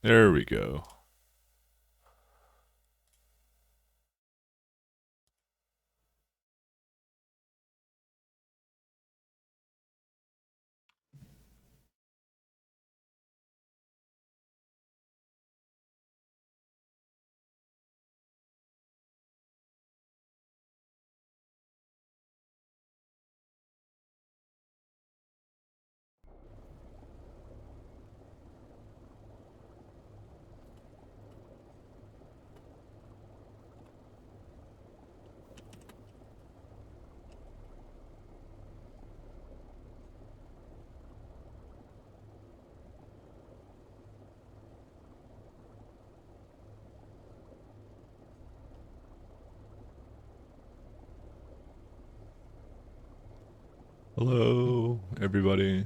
There we go. Hello, everybody.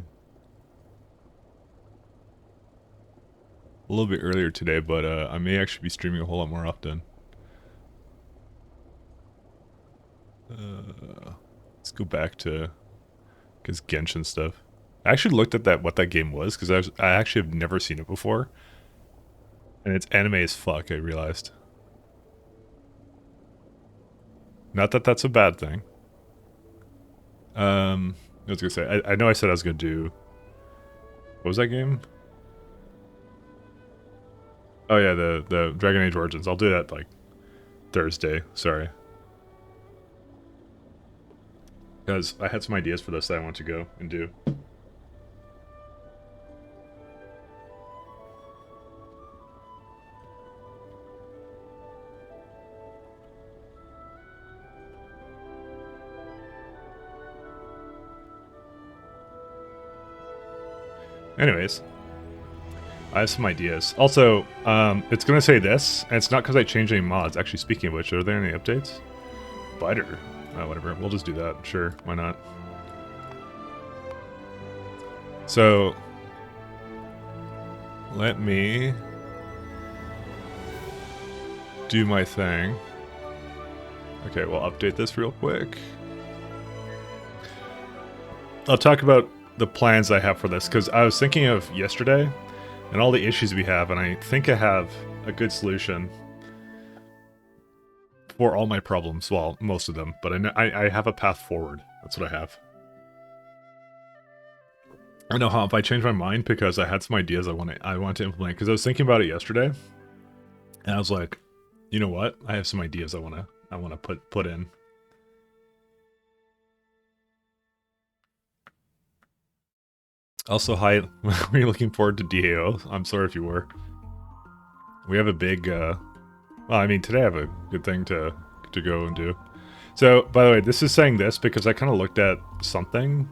A little bit earlier today, but I may actually be streaming a whole lot more often. Let's go back to because Genshin stuff. I actually looked at that what that game was because I actually have never seen it before, and it's anime as fuck. I realized. Not that that's a bad thing. I was gonna say I know I said I was gonna do. What was that game? Oh yeah, the Dragon Age Origins. I'll do that like Thursday. Sorry, because I had some ideas for this that I want to go and do. Anyways, I have some ideas. Also, it's gonna say this, and it's not because I changed any mods. Actually, speaking of which, are there any updates? Biter. Whatever. We'll just do that. Sure, why not? So, let me do my thing. Okay, we'll update this real quick. I'll talk about the plans I have for this, because I was thinking of yesterday and all the issues we have, and I think I have a good solution for all my problems. Well, most of them, but I have a path forward. That's what I have. I know how if I change my mind because I had some ideas I want to implement, because I was thinking about it yesterday, and I was like, you know what? I have some ideas I want to put in. Also, hi, were you looking forward to DAO? I'm sorry if you were. We have a big, well, I mean, today I have a good thing to go and do. So, by the way, this is saying this because I kind of looked at something.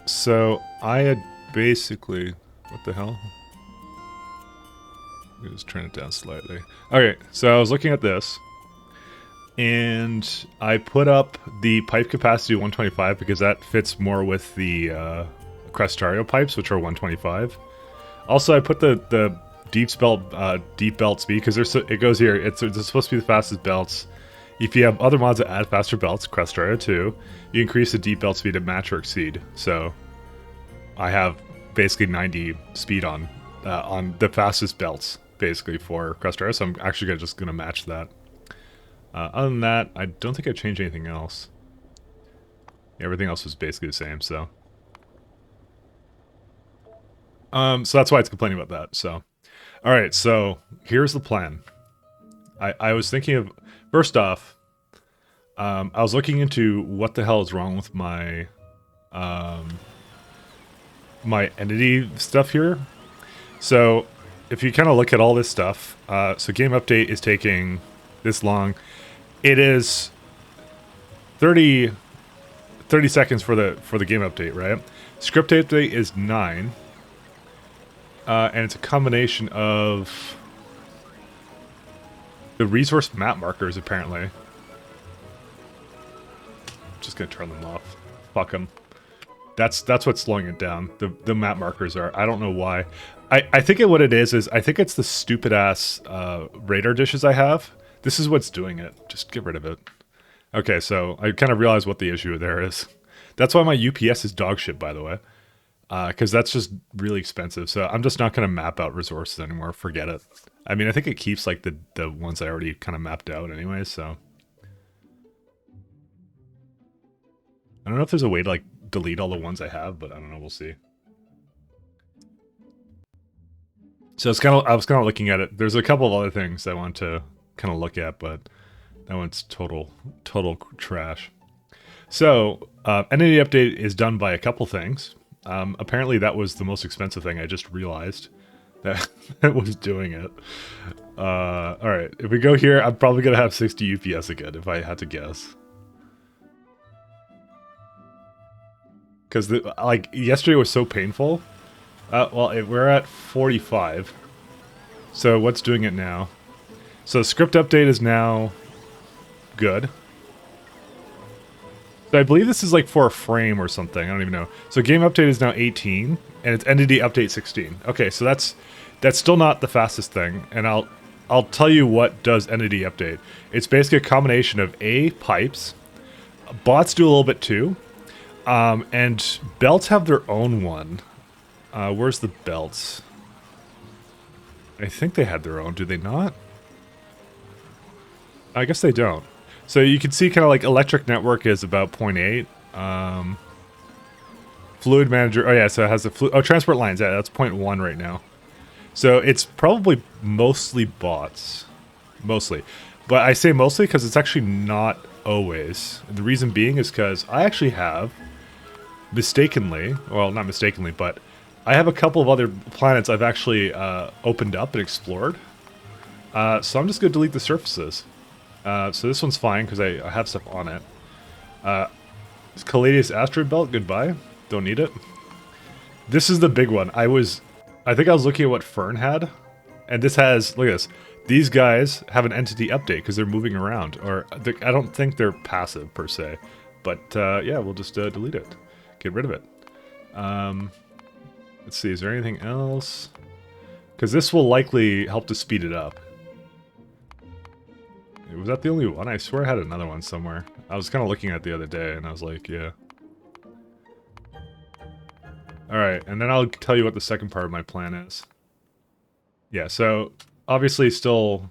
So I had basically, what the hell? Let me just turn it down slightly. Okay, so I was looking at this, and I put up the pipe capacity 125 because that fits more with the Factorio pipes, which are 125. Also, I put the deep belt speed because it goes here. It's supposed to be the fastest belts. If you have other mods that add faster belts, Factorio 2, you increase the deep belt speed to match or exceed. So I have basically 90 speed on the fastest belts basically for Factorio. So I'm actually just gonna match that. Other than that, I don't think I changed anything else. Everything else was basically the same. So that's why it's complaining about that. So. All right, so here's the plan. I was thinking of, first off, I was looking into what the hell is wrong with my my entity stuff here. So if you kind of look at all this stuff, so game update is taking this long. It is 30 seconds for the game update, right? Script update is 9. And it's a combination of the resource map markers, apparently. Just gonna turn them off. Fuck them. That's what's slowing it down. The map markers are. I don't know why. I think what it is I think it's the stupid ass radar dishes I have. This is what's doing it. Just get rid of it. Okay, so I kind of realized what the issue there is. That's why my UPS is dog shit, by the way. because that's just really expensive. So I'm just not going to map out resources anymore. Forget it. I mean, I think it keeps like the ones I already kind of mapped out anyway. So I don't know if there's a way to like delete all the ones I have, but I don't know. We'll see. So it's kind of, I was kind of looking at it. There's a couple of other things I want to kind of look at, but that one's total trash. So entity update is done by a couple things. Apparently that was the most expensive thing. I just realized that it was doing it. All right, if we go here, I'm probably gonna have 60 UPS again if I had to guess. Because like yesterday was so painful. Well, we're at 45. So what's doing it now? So script update is now good. So I believe this is like for a frame or something. I don't even know. So game update is now 18, and it's entity update 16. Okay, so that's still not the fastest thing, and I'll tell you what does entity update. It's basically a combination of pipes. Bots do a little bit too, and belts have their own one. Where's the belts? I think they had their own. Do they not? I guess they don't. So you can see kind of like electric network is about 0.8. Fluid manager. Oh yeah, so it has the transport lines. Yeah, that's 0.1 right now. So it's probably mostly bots. Mostly. But I say mostly because it's actually not always. And the reason being is because I actually have mistakenly, well, not mistakenly, but I have a couple of other planets I've actually opened up and explored. So I'm just going to delete the surfaces. So this one's fine because I have stuff on it. Caladius asteroid belt, goodbye. Don't need it. This is the big one. I think I was looking at what Fern had, and this has, look at this. These guys have an entity update because they're moving around, or I don't think they're passive per se. But yeah, we'll just delete it. Get rid of it. Let's see, is there anything else? Because this will likely help to speed it up. Was that the only one? I swear I had another one somewhere. I was kind of looking at it the other day, and I was like, yeah. Alright, and then I'll tell you what the second part of my plan is. Yeah, so obviously still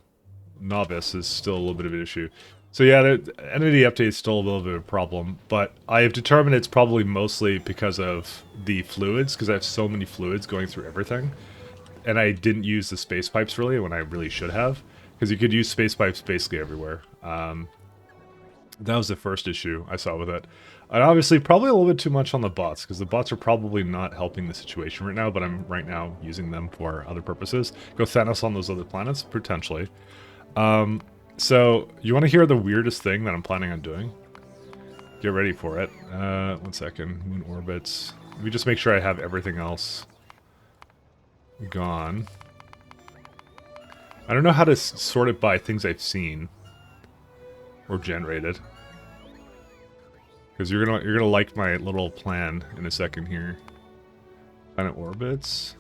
novice is still a little bit of an issue. So yeah, the entity update is still a little bit of a problem, but I have determined it's probably mostly because of the fluids, because I have so many fluids going through everything. And I didn't use the space pipes really when I really should have. Because you could use space pipes basically everywhere. That was the first issue I saw with it. And obviously probably a little bit too much on the bots, because the bots are probably not helping the situation right now, but I'm right now using them for other purposes. Go Thanos on those other planets, potentially. So, you want to hear the weirdest thing that I'm planning on doing? Get ready for it. 1 second. Moon orbits. Let me just make sure I have everything else gone. I don't know how to sort it by things I've seen or generated, because you're gonna like my little plan in a second here. Planet orbits,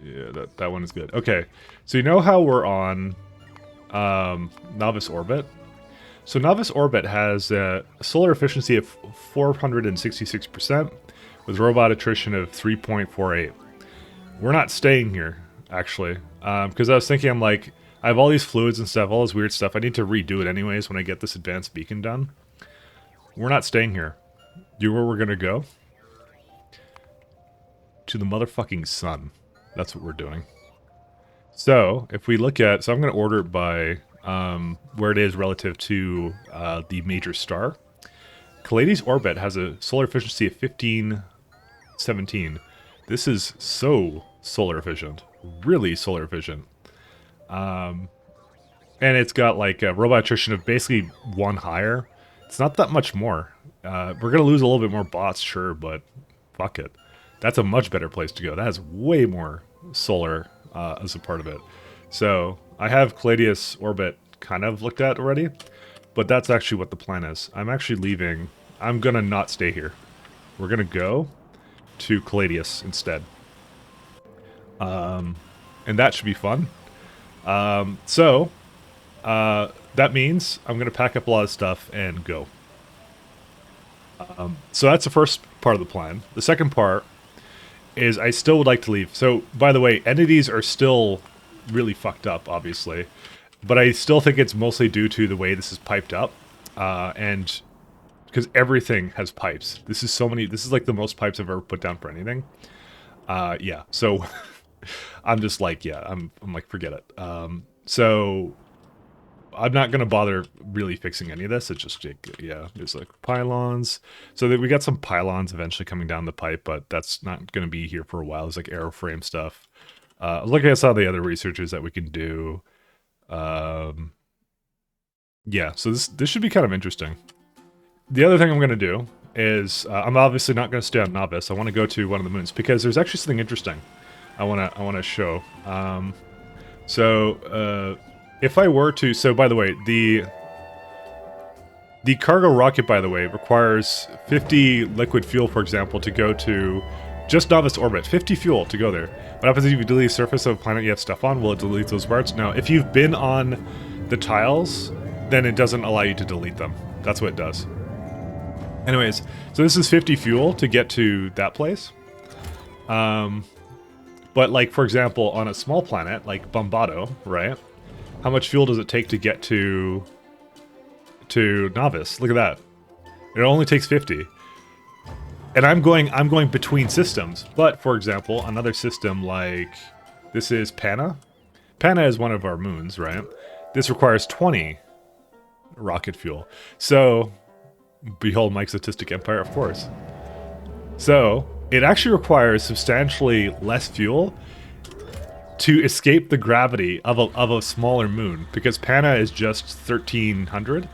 yeah, that one is good. Okay, so you know how we're on novice orbit. So novice orbit has a solar efficiency of 466% with robot attrition of 3.48. We're not staying here, actually. Because I was thinking, I'm like, I have all these fluids and stuff, all this weird stuff. I need to redo it anyways when I get this advanced beacon done. We're not staying here. You know where we're going to go? To the motherfucking sun. That's what we're doing. So, if we look at... So I'm going to order it by where it is relative to the major star. Calades orbit has a solar efficiency of 1517. This is so solar efficient. Really solar efficient. And it's got like a robot attrition of basically 1 higher. It's not that much more. We're going to lose a little bit more bots, sure, but fuck it. That's a much better place to go. That has way more solar as a part of it. So I have Caladius orbit kind of looked at already, but that's actually what the plan is. I'm actually leaving. I'm going to not stay here. We're going to go to Caladius instead. And that should be fun. So that means I'm going to pack up a lot of stuff and go. So that's the first part of the plan. The second part is I still would like to leave. So, by the way, entities are still really fucked up, obviously. But I still think it's mostly due to the way this is piped up. And because everything has pipes. This is like the most pipes I've ever put down for anything. Yeah, so I'm just like, yeah, I'm like, forget it. So I'm not going to bother really fixing any of this. It's just, yeah, there's like pylons. So that we got some pylons eventually coming down the pipe, but that's not going to be here for a while. There's like aeroframe stuff. Looking at some of the other researches that we can do. Yeah, so this should be kind of interesting. The other thing I'm going to do is I'm obviously not going to stay on Novice. I want to go to one of the moons because there's actually something interesting I want to show. If I were to, so by the way, the cargo rocket, by the way, requires 50 liquid fuel, for example, to go to just Novice orbit. 50 fuel to go there. What happens if you delete the surface of a planet you have stuff on? Will it delete those parts? No. If you've been on the tiles, then it doesn't allow you to delete them. That's what it does. Anyways, so this is 50 fuel to get to that place. But like, for example, on a small planet like Bombado, right? How much fuel does it take to get to Novice? Look at that. It only takes 50. And I'm going between systems. But for example, another system like this is Pana. Pana is one of our moons, right? This requires 20 rocket fuel. So behold my exotistic empire, of course. So it actually requires substantially less fuel to escape the gravity of a smaller moon, because Pana is just 1300.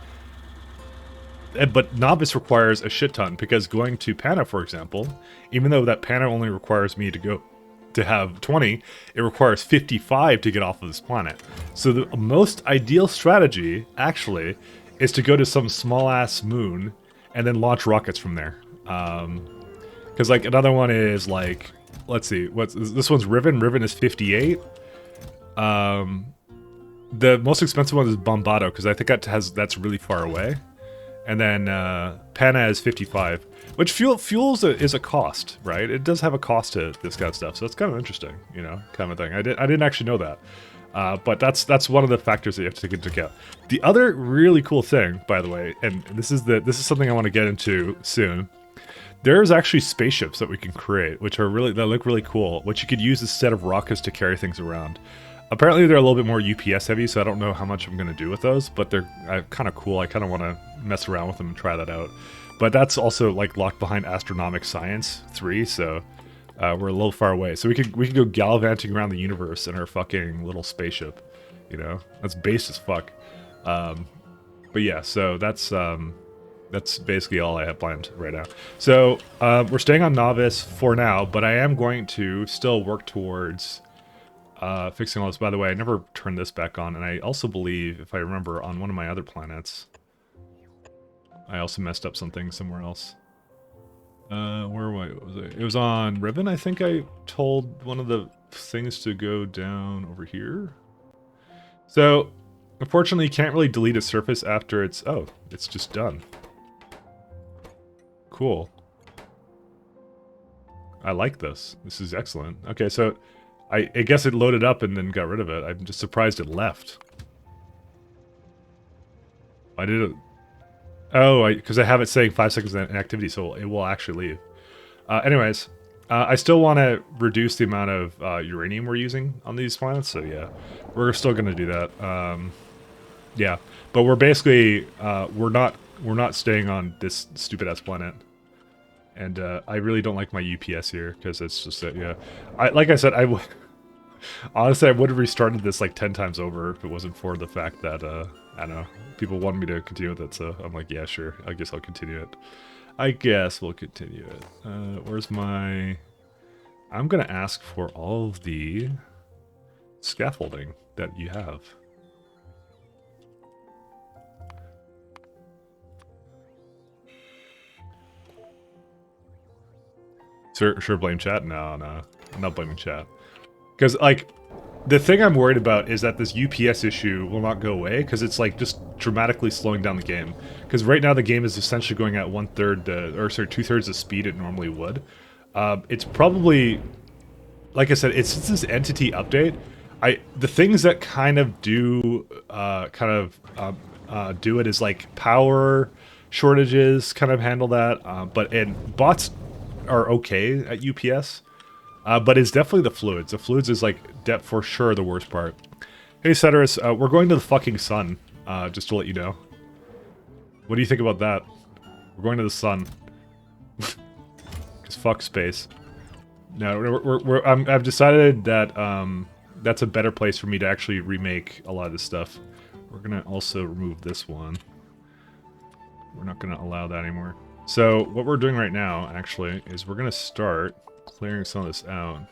But Novice requires a shit ton, because going to Pana, for example, even though that Pana only requires me to have 20, it requires 55 to get off of this planet. So the most ideal strategy, actually, is to go to some small-ass moon and then launch rockets from there. Because, like, another one is, like, let's see, this one's Riven. Riven is 58. The most expensive one is Bombado, because I think that's really far away. And then Pana is 55. Which fuel is a cost, right? It does have a cost to this kind of stuff, so it's kind of interesting, you know, kind of thing. I didn't actually know that. But that's one of the factors that you have to take into account. The other really cool thing, by the way, and this is something I want to get into soon. There's actually spaceships that we can create, that look really cool, which you could use instead of rockets to carry things around. Apparently they're a little bit more UPS heavy, so I don't know how much I'm going to do with those, but they're kind of cool. I kind of want to mess around with them and try that out. But that's also like locked behind Astronomic Science 3, so we're a little far away. So we could go gallivanting around the universe in our fucking little spaceship. You know, that's base as fuck. But yeah, so that's basically all I have planned right now. So we're staying on Novice for now, but I am going to still work towards fixing all this. By the way, I never turned this back on, and I also believe, if I remember, on one of my other planets, I also messed up something somewhere else. Where was it? It was on Riven. I think I told one of the things to go down over here. So, unfortunately, you can't really delete a surface after it's just done. Cool. I like this. This is excellent. Okay, so I guess it loaded up and then got rid of it. I'm just surprised it left. I did it. Oh, because I have it saying 5 seconds in activity, so it will actually leave. Anyways, I still want to reduce the amount of uranium we're using on these planets, so yeah, we're still going to do that. Yeah, but we're basically we're not staying on this stupid ass planet, and I really don't like my UPS here because it's just yeah. Like I said, honestly, I would have restarted this like 10 times over if it wasn't for the fact that I don't know, people wanted me to continue with it, so I'm like, yeah, sure, I guess I'll continue it. I guess we'll continue it. Where's my... I'm gonna ask for all of the scaffolding that you have. Sure, blame chat? No, I'm not blaming chat. Because, like, the thing I'm worried about is that this UPS issue will not go away, because it's, like, just dramatically slowing down the game. Because right now the game is essentially going at 2/3 the speed it normally would. It's probably like I said, it's this entity update. The things that kind of do do it is like power shortages kind of handle that, and bots are okay at UPS, but it's definitely the fluids. The fluids is like for sure the worst part. Hey Ceteris, we're going to the fucking sun, just to let you know. What do you think about that? We're going to the sun. Cause fuck space. No, I've decided that that's a better place for me to actually remake a lot of this stuff. We're gonna also remove this one. We're not gonna allow that anymore. So what we're doing right now, actually, is we're gonna start clearing some of this out.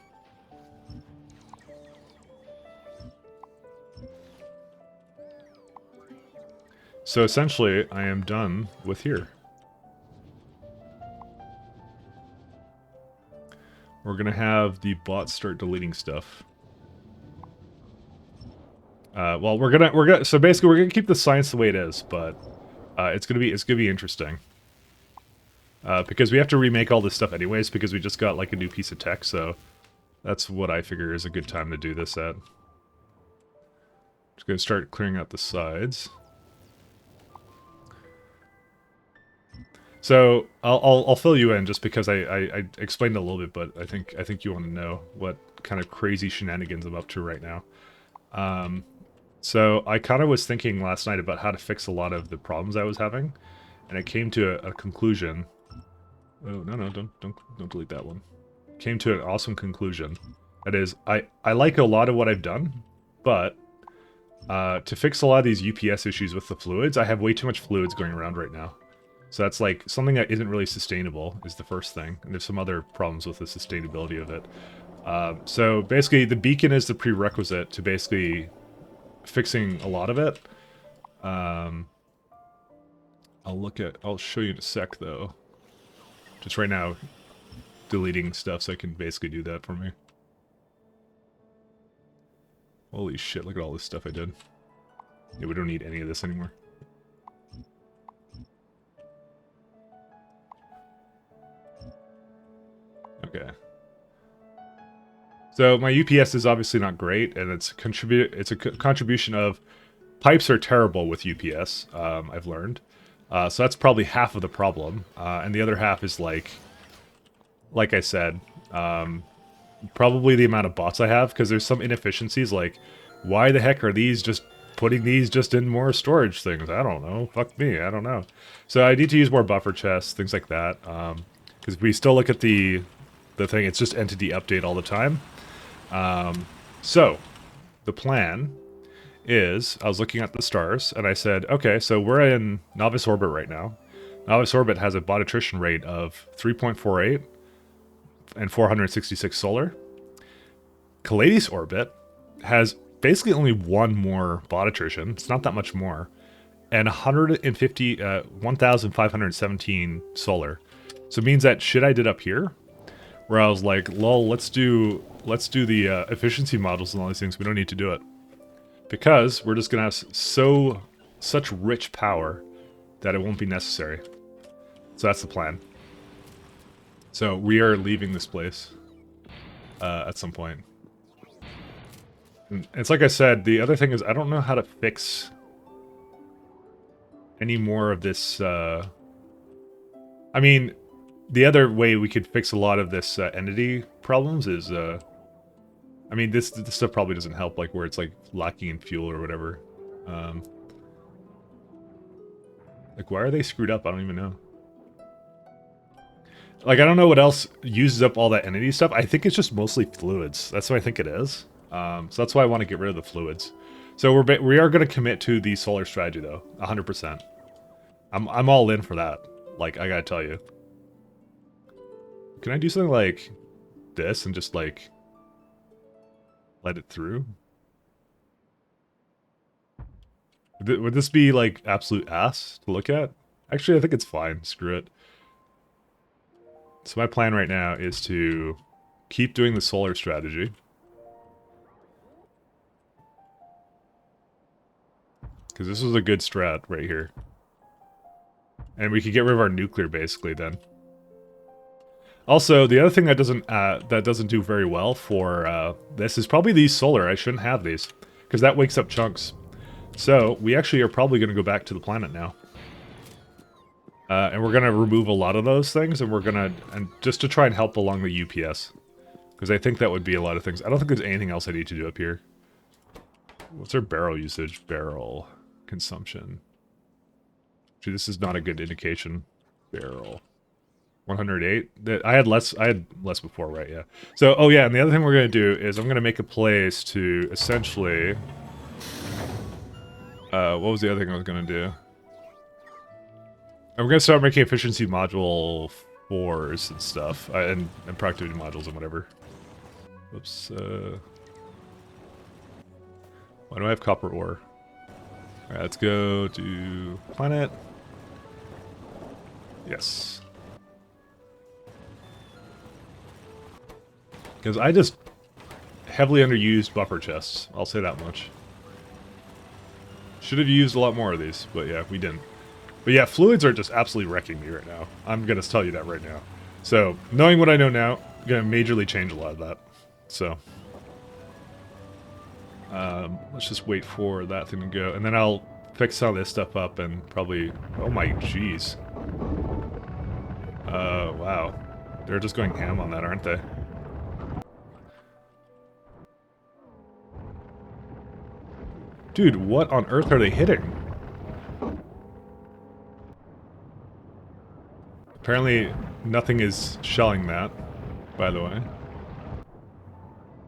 So essentially, I am done with here. We're gonna have the bots start deleting stuff. Well, so basically we're gonna keep the science the way it is, but it's gonna be interesting. Because we have to remake all this stuff anyways, because we just got like a new piece of tech, so that's what I figure is a good time to do this at. Just gonna start clearing out the sides. So I'll fill you in just because I explained it a little bit, but I think you want to know what kind of crazy shenanigans I'm up to right now. So I kind of was thinking last night about how to fix a lot of the problems I was having, and I came to a conclusion. Oh no, don't delete that one. Came to an awesome conclusion. That is, I like a lot of what I've done, but to fix a lot of these UPS issues with the fluids, I have way too much fluids going around right now. So that's like something that isn't really sustainable is the first thing. And there's some other problems with the sustainability of it. So basically the beacon is the prerequisite to basically fixing a lot of it. I'll show you in a sec though. Just right now deleting stuff so I can basically do that for me. Holy shit, look at all this stuff I did. Yeah, we don't need any of this anymore. Okay. So my UPS is obviously not great, and it's a contribution of pipes are terrible with UPS, I've learned. So that's probably half of the problem. And the other half is like I said, probably the amount of bots I have, because there's some inefficiencies, like, why the heck are these just putting these just in more storage things? I don't know. Fuck me, I don't know. So I need to use more buffer chests, things like that. Because we still look at the thing, it's just entity update all the time. So, the plan is, I was looking at the stars, and I said, okay, so we're in Novice Orbit right now. Novice Orbit has a bot attrition rate of 3.48 and 466 solar. Calades Orbit has basically only one more bot attrition. It's not that much more. And 1,517 solar. So it means that shit I did up here, where I was like, lol, let's do the efficiency models and all these things. We don't need to do it. Because we're just going to have such rich power that it won't be necessary. So that's the plan. So we are leaving this place at some point. And it's like I said, the other thing is I don't know how to fix any more of this. I mean, the other way we could fix a lot of this entity problems is, I mean, this stuff probably doesn't help, like where it's like lacking in fuel or whatever. Like, why are they screwed up? I don't even know. Like, I don't know what else uses up all that entity stuff. I think it's just mostly fluids. That's what I think it is. So that's why I want to get rid of the fluids. So we are going to commit to the solar strategy, though, 100%. I'm all in for that. Like, I gotta tell you. Can I do something like this and just, like, let it through? Would this be, like, absolute ass to look at? Actually, I think it's fine. Screw it. So my plan right now is to keep doing the solar strategy. Because this was a good strat right here. And we could get rid of our nuclear, basically, then. Also, the other thing that doesn't do very well for this is probably these solar. I shouldn't have these because that wakes up chunks. So we actually are probably going to go back to the planet now, and we're going to remove a lot of those things, and we're going to just to try and help along the UPS because I think that would be a lot of things. I don't think there's anything else I need to do up here. What's our barrel usage? Barrel consumption. Gee, this is not a good indication. Barrel. 108. I had less before, right? Yeah. So, oh yeah, and the other thing we're going to do is I'm going to make a place to essentially what was the other thing I was going to do? I'm going to start making efficiency module 4s and stuff, and productivity modules and whatever. Oops. Why do I have copper ore? Alright, let's go to planet. Yes. Because I just heavily underused buffer chests. I'll say that much. Should have used a lot more of these, but yeah, we didn't. But yeah, fluids are just absolutely wrecking me right now. I'm going to tell you that right now. So, knowing what I know now, I'm going to majorly change a lot of that. So, let's just wait for that thing to go. And then I'll fix some of this stuff up and probably... Oh my jeez. Wow. They're just going ham on that, aren't they? Dude, what on earth are they hitting? Apparently, nothing is shelling that, by the way.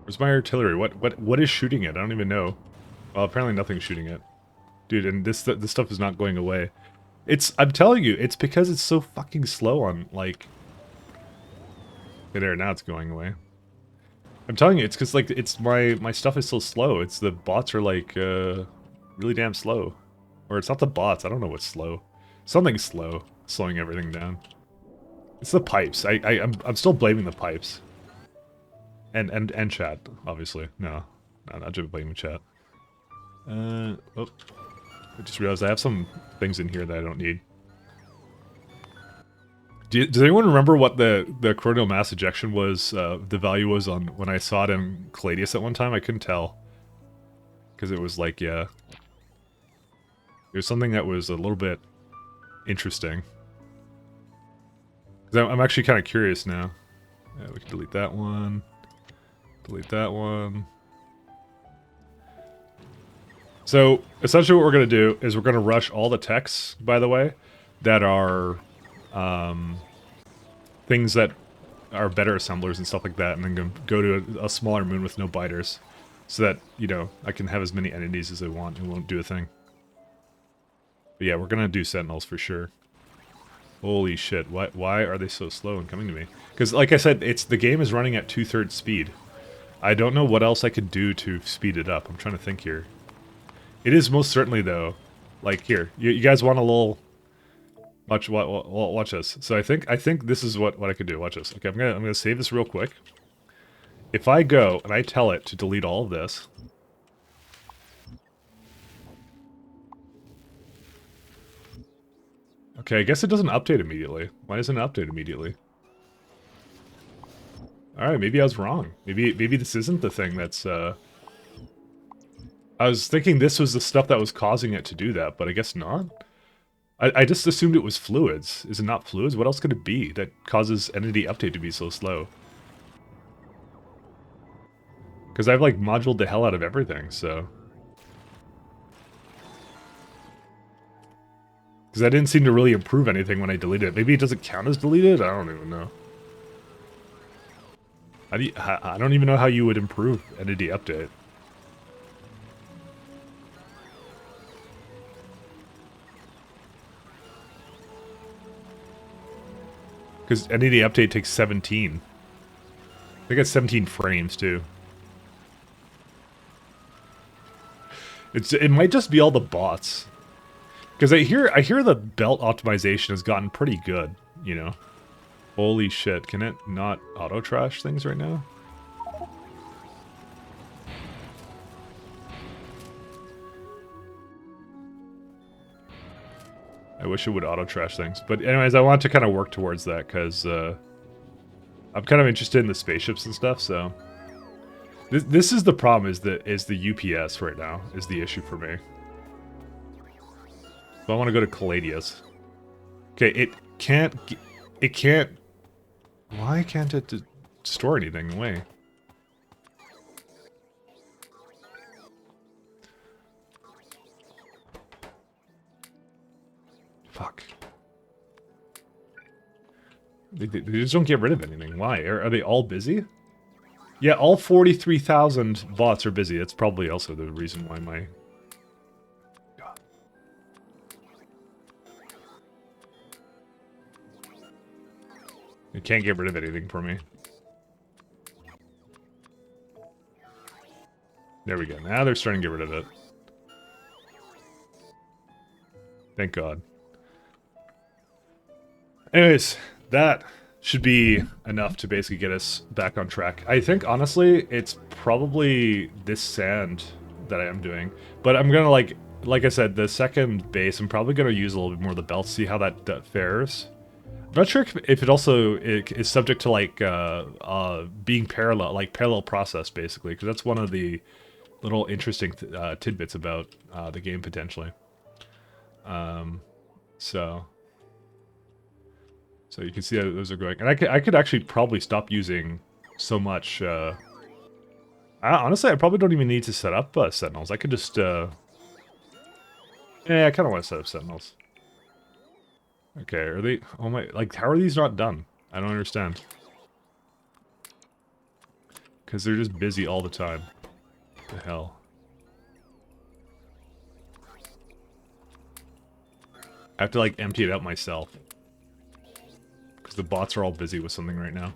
Where's my artillery? What is shooting it? I don't even know. Well, apparently nothing's shooting it. Dude, and this stuff is not going away. I'm telling you, it's because it's so fucking slow on, like... Okay, there, now it's going away. I'm telling you, it's because, like, my stuff is so slow. It's the bots are, like, really damn slow. Or it's not the bots, I don't know what's slow. Something's slow, slowing everything down. It's the pipes. I'm still blaming the pipes. And chat, obviously. No, not just blaming chat. Oh. I just realized I have some things in here that I don't need. Does anyone remember what the coronal mass ejection was, the value was on when I saw it in Caladius at one time? I couldn't tell. Because it was like, yeah. It was something that was a little bit interesting. Because I'm actually kind of curious now. Yeah, we can delete that one. Delete that one. So, essentially what we're going to do is we're going to rush all the techs, by the way, that are things that are better assemblers and stuff like that, and then go to a smaller moon with no biters, so that, you know, I can have as many entities as I want and won't do a thing. But yeah, we're going to do sentinels for sure. Holy shit, why are they so slow in coming to me? Because, like I said, the game is running at 2/3 speed. I don't know what else I could do to speed it up. I'm trying to think here. It is most certainly, though, like, here, you guys want a little... Watch this. So I think this is what I could do. Watch this. Okay, I'm gonna save this real quick. If I go and I tell it to delete all of this... Okay, I guess it doesn't update immediately. Why doesn't it update immediately? Alright, maybe I was wrong. Maybe this isn't the thing that's, I was thinking this was the stuff that was causing it to do that, but I guess not? I just assumed it was fluids. Is it not fluids? What else could it be that causes entity update to be so slow? Because I've, like, moduled the hell out of everything, so... Because I didn't seem to really improve anything when I deleted it. Maybe it doesn't count as deleted? I don't even know. I don't even know how you would improve entity update. Because entity update takes 17. I think it's 17 frames, too. It might just be all the bots. Because I hear the belt optimization has gotten pretty good, you know. Holy shit, can it not auto-trash things right now? I wish it would auto-trash things. But anyways, I want to kind of work towards that, because I'm kind of interested in the spaceships and stuff, so this is the problem. Is the UPS right now is the issue for me. So I want to go to Caladius. Okay, it can't. Why can't it store anything away? Fuck. They just don't get rid of anything. Why? Are they all busy? Yeah, all 43,000 bots are busy. That's probably also the reason why my... It can't get rid of anything for me. There we go. Now they're starting to get rid of it. Thank God. Anyways, that should be enough to basically get us back on track. I think, honestly, it's probably this sand that I am doing. But I'm going to, like I said, the second base, I'm probably going to use a little bit more of the belt, see how that fares. I'm not sure if it also is subject to, like, being parallel process, basically. Because that's one of the little interesting tidbits about the game, potentially. So you can see how those are going. And I could actually probably stop using so much... honestly, I probably don't even need to set up Sentinels. I could just... Yeah, I kind of want to set up Sentinels. Okay, are they... Oh my... Like, how are these not done? I don't understand. Because they're just busy all the time. What the hell? I have to, like, empty it out myself. Because the bots are all busy with something right now.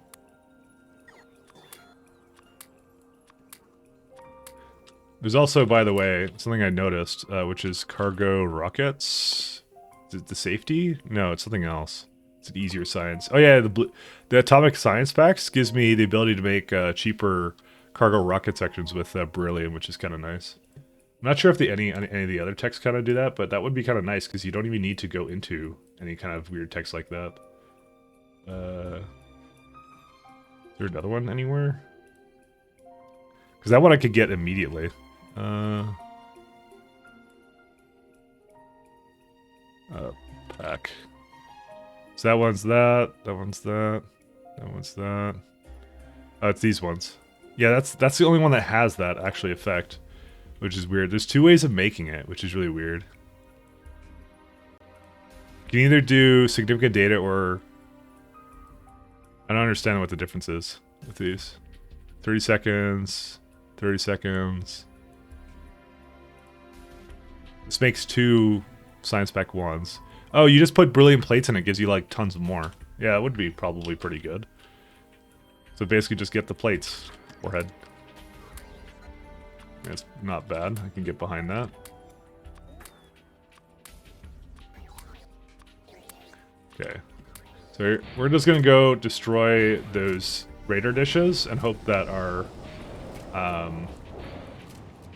There's also, by the way, something I noticed, which is cargo rockets. Is it the safety? No, it's something else. It's an easier science. Oh yeah, the atomic science packs gives me the ability to make cheaper cargo rocket sections with beryllium, which is kind of nice. I'm not sure if any of the other techs kind of do that, but that would be kind of nice because you don't even need to go into any kind of weird techs like that. Is there another one anywhere? Because that one I could get immediately. Pack. So that one's that one's that one's that. Oh, it's these ones. Yeah, that's the only one that has that actually effect, which is weird. There's two ways of making it, which is really weird. You can either do significant data or... I don't understand what the difference is with these. 30 seconds, 30 seconds. This makes 2 science pack 1s. Oh, you just put brilliant plates in it, gives you like tons more. Yeah, it would be probably pretty good. So basically just get the plates. Forehead. It's not bad. I can get behind that. Okay. So we're just gonna go destroy those radar dishes and hope that our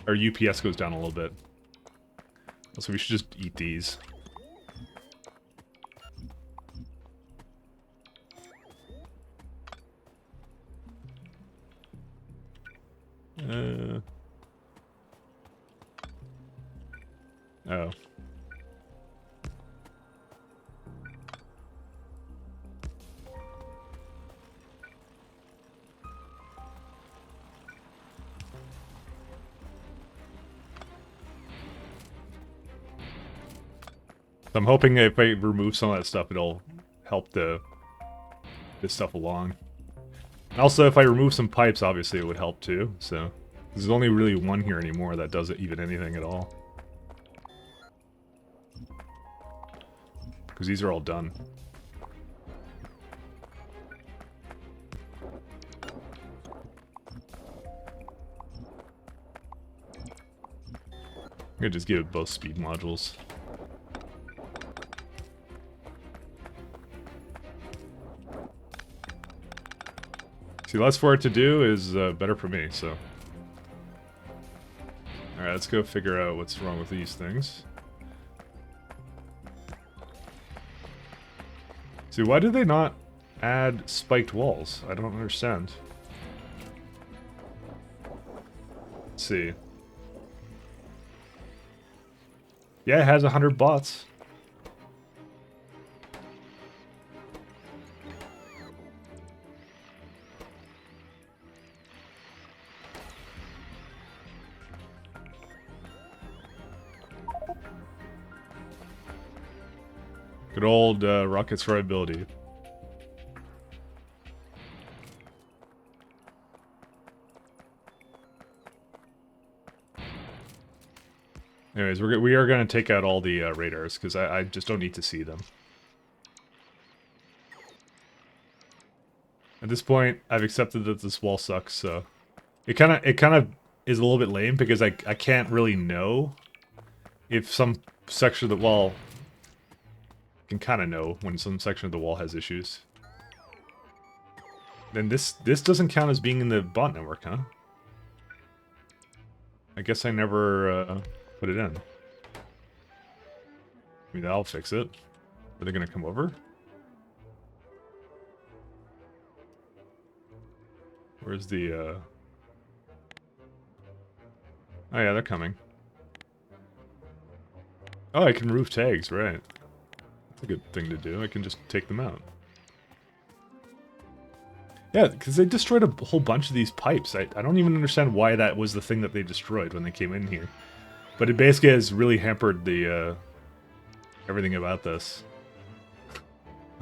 UPS goes down a little bit. So we should just eat these. Oh. I'm hoping if I remove some of that stuff, it'll help this stuff along. Also, if I remove some pipes, obviously it would help too. So there's only really one here anymore that does even anything at all. Because these are all done. I'm gonna just give it both speed modules. See, less for it to do is better for me, so. Alright, let's go figure out what's wrong with these things. See, why do they not... add spiked walls? I don't understand. Let's see. Yeah, it has 100 bots. Good old rocket survivability. Anyways, we are going to take out all the radars, because I just don't need to see them. At this point, I've accepted that this wall sucks, so... It kind of is a little bit lame, because I can't really know if some section of the wall... I can kind of know when some section of the wall has issues. Then this doesn't count as being in the bot network, huh? I guess I never put it in. I mean, that'll fix it. Are they gonna come over? Where's the, Oh yeah, they're coming. Oh, I can remove tags, right. That's a good thing to do. I can just take them out. Yeah, because they destroyed a whole bunch of these pipes. I don't even understand why that was the thing that they destroyed when they came in here. But it basically has really hampered the, everything about this.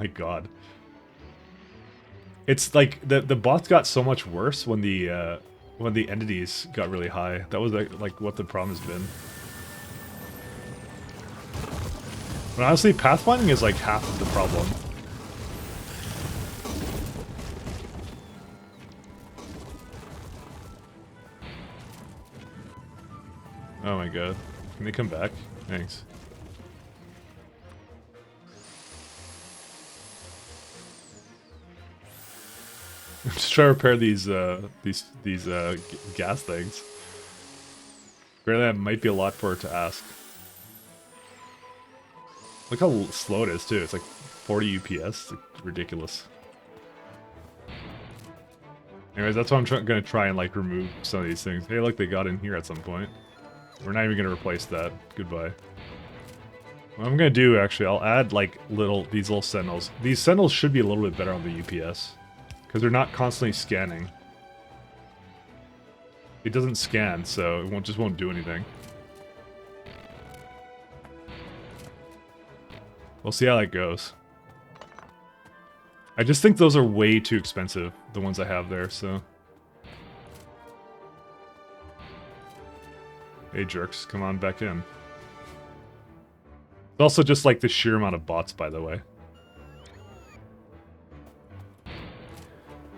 My god. It's like, the bots got so much worse when the entities got really high. That was like what the problem has been. But honestly, pathfinding is like half of the problem. Oh my god. Can they come back? Thanks. I'm just trying to repair these gas things. Apparently that might be a lot for her to ask. Look how slow it is too. It's like 40 UPS. It's like ridiculous. Anyways, that's why I'm gonna try and like remove some of these things. Hey, look, they got in here at some point. We're not even gonna replace that. Goodbye. What I'm gonna do, actually, I'll add like these little sentinels. These sentinels should be a little bit better on the UPS. Because they're not constantly scanning. It doesn't scan, so it just won't do anything. We'll see how that goes. I just think those are way too expensive, the ones I have there, so... Hey jerks, come on back in. It's also just like the sheer amount of bots, by the way.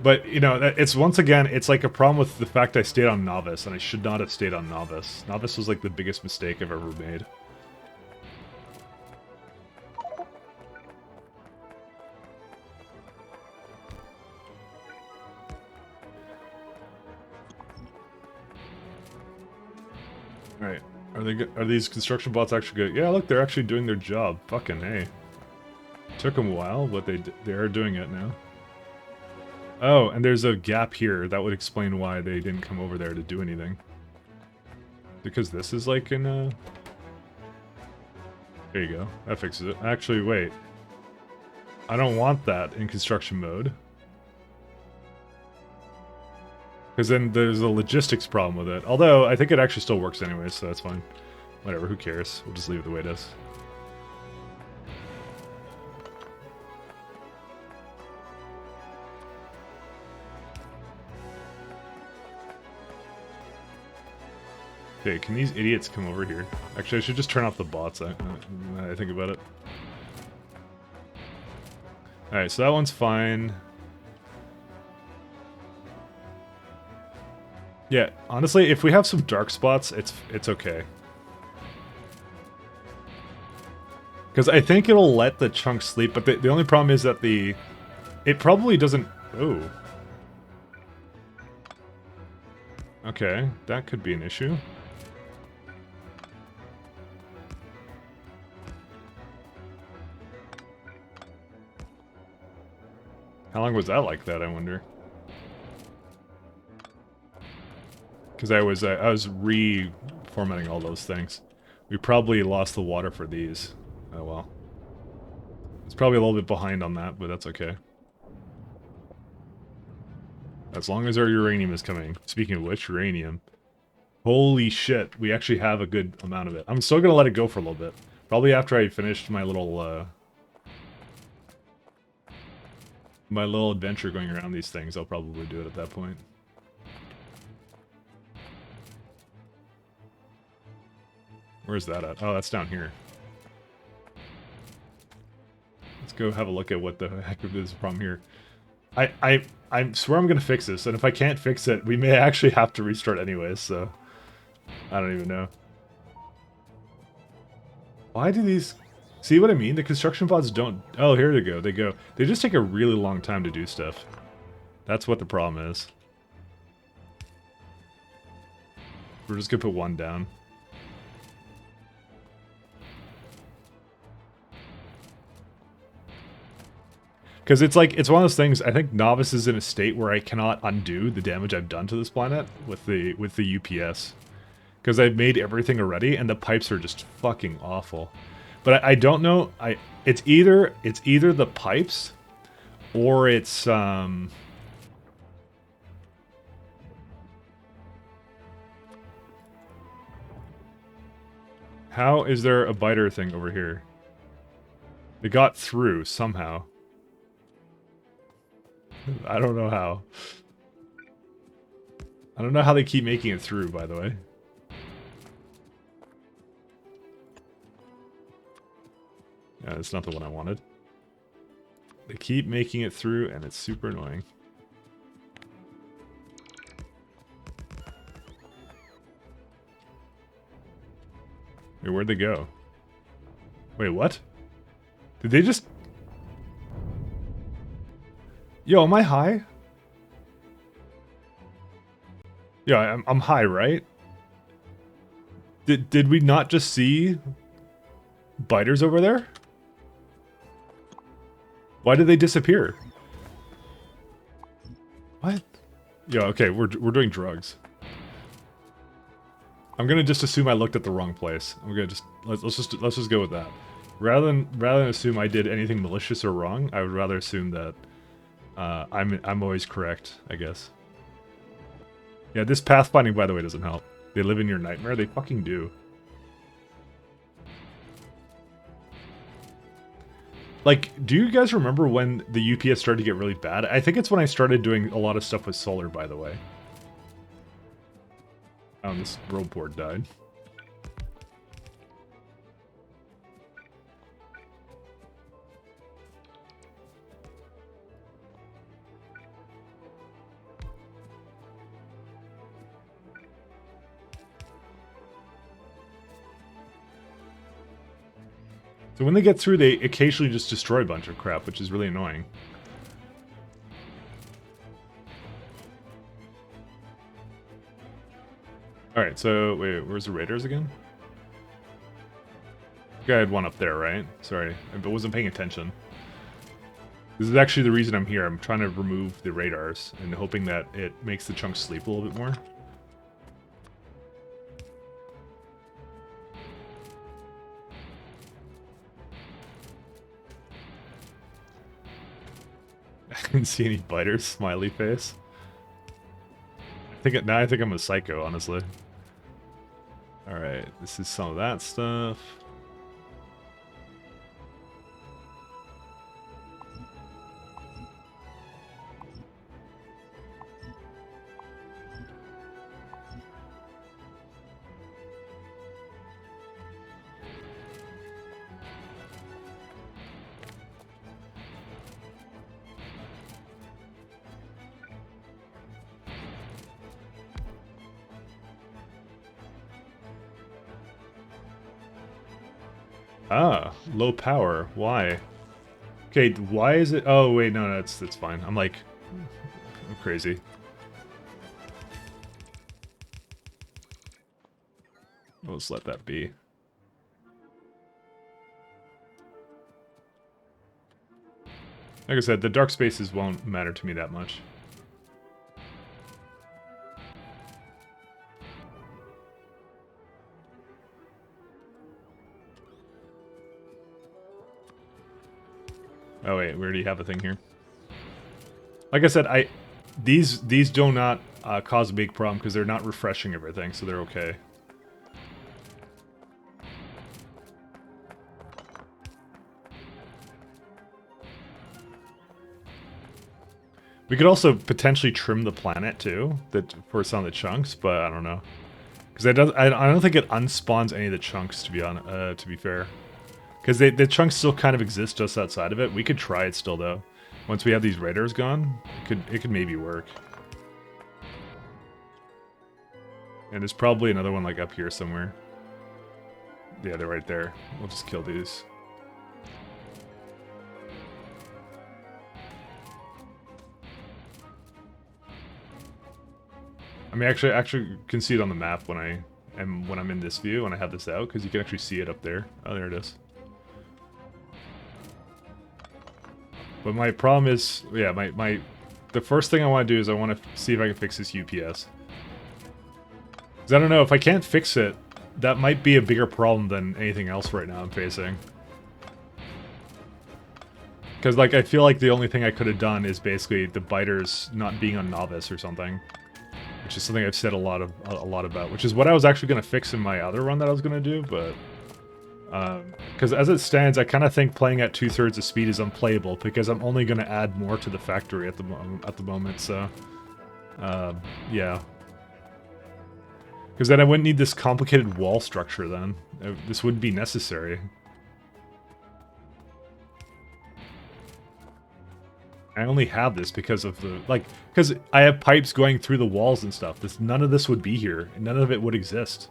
But, you know, it's once again, it's like a problem with the fact I stayed on Novice, and I should not have stayed on Novice. Novice was like the biggest mistake I've ever made. Alright, are these construction bots actually good? Yeah, look, they're actually doing their job. Fucking hey. Took them a while, but they are doing it now. Oh, and there's a gap here. That would explain why they didn't come over there to do anything. Because this is like in a... There you go. That fixes it. Actually, wait. I don't want that in construction mode. Because then there's a logistics problem with it. Although, I think it actually still works anyway, so that's fine. Whatever, who cares? We'll just leave it the way it is. Okay, can these idiots come over here? Actually, I should just turn off the bots, now I think about it. Alright, so that one's fine. Yeah, honestly, if we have some dark spots, it's okay. Because I think it'll let the chunk sleep, but the only problem is that it probably doesn't... Oh. Okay, that could be an issue. How How long was that like that, I wonder? Because I was reformatting all those things. We probably lost the water for these. Oh well. It's probably a little bit behind on that, but that's okay. As long as our uranium is coming. Speaking of which, uranium. Holy shit, we actually have a good amount of it. I'm still gonna let it go for a little bit. Probably after I finished my little adventure going around these things, I'll probably do it at that point. Where's that at? Oh, that's down here. Let's go have a look at what the heck is the problem here. I swear I'm gonna fix this, and if I can't fix it, we may actually have to restart anyways, so... I don't even know. Why do these... See what I mean? The construction pods don't... Oh, here they go. They go. They just take a really long time to do stuff. That's what the problem is. We're just gonna put one down. Because it's like, it's one of those things, I think Novice is in a state where I cannot undo the damage I've done to this planet with the UPS. Because I've made everything already, and the pipes are just fucking awful. But I don't know, it's either the pipes, or it's, How is there a biter thing over here? It got through, somehow. I don't know how. I don't know how they keep making it through, by the way. Yeah, that's not the one I wanted. They keep making it through, and it's super annoying. Wait, where'd they go? Wait, what? Did they just... Yo, am I high? Yeah, I'm high, right? Did we not just see biters over there? Why did they disappear? What? Yeah, okay, we're doing drugs. I'm gonna just assume I looked at the wrong place. I'm gonna just let's just go with that. Rather than assume I did anything malicious or wrong, I would rather assume that I'm always correct, I guess. Yeah, this pathfinding, by the way, doesn't help. They live in your nightmare. They fucking do. Like, do you guys remember when the UPS started to get really bad? I think it's when I started doing a lot of stuff with solar, by the way. This road board died. So when they get through, they occasionally just destroy a bunch of crap, which is really annoying. Alright, so, wait, where's the raiders again? I had one up there, right? Sorry, I wasn't paying attention. This is actually the reason I'm here. I'm trying to remove the radars and hoping that it makes the chunks sleep a little bit more. I didn't see any biters, smiley face. Now I think I'm a psycho, honestly. Alright, this is some of that stuff. Ah, low power. Why? Okay, why is it... Oh, wait, no, that's fine. I'm like... I'm crazy. We'll just let that be. Like I said, the dark spaces won't matter to me that much. Oh wait, we already have a thing here. Like I said, these do not cause a big problem because they're not refreshing everything, so they're okay. We could also potentially trim the planet too, for some of the chunks, but I don't know, because I don't think it unspawns any of the chunks, to be fair, because the chunks still kind of exist just outside of it. We could try it still though. Once we have these raiders gone, it could maybe work. And there's probably another one like up here somewhere. Yeah, they're right there. We'll just kill these. I mean, actually, you can see it on the map when I'm in this view, when I have this out, because you can actually see it up there. Oh, there it is. But my problem is, yeah, the first thing I want to do is I want to see if I can fix this UPS. Because I don't know, if I can't fix it, that might be a bigger problem than anything else right now I'm facing. Because, like, I feel like the only thing I could have done is basically the biters not being on novice or something. Which is something I've said a lot about, which is what I was actually going to fix in my other run that I was going to do, but... Because as it stands, I kind of think playing at 2/3 of speed is unplayable, because I'm only going to add more to the factory at the moment, so... yeah. Because then I wouldn't need this complicated wall structure then. This wouldn't be necessary. I only have this because of the, like, because I have pipes going through the walls and stuff. None of this would be here. None of it would exist.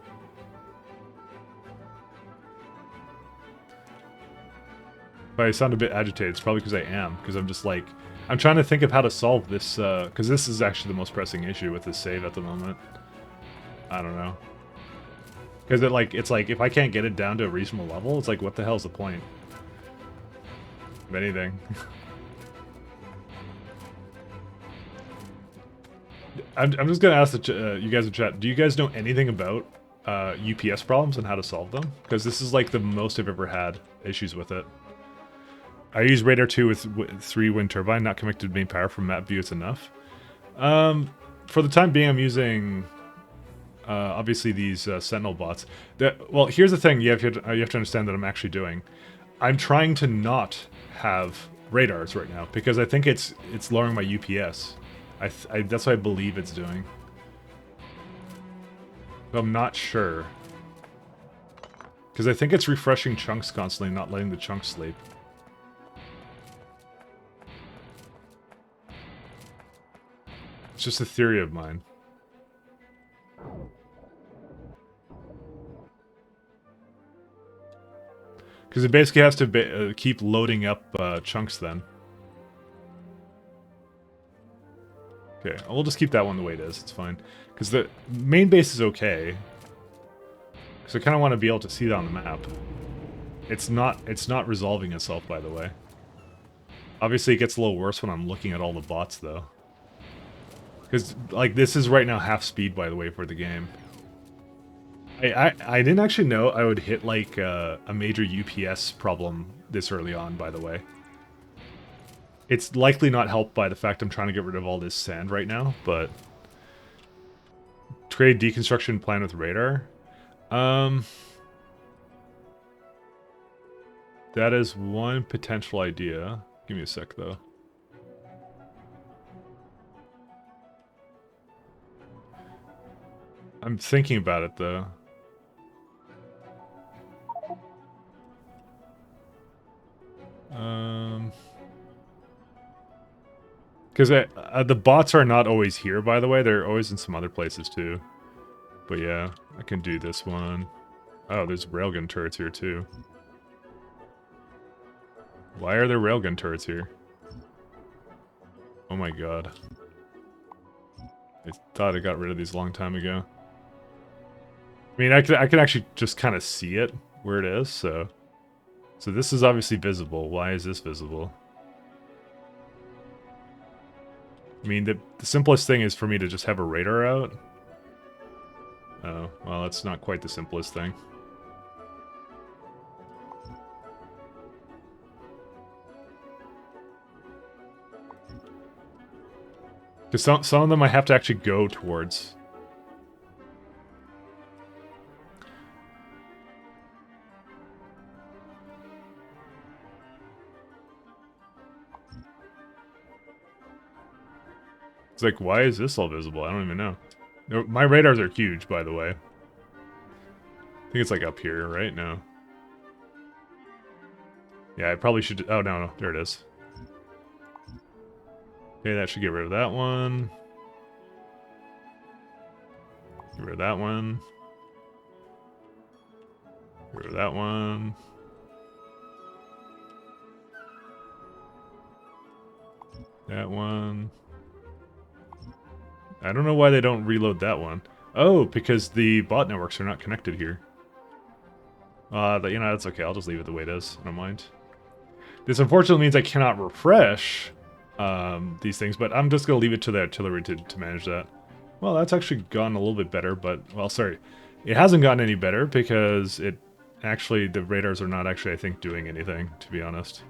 If I sound a bit agitated, it's probably because I am. Because I'm just like, I'm trying to think of how to solve this, because this is actually the most pressing issue with this save at the moment. I don't know. Because it's like, if I can't get it down to a reasonable level, it's like, what the hell's the point of anything? I'm just gonna ask you guys in chat, do you guys know anything about UPS problems and how to solve them? Because this is like the most I've ever had issues with it. I use Radar 2 with 3 wind turbine, not connected to main power from map view, it's enough. For the time being, I'm using obviously these Sentinel bots. Well, here's the thing you have to understand that I'm actually doing. I'm trying to not have radars right now because I think it's lowering my UPS. That's what I believe it's doing. But I'm not sure. Because I think it's refreshing chunks constantly, not letting the chunks sleep. It's just a theory of mine. Because it basically has to keep loading up chunks then. Okay, we'll just keep that one the way it is, it's fine. Because the main base is okay. Because I kind of want to be able to see that on the map. It's not resolving itself, by the way. Obviously, it gets a little worse when I'm looking at all the bots, though. Because, like, this is right now half speed, by the way, for the game. I didn't actually know I would hit, like, a major UPS problem this early on, by the way. It's likely not helped by the fact I'm trying to get rid of all this sand right now, but... Trade deconstruction plan with radar? That is one potential idea. Give me a sec, though. I'm thinking about it, though. Because the bots are not always here, by the way. They're always in some other places, too. But yeah, I can do this one. Oh, there's railgun turrets here, too. Why are there railgun turrets here? Oh my god. I thought I got rid of these a long time ago. I mean, I can actually just kind of see it, where it is, so... So this is obviously visible. Why is this visible? I mean, the simplest thing is for me to just have a radar out. Oh, well, that's not quite the simplest thing. Because some of them I have to actually go towards. It's like, why is this all visible? I don't even know. My radars are huge, by the way. I think it's like up here, right? No. Yeah, I probably should... Oh, no, there it is. Okay, that should get rid of that one. Get rid of that one. Get rid of that one. That one. I don't know why they don't reload that one. Oh, because the bot networks are not connected here. You know, that's okay. I'll just leave it the way it is. I don't mind. This unfortunately means I cannot refresh these things, but I'm just going to leave it to the artillery to manage that. Well, that's actually gone a little bit better, but... Well, sorry. It hasn't gotten any better because it... Actually, the radars are not actually, I think, doing anything, to be honest.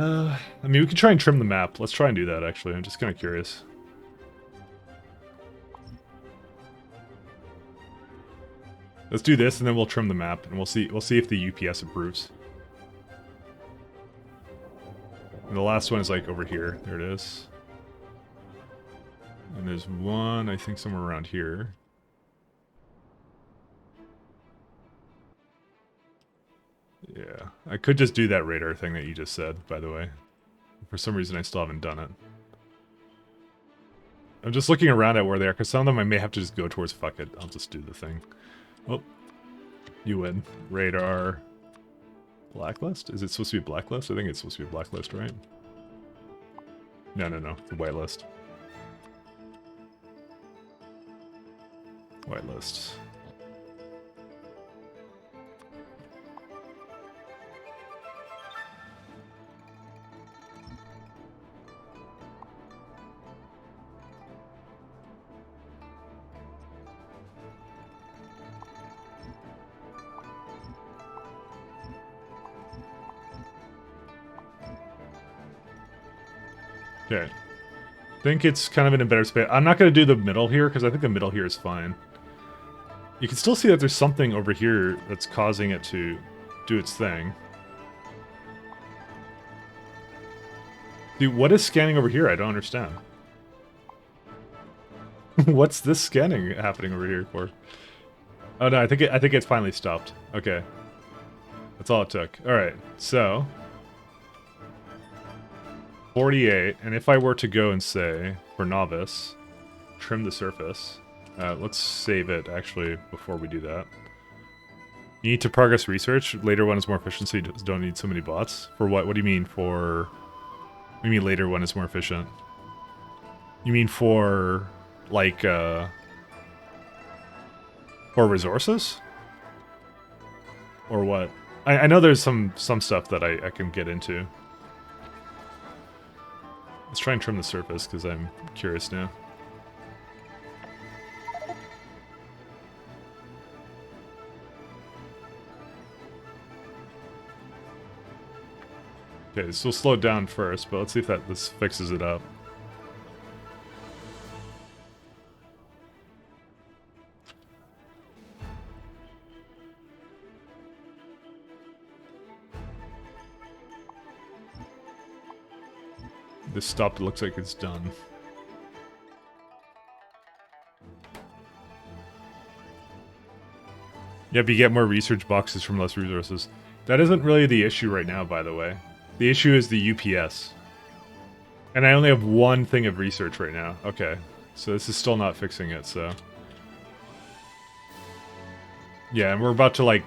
I mean, we could try and trim the map. Let's try and do that, actually. I'm just kind of curious. Let's do this, and then we'll trim the map, and we'll see if the UPS improves. And the last one is, like, over here. There it is. And there's one, I think, somewhere around here. Yeah. I could just do that radar thing that you just said, by the way. For some reason, I still haven't done it. I'm just looking around at where they are, because some of them I may have to just go towards. Fuck it. I'll just do the thing. Oh. You win. Radar. Blacklist? Is it supposed to be blacklist? I think it's supposed to be blacklist, right? No. The whitelist. Whitelist. Okay. I think it's kind of in a better space. I'm not going to do the middle here, because I think the middle here is fine. You can still see that there's something over here that's causing it to do its thing. Dude, what is scanning over here? I don't understand. What's this scanning happening over here for? Oh no, I think it's finally stopped. Okay. That's all it took. Alright, so... 48, and if I were to go and say, for novice, trim the surface, let's save it, actually, before we do that. You need to progress research, later one is more efficient, so you don't need so many bots. For what? What do you mean for... What do you mean later one is more efficient? You mean for, like, for resources? Or what? I know there's some stuff that I can get into. Let's try and trim the surface, because I'm curious now. Okay, so we'll slow it down first, but let's see if this fixes it up. This stopped, it looks like it's done. Yep, you get more research boxes from less resources. That isn't really the issue right now, by the way. The issue is the UPS. And I only have one thing of research right now. Okay, so this is still not fixing it, so... Yeah, and we're about to, like,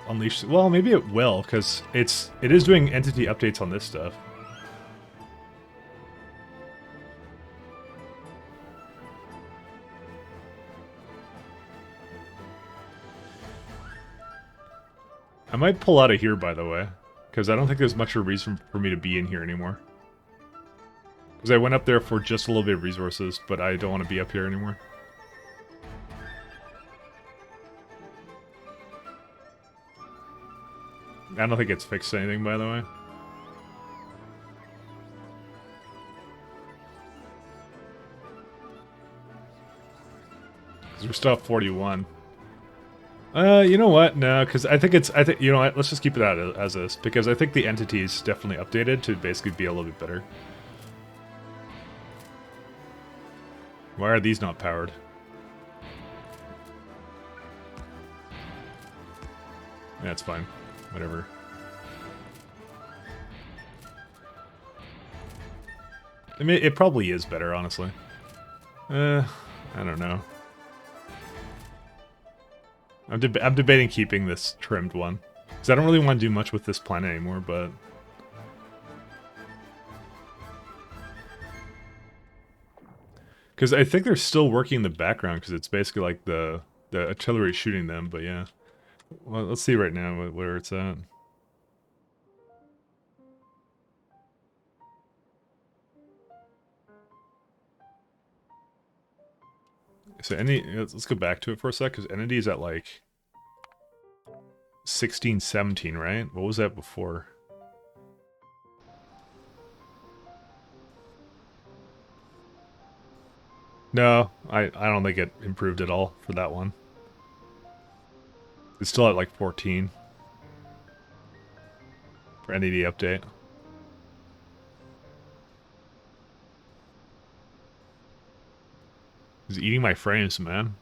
unleash... Well, maybe it will, because it is doing entity updates on this stuff. I might pull out of here, by the way, because I don't think there's much of a reason for me to be in here anymore. Because I went up there for just a little bit of resources, but I don't want to be up here anymore. I don't think it's fixed anything, by the way. Because we're still at 41. You know what? No, because I think you know what? Let's just keep it out as is, because I think the entity is definitely updated to basically be a little bit better. Why are these not powered? That's fine. Whatever. I mean, it probably is better, honestly. I don't know. I'm debating keeping this trimmed one. Because I don't really want to do much with this planet anymore, but... Because I think they're still working in the background, because it's basically like the artillery shooting them, but yeah. Well, let's see right now where it's at. So let's go back to it for a sec, because entity is at like 16, 17, right? What was that before? No, I don't think it improved at all for that one. It's still at like 14 for entity update. He's eating my frames, man.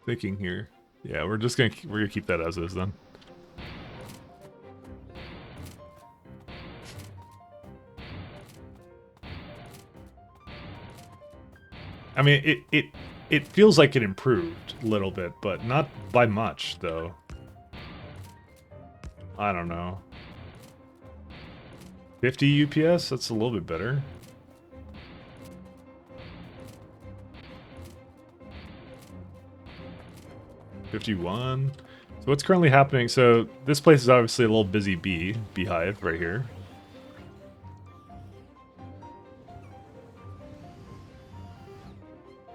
Thinking here. Yeah, we're gonna keep that as is then. I mean, it feels like it improved a little bit, but not by much, though. I don't know. 50 UPS? That's a little bit better. $51. So what's currently happening? So this place is obviously a little busy beehive right here.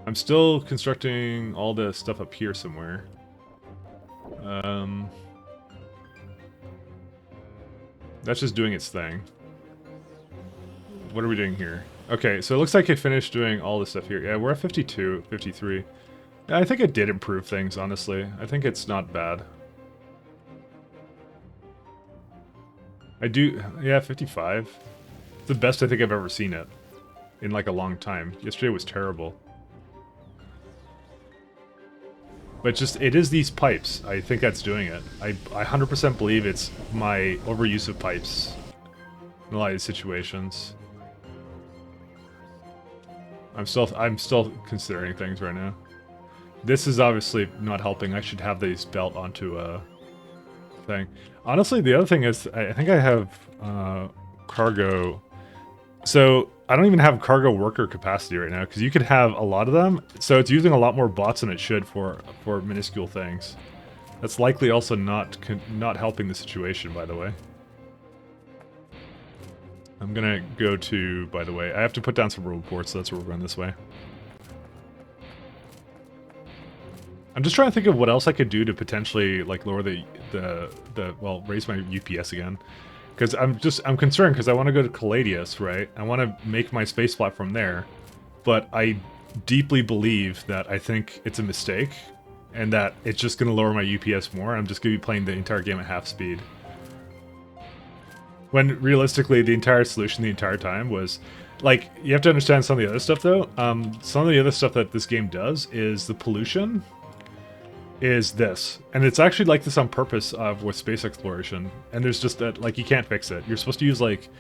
I'm still constructing all the stuff up here somewhere. That's just doing its thing. What are we doing here? Okay, so it looks like I finished doing all this stuff here. Yeah, we're at 52, 53. Yeah, I think it did improve things, honestly. I think it's not bad. I do, yeah, 55. It's the best I think I've ever seen it in like a long time. Yesterday was terrible. But just, it is these pipes. I think that's doing it. I 100% believe it's my overuse of pipes in a lot of these situations. I'm still considering things right now. This is obviously not helping. I should have these belt onto a thing. Honestly, the other thing is, I think I have cargo. So I don't even have cargo worker capacity right now, because you could have a lot of them. So it's using a lot more bots than it should for minuscule things. That's likely also not helping the situation, by the way. I'm gonna go to, by the way, I have to put down some reports, so that's where we're going this way. I'm just trying to think of what else I could do to potentially like lower well, raise my UPS again. Because I'm concerned because I want to go to Caladius, right? I want to make my space platform there, but I deeply believe that I think it's a mistake, and that it's just going to lower my UPS more. I'm just going to be playing the entire game at half speed. When realistically, the entire solution the entire time was, like, you have to understand some of the other stuff though. Some of the other stuff that this game does is the pollution is this, and it's actually like this on purpose with space exploration, and there's just that, like, you can't fix it. You're supposed to use like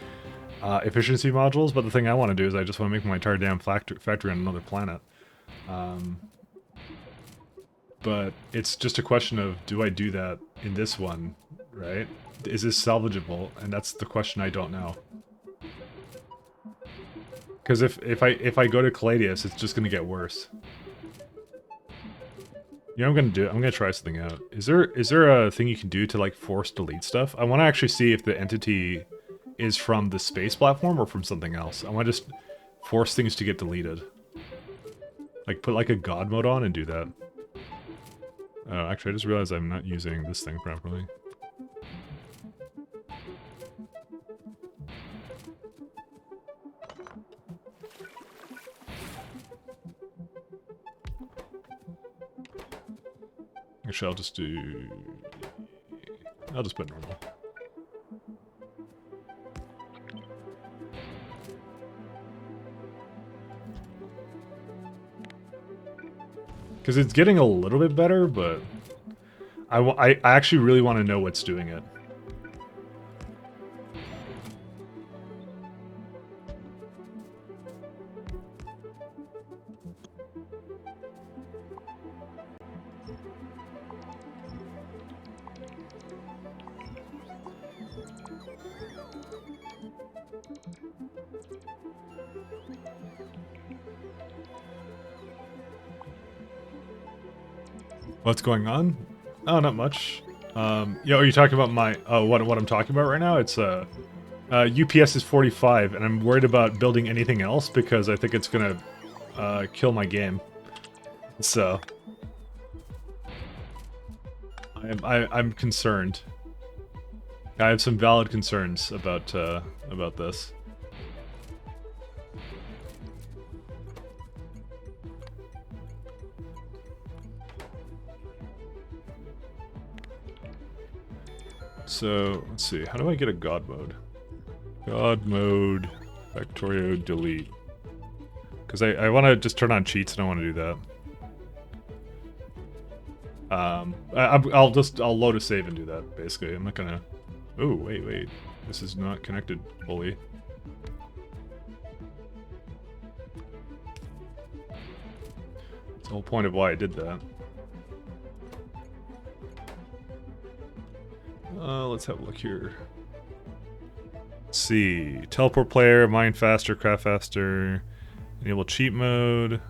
efficiency modules, but the thing I want to do is I just want to make my entire damn factory on another planet. But it's just a question of, do I do that in this one, right? Is this salvageable? And that's the question I don't know. Because if I go to Caladius, it's just gonna get worse. You know what I'm gonna do? I'm gonna try something out. Is there a thing you can do to like force delete stuff? I want to actually see if the entity is from the space platform or from something else. I want to just force things to get deleted. Like put like a god mode on and do that. Oh, actually I just realized I'm not using this thing properly. Actually, I'll just put normal. Because it's getting a little bit better, but I actually really want to know what's doing it. What's going on? Oh, not much. Yo, are you talking about my... Oh, what I'm talking about right now? It's, UPS is 45, and I'm worried about building anything else because I think it's gonna, kill my game. So... I'm concerned. I have some valid concerns about this. So, let's see, how do I get a god mode? God mode, Factorio, delete. Because I want to just turn on cheats and I want to do that. I'll load a save and do that, basically. I'm not gonna... Oh, wait. This is not connected fully. That's the whole point of why I did that. Let's have a look here. Let's see. Teleport player, mine faster, craft faster. Enable cheat mode.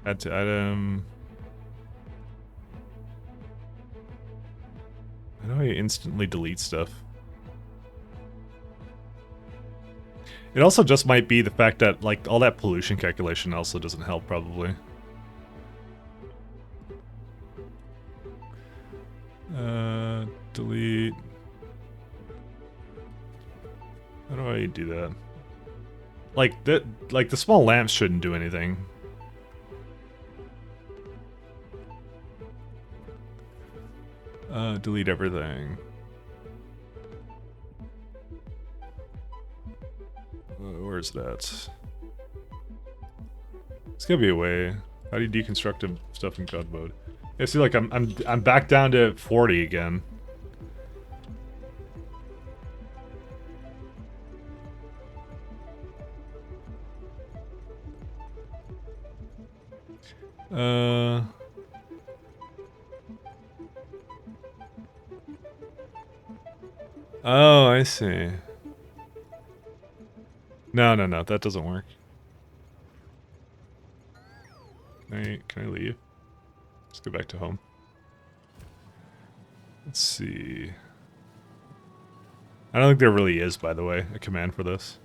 Add to item. How do I instantly delete stuff? It also just might be the fact that, like, all that pollution calculation also doesn't help, probably. Delete. How do I do that? Like the small lamps shouldn't do anything. Delete everything. Where's that? There's gotta be a way. How do you deconstruct stuff in God mode? Yeah, see, like I'm back down to 40 again. Oh, I see. No, that doesn't work. Can I leave? Let's go back to home. Let's see. I don't think there really is, by the way, a command for this.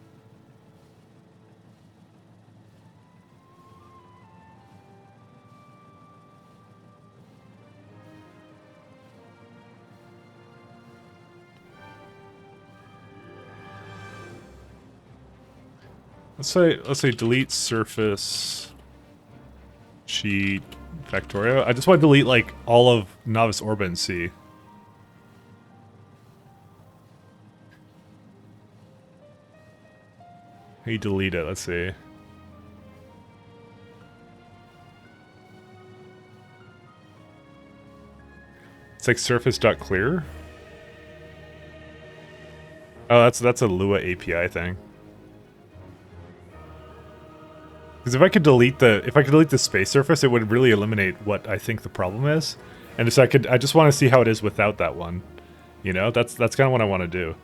Let's say delete surface cheat Factorio. I just want to delete like all of Novice Orbit and C. How you delete it? Let's see. It's like surface.clear. Oh, that's a Lua API thing. Because if I could delete the space surface, it would really eliminate what I think the problem is. And so I just want to see how it is without that one. You know, that's kind of what I want to do.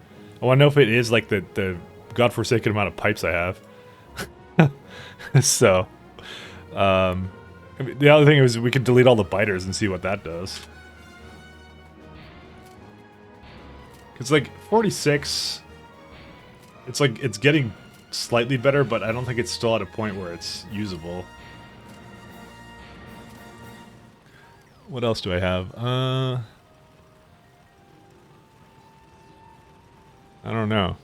I want to know if it is like the godforsaken amount of pipes I have. So, I mean, the other thing is we could delete all the biters and see what that does. It's like 46. It's like it's getting slightly better, but I don't think it's still at a point where it's usable. What else do I have? I don't know.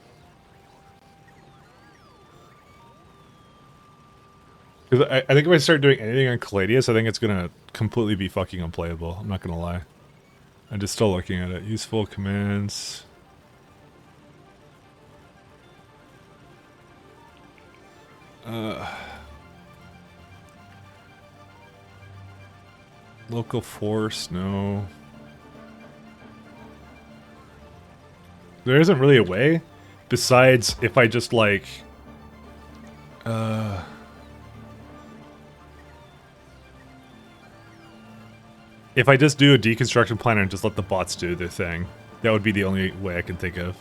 Because I think if I start doing anything on Caladius, I think it's gonna completely be fucking unplayable. I'm not gonna lie. I'm just still looking at it. Useful commands. Local force, no. There isn't really a way, besides if I just like... if I just do a deconstruction planner and just let the bots do their thing, that would be the only way I can think of.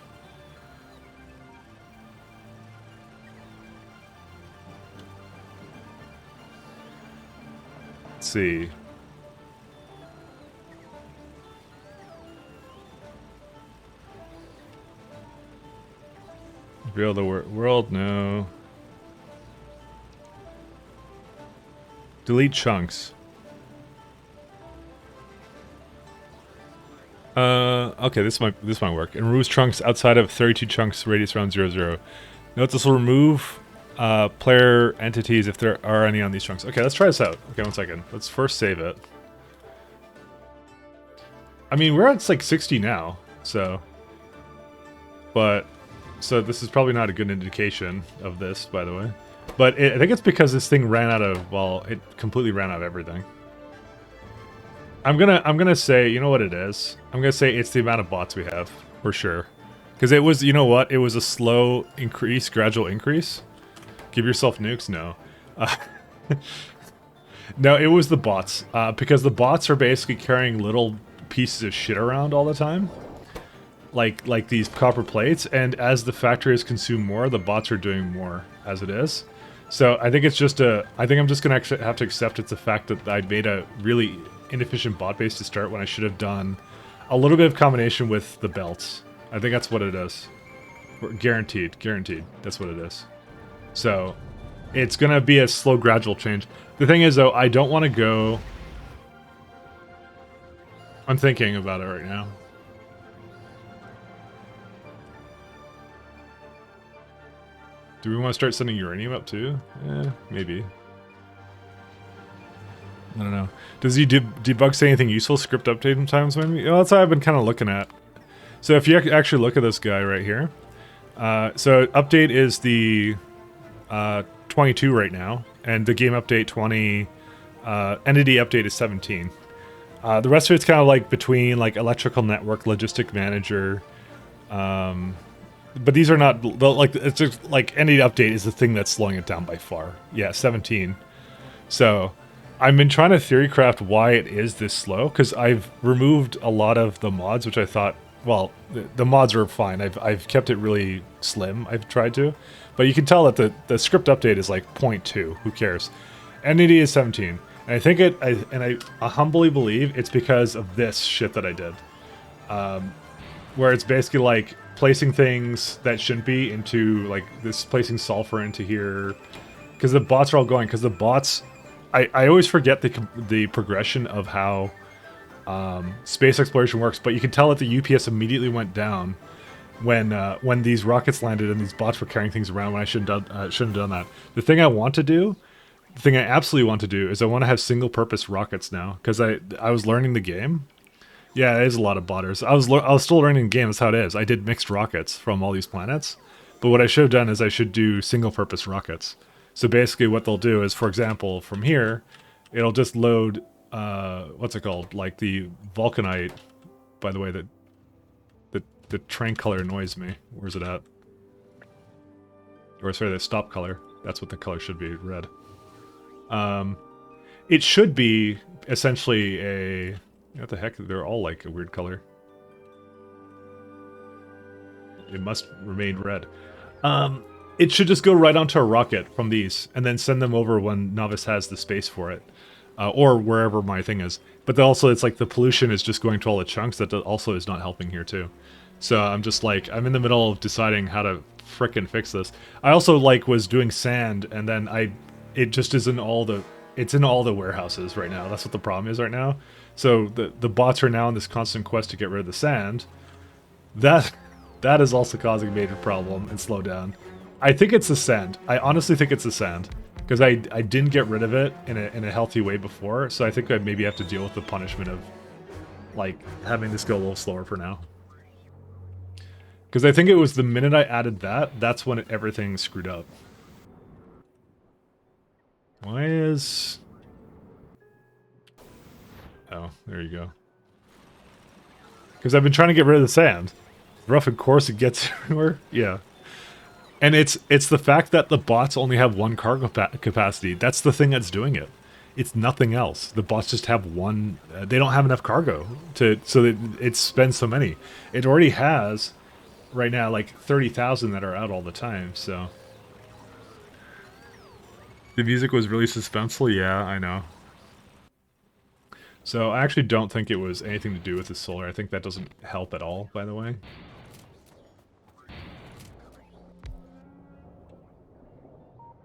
Let's see. Reveal the world, no. Delete chunks. Okay, this might work. And removes chunks outside of 32 chunks radius around 0, 0. Note this will remove player entities if there are any on these chunks. Okay, let's try this out. Okay, 1 second. Let's first save it. I mean, we're at like 60 now, so... But... So this is probably not a good indication of this, by the way. But I think it's because this thing ran out of... Well, it completely ran out of everything. I'm gonna say, you know what it is? I'm gonna say it's the amount of bots we have, for sure. Because it was, you know what? It was a slow increase, gradual increase. Give yourself nukes? No. No, it was the bots. Because the bots are basically carrying little pieces of shit around all the time. Like these copper plates, and as the factories consume more, the bots are doing more as it is. So I think it's just I think I'm just gonna actually have to accept it's the fact that I made a really inefficient bot base to start when I should have done a little bit of combination with the belts. I think that's what it is. Guaranteed. That's what it is. So it's gonna be a slow, gradual change. The thing is, though, I don't want to go... I'm thinking about it right now. Do we want to start sending uranium up too? Maybe. I don't know. Does he debug say anything useful? Script update sometimes maybe? Well, that's what I've been kind of looking at. So if you actually look at this guy right here. So update is the 22 right now. And the game update 20. Entity update is 17. The rest of it's kind of like between like electrical network, logistic manager. But these are not like, it's just like entity update is the thing that's slowing it down by far. Yeah, 17. So I've been trying to theory craft why it is this slow, because I've removed a lot of the mods, which I thought, well, the mods are fine. I've kept it really slim. I've tried to, but you can tell that the script update is like 0.2. Who cares? Entity is 17, and I think I humbly believe it's because of this shit that I did, where it's basically like placing things that shouldn't be into like this, placing sulfur into here, because the bots are all going. Because the bots, I always forget the progression of how space exploration works, but you can tell that the UPS immediately went down when these rockets landed and these bots were carrying things around when I shouldn't have done that. The thing I want to do, the thing I absolutely want to do, is I want to have single-purpose rockets now, because I was learning the game. Yeah, it is a lot of botters. I was still learning the game. That's how it is. I did mixed rockets from all these planets, but what I should have done is I should do single-purpose rockets. So basically what they'll do is, for example, from here, it'll just load, what's it called? Like the vulcanite, by the way, the train color annoys me. Where's it at? Or sorry, the stop color. That's what the color should be, red. It should be essentially a... What the heck? They're all like a weird color. It must remain red. It should just go right onto a rocket from these, and then send them over when Novice has the space for it, or wherever my thing is. But also, it's like the pollution is just going to all the chunks. That also is not helping here too. So I'm just like, I'm in the middle of deciding how to frickin' fix this. I also like was doing sand, and then it just is in all the, it's in all the warehouses right now. That's what the problem is right now. So the bots are now in this constant quest to get rid of the sand. That that is also causing a major problem and slow down. I think it's the sand. I honestly think it's the sand. Because I didn't get rid of it in a healthy way before, so I think I maybe have to deal with the punishment of, like, having this go a little slower for now. Because I think it was the minute I added that, that's when everything screwed up. Why is... Oh, there you go. Because I've been trying to get rid of the sand. Rough and coarse, it gets everywhere. Yeah. And it's the fact that the bots only have one cargo capacity. That's the thing that's doing it. It's nothing else. The bots just have one. They don't have enough cargo so that it spends so many. It already has right now like 30,000 that are out all the time. So the music was really suspenseful. Yeah, I know. So I actually don't think it was anything to do with the solar. I think that doesn't help at all. By the way.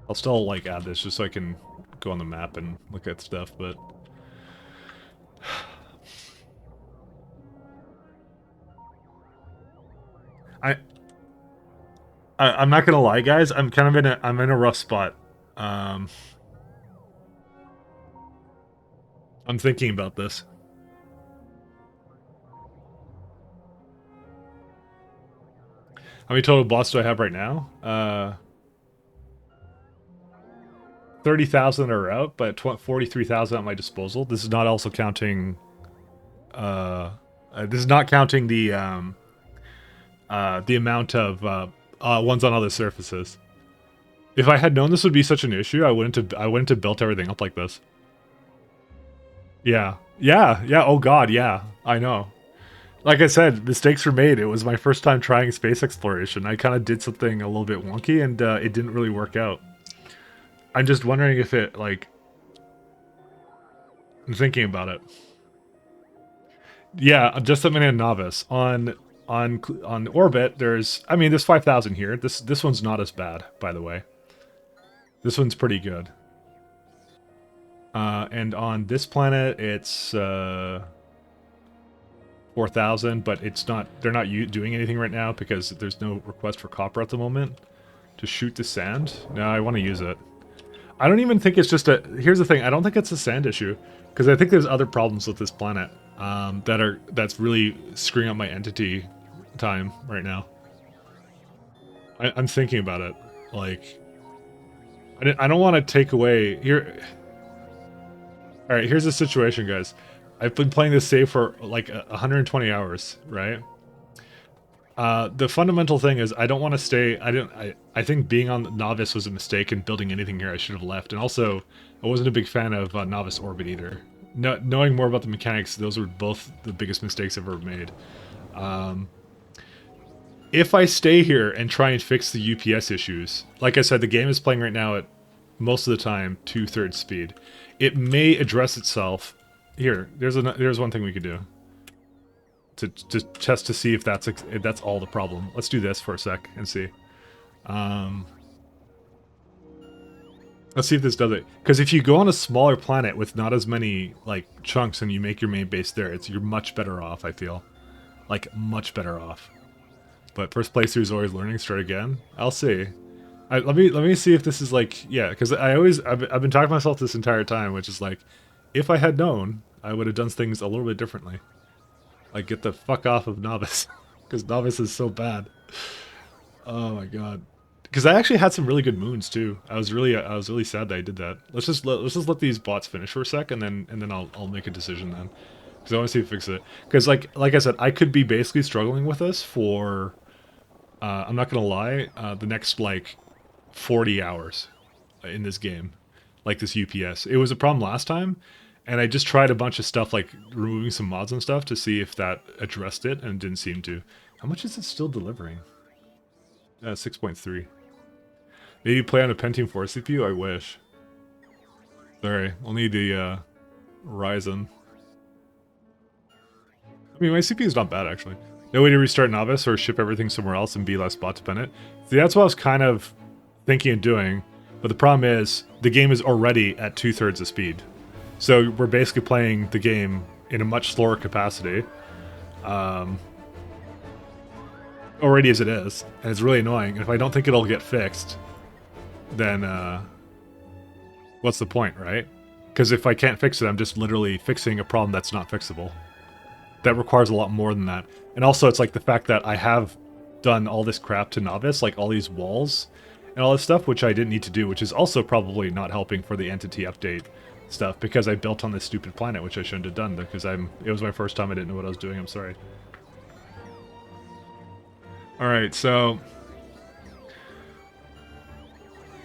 I'll still, like, add this just so I can go on the map and look at stuff, but... I'm not gonna lie, guys. I'm kind of I'm in a rough spot. I'm thinking about this. How many total bots do I have right now? 30,000 are out, but 43,000 at my disposal. This is not also counting... this is not counting the amount of ones on other surfaces. If I had known this would be such an issue, I wouldn't have built everything up like this. Yeah. Yeah, yeah, oh god, yeah. I know. Like I said, mistakes were made. It was my first time trying space exploration. I kind of did something a little bit wonky, and it didn't really work out. I'm just wondering if it, like... I'm thinking about it. Yeah, just something in Novice. On Orbit, there's... I mean, there's 5,000 here. This one's not as bad, by the way. This one's pretty good. And on this planet, it's... 4,000, but it's not... They're not doing anything right now because there's no request for copper at the moment. To shoot the sand? No, I want to use it. I don't even think it's just a... Here's the thing, I don't think it's a sand issue. Because I think there's other problems with this planet that's really screwing up my entity time right now. I'm thinking about it. Like... I don't want to take away... Here... Alright, here's the situation, guys. I've been playing this save for like 120 hours, right? The fundamental thing is I don't want to stay. I think being on Novice was a mistake, and building anything here I should have left. And also, I wasn't a big fan of Novice Orbit either. Knowing more about the mechanics, those were both the biggest mistakes I've ever made. If I stay here and try and fix the UPS issues, like I said, the game is playing right now at most of the time 2/3 speed. It may address itself. Here, there's one thing we could do to test to see if that's all the problem. Let's do this for a sec and see. Let's see if this does it. Because if you go on a smaller planet with not as many like chunks and you make your main base there, you're much better off. I feel like much better off. But first playthrough is always learning. Start again. I'll see. Let me see if this is like, yeah. Because I've been talking to myself this entire time, which is like, if I had known, I would have done things a little bit differently. Like, get the fuck off of Novice. Because Novice is so bad. Oh my god. Because I actually had some really good moons too. I was really sad that I did that. Let's just let these bots finish for a sec, and then I'll make a decision then. Because I want to see if fix it. Because like I said, I could be basically struggling with this for I'm not gonna lie, the next like 40 hours in this game. Like this UPS. It was a problem last time, and I just tried a bunch of stuff like removing some mods and stuff to see if that addressed it, and it didn't seem to. How much is it still delivering? 6.3. Maybe play on a Pentium 4 CPU? I wish. Sorry, I'll need the Ryzen. I mean, my CPU is not bad, actually. No way to restart Novice or ship everything somewhere else and be less bot dependent. See, that's what I was kind of thinking of doing, but the problem is the game is already at 2/3 the speed. So we're basically playing the game in a much slower capacity, already as it is, and it's really annoying. And if I don't think it'll get fixed, then what's the point, right? Because if I can't fix it, I'm just literally fixing a problem that's not fixable. That requires a lot more than that. And also, it's like the fact that I have done all this crap to Novice, like all these walls and all this stuff, which I didn't need to do, which is also probably not helping for the entity update stuff, because I built on this stupid planet, which I shouldn't have done, because it was my first time, I didn't know what I was doing, I'm sorry. Alright, so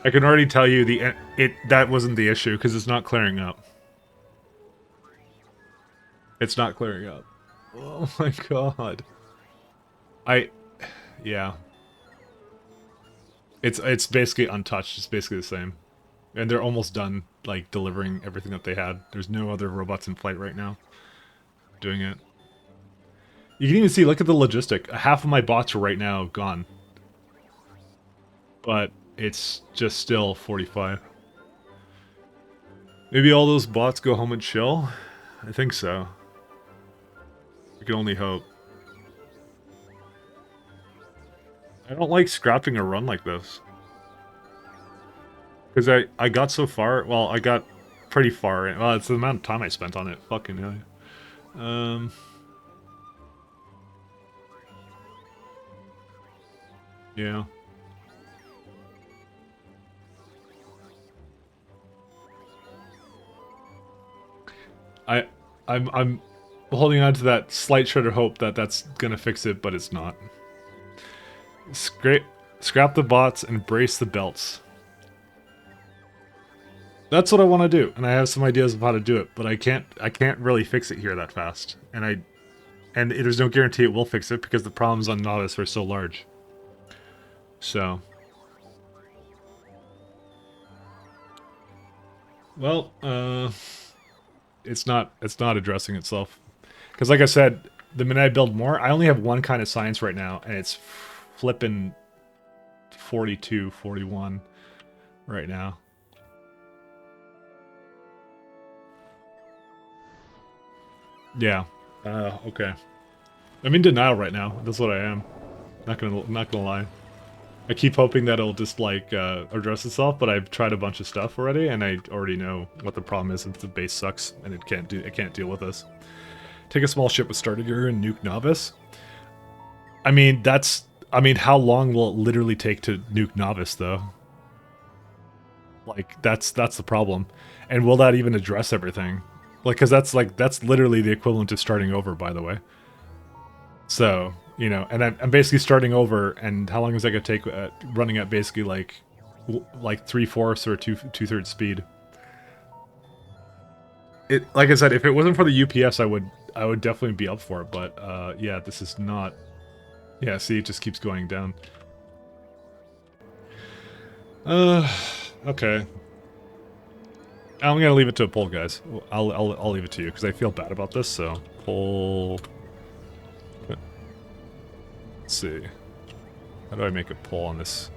I can already tell you that wasn't the issue, because it's not clearing up. It's not clearing up. Oh my god. Yeah. It's basically untouched, it's basically the same. And they're almost done, like, delivering everything that they had. There's no other robots in flight right now doing it. You can even see, look at the logistic. Half of my bots are right now gone. But it's just still 45. Maybe all those bots go home and chill? I think so. I can only hope. I don't like scrapping a run like this. Because I got so far, well, I got pretty far in. Well, it's the amount of time I spent on it. Fucking hell. Yeah. I'm holding on to that slight shred of hope that that's gonna fix it, but it's not. Scrap the bots and brace the belts. That's what I want to do, and I have some ideas of how to do it, but I can't really fix it here that fast. And there's no guarantee it will fix it because the problems on Novice are so large. So, well, it's not addressing itself. Because like I said, the minute I build more, I only have one kind of science right now, and it's flipping 42, 41 right now. Yeah. Okay. I'm in denial right now. That's what I am. Not gonna lie. I keep hoping that it'll just like address itself, but I've tried a bunch of stuff already, and I already know what the problem is. If the base sucks and it can't deal with this. Take a small ship with starter gear and nuke Novice. I mean, how long will it literally take to nuke Novice though? Like that's the problem. And will that even address everything? Like, cause that's literally the equivalent to starting over, by the way. So, you know, and I'm basically starting over, and how long is that gonna take running at basically like 3/4 or 2/3 speed? Like I said, if it wasn't for the UPS, I would definitely be up for it. But yeah, this is not. Yeah, see, it just keeps going down. Okay. I'm gonna leave it to a poll, guys. I'll leave it to you because I feel bad about this. So poll. Let's see. How do I make a poll on this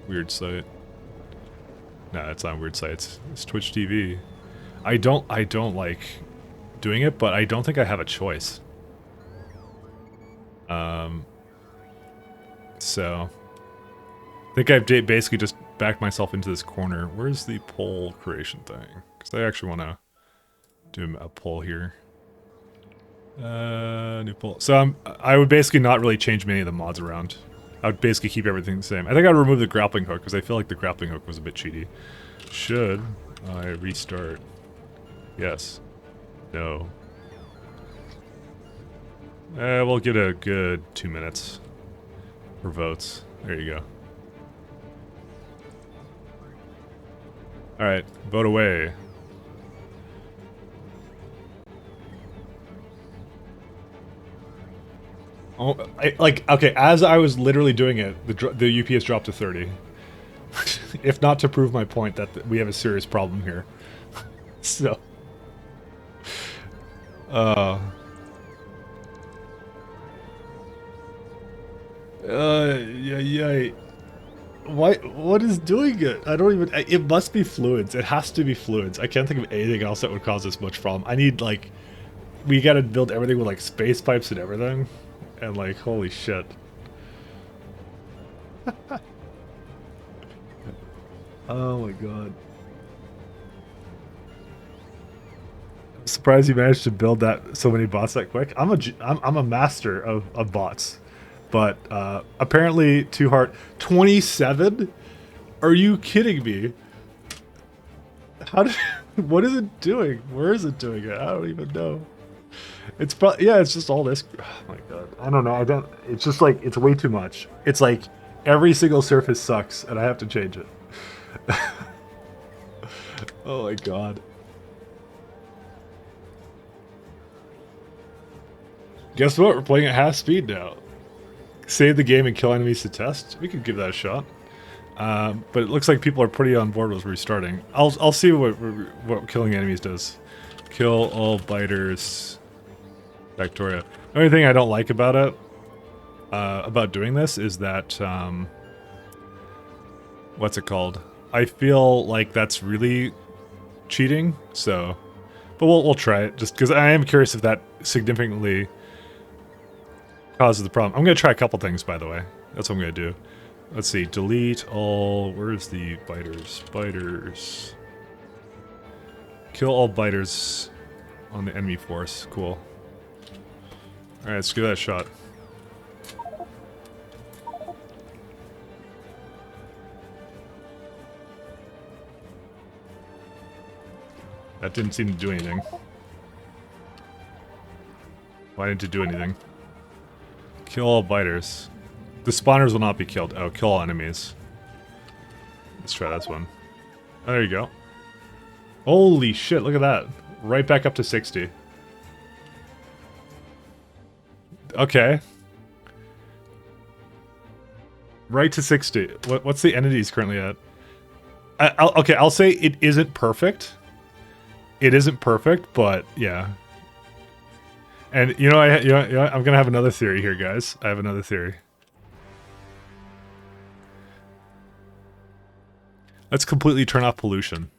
weird site? Nah, it's not a weird site. It's Twitch TV. I don't like doing it, but I don't think I have a choice. So I think I've basically just backed myself into this corner. Where's the poll creation thing? Because I actually want to do a poll here. New poll. So I would basically not really change many of the mods around. I would basically keep everything the same. I think I'd remove the grappling hook because I feel like the grappling hook was a bit cheaty. Should I restart? Yes. No. We'll get a good 2 minutes for votes. There you go. Alright, vote away. Oh, like, okay, as I was literally doing it, the UPS dropped to 30. If not to prove my point that we have a serious problem here. So, uh, yeah. Why? What is doing it? I don't even. It must be fluids. It has to be fluids. I can't think of anything else that would cause this much problem. I need like, we gotta build everything with like space pipes and everything, and like, holy shit. Oh my god. I'm surprised you managed to build that so many bots that quick. I'm a master of bots. But apparently too hard. 27? Are you kidding me? How did what is it doing? Where is it doing it? I don't even know. It's probably, yeah, it's just all this. Oh my god. I don't know. I don't, it's just like, it's way too much. It's like every single surface sucks and I have to change it. Oh my god. Guess what? We're playing at half speed now. Save the game and kill enemies to test. We could give that a shot. But it looks like people are pretty on board with restarting. I'll see what killing enemies does. Kill all biters. Factorio. The only thing I don't like about it, about doing this, is that what's it called? I feel like that's really cheating. So, but we'll try it just because I am curious if that significantly causes the problem. I'm gonna try a couple things, by the way. That's what I'm gonna do. Let's see. Delete all. Where's the biters? Biters. Kill all biters on the enemy force. Cool. Alright, let's give that a shot. That didn't seem to do anything. Why didn't it do anything? Kill all biters. The spawners will not be killed. Oh, kill all enemies. Let's try this one. Oh, there you go. Holy shit, look at that. Right back up to 60. Okay. Right to 60. What's the entities currently at? Okay, I'll say it isn't perfect. It isn't perfect, but yeah. And you know, I'm gonna have another theory here, guys. I have another theory. Let's completely turn off pollution.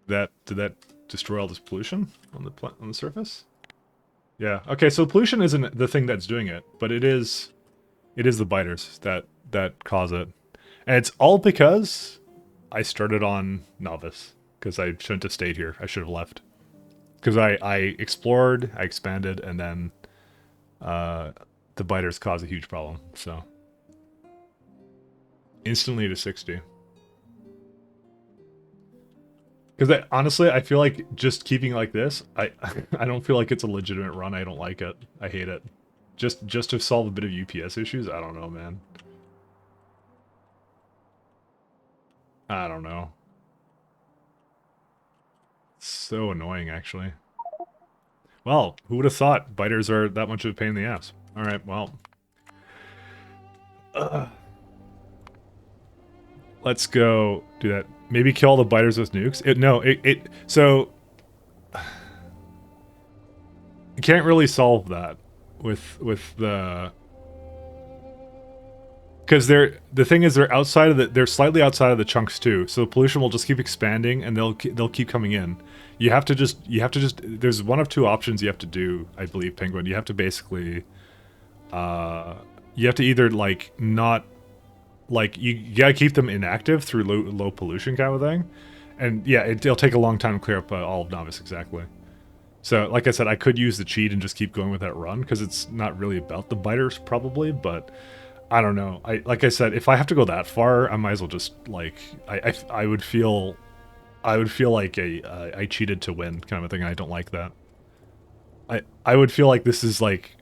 Did that destroy all this pollution on the surface? Yeah. Okay, so pollution isn't the thing that's doing it, but it is the biters that cause it. And it's all because I started on novice, because I shouldn't have stayed here. I should have left. Because I explored, I expanded, and then the biters cause a huge problem, so. Instantly to 60. Because honestly, I feel like just keeping it like this, I don't feel like it's a legitimate run. I don't like it. I hate it. Just to solve a bit of UPS issues, I don't know, man. I don't know. So annoying, actually. Well, who would have thought biters are that much of a pain in the ass? Alright, well. Let's go do that. Maybe kill all the biters with nukes? So... You can't really solve that with the... Because the thing is, they're outside of they're slightly outside of the chunks too, so the pollution will just keep expanding and they'll keep coming in. You have to just there's one of two options you have to do, I believe, Penguin. You have to basically you have to either like not like you gotta keep them inactive through low pollution kind of thing, and yeah, it'll take a long time to clear up all of Novice, exactly. So like I said, I could use the cheat and just keep going with that run because it's not really about the biters probably, but. I don't know. Like I said, if I have to go that far, I might as well just like I would feel like I cheated to win kind of a thing. I don't like that. I would feel like this is like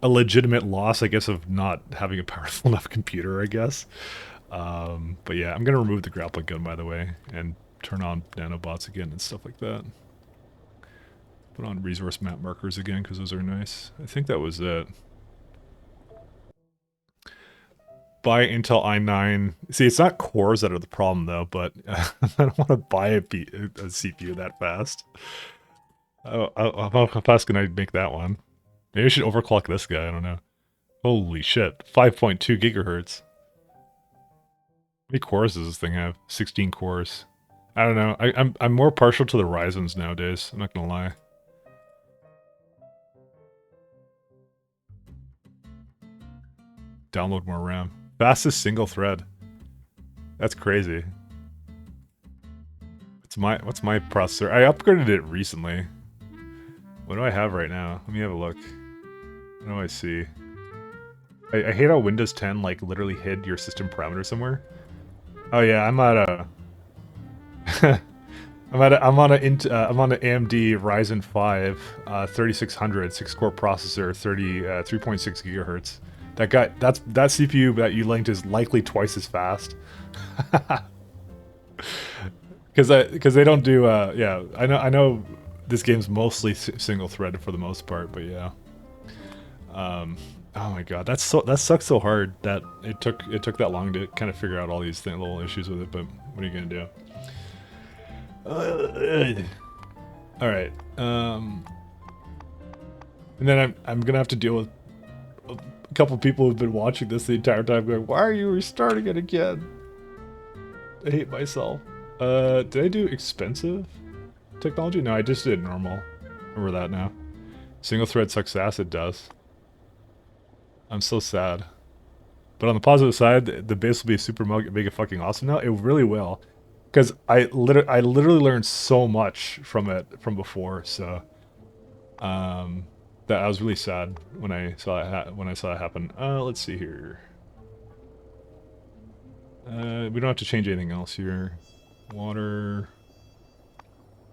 a legitimate loss, I guess, of not having a powerful enough computer, I guess. But yeah, I'm gonna remove the grappling gun, by the way, and turn on nanobots again and stuff like that. Put on resource map markers again because those are nice. I think that was it. Buy Intel i9. See, it's not cores that are the problem though, but I don't want to buy a CPU that fast. How fast can I make that one? Maybe I should overclock this guy, I don't know. Holy shit, 5.2 gigahertz. How many cores does this thing have? 16 cores. I don't know, I'm more partial to the Ryzens nowadays, I'm not gonna lie. Download more RAM. Fastest single thread. That's crazy. What's my processor? I upgraded it recently. What do I have right now? Let me have a look. What do I see? I hate how Windows 10 like literally hid your system parameter somewhere. Oh yeah, I'm at a I'm on an AMD Ryzen 5 3600 6-core processor, 3.6 gigahertz. That CPU that you linked is likely twice as fast. Because they don't do yeah, I know this game's mostly single threaded for the most part, but yeah. Oh my god, that sucks so hard that it took that long to kind of figure out all these little issues with it. But what are you gonna do? All right, and then I'm gonna have to deal with a couple people who've been watching this the entire time, going, "Why are you restarting it again?" I hate myself. Did I do expensive technology? No, I just did normal. Remember that now. Single thread sucks ass. It does. I'm so sad. But on the positive side, the base will be super mega fucking awesome now. It really will. Because I literally learned so much from it from before, so that I was really sad when I saw it happen. Let's see here. We don't have to change anything else here. Water.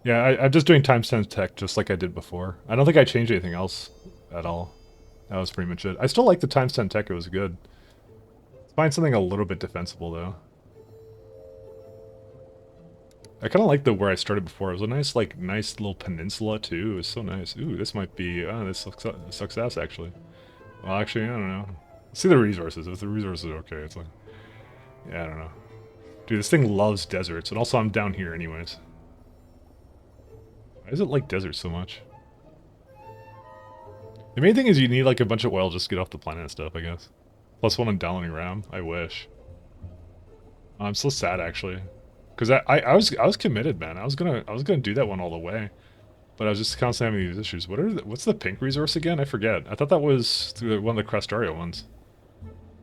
Yeah, I'm just doing timestamp tech just like I did before. I don't think I changed anything else at all. That was pretty much it. I still like the timestamp tech, it was good. Let's find something a little bit defensible though. I kind of like where I started before. It was a nice little peninsula too. It was so nice. Ooh, this might be, this sucks ass actually. Well, actually, I don't know. Let's see the resources. If the resources are okay, it's like, yeah, I don't know. Dude, this thing loves deserts, and also I'm down here anyways. Why does it like deserts so much? The main thing is you need like a bunch of oil just to get off the planet and stuff, I guess. +1 on downloading RAM. I wish. I'm so sad actually, because I was committed, man. I was gonna do that one all the way, but I was just constantly having these issues. What's the pink resource again? I forget. I thought that was one of the Factorio ones.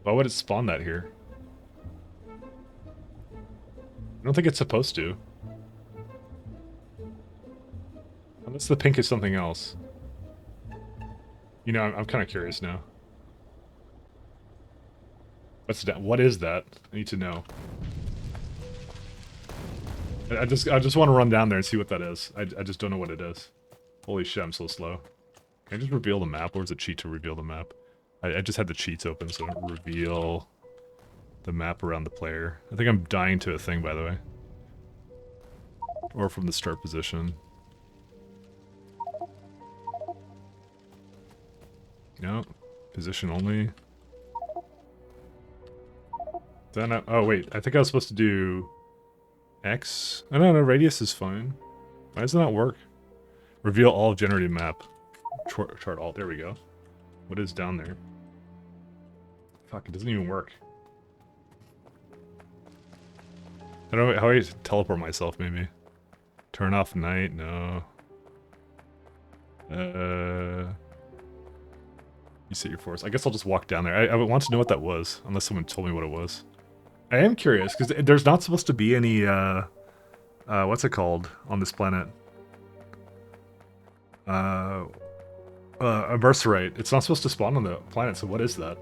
Why would it spawn that here? I don't think it's supposed to. Unless the pink is something else. You know, I'm kind of curious now. What's that? What is that? I need to know. I just want to run down there and see what that is. I just don't know what it is. Holy shit, I'm so slow. Can I just reveal the map? Or is it cheat to reveal the map? I just had the cheats open, so reveal the map around the player. I think I'm dying to a thing, by the way. Or from the start position. No, position only. Then oh wait, I think I was supposed to do X. Oh no, radius is fine. Why doesn't that work? Reveal all generated map. Chart alt. There we go. What is down there? Fuck, it doesn't even work. I don't know how I teleport myself. Maybe turn off night. No. You set your force. I guess I'll just walk down there. I would want to know what that was, unless someone told me what it was. I am curious, because there's not supposed to be any, what's it called on this planet? A Mercerite. It's not supposed to spawn on the planet, so what is that?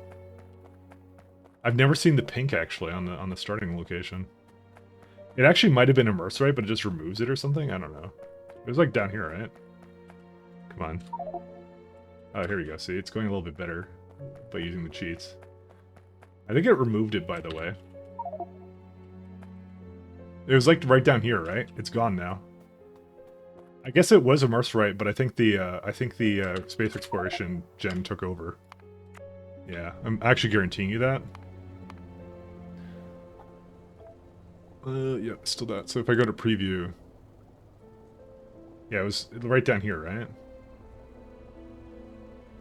I've never seen the pink, actually, on the starting location. It actually might have been a Mercerite, but it just removes it or something? I don't know. It was like down here, right? Come on. Oh, here we go. See, it's going a little bit better by using the cheats. I think it removed it, by the way. It was like right down here, right? It's gone now. I guess it was immerse but I think the space exploration gen took over. Yeah, I'm actually guaranteeing you that. Yeah, still that. So if I go to preview, yeah, it was right down here, right?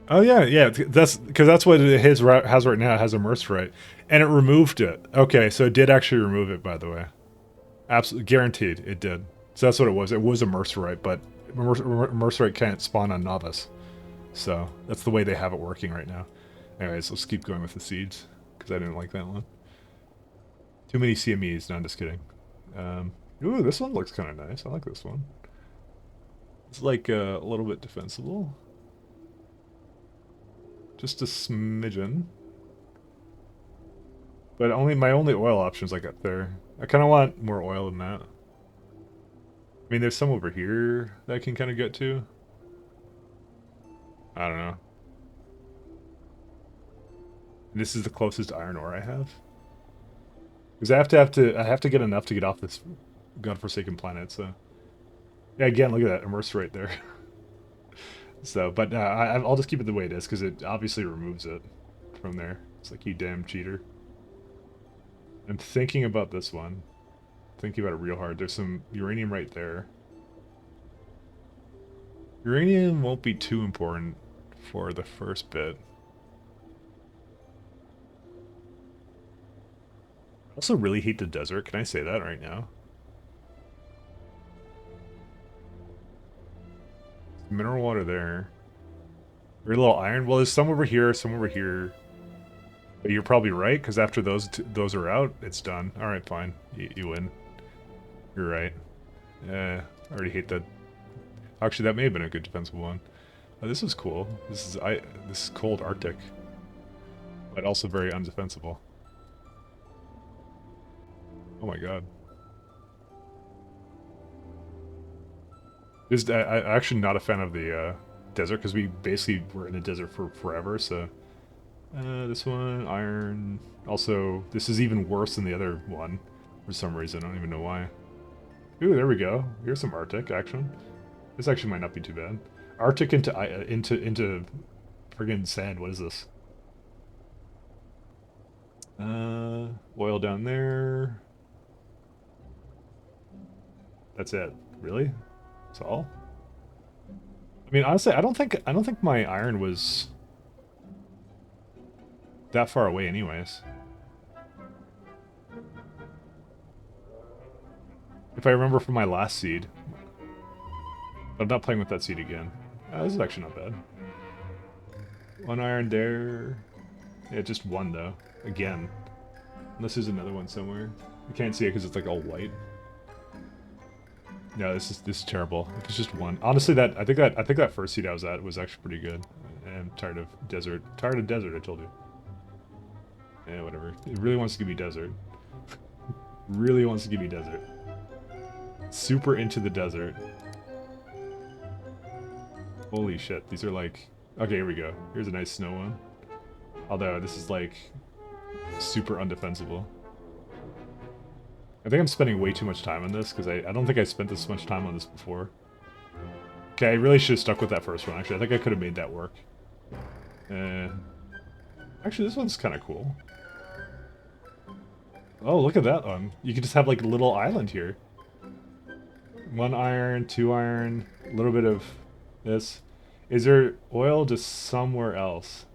Oh yeah. That's because that's what it has right now. It has immerse and it removed it. Okay, so it did actually remove it, by the way. Absolutely guaranteed, it did. So that's what it was. It was immerse but immerse can't spawn on novice. So that's the way they have it working right now. Anyways, let's keep going with the seeds because I didn't like that one. Too many CMEs. No, I'm just kidding. Ooh, this one looks kind of nice. I like this one. It's like a little bit defensible. Just a smidgen. But my only oil options I got there. I kind of want more oil than that. I mean, there's some over here that I can kind of get to. I don't know. This is the closest iron ore I have. Because I have to get enough to get off this godforsaken planet. So yeah, again, look at that immerse right there. So, but I'll just keep it the way it is because it obviously removes it from there. It's like, you damn cheater. I'm thinking about this one. Thinking about it real hard. There's some uranium right there. Uranium won't be too important for the first bit. I also really hate the desert. Can I say that right now? Mineral water there. Very little iron. Well, there's some over here, some over here. But you're probably right, because after those are out, it's done. Alright, fine. You win. You're right. I already hate that. Actually, that may have been a good defensive one. Oh, this is cool. This is cold Arctic. But also very undefensible. Oh my god. I'm actually not a fan of the desert, because we basically were in the desert for forever, so... this one, iron. Also, this is even worse than the other one, for some reason. I don't even know why. Ooh, there we go. Here's some Arctic action. This actually might not be too bad. Arctic into friggin' sand. What is this? Oil down there. That's it. Really? That's all? I mean, honestly, I don't think my iron was that far away anyways. If I remember from my last seed. I'm not playing with that seed again. This is actually not bad. One iron there. Yeah, just one though. Again. Unless there's another one somewhere. I can't see it because it's like all white. No, this is terrible. If it's just one. Honestly, I think that first seed I was at was actually pretty good. I'm tired of desert. Tired of desert, I told you. Yeah, whatever. It really wants to give me desert. Really wants to give me desert. Super into the desert. Holy shit, these are like... Okay, here we go. Here's a nice snow one. Although, this is like... super undefensible. I think I'm spending way too much time on this, because I don't think I spent this much time on this before. Okay, I really should have stuck with that first one, actually. I think I could have made that work. Actually, this one's kind of cool. Oh, look at that one. You could just have like a little island here. 1 iron, 2 iron, a little bit of this. Is there oil just somewhere else?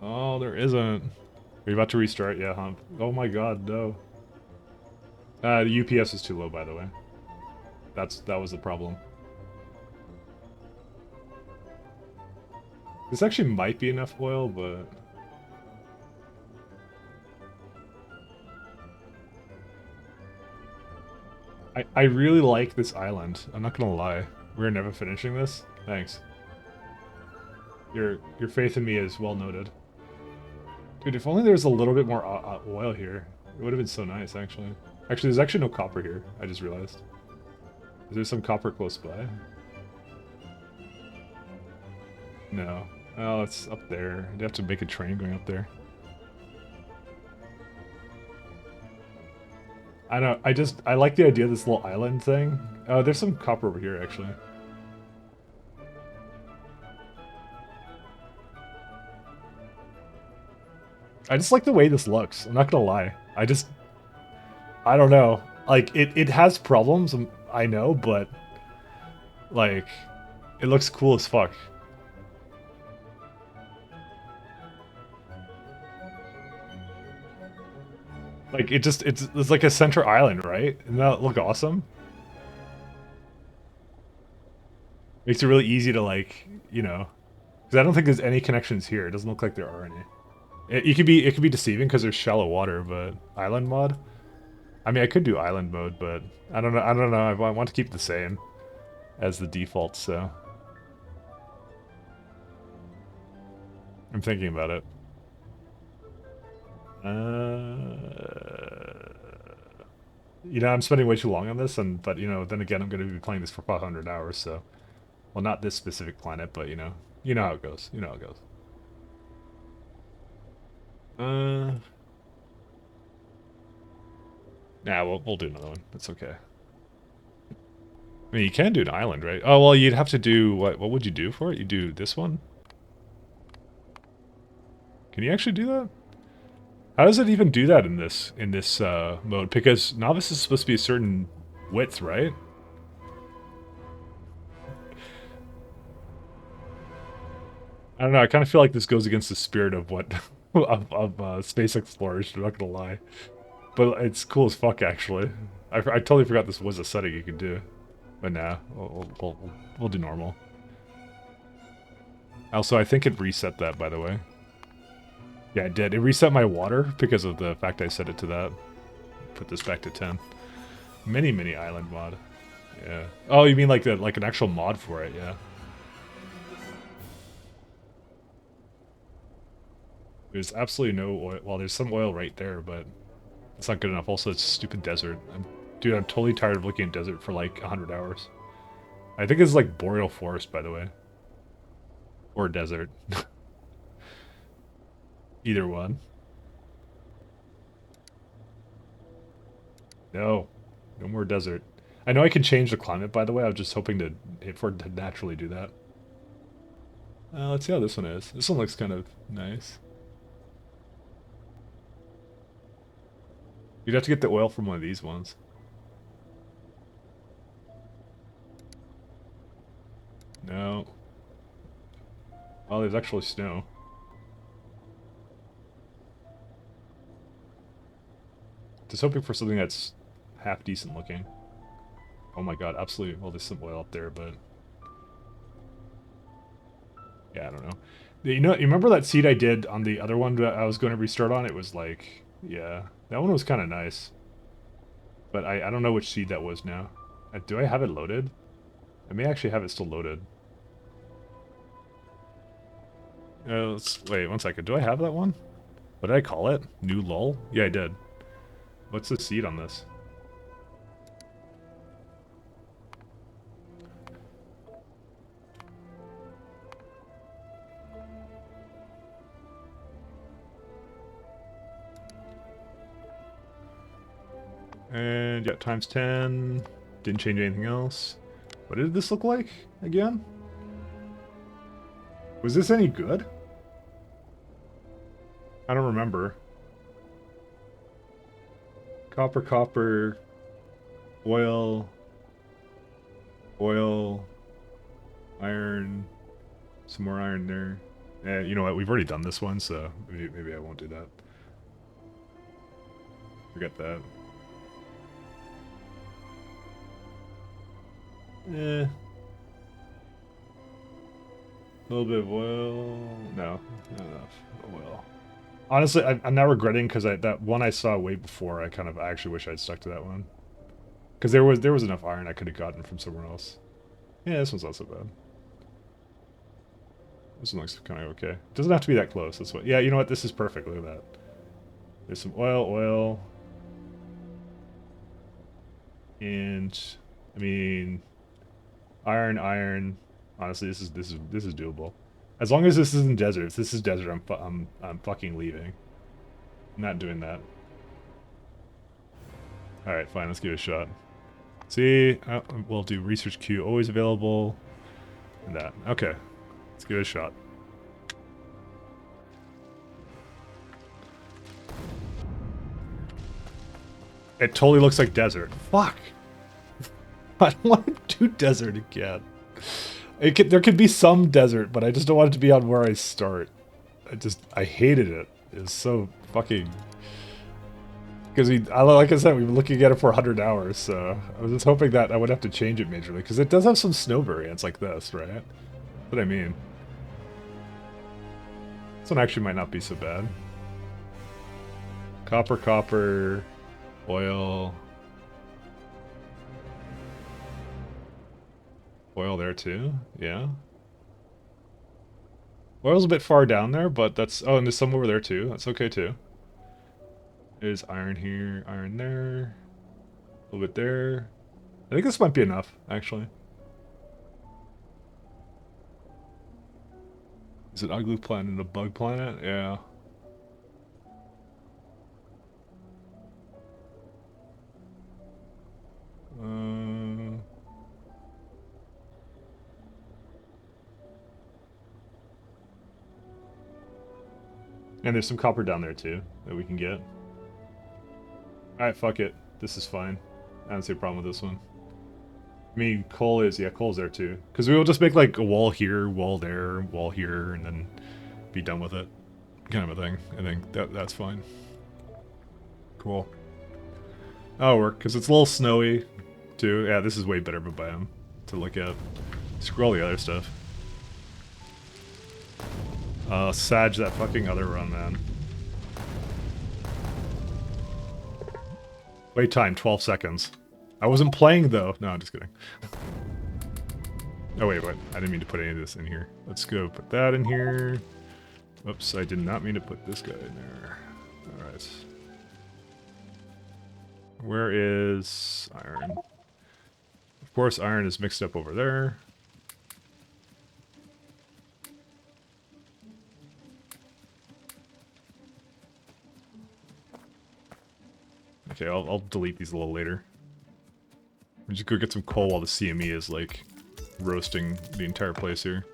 Oh, there isn't. Are you about to restart? Yeah, huh? Oh my god, no. The UPS is too low, by the way. That was the problem. This actually might be enough oil, but... I really like this island. I'm not gonna lie. We're never finishing this. Thanks. Your faith in me is well noted. Dude, if only there was a little bit more oil here. It would have been so nice, actually. Actually, there's actually no copper here. I just realized. Is there some copper close by? No. Oh, it's up there. I'd have to make a train going up there. I know. I like the idea of this little island thing. Oh, there's some copper over here, actually. I just like the way this looks. I'm not gonna lie. I don't know. Like, it has problems, I know, but, like, it looks cool as fuck. Like, it's like a center island, right? Doesn't that look awesome? Makes it really easy to, like, you know, because I don't think there's any connections here. It doesn't look like there are any. It could be deceiving because there's shallow water, but island mod. I mean, I could do island mode, but I don't know. I don't know. I want to keep it the same as the default, so I'm thinking about it. You know, I'm spending way too long on this, but you know, then again, I'm going to be playing this for 500 hours, so well, not this specific planet, but you know how it goes. You know how it goes. Nah, we'll do another one. That's okay. I mean, you can do an island, right? Oh, well, you'd have to do... What would you do for it? You do this one? Can you actually do that? How does it even do that in this mode? Because novice is supposed to be a certain width, right? I don't know. I kind of feel like this goes against the spirit of what of space exploration. I'm not gonna lie, but it's cool as fuck. Actually, I totally forgot this was a setting you could do. But nah, we'll do normal. Also, I think it reset that, by the way. Yeah, it did. It reset my water because of the fact I set it to that. Put this back to 10. Mini island mod. Yeah. Oh, you mean like an actual mod for it? Yeah. There's absolutely no oil. Well, there's some oil right there, but it's not good enough. Also, it's stupid desert. Dude, I'm totally tired of looking at desert for like 100 hours. I think it's like boreal forest, by the way. Or desert. Either one. No. No more desert. I know I can change the climate, by the way. I was just hoping for it to naturally do that. Let's see how this one is. This one looks kind of nice. You'd have to get the oil from one of these ones. No. Oh, there's actually snow. Just hoping for something that's half decent looking. Oh my god, absolutely. Well, there's some oil up there, but... yeah, I don't know. You know, you remember that seed I did on the other one that I was going to restart on? It was like... yeah. That one was kind of nice. But I don't know which seed that was now. Do I have it loaded? I may actually have it still loaded. Let's wait 1 second. Do I have that one? What did I call it? New lull? Yeah, I did. What's the seed on this? And yeah, times 10. Didn't change anything else. What did this look like again? Was this any good? I don't remember. Copper, copper, oil, oil, iron, some more iron there. You know what? We've already done this one, so maybe I won't do that. Forget that. A little bit of oil. No, not enough oil. Honestly, I'm now regretting because that one I saw way before. I actually wish I'd stuck to that one because there was enough iron I could have gotten from somewhere else. Yeah, this one's not so bad. This one looks kind of okay. It doesn't have to be that close. That's what. Yeah, you know what? This is perfect. Look at that. There's some oil, and I mean, iron. Honestly, this is doable. As long as this isn't desert. If this is desert, I'm fucking leaving. I'm not doing that. All right, fine. Let's give it a shot. See, we'll do research queue always available. And that. Okay, let's give it a shot. It totally looks like desert. Fuck. I don't want to do desert again. There could be some desert, but I just don't want it to be on where I start. I hated it. It was so fucking... Because like I said, we've been looking at it for 100 hours, so I was just hoping that I would have to change it majorly, because it does have some snow variants like this, right? That's what I mean. This one actually might not be so bad. Copper, oil. Oil there too, yeah. Oil's a bit far down there, but that's... Oh, and there's some over there too. That's okay too. There's iron here, iron there. A little bit there. I think this might be enough, actually. Is it an ugly planet and a bug planet? Yeah. And there's some copper down there too that we can get. Alright, fuck it. This is fine. I don't see a problem with this one. I mean, coal is... Yeah, coal's there too. Because we will just make like a wall here, wall there, wall here, and then be done with it. Kind of a thing. I think that's fine. Cool. That'll work, because it's a little snowy too. Yeah, this is way better of a biome to look at. Scroll the other stuff. Sag that fucking other run, man. Wait time, 12 seconds. I wasn't playing, though. No, I'm just kidding. Oh, wait. I didn't mean to put any of this in here. Let's go put that in here. Oops, I did not mean to put this guy in there. Alright. Where is iron? Of course, iron is mixed up over there. Okay, I'll delete these a little later. We'll just go get some coal while the CME is, like, roasting the entire place here.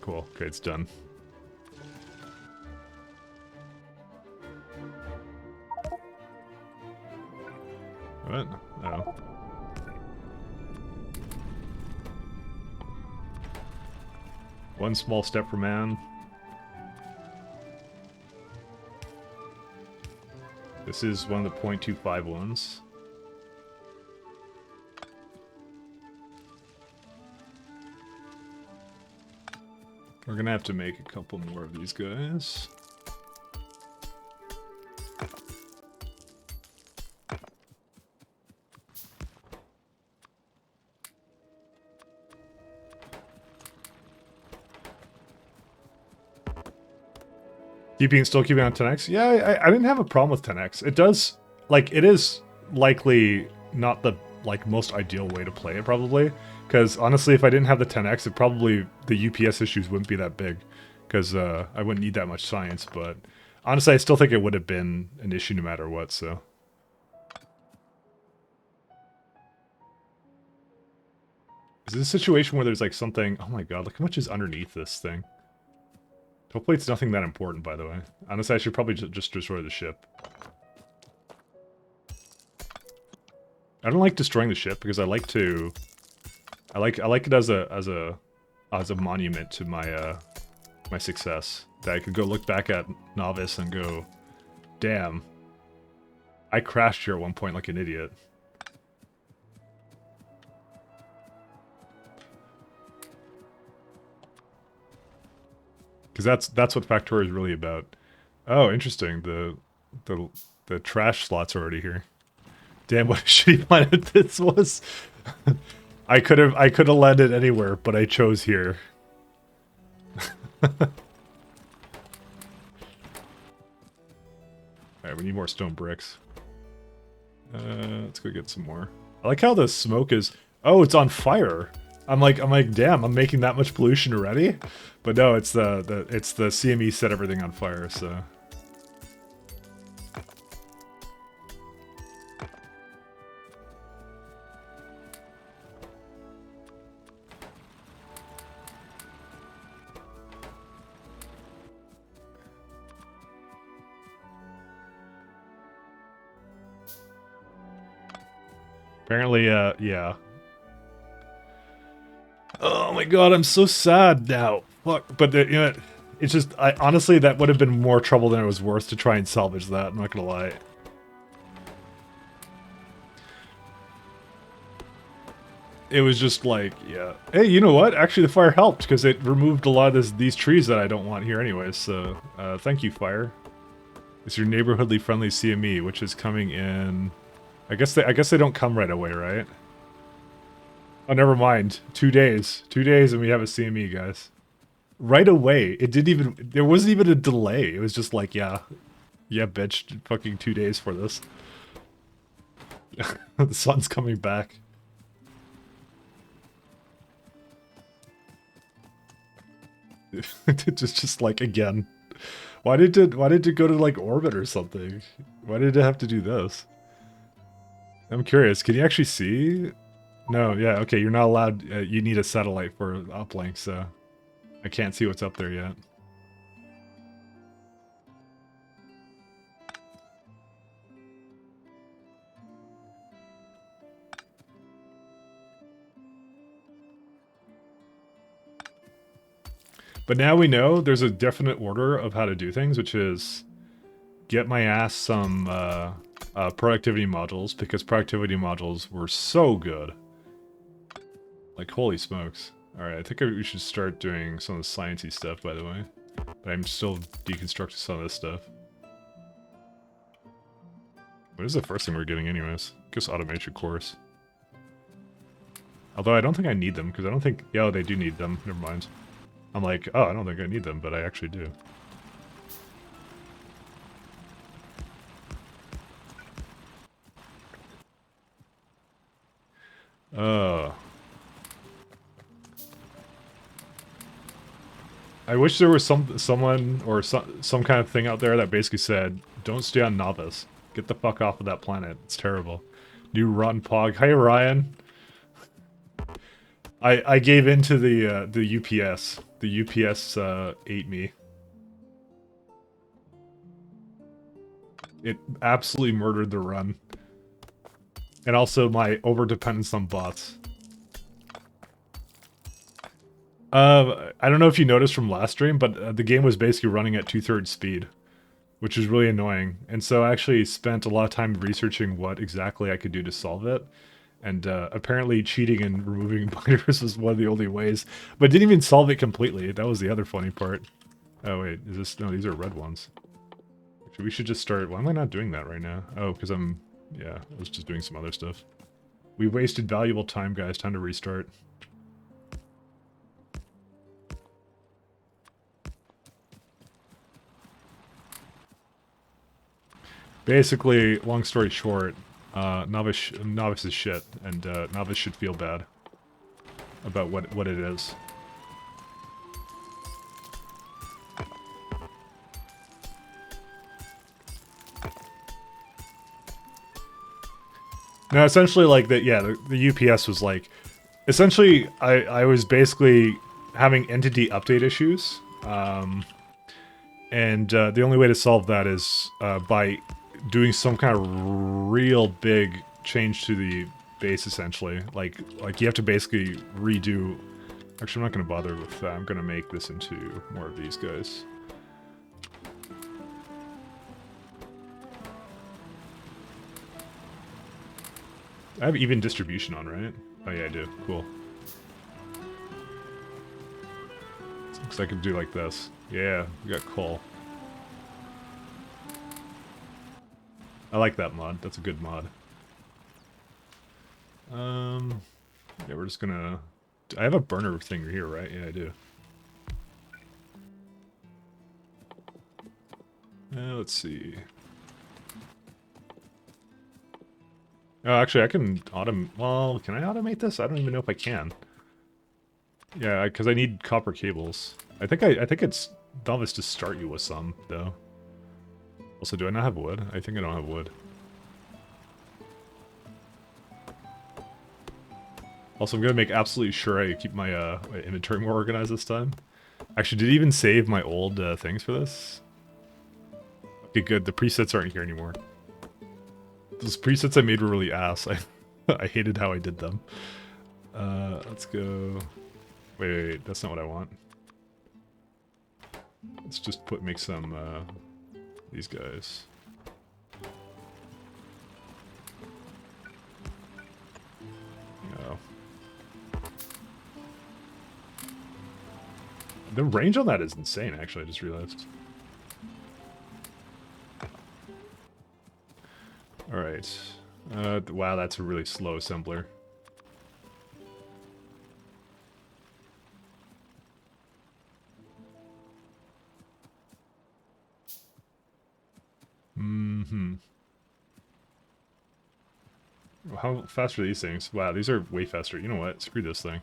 Cool. Okay, it's done. What? Oh. One small step for man. This is one of the 0.25 ones. We're gonna have to make a couple more of these guys. Still keeping on 10x? Yeah, I didn't have a problem with 10x. It does, like, it is likely not the, like, most ideal way to play it, probably. Because, honestly, if I didn't have the 10x, the UPS issues wouldn't be that big. Because I wouldn't need that much science, but... Honestly, I still think it would have been an issue no matter what, so... Is this a situation where there's, like, something... Oh my god, look how much is underneath this thing. Hopefully it's nothing that important, by the way. Honestly, I should probably just destroy the ship. I don't like destroying the ship because I like to... I like it as a monument to my my success. That I could go look back at Novice and go, damn, I crashed here at one point like an idiot. Because that's what Factorio is really about. Oh, interesting. The trash slot's already here. Damn, what a shitty planet this was. I could have landed anywhere, but I chose here. Alright, we need more stone bricks. Let's go get some more. I like how the smoke is... Oh, it's on fire! I'm like, damn, I'm making that much pollution already? But no, it's the CME set everything on fire, so... Apparently, yeah. Oh my god, I'm so sad now. Fuck. But, you know, it's just, honestly, that would have been more trouble than it was worth to try and salvage that, I'm not gonna lie. It was just like, yeah. Hey, you know what? Actually, the fire helped, because it removed a lot of these trees that I don't want here anyways, so, thank you, fire. It's your neighborhoodly friendly CME, which is coming in... I guess they don't come right away, right? Oh, never mind. 2 days. 2 days and we have a CME, guys. Right away. It didn't even... There wasn't even a delay. It was just like, yeah. Yeah, bitch. Fucking 2 days for this. The sun's coming back. just like, again. Why did it go to, like, orbit or something? Why did it have to do this? I'm curious. Can you actually see? No, yeah, okay, you're not allowed... you need a satellite for uplink, so... I can't see what's up there yet. But now we know there's a definite order of how to do things, which is... Get my ass some, productivity modules, because productivity modules were so good. Like, holy smokes. Alright, I think we should start doing some of the sciencey stuff, by the way. But I'm still deconstructing some of this stuff. What is the first thing we're getting anyways? Just automation course. Although I don't think I need them, because I don't think... Yeah, they do need them. Never mind. I'm like, oh, I don't think I need them, but I actually do. I wish there was someone or some kind of thing out there that basically said, "Don't stay on Novice. Get the fuck off of that planet. It's terrible." New rotten pog. Hi Ryan. I gave in to the UPS. The UPS ate me. It absolutely murdered the run. And also my over-dependence on bots. I don't know if you noticed from last stream, but the game was basically running at 2/3 speed, which is really annoying. And so I actually spent a lot of time researching what exactly I could do to solve it. And apparently cheating and removing binders was one of the only ways. But didn't even solve it completely. That was the other funny part. Oh wait, is this... No, these are red ones. Actually, we should just start... Why am I not doing that right now? Oh, because I'm... Yeah, I was just doing some other stuff. We wasted valuable time, guys. Time to restart. Basically, long story short, Novice is shit, and Novice should feel bad about what it is. No, essentially, like, the UPS was like... Essentially, I was basically having entity update issues, and the only way to solve that is by doing some kind of real big change to the base, essentially. Like you have to basically redo... Actually, I'm not going to bother with that. I'm going to make this into more of these guys. I have even distribution on, right? Oh yeah, I do. Cool. Looks like I can do like this. Yeah, we got coal. I like that mod. That's a good mod. Yeah, we're just gonna... I have a burner thing here, right? Yeah, I do. Let's see. Oh, actually, I can automate... Well, can I automate this? I don't even know if I can. Yeah, because I need copper cables. I think it's dumbest to start you with some, though. Also, do I not have wood? I think I don't have wood. Also, I'm gonna make absolutely sure I keep my, my inventory more organized this time. Actually, did it even save my old things for this? Okay, good. The presets aren't here anymore. Those presets I made were really ass. I hated how I did them. Let's go... Wait, that's not what I want. Let's just make some, these guys. Oh. The range on that is insane, actually, I just realized. Alright. Wow, that's a really slow assembler. Mm-hmm. How fast are these things? Wow, these are way faster. You know what? Screw this thing.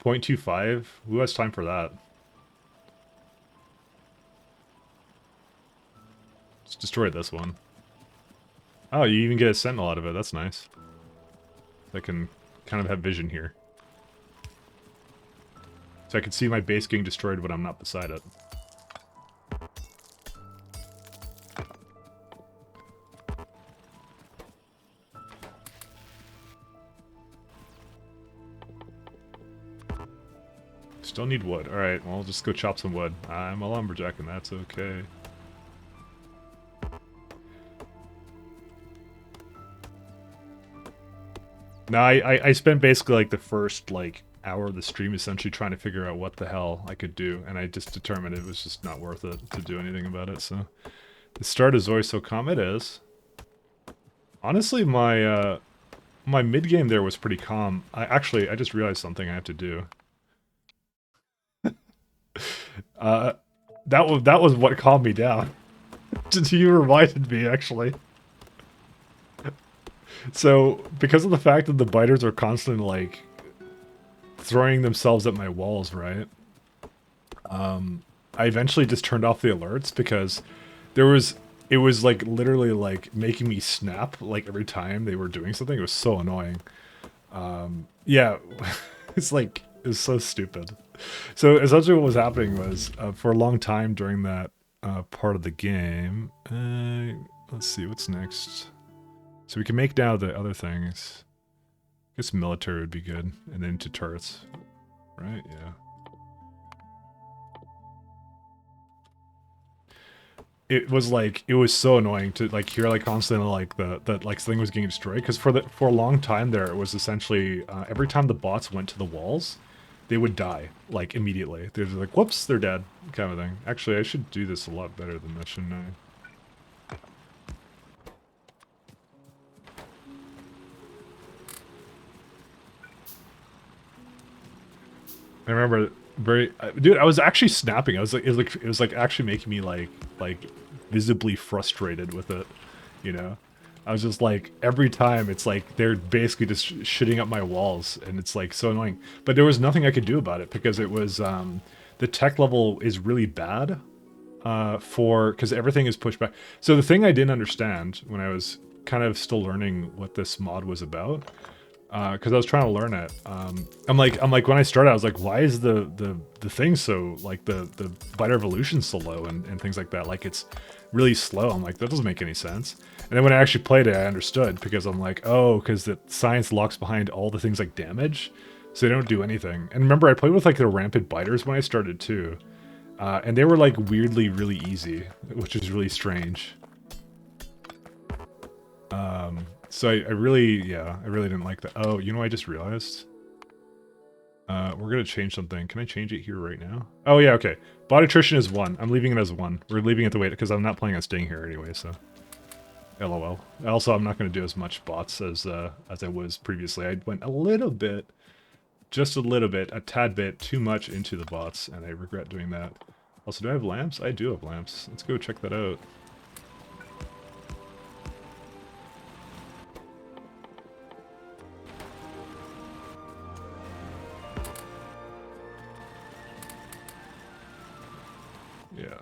0.25? Who has time for that? Let's destroy this one. Oh, you even get a sentinel out of it. That's nice. I can kind of have vision here. So I can see my base getting destroyed when I'm not beside it. Still need wood. Alright, well, I'll just go chop some wood. I'm a lumberjack and that's okay. No, I spent basically like the first like hour of the stream essentially trying to figure out what the hell I could do, and I just determined it was just not worth it to do anything about it, so... The start is always so calm. It is. Honestly, my my mid-game there was pretty calm. I just realized something I have to do. That was what calmed me down. You reminded me, actually. So, because of the fact that the biters are constantly, like, throwing themselves at my walls, right? I eventually just turned off the alerts because it was like literally like making me snap like every time they were doing something. It was so annoying. Yeah, it's like, it was so stupid. So essentially what was happening was, for a long time during that part of the game, let's see, what's next? So we can make now the other things. I guess military would be good, and then to turrets, right? Yeah. It was like, it was so annoying to like hear like constantly like the like something was getting destroyed, because for a long time there it was essentially every time the bots went to the walls, they would die like immediately. They're just like, whoops, they're dead, kind of thing. Actually, I should do this a lot better than that, shouldn't I? I remember dude, I was actually snapping. I was like, it was like actually making me like visibly frustrated with it, you know. I was just like, every time it's like they're basically just shitting up my walls, and it's like so annoying. But there was nothing I could do about it because it was the tech level is really bad because everything is pushed back. So the thing I didn't understand when I was kind of still learning what this mod was about, because I was trying to learn it. I'm like when I started, I was like, why is the thing so like the biter evolution so low and things like that? Like it's really slow. I'm like, that doesn't make any sense. And then when I actually played it, I understood, because I'm like, oh, because the science locks behind all the things like damage, so they don't do anything. And remember, I played with like the rampant biters when I started too, and they were like weirdly really easy, which is really strange. So I really, yeah, I really didn't like that. Oh, you know, I just realized. We're gonna change something. Can I change it here right now? Oh yeah, okay. Bot attrition is 1. I'm leaving it as 1. We're leaving it the way, because I'm not planning on staying here anyway, so. LOL. Also, I'm not gonna do as much bots as I was previously. I went a little bit, just a little bit, a tad bit too much into the bots, and I regret doing that. Also, do I have lamps? I do have lamps. Let's go check that out. Yeah.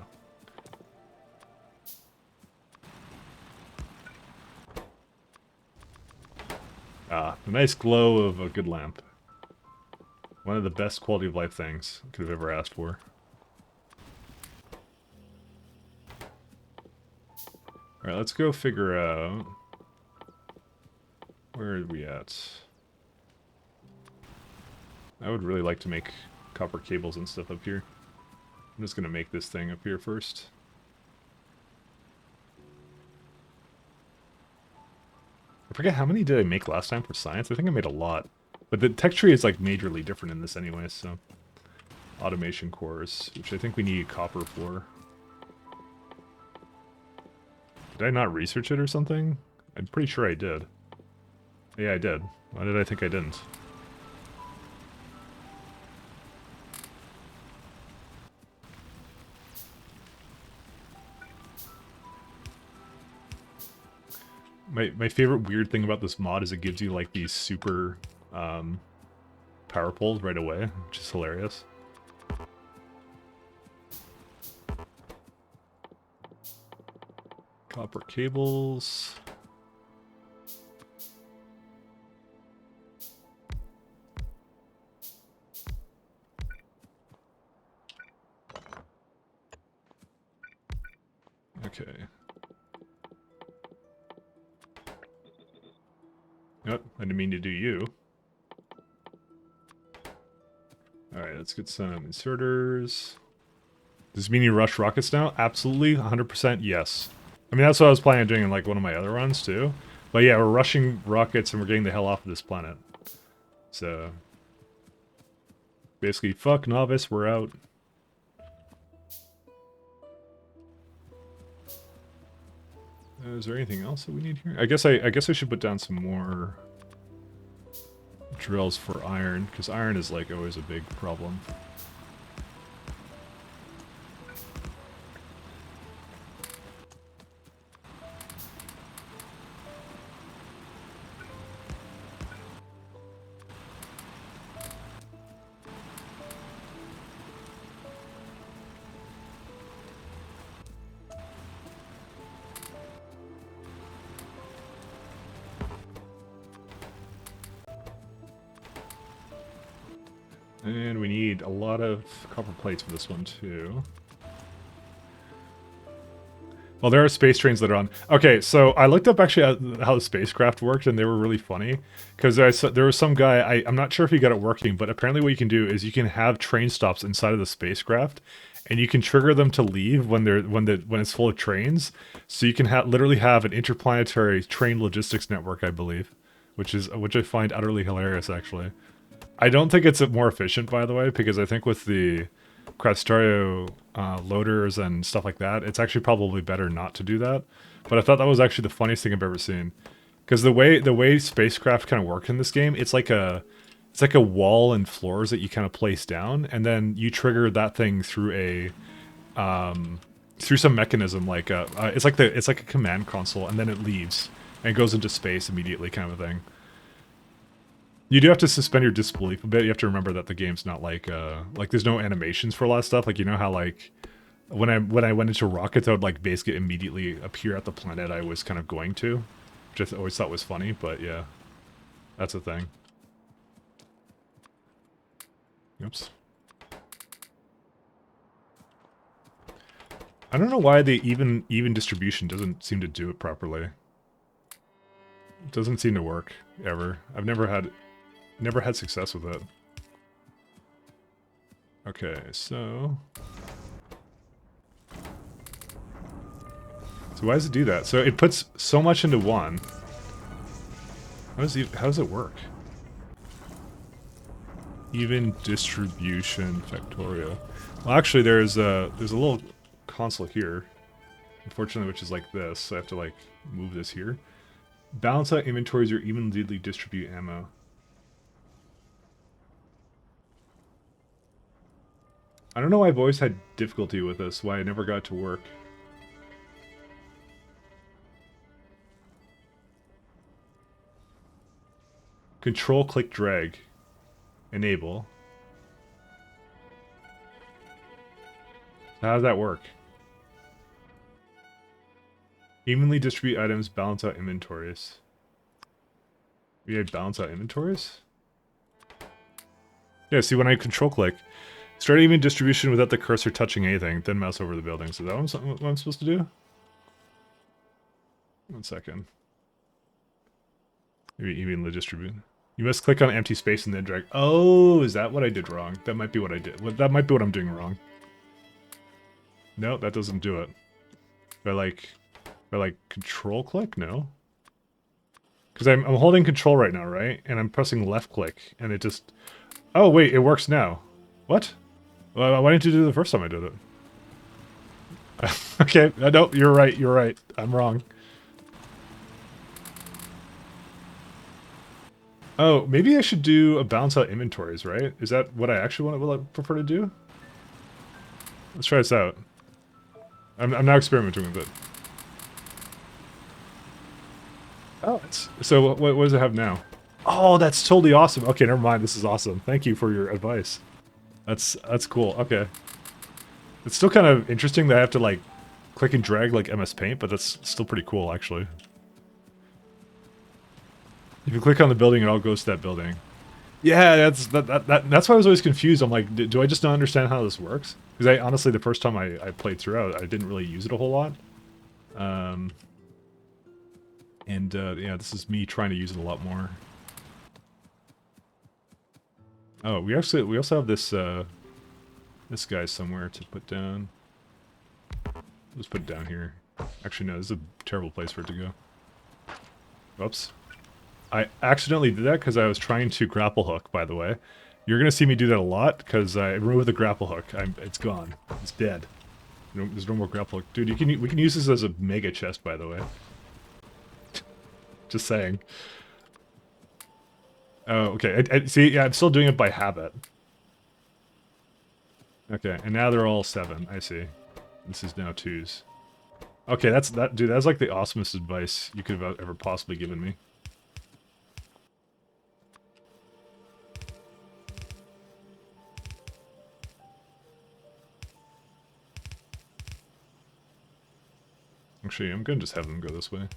Ah, the nice glow of a good lamp. One of the best quality of life things I could have ever asked for. Alright, let's go figure out... Where are we at? I would really like to make copper cables and stuff up here. I'm just gonna make this thing up here first. I forget how many did I make last time for science? I think I made a lot. But the tech tree is like majorly different in this anyway, so. Automation cores, which I think we need copper for. Did I not research it or something? I'm pretty sure I did. Yeah, I did. Why did I think I didn't? My favorite weird thing about this mod is it gives you like these super power poles right away, which is hilarious. Copper cables. Okay. Yep, I didn't mean to do you. Alright, let's get some inserters. Does this mean you rush rockets now? Absolutely, 100% yes. I mean, that's what I was planning on doing in like one of my other runs too. But yeah, we're rushing rockets and we're getting the hell off of this planet. So, basically, fuck novice, we're out. Is there anything else that we need here? I guess I should put down some more drills for iron, because iron is like always a big problem. And we need a lot of copper plates for this one, too. Well, there are space trains that are on. Okay, so I looked up actually how the spacecraft worked, and they were really funny. Because there was some guy, I'm not sure if he got it working, but apparently what you can do is you can have train stops inside of the spacecraft, and you can trigger them to leave when it's full of trains. So you can literally have an interplanetary train logistics network, I believe, which I find utterly hilarious, actually. I don't think it's more efficient, by the way, because I think with the Factorio loaders and stuff like that, it's actually probably better not to do that. But I thought that was actually the funniest thing I've ever seen, because the way spacecraft kind of work in this game, it's like a wall and floors that you kind of place down, and then you trigger that thing through through some mechanism, like it's like a command console, and then it leaves and goes into space immediately, kind of a thing. You do have to suspend your disbelief a bit. You have to remember that the game's not like there's no animations for a lot of stuff. Like, you know how like when I went into rockets, I would like basically immediately appear at the planet I was kind of going to, which I always thought was funny. But yeah, that's a thing. Oops. I don't know why the even distribution doesn't seem to do it properly. It doesn't seem to work ever. I've never had success with it. Okay, so why does it do that? So it puts so much into one. How does it work? Even distribution Factorio. Well, actually, there's a little console here, unfortunately, which is like this. So I have to like move this here. Balance out inventories or evenly distribute ammo. I don't know why I've always had difficulty with this, why I never got it to work. Control, click, drag. Enable. So how does that work? Evenly distribute items, balance out inventories. We had balance out inventories? Yeah, see, when I control click, start even distribution without the cursor touching anything, then mouse over the buildings. Is that what I'm supposed to do? 1 second. Maybe evenly distribute. You must click on empty space and then drag. Oh, is that what I did wrong? That might be what I did. Well, that might be what I'm doing wrong. No, that doesn't do it. By like control click? No. Because I'm holding control right now, right? And I'm pressing left click, and it just... Oh, wait, it works now. What? Well, why didn't you do it the first time I did it? Okay, no, you're right. I'm wrong. Oh, maybe I should do a balance out inventories, right? Is that what I actually prefer to do? Let's try this out. I'm now experimenting with it. Oh, so what does it have now? Oh, that's totally awesome. Okay, never mind. This is awesome. Thank you for your advice. That's cool. Okay. It's still kind of interesting that I have to like click and drag like MS Paint, but that's still pretty cool actually. If you click on the building, it all goes to that building. Yeah, that's why I was always confused. I'm like, do I just not understand how this works? Because I honestly, the first time I played throughout, I didn't really use it a whole lot. Yeah, this is me trying to use it a lot more. Oh, we also have this this guy somewhere to put down. Let's put it down here. Actually, no, this is a terrible place for it to go. Whoops. I accidentally did that because I was trying to grapple hook, by the way. You're going to see me do that a lot because I removed the grapple hook. It's gone. It's dead. There's no more grapple hook. Dude, we can use this as a mega chest, by the way. Just saying. Oh, okay. See, yeah, I'm still doing it by habit. Okay, and now they're all 7. I see. This is now 2s. Okay, dude, that's like the awesomest advice you could have ever possibly given me. Actually, I'm gonna just have them go this way.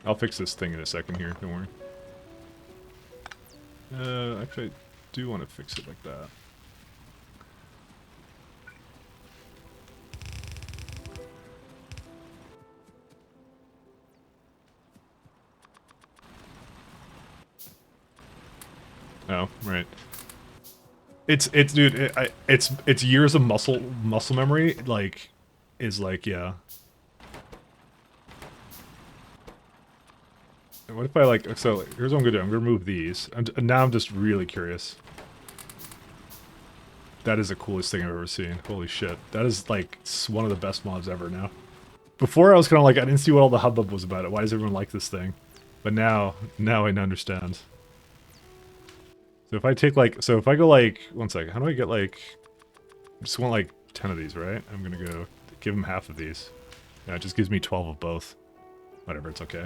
I'll fix this thing in a second here, don't worry. Actually, I do want to fix it like that. Oh, right. Dude, it's years of muscle memory, like, is like, yeah. What if I like, so here's what I'm gonna do. I'm gonna remove these. And now I'm just really curious. That is the coolest thing I've ever seen. Holy shit. That is like one of the best mods ever now. Before I was kind of like, I didn't see what all the hubbub was about it. Why does everyone like this thing? But now I understand. So if I take like, so if I go like, one second, how do I get like, I just want like 10 of these, right? I'm gonna go give him half of these. Yeah, it just gives me 12 of both. Whatever, it's okay.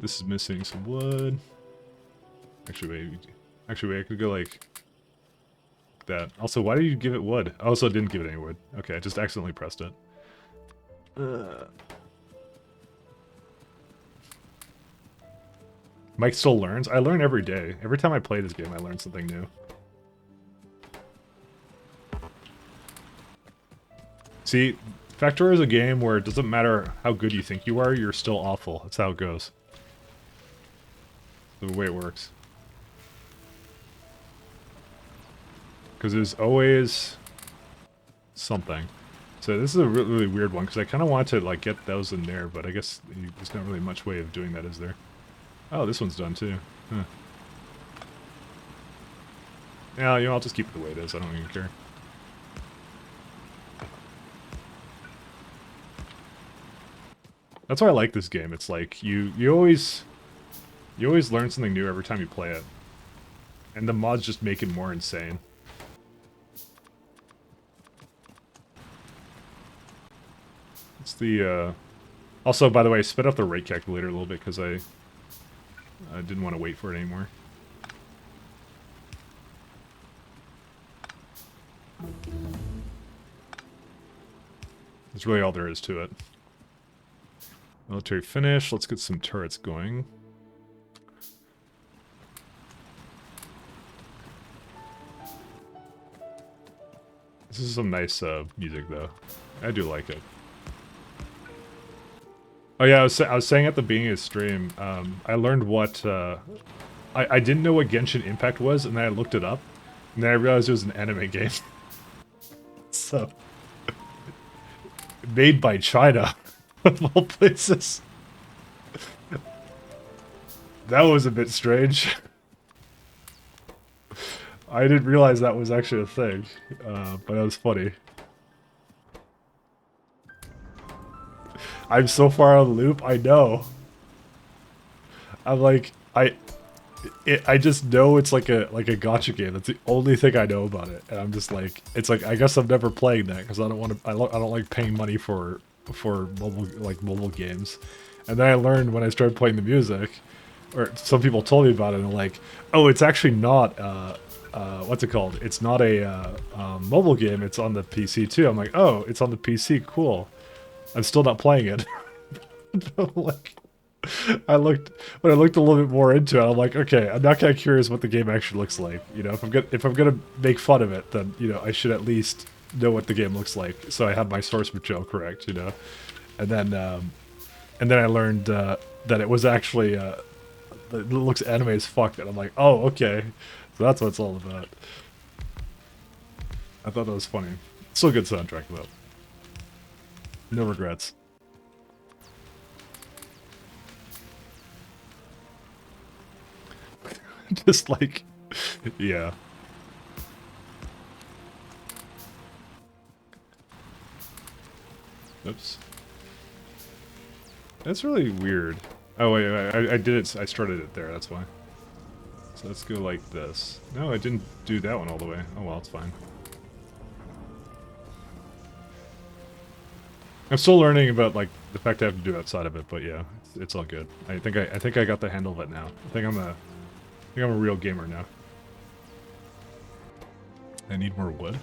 This is missing some wood. Actually, wait, I could go like that. Also, why did you give it wood? I also didn't give it any wood. Okay, I just accidentally pressed it. Mike still learns? I learn every day. Every time I play this game, I learn something new. See, Factorio is a game where it doesn't matter how good you think you are, you're still awful. That's how it goes. The way it works. Because there's always something. So this is a really weird one, because I kind of want to like get those in there, but I guess there's not really much way of doing that, is there? Oh, this one's done too. Huh. Yeah, you know, I'll just keep it the way it is. I don't even care. That's why I like this game. It's like you always learn something new every time you play it, and the mods just make it more insane. It's the also, by the way, I sped up the rate calculator a little bit because I didn't want to wait for it anymore. That's really all there is to it. Military finish. Let's get some turrets going. This is some nice music though. I do like it. Oh yeah, I was saying at the beginning of the stream, I learned what I didn't know what Genshin Impact was, and then I looked it up, and then I realized it was an anime game. So made by China, of all places. That was a bit strange. I didn't realize that was actually a thing, but that was funny. I'm so far out of the loop, I know. I'm like, I just know it's like a gacha game. That's the only thing I know about it, and I'm just like, it's like I guess I'm never playing that because I don't want to. I don't like paying money for mobile games. And then I learned when I started playing the music, or some people told me about it, and they're like, oh, it's actually not. What's it called? It's not a mobile game. It's on the PC too. I'm like, oh, it's on the PC. Cool. I'm still not playing it. Like, when I looked a little bit more into it, I'm like, okay, I'm not kind of curious what the game actually looks like. You know, if I'm gonna make fun of it, then you know I should at least know what the game looks like, so I have my source material correct. You know, and then I learned that it was actually it looks anime as fuck, and I'm like, oh, okay, so that's what it's all about. I thought that was funny. Still a good soundtrack though. No regrets. Just like, yeah. Oops. That's really weird. Oh wait, I did it. I started it there. That's why. So let's go like this. No, I didn't do that one all the way. Oh well, it's fine. I'm still learning about like the fact I have to do outside of it, but yeah, it's all good. I think I got the handle of it now. I think I'm a real gamer now. I need more wood.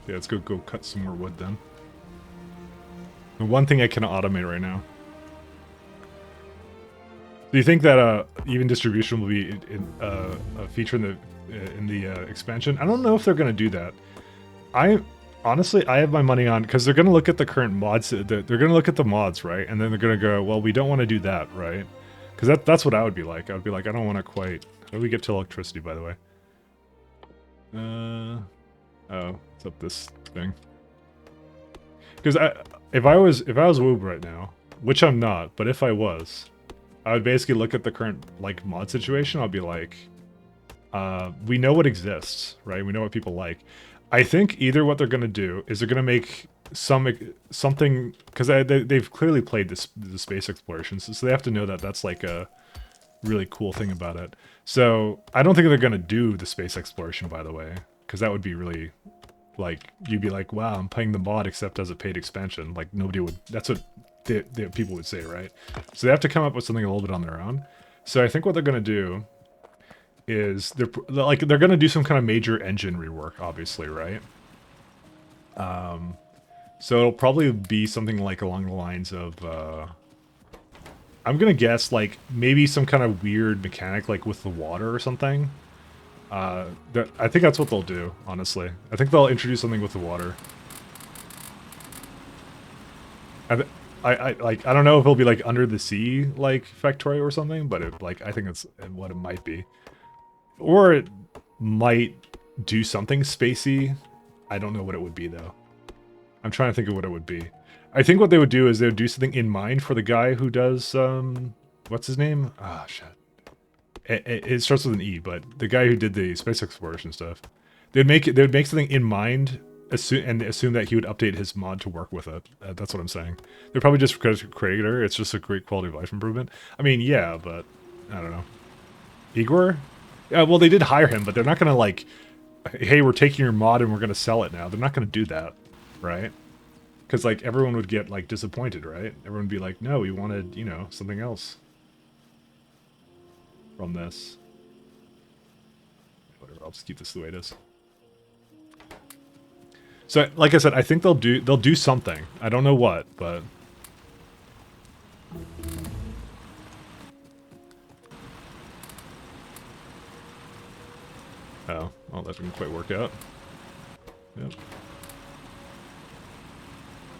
Yeah, let's go cut some more wood then. The one thing I can automate right now. Do you think that even distribution will be a feature in the expansion? I don't know if they're going to do that. Honestly, I have my money on, because they're going to look at the current mods. They're going to look at the mods, right? And then they're going to go, well, we don't want to do that, right? Because that's what I would be like. I would be like, I don't want to quite... How do we get to electricity, by the way? Oh, it's up this thing. Because if I was Woob right now, which I'm not, but if I was, I would basically look at the current like mod situation. I'll be like, we know what exists, right? We know what people like. I think either what they're gonna do is they're gonna make something, because they've clearly played the space explorations, so they have to know that that's like a really cool thing about it. So I don't think they're gonna do the space exploration, by the way, because that would be really, like, you'd be like, wow, I'm playing the mod except as a paid expansion. Like, nobody would, that's what the people would say, right? So they have to come up with something a little bit on their own. So I think what they're gonna do is they're gonna do some kind of major engine rework, obviously, right? So it'll probably be something like along the lines of I'm gonna guess like maybe some kind of weird mechanic like with the water or something. I think that's what they'll do, honestly. I think they'll introduce something with the water. I don't know if it'll be like under the sea like Factorio or something, but I think that's what it might be. Or it might do something spacey. I don't know what it would be though. I'm trying to think of what it would be. I think what they would do is they would do something in mind for the guy who does what's his name? Ah, shit. It starts with an E, but the guy who did the space exploration stuff. They would make something in mind, assume that he would update his mod to work with it. That's what I'm saying. They're probably just creator. It's just a great quality of life improvement. I mean, yeah, but I don't know. Igor? Yeah, well, they did hire him, but they're not gonna like, hey, we're taking your mod and we're gonna sell it now. They're not gonna do that, right? Because like everyone would get like disappointed, right? Everyone would be like, no, we wanted, you know, something else from this. Whatever, I'll just keep this the way it is. So, like I said, I think they'll do something. I don't know what, but oh, well, that didn't quite work out. Yep.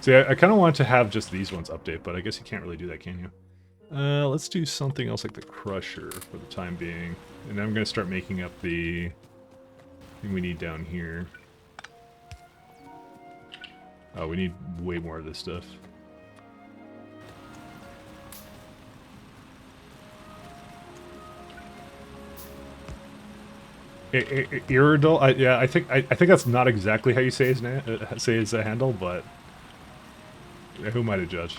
See, I kind of want to have just these ones update, but I guess you can't really do that, can you? Let's do something else like the Crusher for the time being. And then I'm going to start making up the thing we need down here. Oh, we need way more of this stuff. Iridol? Yeah, I think that's not exactly how you say his handle, but who am I to judge?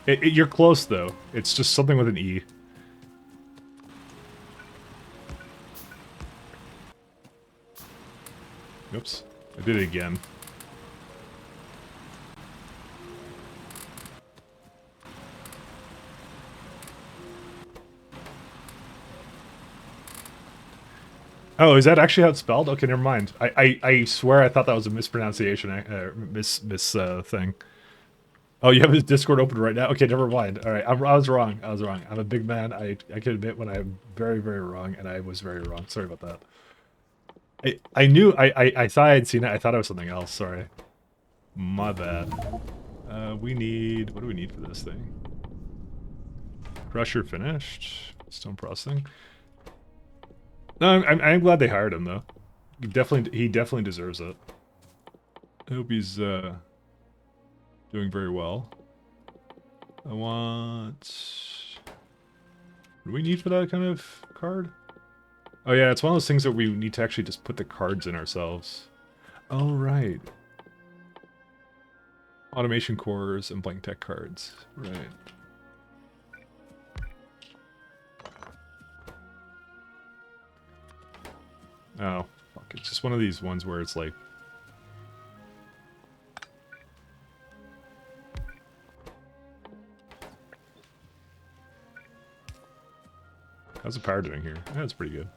You're close though. It's just something with an E. Oops, I did it again. Oh, is that actually how it's spelled? Okay, never mind. I swear I thought that was a mispronunciation, thing. Oh, you have his Discord open right now? Okay, never mind. All right, I was wrong. I was wrong. I'm a big man. I can admit when I'm very, very wrong, and I was very wrong. Sorry about that. I knew, I thought I had seen it. I thought it was something else. Sorry. My bad. We need, what do we need for this thing? Crusher finished. Stone processing. No, I'm glad they hired him though. He definitely deserves it. I hope he's doing very well. I want. What do we need for that kind of card? Oh yeah, it's one of those things that we need to actually just put the cards in ourselves. Oh right. Automation cores and blank tech cards. Right. Oh, fuck. It's just one of these ones where it's like... How's the power doing here? That's pretty good.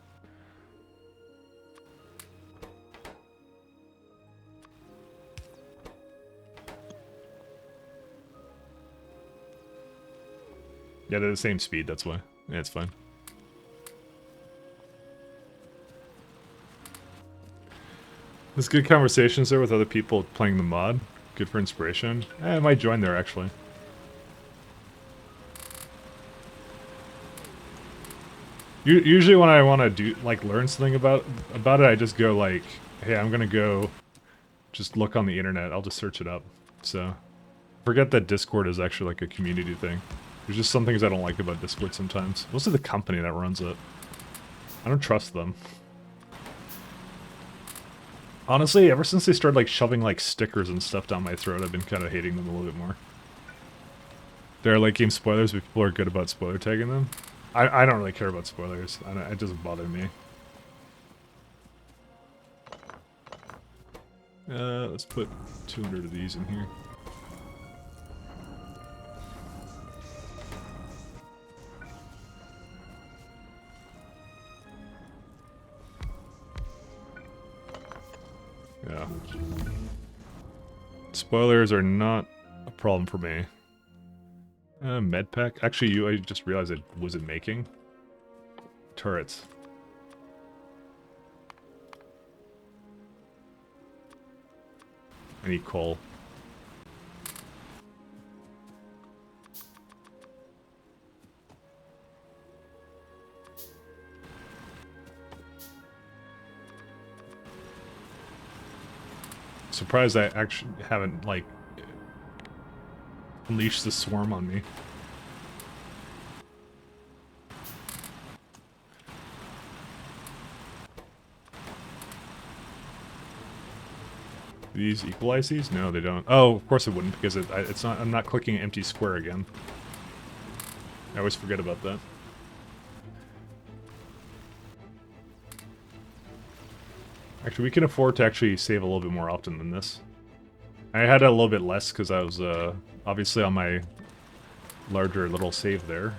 Yeah, they're the same speed, that's why. Yeah, it's fine. There's good conversations there with other people playing the mod. Good for inspiration. I might join there, actually. Usually when I want to do, like, learn something about it, I just go, like, hey, I'm gonna go just look on the internet. I'll just search it up. So, forget that Discord is actually, like, a community thing. There's just some things I don't like about Discord sometimes. Mostly the company that runs it. I don't trust them. Honestly, ever since they started, like, shoving, like, stickers and stuff down my throat, I've been kind of hating them a little bit more. There are, like, game spoilers, but people are good about spoiler tagging them. I don't really care about spoilers. It doesn't bother me. Let's put 200 of these in here. Yeah. Spoilers are not a problem for me. Med pack. Actually, I just realized it wasn't making turrets. I need coal. Surprised I actually haven't, like, unleashed the swarm on me. Do these equalize these? No, they don't. Oh, of course it wouldn't, because it's not. I'm not clicking empty square again. I always forget about that. Actually, we can afford to actually save a little bit more often than this. I had a little bit less because I was obviously on my larger little save there.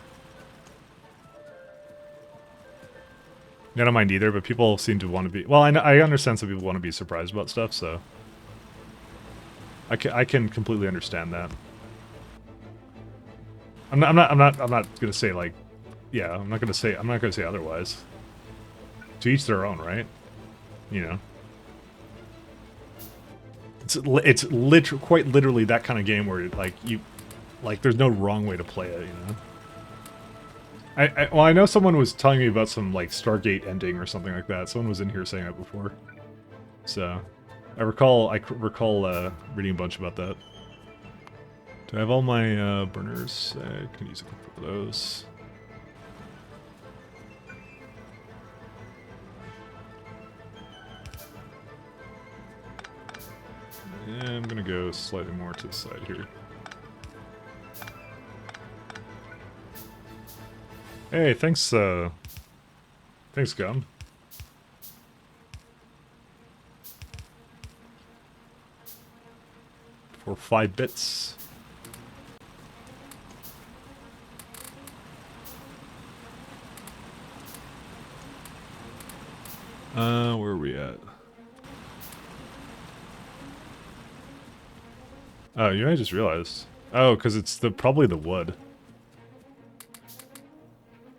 I don't mind either, but people seem to want to be... Well, I understand some people want to be surprised about stuff, so... I can completely understand that. I'm not gonna say, like, yeah, I'm not gonna say otherwise. To each their own, right? You know. It's quite literally that kind of game where like there's no wrong way to play it, you know. Well, I know someone was telling me about some like Stargate ending or something like that. Someone was in here saying that before. So, I recall reading a bunch about that. Do I have all my burners? I can use a couple of those. Yeah, I'm gonna go slightly more to the side here. Hey, thanks, Gum. For 5 bits. Where are we at? Oh, you know, I just realized. Oh, because it's probably the wood.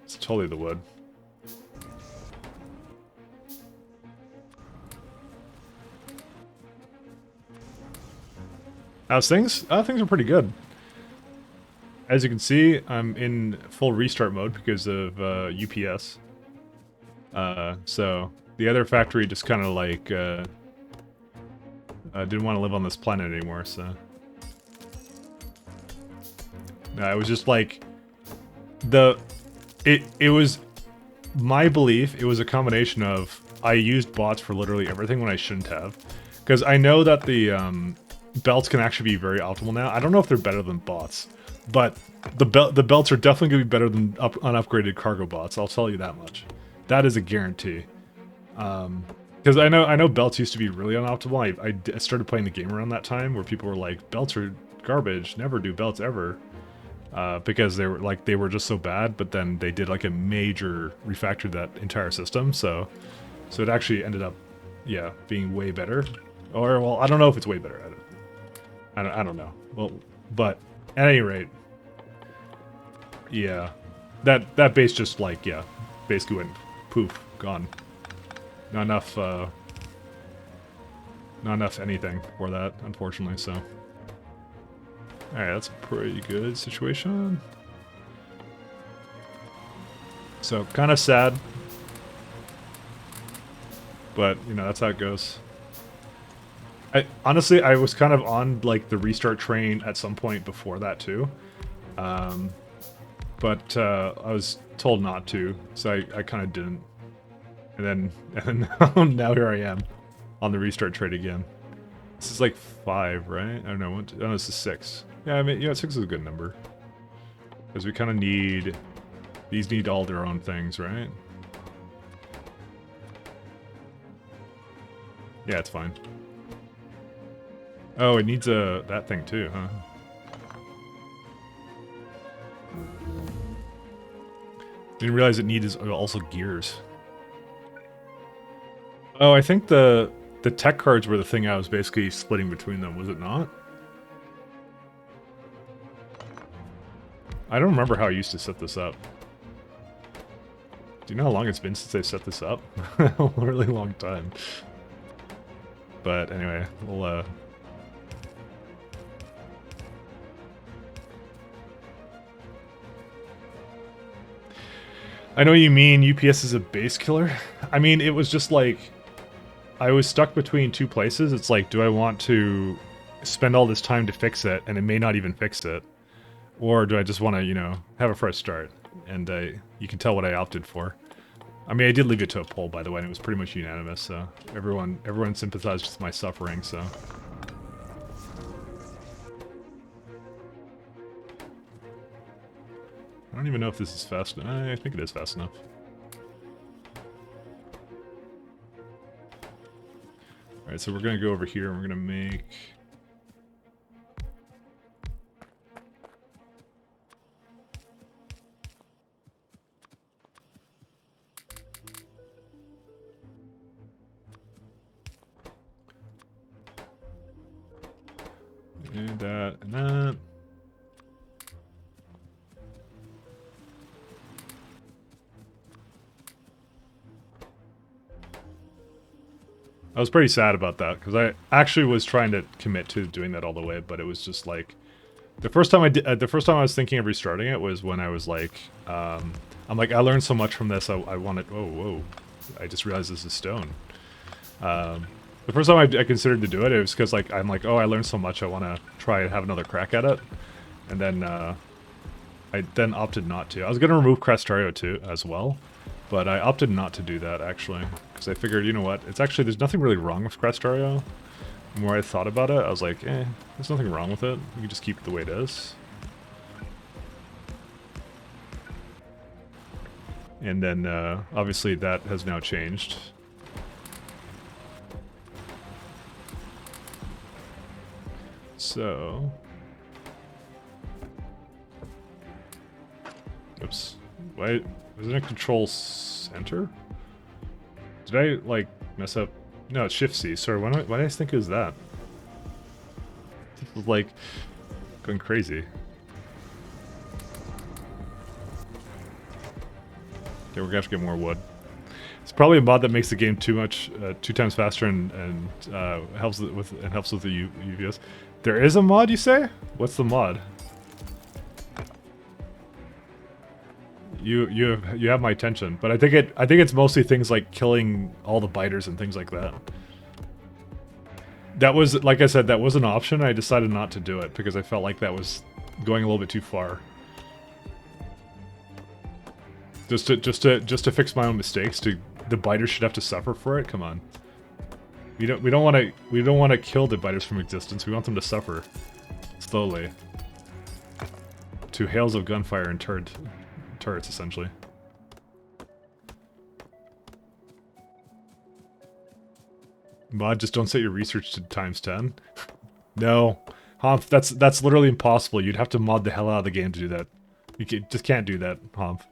It's totally the wood. How's things? Things are pretty good. As you can see, I'm in full restart mode because of UPS. So the other factory just kind of like didn't want to live on this planet anymore. So no, it was just like it was my belief. It was a combination of I used bots for literally everything when I shouldn't have, because I know that the belts can actually be very optimal now. I don't know if they're better than bots, but the belts are definitely going to be better than unupgraded cargo bots. I'll tell you that much. That is a guarantee. Because I know belts used to be really unoptimal. I started playing the game around that time where people were like, belts are garbage, never do belts ever. Because they were just so bad, but then they did like a major refactor to that entire system, so it actually ended up, yeah, being way better. Or, well, I don't know if it's way better. I don't know. Well, but at any rate, yeah, that base just like, yeah, basically went poof, gone. Not enough anything for that, unfortunately. So, all right, that's a pretty good situation. So kind of sad, but you know that's how it goes. Honestly, I was kind of on like the restart train at some point before that too, but I was told not to, so I kind of didn't. And then now here I am on the restart train again. This is like 5, right? I don't know. Oh, this is 6. Yeah, I mean, yeah, 6 is a good number because we kind of need. These need all their own things, right? Yeah, it's fine. Oh, it needs that thing too, huh? Didn't realize it needs also gears. Oh, I think the tech cards were the thing I was basically splitting between them, was it not? I don't remember how I used to set this up. Do you know how long it's been since I set this up? A really long time. But anyway, we'll I know what you mean, UPS is a base killer. I mean, it was just like I was stuck between 2 places. It's like, do I want to spend all this time to fix it, and it may not even fix it? Or do I just want to, you know, have a fresh start? And you can tell what I opted for. I mean, I did leave it to a poll, by the way, and it was pretty much unanimous, so everyone sympathized with my suffering, so. I don't even know if this is fast enough. I think it is fast enough. Alright, so we're going to go over here and we're going to make... And that, and that. I was pretty sad about that because I actually was trying to commit to doing that all the way, but it was just like the first time I did. The first time I was thinking of restarting it was when I was like, I'm like, I learned so much from this. I want it. Whoa, whoa! I just realized this is stone. The first time I considered to do it, it was because like I'm like, oh, I learned so much. I want to try and have another crack at it, and then I then opted not to. I was gonna remove Factorio too as well, but I opted not to do that actually because I figured, you know what? It's actually there's nothing really wrong with Factorio. The more I thought about it, I was like, there's nothing wrong with it. We can just keep it the way it is. And then obviously that has now changed. So, oops. Why isn't it Control Center? Did I like mess up? No, it's Shift C. Sorry, why did I think it was that? It was like going crazy. Okay, we're gonna have to get more wood. It's probably a mod that makes the game two times faster and helps with the UVS. There is a mod, you say? What's the mod? You have my attention, but I think it's mostly things like killing all the biters and things like that. That was, like I said, that was an option. I decided not to do it because I felt like that was going a little bit too far. Just to fix my own mistakes. The biters should have to suffer for it. Come on. We don't want to kill the biters from existence. We want them to suffer slowly. To hails of gunfire and turrets, essentially. Mod, just don't set your research to ×10. No, Humph, that's literally impossible. You'd have to mod the hell out of the game to do that. You just can't do that, Humph.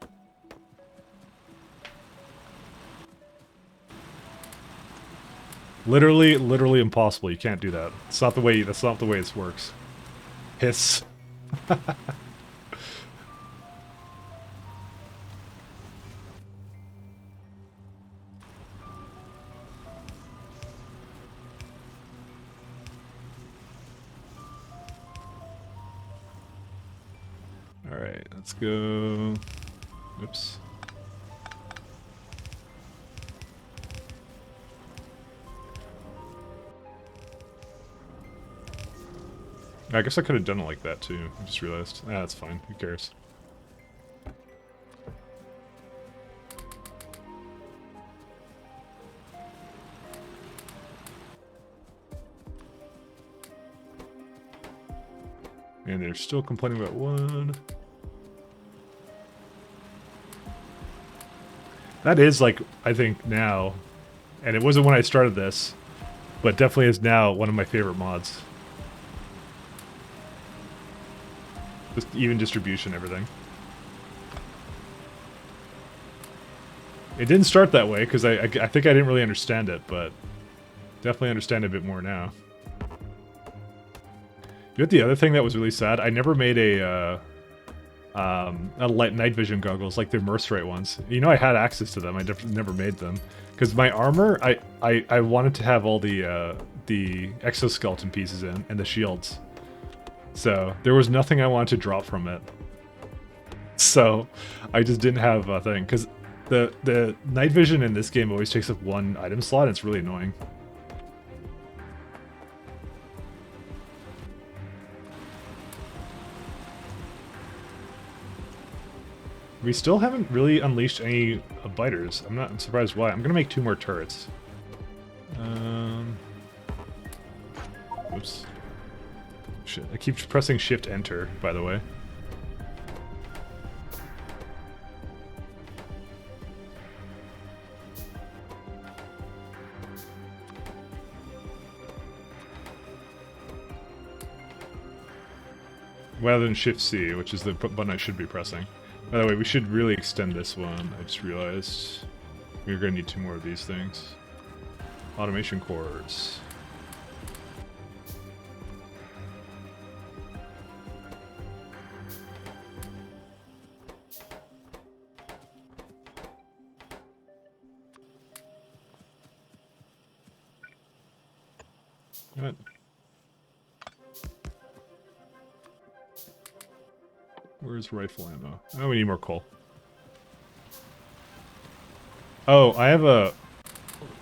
Literally impossible. You can't do that. It's not the way. That's not the way this works. Hiss. All right, let's go. Oops. I guess I could have done it like that too. I just realized. Ah, that's fine. Who cares? And they're still complaining about wood. That is like, I think now, and it wasn't when I started this, but definitely is now one of my favorite mods. Just even distribution, everything. It didn't start that way, because I think I didn't really understand it, but definitely understand it a bit more now. You know what the other thing that was really sad? I never made a light night vision goggles, like the Mercerite ones. You know I had access to them, I never made them. Because my armor, I wanted to have all the exoskeleton pieces in, and the shields. So, there was nothing I wanted to drop from it. So, I just didn't have a thing, because the night vision in this game always takes up one item slot, and it's really annoying. We still haven't really unleashed any biters. I'm surprised why. I'm gonna make 2 more turrets. Oops. Shit, I keep pressing Shift Enter, by the way. Rather than Shift C, which is the button I should be pressing. By the way, we should really extend this one. I just realized we're going to need 2 more of these things. Automation cores. Damn it. Where's rifle ammo? Oh, we need more coal. Oh, I have a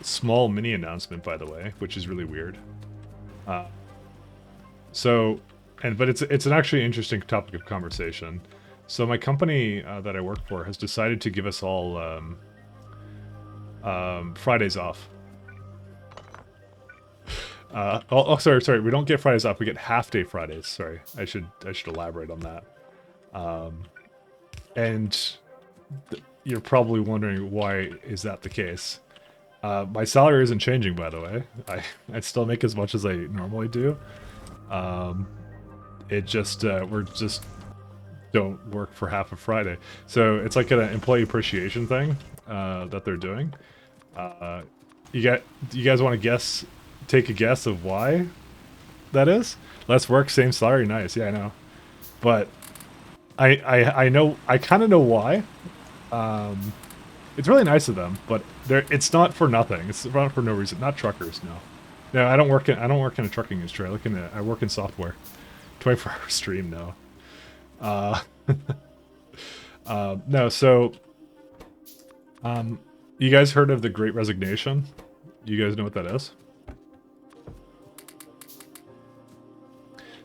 small mini announcement, by the way, which is really weird. But it's an actually interesting topic of conversation. So my company that I work for has decided to give us all Fridays off. Sorry. We don't get Fridays off. We get half-day Fridays. Sorry, I should elaborate on that. You're probably wondering why is that the case. My salary isn't changing, by the way. I still make as much as I normally do. It just we're just don't work for half a Friday. So it's like an employee appreciation thing that they're doing. You guys want to guess? Take a guess of why that is? Less work, same salary. Nice. Yeah, I know. But I know. I kind of know why. It's really nice of them, but it's not for nothing. It's not for no reason. Not truckers, no. No, I don't work in a trucking industry. I work in software. 24-hour stream, no. No, so you guys heard of the Great Resignation? You guys know what that is?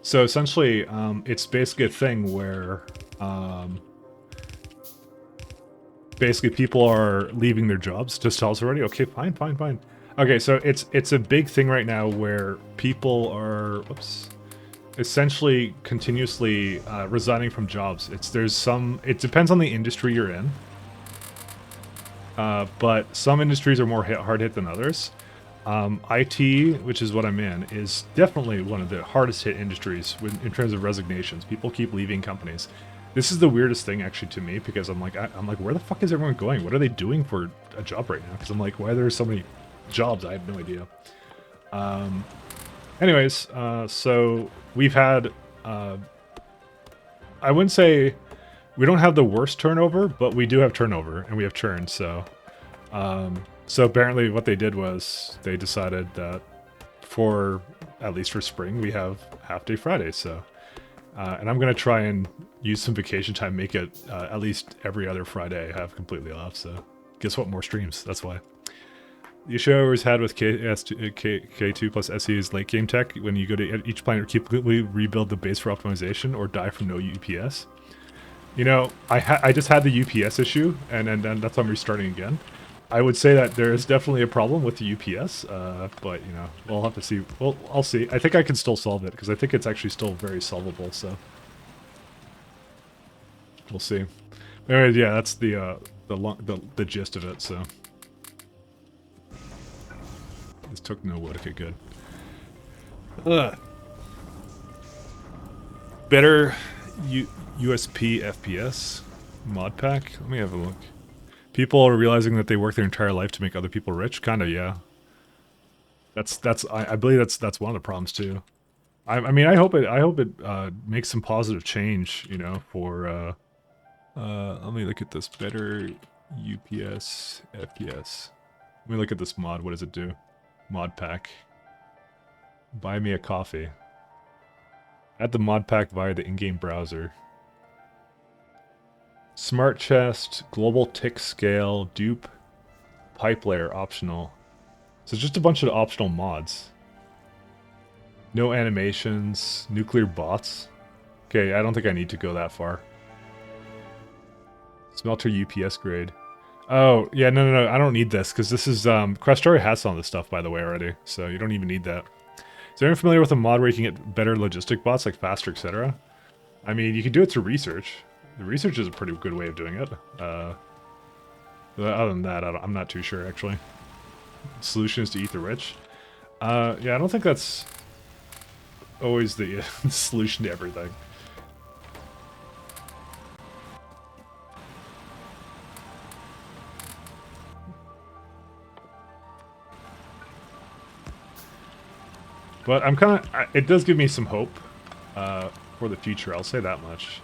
So essentially, it's basically a thing where basically people are leaving their jobs. Just tell us already? Okay, fine. Okay, so it's a big thing right now where people are essentially continuously resigning from jobs. It depends on the industry you're in. But some industries are more hard hit than others. IT, which is what I'm in, is definitely one of the hardest hit industries in terms of resignations. People keep leaving companies. This is the weirdest thing actually to me because I'm like, where the fuck is everyone going? What are they doing for a job right now? Because I'm like, why are there so many jobs? I have no idea. Anyways, so we've had, I wouldn't say we don't have the worst turnover, but we do have turnover and we have churn. So apparently what they did was they decided that at least for spring, we have half-day Fridays. So, and I'm going to try and use some vacation time, make it at least every other Friday I have completely off. So guess what? More streams. That's why. The issue I always had with K2 plus SE is late game tech. When you go to each planet, completely rebuild the base for optimization or die from no UPS. You know, I just had the UPS issue, and that's why I'm restarting again. I would say that there is definitely a problem with the UPS, but, you know, we'll have to see. Well, I'll see. I think I can still solve it, because I think it's actually still very solvable, so. We'll see. Anyways, yeah, that's the gist of it, so. This took no wood. Okay, good. Better USP FPS mod pack? Let me have a look. People are realizing that they work their entire life to make other people rich? Kinda, yeah. I believe that's one of the problems too. I mean, I hope it makes some positive change, you know, for let me look at this. Better UPS FPS. Let me look at this mod. What does it do? Mod pack. Buy me a coffee. Add the mod pack via the in-game browser. Smart chest, global tick scale, dupe, pipe layer optional. So it's just a bunch of optional mods. No animations, nuclear bots. Okay, I don't think I need to go that far. Smelter UPS grade. Oh, yeah, no, I don't need this, because this is, Factorio has some of this stuff, by the way, already, so you don't even need that. Is anyone familiar with a mod where you can get better logistic bots, like faster, etc.? I mean, you can do it through research. The research is a pretty good way of doing it. Other than that, I'm not too sure, actually. Solution is to eat the rich. Yeah, I don't think that's always the solution to everything. But I'm kind of... It does give me some hope for the future, I'll say that much.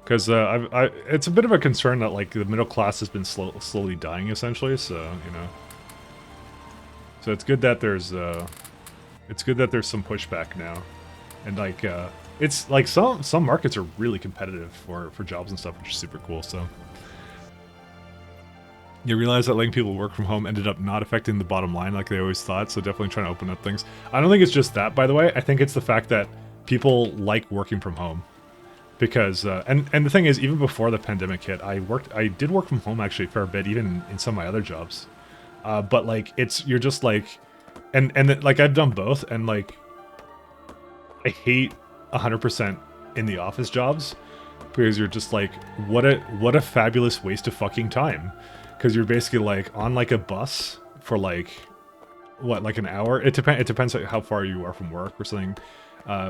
Because it's a bit of a concern that, like, the middle class has been slowly dying, essentially, so, you know. So it's good that there's some pushback now, and like it's like some markets are really competitive for jobs and stuff, which is super cool. So you realize that letting people work from home ended up not affecting the bottom line like they always thought. So definitely trying to open up things. I don't think it's just that, by the way. I think it's the fact that people like working from home. Because and the thing is, even before the pandemic hit, I did work from home actually a fair bit, even in some of my other jobs. But like you're just like, like I've done both, and like I hate 100% in the office jobs because you're just like, what a fabulous waste of fucking time, because you're basically like on like a bus for like what, like an hour. It depends on how far you are from work or something.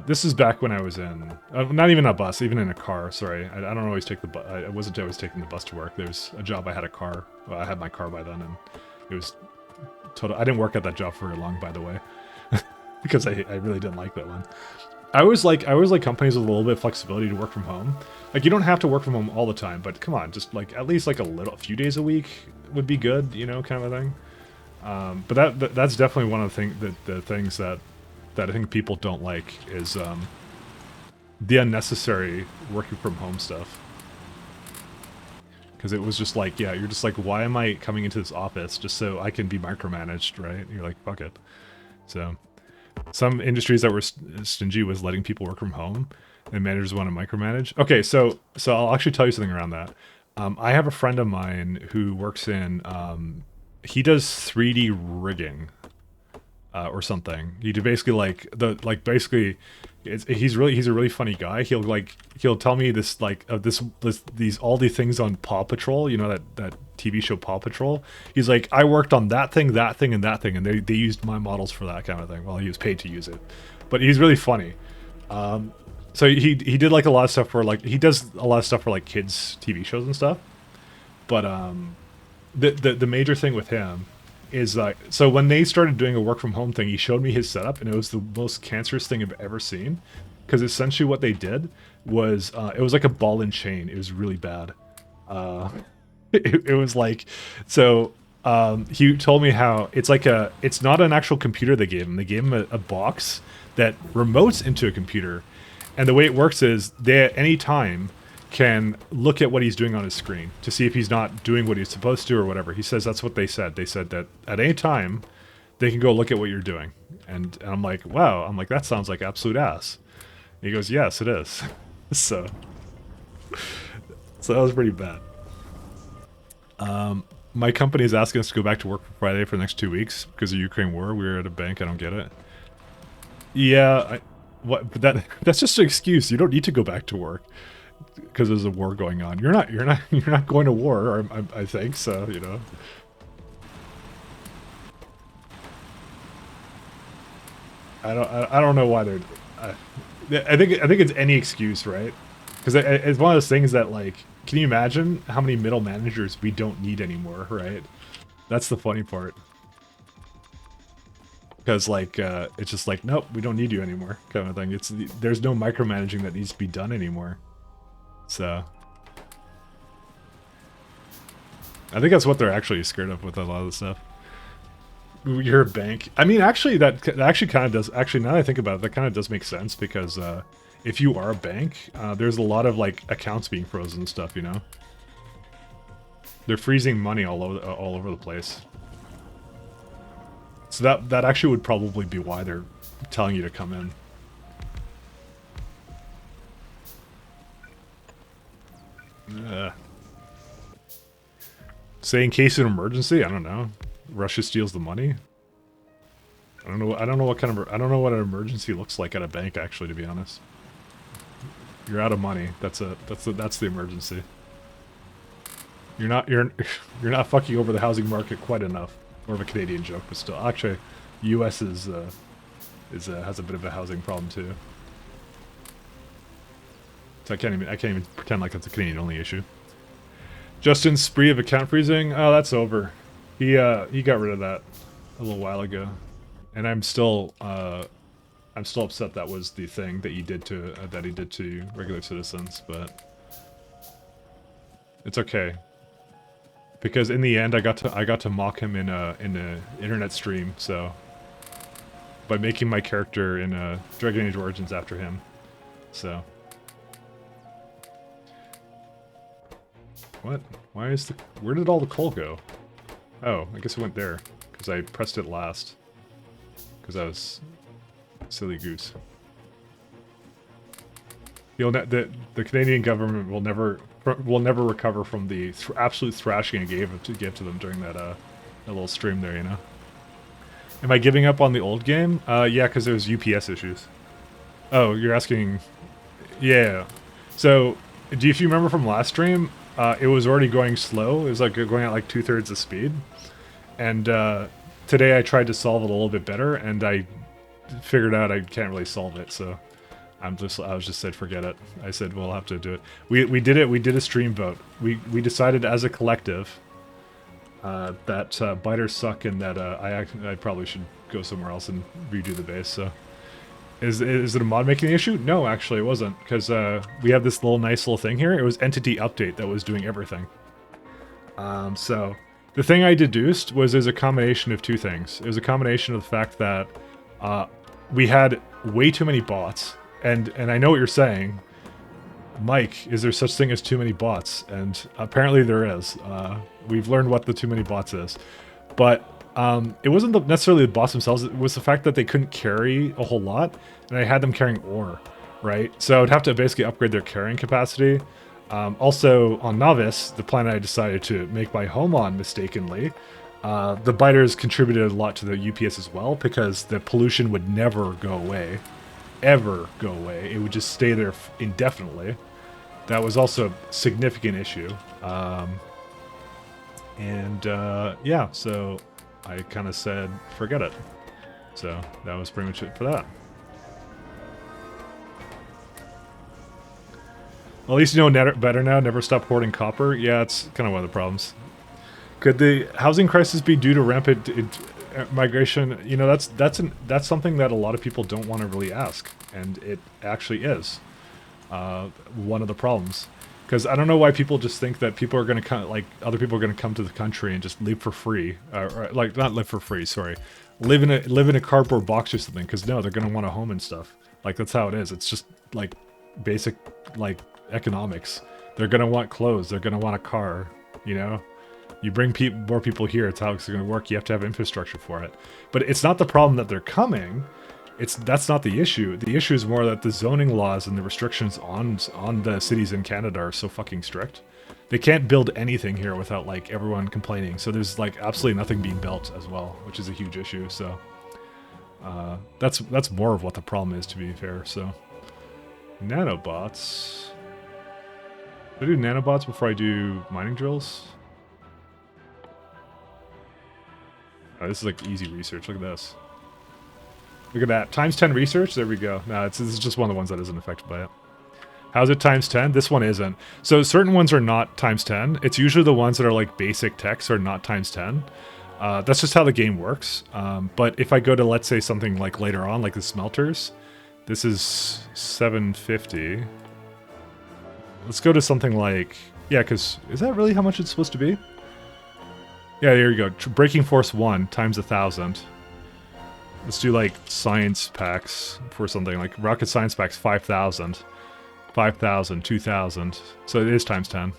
This is back when I was in, not even a bus, even in a car, sorry. I don't always take the bus, I wasn't always taking the bus to work. There's a job I had a car, well, I had my car by then, and it was total, I didn't work at that job for very long, by the way, because I really didn't like that one. I was like companies with a little bit of flexibility to work from home. Like, you don't have to work from home all the time, but come on, just like, at least like a few days a week would be good, you know, kind of a thing. But that's definitely one of the things that I think people don't like is the unnecessary working from home stuff. Because it was just like, yeah, you're just like, why am I coming into this office just so I can be micromanaged, right? And you're like, fuck it. So some industries that were stingy was letting people work from home, and managers want to micromanage. Okay, so I'll actually tell you something around that. I have a friend of mine who works in, he does 3D rigging. Or something. You do basically basically, he's a really funny guy. He'll tell me this like these all the things on Paw Patrol. You know that TV show Paw Patrol. He's like, I worked on that thing, and that thing, and they used my models for that kind of thing. Well, he was paid to use it, but he's really funny. So he did like a lot of stuff for like, he does a lot of stuff for like kids TV shows and stuff. But the major thing with him is like, so when they started doing a work from home thing, he showed me his setup, and it was the most cancerous thing I've ever seen. Because essentially what they did was, it was like a ball and chain. It was really bad. It was like, so he told me how it's like it's not an actual computer they gave him. They gave him a box that remotes into a computer, and the way it works is they at any time can look at what he's doing on his screen to see if he's not doing what he's supposed to or whatever. He says that's what they said. They said that at any time they can go look at what you're doing. And I'm like, wow. I'm like, that sounds like absolute ass. And he goes, yes, it is. So that was pretty bad. My company is asking us to go back to work for Friday for the next 2 weeks because of the Ukraine war. We were at a bank. I don't get it. Yeah, but that's just an excuse. You don't need to go back to work because there's a war going on. You're not going to war, I think so, you know. I don't know why they're I think it's any excuse, right? Because it's one of those things that, like, can you imagine how many middle managers we don't need anymore, right? That's the funny part. Because like it's just like, nope, we don't need you anymore, kind of thing. There's no micromanaging that needs to be done anymore. So I think that's what they're actually scared of with a lot of the stuff. You're a bank. I mean, actually, that actually kind of does. Actually, now that I think about it, that kind of does make sense because if you are a bank, there's a lot of like accounts being frozen and stuff. You know, they're freezing money all over the place. So that actually would probably be why they're telling you to come in. Say in case of an emergency, I don't know. Russia steals the money. I don't know what kind of, I don't know what an emergency looks like at a bank, actually, to be honest. You're out of money. That's the emergency. You're not fucking over the housing market quite enough. More of a Canadian joke, but still, actually, U.S. has a bit of a housing problem too. So I can't even pretend like that's a Canadian only issue. Justin's spree of account freezing. Oh, that's over. He got rid of that a little while ago, and I'm still upset that was the thing that he did to regular citizens, but it's okay. because in the end I got to mock him in a internet stream. So by making my character in a Dragon Age Origins after him. So what? Why is the where did all the coal go? Oh, I guess it went there because I pressed it last because I was silly goose. The Canadian government will never recover from the absolute thrashing I gave to them during that little stream there, you know. Am I giving up on the old game? Yeah, because there's UPS issues. Oh, you're asking? Yeah. So, if you remember from last stream, it was already going slow. It was like going at like 2/3 the speed. And today I tried to solve it a little bit better, and I figured out I can't really solve it. So I was just said forget it. I said we'll have to do it. We did it. We did a stream vote. We decided as a collective that biters suck, and that I probably should go somewhere else and redo the base. So is it a mod making the issue? No, actually it wasn't, because we have this nice little thing here. It was entity update that was doing everything. So the thing I deduced was there's a combination of two things. It was a combination of the fact that we had way too many bots. And I know what you're saying, Mike, is there such thing as too many bots? And apparently there is. We've learned what the too many bots is. But it wasn't necessarily the bots themselves, it was the fact that they couldn't carry a whole lot, and I had them carrying ore, right? So I would have to basically upgrade their carrying capacity. Also, on Novice, the planet I decided to make my home on mistakenly, the biters contributed a lot to the UPS as well, because the pollution would never go away. Ever go away. It would just stay there indefinitely. That was also a significant issue. Yeah, so I kind of said, forget it. So that was pretty much it for that. Well, at least you know better now. Never stop hoarding copper. Yeah, it's kind of one of the problems. Could the housing crisis be due to rampant migration? You know, that's something that a lot of people don't want to really ask, and it actually is one of the problems. Because I don't know why people just think that people are going to come, like other people are going to come to the country and just live for free, or like not live for free. Sorry, live in a cardboard box or something. Because no, they're going to want a home and stuff. Like that's how it is. It's just like basic like economics. They're going to want clothes. They're going to want a car. You know. You bring more people here, it's how it's going to work. You have to have infrastructure for it. But it's not the problem that they're coming. That's not the issue. The issue is more that the zoning laws and the restrictions on the cities in Canada are so fucking strict. They can't build anything here without like everyone complaining. So there's like absolutely nothing being built as well, which is a huge issue. So that's more of what the problem is, to be fair. So nanobots. Do I do nanobots before I do mining drills? Oh, this is like easy research. Look at this. Look at that. Times 10 research. There we go. No, this is just one of the ones that isn't affected by it. How's it times 10? This one isn't. So certain ones are not times 10. It's usually the ones that are like basic text are not times 10. That's just how the game works. But if I go to, let's say, something like later on, like the smelters, this is 750. Let's go to something like... Yeah, because is that really how much it's supposed to be? Yeah, there you go. Breaking Force 1 times 1,000. Let's do like science packs for something like rocket science packs 5,000. 5,000, 2,000. So it is times 10.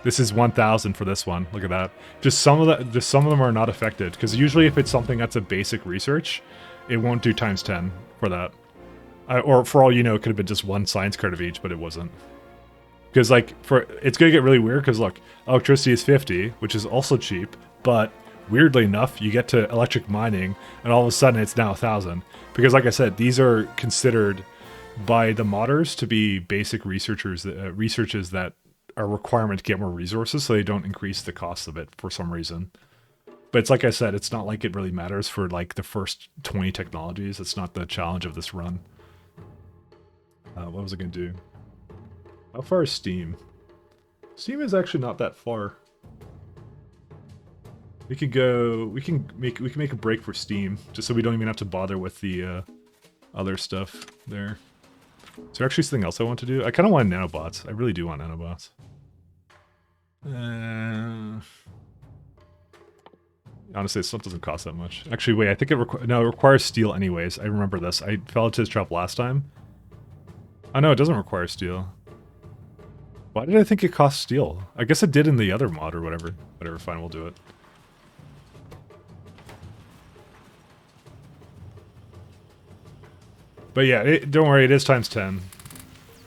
This is 1,000 for this one. Look at that. Just some of them are not affected, because usually if it's something that's a basic research, it won't do times 10 for that. Or for all you know, it could have been just one science card of each, but it wasn't. Because like it's gonna get really weird. Because look, electricity is 50, which is also cheap, but weirdly enough, you get to electric mining, and all of a sudden it's now 1,000. Because like I said, these are considered by the modders to be basic researches that are a requirement to get more resources, so they don't increase the cost of it for some reason. But it's like I said, it's not like it really matters for like the first 20 technologies. It's not the challenge of this run. What was I gonna do? How far is Steam? Steam is actually not that far. We could go. We can make a break for Steam, just so we don't even have to bother with the other stuff there. Is there actually something else I want to do? I kind of want nanobots. I really do want nanobots. Honestly, this stuff doesn't cost that much. Actually, wait, I think it requires steel anyways. I remember this. I fell into his trap last time. Oh no, it doesn't require steel. Why did I think it cost steel? I guess it did in the other mod or whatever. Whatever, fine, we'll do it. But yeah, don't worry, it is times 10.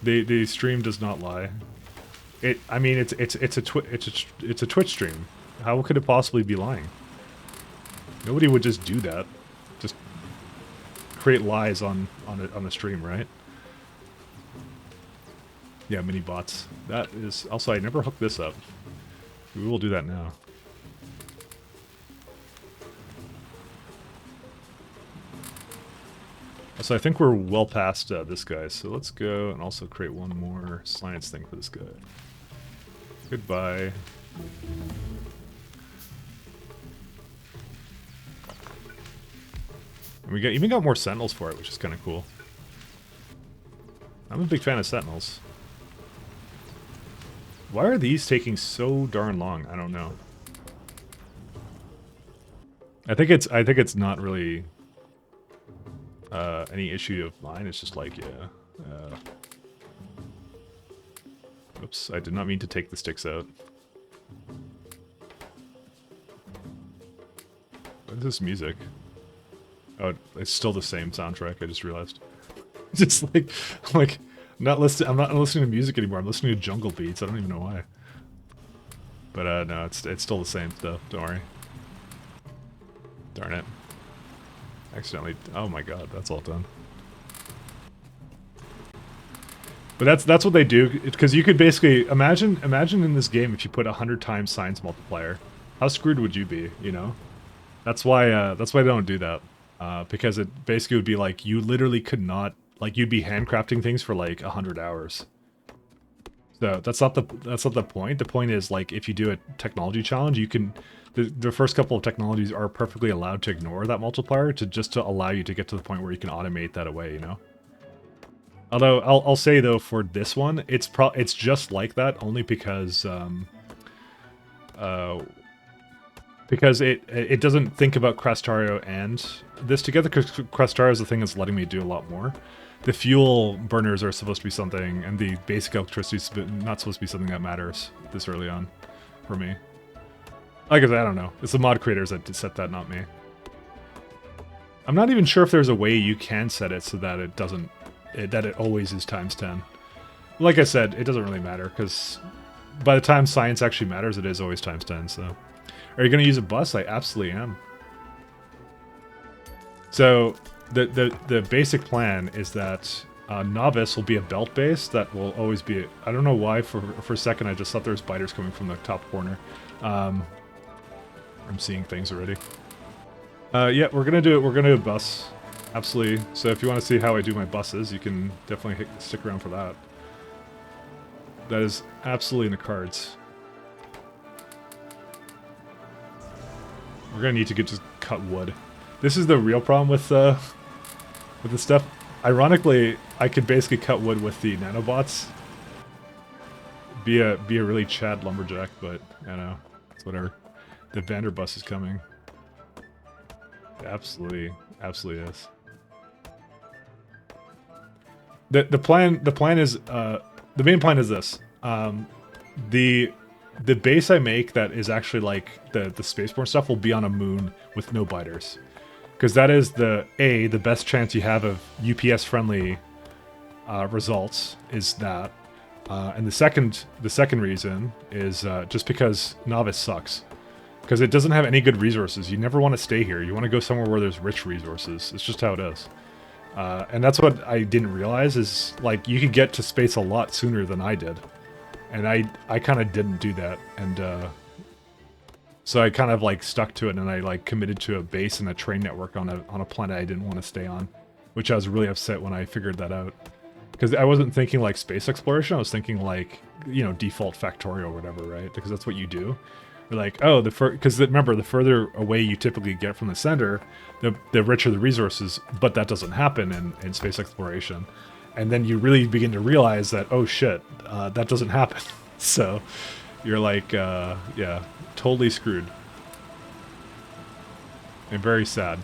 The stream does not lie. I mean, it's a Twitch stream. How could it possibly be lying? Nobody would just do that. Just create lies on the stream, right? Yeah, mini bots. That is also, I never hooked this up. We will do that now. So I think we're well past this guy, so let's go and also create one more science thing for this guy. Goodbye. And we even got more sentinels for it, which is kind of cool. I'm a big fan of sentinels. Why are these taking so darn long? I don't know. I think it's not really any issue of mine. It's just like, yeah. Oops, I did not mean to take the sticks out. What is this music? Oh, it's still the same soundtrack, I just realized. Just like, I'm not listening to music anymore, I'm listening to jungle beats, I don't even know why. But no, it's still the same stuff, don't worry. Darn it. Accidentally, oh my god, that's all done. But that's what they do, because you could basically, imagine in this game if you put 100 times science multiplier. How screwed would you be, you know? That's why they don't do that. Because it basically would be like, you literally could not, like, you'd be handcrafting things for like 100 hours. So that's not the point. The point is, like, if you do a technology challenge, you can, the first couple of technologies are perfectly allowed to ignore that multiplier to allow you to get to the point where you can automate that away, you know? Although I'll say though, for this one, it's just like that only because it doesn't think about Crastario and this together, because Crastario is the thing that's letting me do a lot more. The fuel burners are supposed to be something, and the basic electricity is not supposed to be something that matters this early on for me. Like I said, I don't know. It's the mod creators that set that, not me. I'm not even sure if there's a way you can set it so that it doesn't, that it always is times 10. Like I said, it doesn't really matter, because by the time science actually matters, it is always times 10, so. Are you going to use a bus? I absolutely am. So, the basic plan is that Novice will be a belt base that will always be... I don't know why, for a second I just thought there was spiders coming from the top corner. I'm seeing things already. Yeah, we're going to do it. We're going to do a bus. Absolutely. So if you want to see how I do my buses, you can definitely stick around for that. That is absolutely in the cards. We're gonna need to just cut wood. This is the real problem with this stuff. Ironically, I could basically cut wood with the nanobots. Be a really Chad lumberjack, but I know it's whatever. The Vanderbus is coming. Absolutely is. The main plan is this. The base I make that is actually like the spaceborne stuff will be on a moon with no biters. Because that is the best chance you have of UPS friendly results is that. And the second reason is just because Novice sucks. Because it doesn't have any good resources. You never want to stay here. You want to go somewhere where there's rich resources. It's just how it is. And that's what I didn't realize is, like, you could get to space a lot sooner than I did. And I kind of didn't do that, and so I kind of like stuck to it, and I like committed to a base and a train network on a planet I didn't want to stay on, which I was really upset when I figured that out, because I wasn't thinking like space exploration. I was thinking like, you know, default Factorio or whatever, right? Because that's what you do. You're like, oh, because remember, the further away you typically get from the center, the richer the resources, but that doesn't happen in space exploration. And then you really begin to realize that, oh shit, that doesn't happen. So you're like, yeah, totally screwed. And very sad.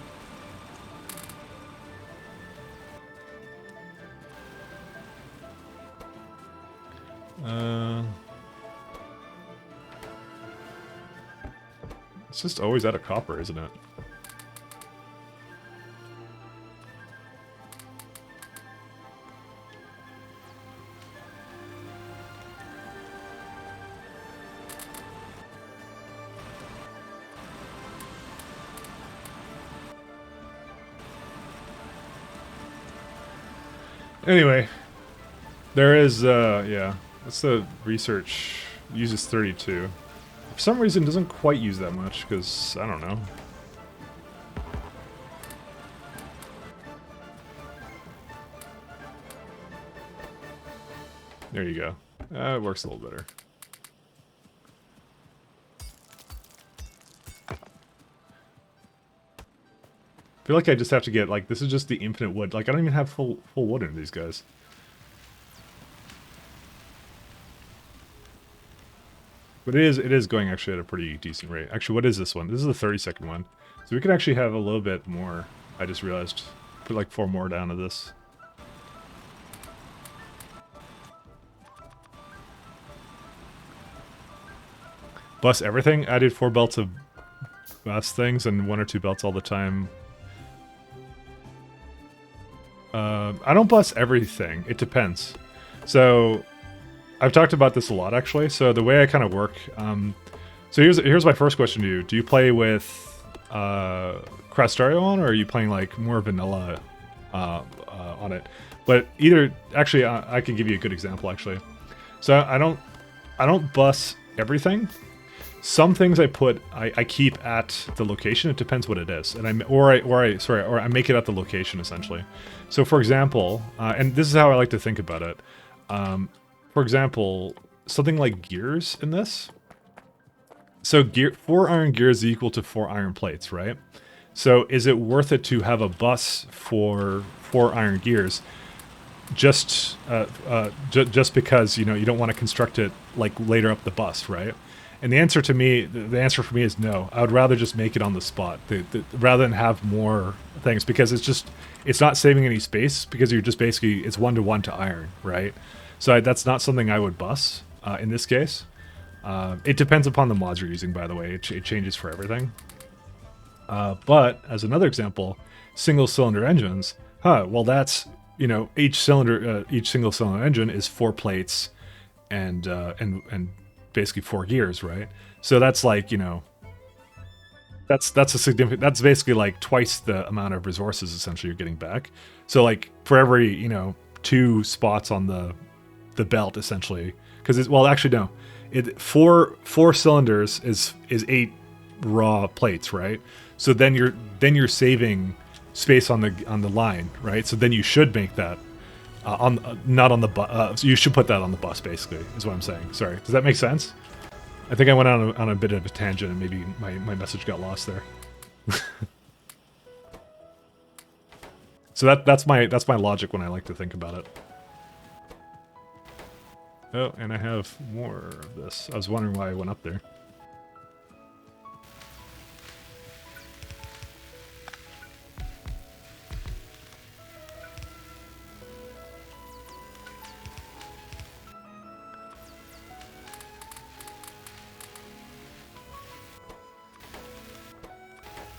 It's just always out of copper, isn't it? Anyway, there is, yeah, that's the research uses 32. For some reason, it doesn't quite use that much, because, I don't know. There you go. It works a little better. I feel like I just have to get, like, this is just the infinite wood. Like, I don't even have full wood in these guys. But it is going actually at a pretty decent rate. Actually, what is this one? This is the 30-second one. So we could actually have a little bit more. I just realized. Put like 4 more down to this. Bus everything. I did 4 belts of bus things and 1 or 2 belts all the time. I don't bus everything. It depends. So I've talked about this a lot, actually. So the way I kind of work... so here's my first question to you. Do you play with Factorio on, or are you playing like more vanilla on it? But either... Actually, I can give you a good example, actually. So I don't bus everything. Some things I keep at the location. It depends what it is, and I make it at the location essentially. So for example, and this is how I like to think about it. For example, something like gears in this. So 4 iron gears is equal to 4 iron plates, right? So is it worth it to have a bus for 4 iron gears? Just because you don't want to construct it like later up the bus, right? And the answer for me is no. I would rather just make it on the spot, rather than have more things, because it's not saving any space, because you're just basically, it's 1-to-1 to iron, right? So that's not something I would bus in this case. It depends upon the mods you're using, by the way. It changes for everything. But as another example, single cylinder engines. Well, that's each single cylinder engine is 4 plates and basically 4 gears, right? So that's like, that's a significant, that's basically like twice the amount of resources essentially you're getting back. So like for every, 2 spots on the belt essentially, because it's, well, actually no, four cylinders is 8 raw plates, right? So then you're saving space on the line, right? So then you should make that not on the bus. So you should put that on the bus, basically, is what I'm saying. Sorry, does that make sense? I think I went on a bit of a tangent, and maybe my message got lost there. So that's my logic when I like to think about it. Oh, and I have more of this. I was wondering why I went up there.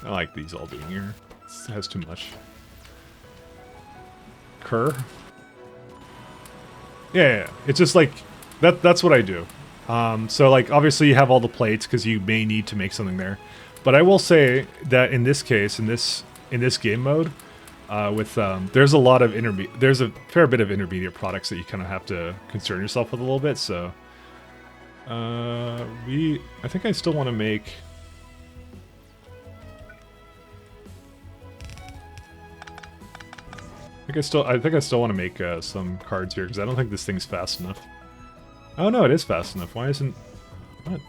I like these all being here. This has too much. Kerr? Yeah. It's just like, that's what I do. So like, obviously you have all the plates because you may need to make something there. But I will say that in this case, in this game mode, there's a lot of there's a fair bit of intermediate products that you kind of have to concern yourself with a little bit. So, I think I still want to make. I think I still want to make some cards here, because I don't think this thing's fast enough. Oh no, it is fast enough. Why isn't... What?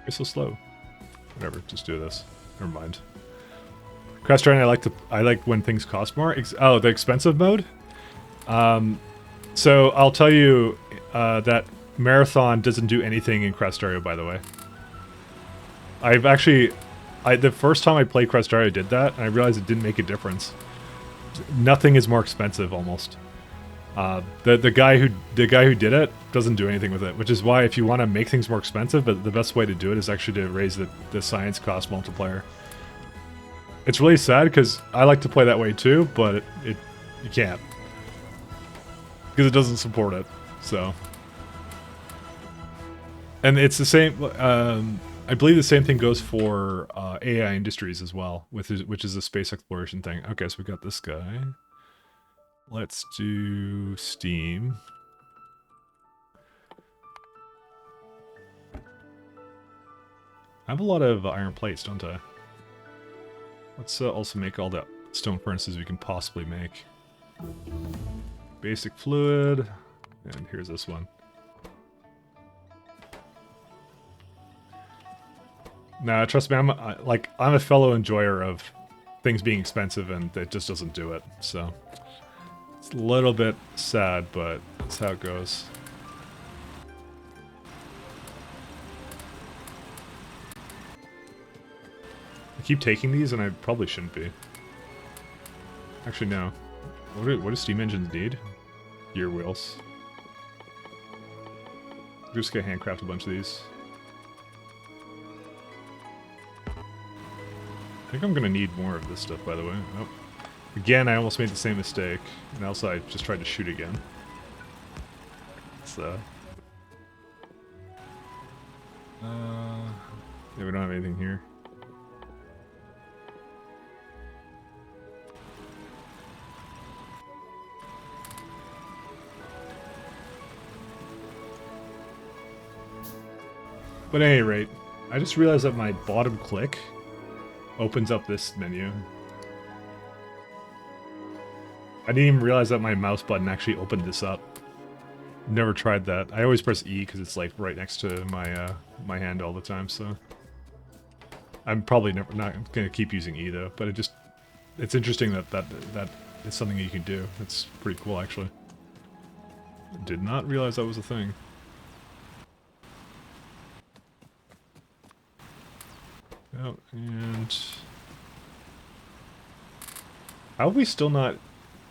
It's so slow. Whatever, just do this. Never mind. Crash Train, I like when things cost more. The expensive mode? So I'll tell you that Marathon doesn't do anything in Crestario, by the way. I've actually... the first time I played Crestario, I did that, and I realized it didn't make a difference. Nothing is more expensive, almost. The guy who did it doesn't do anything with it, which is why if you want to make things more expensive, but the best way to do it is actually to raise the science cost multiplier. It's really sad because I like to play that way too, but you can't because it doesn't support it. So, and it's the same. I believe the same thing goes for AI Industries as well, which is a space exploration thing. Okay, so we got this guy. Let's do Steam. I have a lot of iron plates, don't I? Let's also make all the stone furnaces we can possibly make. Basic fluid, and here's this one. Nah, trust me, I'm a fellow enjoyer of things being expensive, and it just doesn't do it. So it's a little bit sad, but that's how it goes. I keep taking these, and I probably shouldn't be. Actually, no. What do steam engines need? Gear wheels. I'm just gonna handcraft a bunch of these. I think I'm gonna need more of this stuff, by the way. Oh. Again, I almost made the same mistake. And also, I just tried to shoot again. So... yeah, we don't have anything here. But at any rate, I just realized that my bottom click opens up this menu. I didn't even realize that my mouse button actually opened this up. Never tried that. I always press E because it's like right next to my my hand all the time, so... I'm probably not going to keep using E though, but it's interesting that is something you can do. It's pretty cool actually. Did not realize that was a thing. Oh, and... how have we still not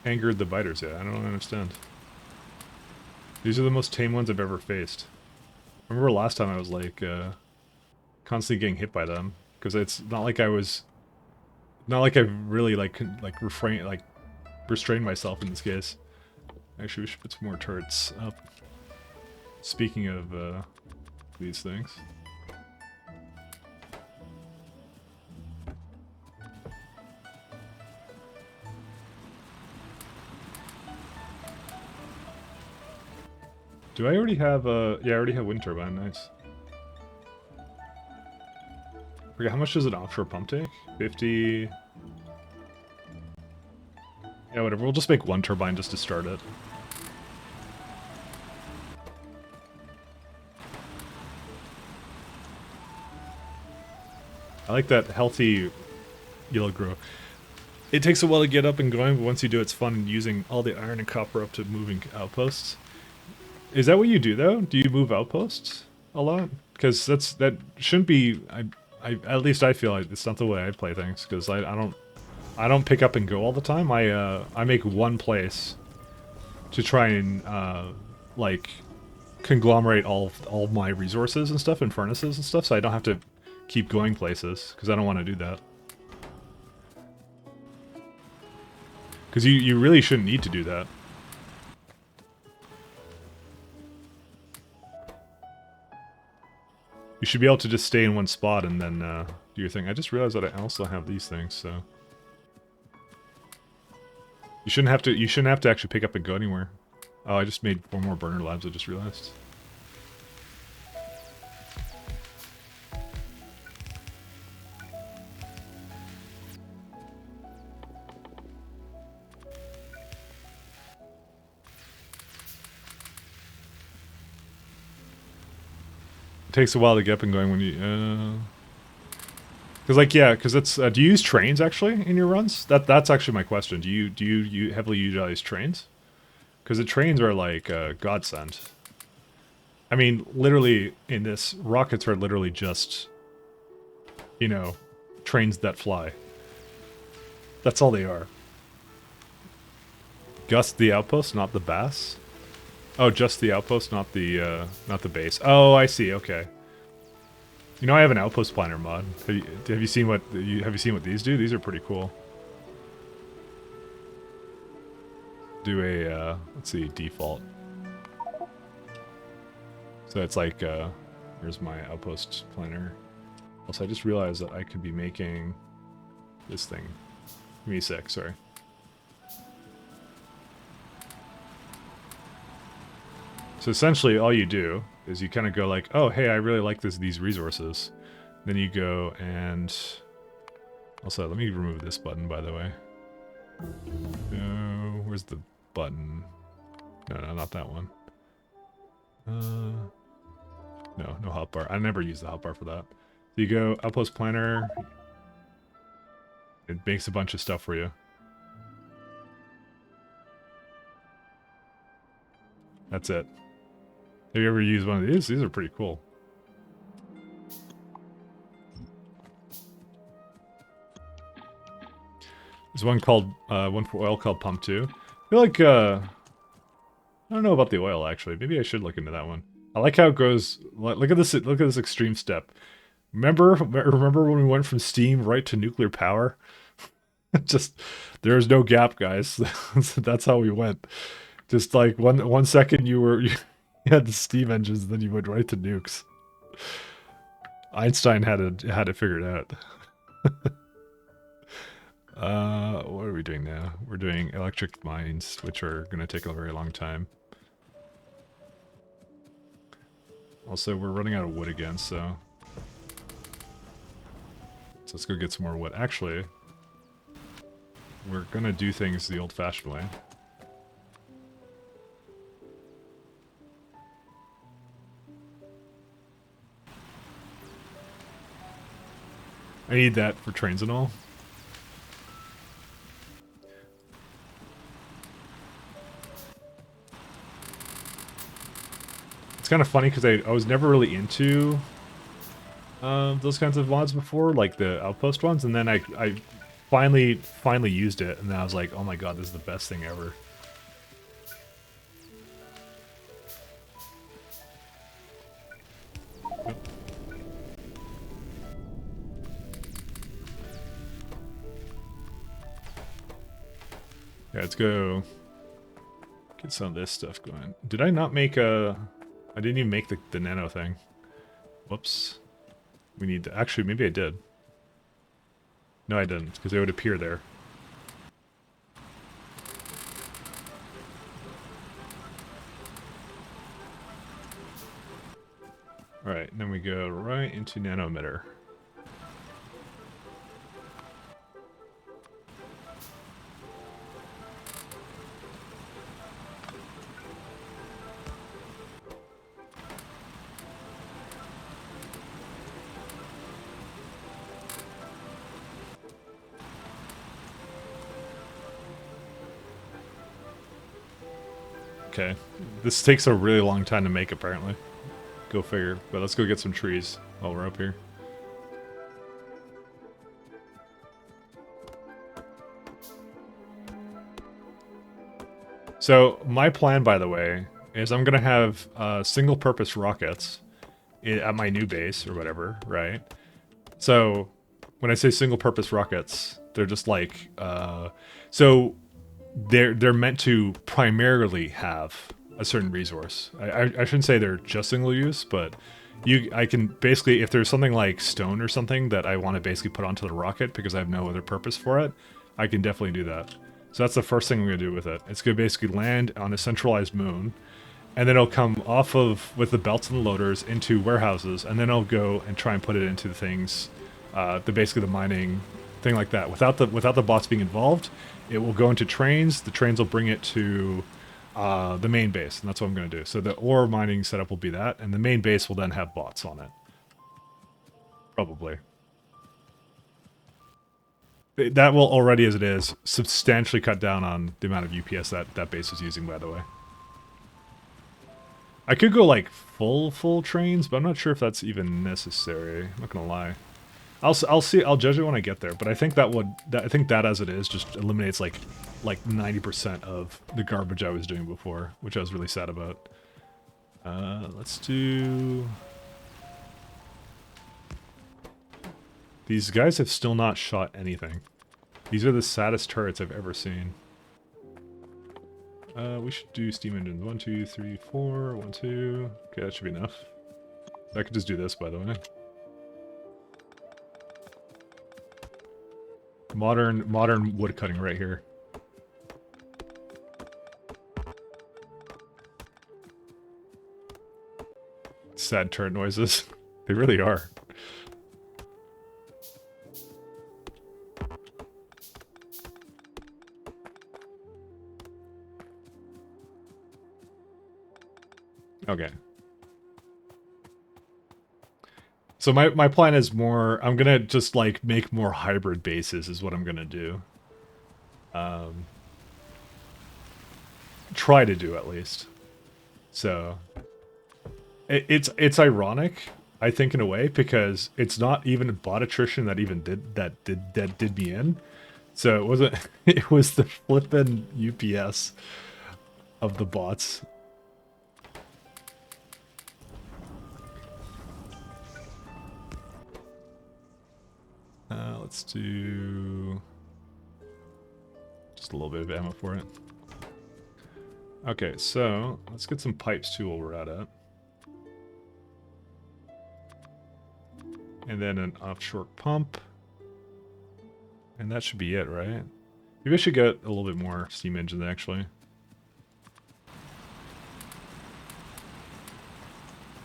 angered the biters yet? I don't understand. These are the most tame ones I've ever faced. I remember last time I was like, constantly getting hit by them. Because it's not like I was... not like I really restrained myself in this case. Actually, we should put some more turrets up. Speaking of, these things. Do I already have yeah, I already have wind turbine, nice. Okay, how much does an offshore pump take? 50... yeah, whatever, we'll just make one turbine just to start it. I like that healthy yellow grow. It takes a while to get up and going, but once you do, it's fun using all the iron and copper up to moving outposts. Is that what you do though? Do you move outposts a lot? Because that shouldn't be. I at least I feel like it's not the way I play things. Because I don't pick up and go all the time. I make one place to try and like conglomerate all my resources and stuff and furnaces and stuff, so I don't have to keep going places because I don't want to do that. Because you really shouldn't need to do that. You should be able to just stay in one spot and then do your thing. I just realized that I also have these things, so you shouldn't have to actually pick up and go anywhere. Oh, I just made 4 more burner labs. I just realized. Takes a while to get up and going when you, because like yeah, because it's do you use trains actually in your runs? That's actually my question. Do you heavily utilize trains? Because the trains are like godsend. I mean, literally, in this, rockets are literally just, you know, trains that fly. That's all they are. Just the outpost, not the base? Oh, just the outpost, not the base. Oh, I see. Okay. You know, I have an outpost planner mod. Have you seen what these do? These are pretty cool. Do a let's see, default. So it's like here's my outpost planner. Also, I just realized that I could be making this thing. Give me a sec, sorry. So essentially, all you do is you kind of go like, oh, hey, I really like these resources. Then you go and... Also, let me remove this button, by the way. No, where's the button? No, not that one. No hotbar. I never use the hotbar for that. So you go Outpost Planner. It makes a bunch of stuff for you. That's it. Have you ever used one of these? These are pretty cool. There's one called, one for oil called Pump 2. I feel like, I don't know about the oil, actually. Maybe I should look into that one. I like how it goes, look at this extreme step. Remember when we went from steam right to nuclear power? Just, there's no gap, guys. That's how we went. Just like one second you had the steam engines, then you went right to nukes. Einstein had it figured out. What are we doing now? We're doing electric mines, which are going to take a very long time. Also, we're running out of wood again, so let's go get some more wood. Actually, we're going to do things the old-fashioned way. I need that for trains and all. It's kind of funny because I was never really into those kinds of mods before, like the outpost ones, and then I finally used it, and then I was like, oh my god, this is the best thing ever. Yeah, let's go get some of this stuff going. Did I not make a... I didn't even make the nano thing. Whoops. We need to... Actually, maybe I did. No, I didn't, because they would appear there. Alright, and then we go right into nano emitter. Okay. This takes a really long time to make, apparently. Go figure. But let's go get some trees while we're up here. So, my plan, by the way, is I'm going to have single-purpose rockets at my new base, or whatever, right? So, when I say single-purpose rockets, they're just like... so... They're meant to primarily have a certain resource. I shouldn't say they're just single use, but I can basically, if there's something like stone or something that I want to basically put onto the rocket because I have no other purpose for it, I can definitely do that. So that's the first thing I'm going to do with it. It's going to basically land on a centralized moon, and then it'll come off of, with the belts and the loaders, into warehouses, and then I'll go and try and put it into the things, basically the mining, thing like that. Without the bots being involved, it will go into trains. The trains will bring it to the main base, and that's what I'm going to do. So the ore mining setup will be that, and the main base will then have bots on it. Probably. That will already, as it is, substantially cut down on the amount of UPS that base is using, by the way. I could go like full trains, but I'm not sure if that's even necessary. I'm not gonna lie. I'll see. I'll judge it when I get there. But I think I think that as it is just eliminates like 90% of the garbage I was doing before, which I was really sad about. Let's do. These guys have still not shot anything. These are the saddest turrets I've ever seen. We should do steam engines. 1, 2, 3, 4. 1, 2. Okay, that should be enough. I could just do this, by the way. Modern wood cutting right here. Sad turret noises. They really are. Okay. So my plan is more, I'm gonna just like make more hybrid bases is what I'm gonna do. Try to do at least. So it's ironic, I think, in a way, because it's not even bot attrition that even did me in. So it wasn't it was the flippin' UPS of the bots. Let's do just a little bit of ammo for it. Okay, so let's get some pipes too while we're at it. And then an offshore pump. And that should be it, right? Maybe I should get a little bit more steam engines, actually.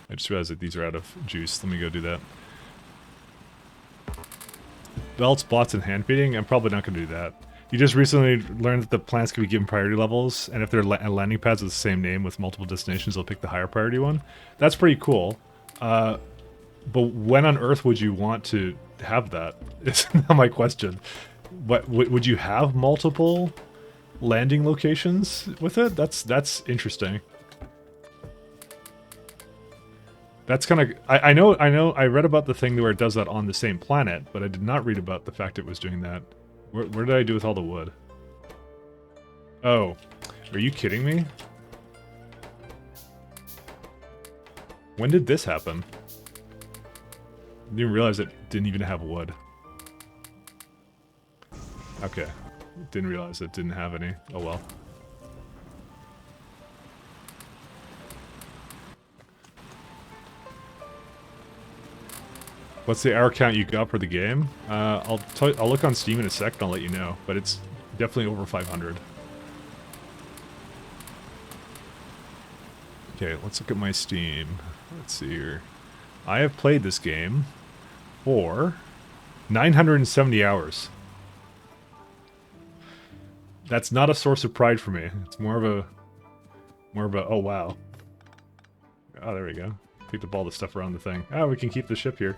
I just realized that these are out of juice. Let me go do that. Belts, bots, and hand feeding? I'm probably not going to do that. You just recently learned that the plants can be given priority levels, and if they're landing pads with the same name with multiple destinations, they'll pick the higher priority one. That's pretty cool. But when on Earth would you want to have that? Is now my question. What would you have multiple landing locations with it? That's interesting. That's kind of... I know, I read about the thing where it does that on the same planet, but I did not read about the fact it was doing that. Where did I do with all the wood? Oh, are you kidding me? When did this happen? I didn't realize it didn't even have wood. Okay, didn't realize it didn't have any. Oh well. What's the hour count you got for the game? I'll look on Steam in a sec and I'll let you know, but it's definitely over 500. Okay, let's look at my Steam. Let's see here. I have played this game for 970 hours. That's not a source of pride for me. It's more of a oh wow. Oh, there we go. Picked up all the stuff around the thing. Oh, we can keep the ship here.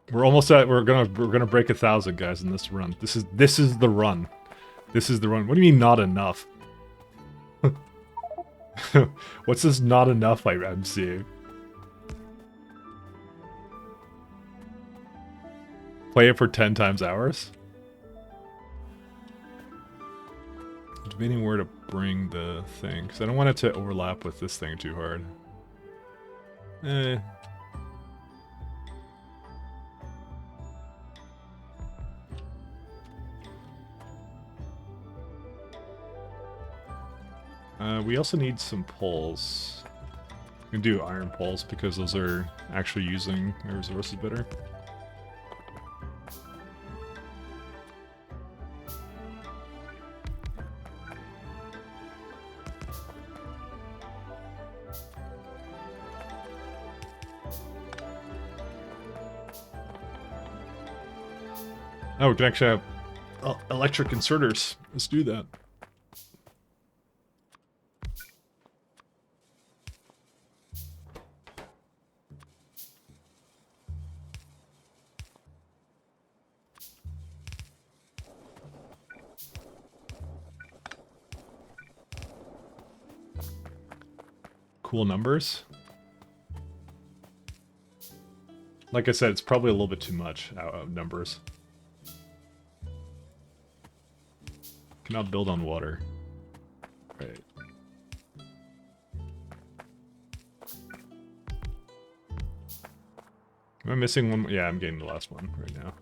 We're almost at. We're gonna break 1,000 guys in this run. This is the run. This is the run. What do you mean not enough? What's this not enough I'm seeing? Play it for 10 times hours? Debating where to bring the thing, because I don't want it to overlap with this thing too hard. We also need some poles. We can do iron poles because those are actually using our resources better. Oh, we can actually have electric inserters. Let's do that. cool numbers. Like I said, it's probably a little bit too much numbers. Cannot build on water. Right. Am I missing one? Yeah, I'm getting the last one right now.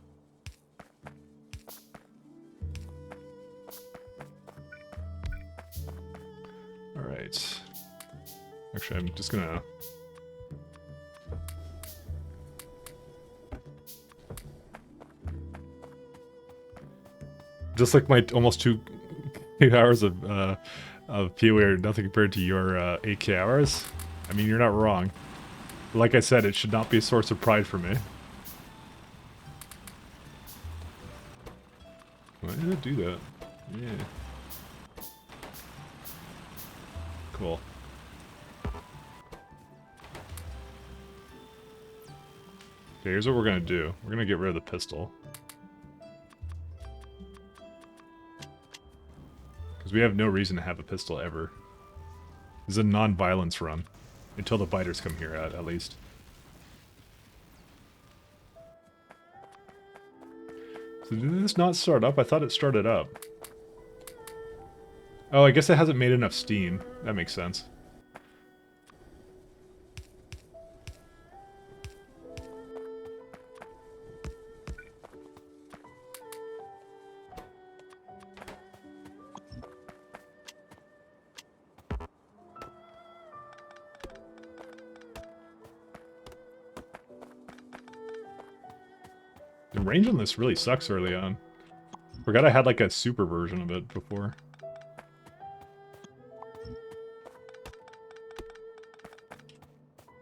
Alright. Actually, I'm just gonna... Just like my almost 2 hours of PoE are nothing compared to your 8K hours. I mean, you're not wrong. But like I said, it should not be a source of pride for me. Why did it do that? Yeah. Cool. Okay, here's what we're gonna do. We're gonna get rid of the pistol. Because we have no reason to have a pistol ever. This is a non-violence run. Until the biters come here, at least. So did this not start up? I thought it started up. Oh, I guess it hasn't made enough steam. That makes sense. The range on this really sucks early on. Forgot I had like a super version of it before.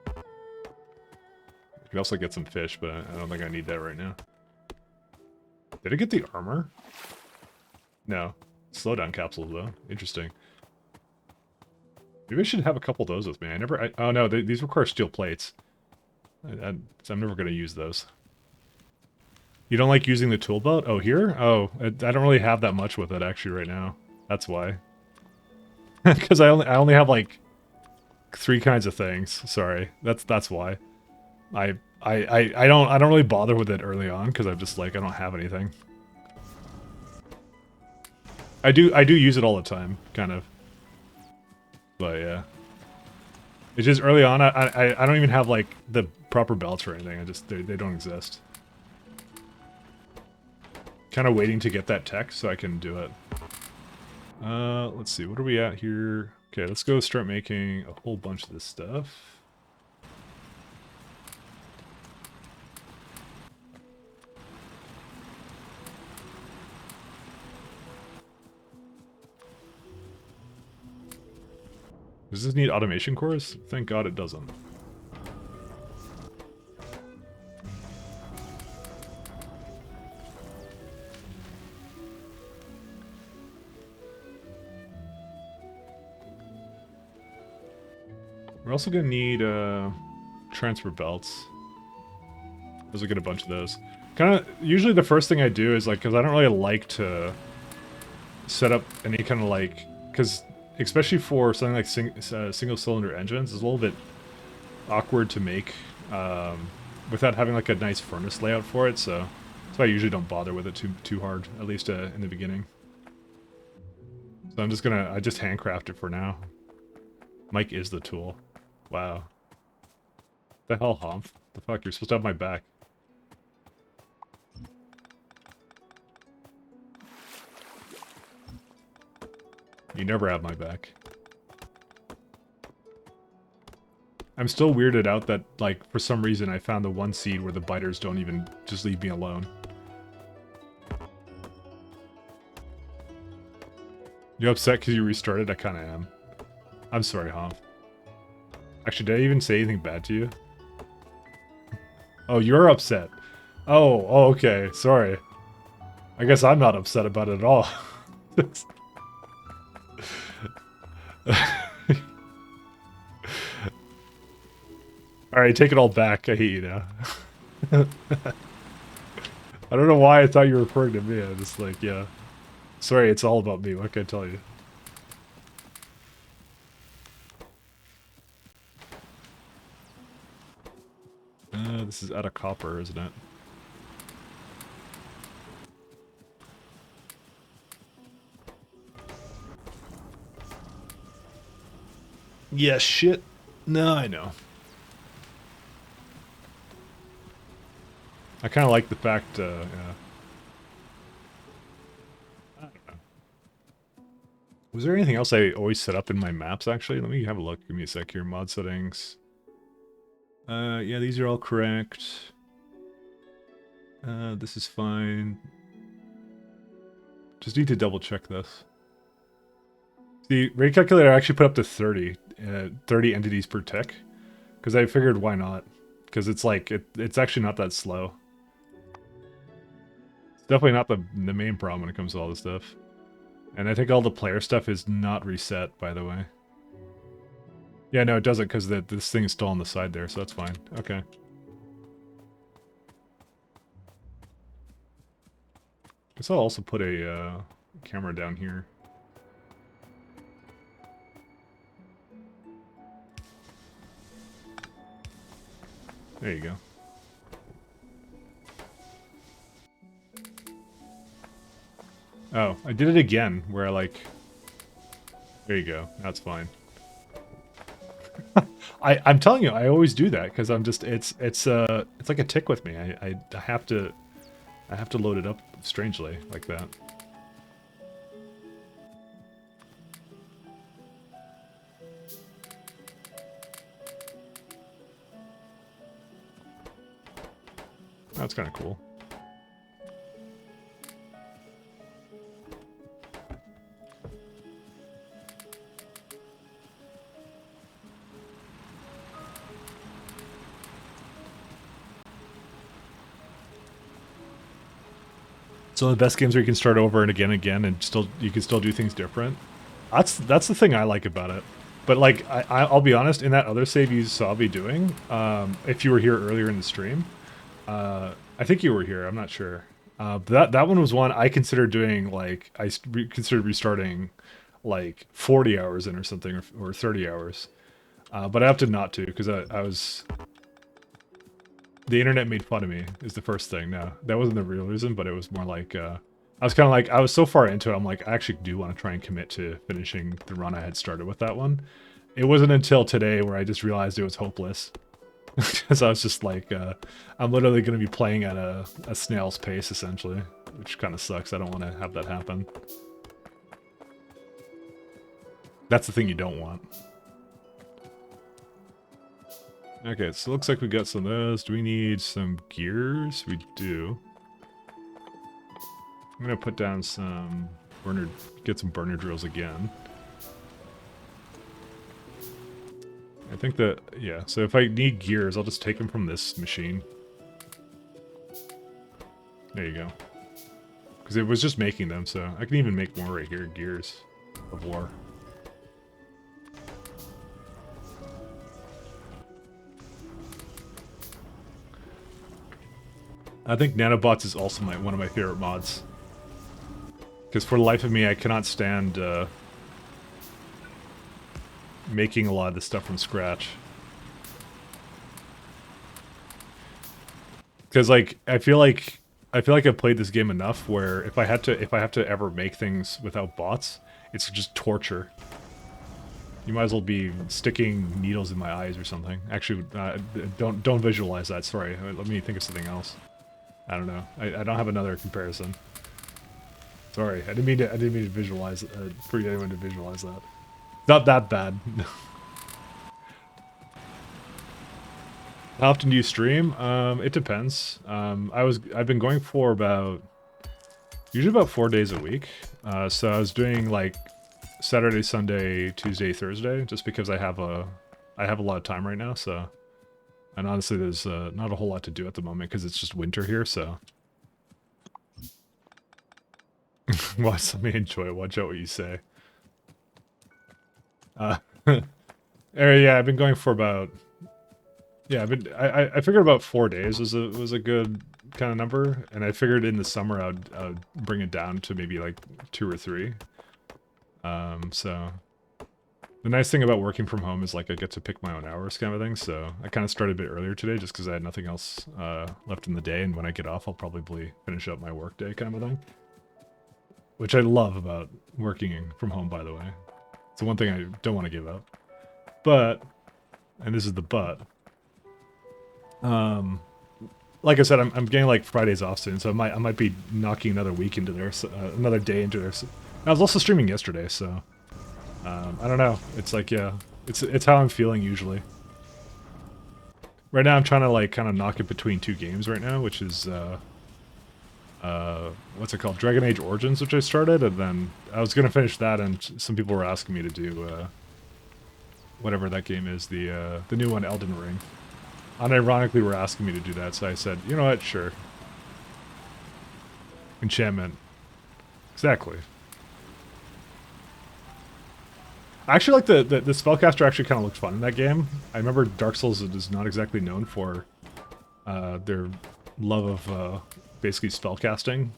You can also get some fish, but I don't think I need that right now. Did I get the armor? No. Slowdown capsules though. Interesting. Maybe I should have a couple of those with me. Oh no, these require steel plates. So I'm never going to use those. You don't like using the tool belt? Oh, here? Oh, I don't really have that much with it actually right now. That's why. Because I only have like 3 kinds of things. Sorry, that's why. I don't really bother with it early on because I'm just like I don't have anything. I do use it all the time, kind of. But yeah, it's just early on. I don't even have like the proper belts or anything. They don't exist. Kind of waiting to get that tech so I can do it. Let's see, what are we at here? Okay, let's go start making a whole bunch of this stuff. Does this need automation cores? Thank God it doesn't. We're also gonna need transfer belts. Those will get a bunch of those. Kind of usually the first thing I do is like, because I don't really like to set up any kind of like, because especially for something like single cylinder engines, it's a little bit awkward to make without having like a nice furnace layout for it. So that's why I usually don't bother with it too hard, at least in the beginning. So I just handcraft it for now. Mike is the tool. Wow. The hell, Humph? The fuck? You're supposed to have my back. You never have my back. I'm still weirded out that, like, for some reason I found the one seed where the biters don't even just leave me alone. You upset because you restarted? I kind of am. I'm sorry, Humph. Actually, did I even say anything bad to you? Oh, you're upset. Oh, okay. Sorry. I guess I'm not upset about it at all. Alright, take it all back. I hate you now. I don't know why I thought you were referring to me. I'm just like, yeah. Sorry, it's all about me. What can I tell you? This is out of copper, isn't it? Yeah, shit. No, I know. I kind of like the fact, yeah. I don't know. Was there anything else I always set up in my maps, actually? Let me have a look. Give me a sec here. Mod settings. Yeah, these are all correct. This is fine. Just need to double check this. The rate calculator I actually put up to 30. 30 entities per tick. Because I figured why not? Because it's like, it's actually not that slow. It's definitely not the main problem when it comes to all this stuff. And I think all the player stuff is not reset, by the way. Yeah, no, it doesn't, because this thing is still on the side there, so that's fine. Okay. Guess I'll also put a camera down here. There you go. Oh, I did it again, where I like... There you go, that's fine. I'm telling you, I always do that, because I'm just, it's like a tick with me. I have to load it up strangely, like that. That's kind of cool. So the best games where you can start over and again, and you can still do things different. That's the thing I like about it. But like, I'll be honest, in that other save you saw me doing, if you were here earlier in the stream, I think you were here, I'm not sure. But that one was one I considered doing, like, considered restarting like 40 hours in or something, or 30 hours. But I opted not to, because I was... The internet made fun of me, is the first thing. No, that wasn't the real reason, but it was more like, I was kind of like, I was so far into it, I'm like, I actually do want to try and commit to finishing the run I had started with that one. It wasn't until today where I just realized it was hopeless. Because I was just like, I'm literally going to be playing at a snail's pace, essentially. Which kind of sucks, I don't want to have that happen. That's the thing you don't want. Okay, so it looks like we got some of those. Do we need some gears? We do. I'm gonna put down some get some burner drills again. I think that, yeah, so if I need gears, I'll just take them from this machine. There you go. Because it was just making them, so I can even make more right here, gears of war. I think nanobots is also one of my favorite mods. Because for the life of me, I cannot stand making a lot of this stuff from scratch. Because like I feel like I've played this game enough where if I have to ever make things without bots, it's just torture. You might as well be sticking needles in my eyes or something. Actually, don't visualize that. Sorry, let me think of something else. I don't know. I don't have another comparison. Sorry, I didn't mean to visualize for anyone to visualize that. Not that bad. How often do you stream? It depends. I've been going for usually about 4 days a week. So I was doing like Saturday, Sunday, Tuesday, Thursday, just because I have a lot of time right now. So, and honestly, there's not a whole lot to do at the moment because it's just winter here. So, let me enjoy it. Watch out what you say. Yeah, I've been going for about. Yeah, I figured about 4 days was a good kind of number, and I figured in the summer I'd bring it down to maybe like 2 or 3. So The nice thing about working from home is like I get to pick my own hours kind of thing, so I kind of started a bit earlier today just because I had nothing else left in the day, and when I get off I'll probably finish up my work day kind of a thing. Which I love about working from home, by the way. It's the one thing I don't want to give up. But, and this is the but, like I said, I'm getting like Fridays off soon, so I might be knocking another week into there, another day into there. So, I was also streaming yesterday, so I don't know. It's like, yeah, it's how I'm feeling usually. Right now, I'm trying to like kind of knock it between two games right now, which is what's it called? Dragon Age Origins, which I started, and then I was gonna finish that, and some people were asking me to do whatever that game is, the new one, Elden Ring. Unironically, were asking me to do that, so I said, you know what, sure. Enchantment. Exactly. I actually like the spellcaster actually kind of looked fun in that game. I remember Dark Souls is not exactly known for their love of basically spellcasting.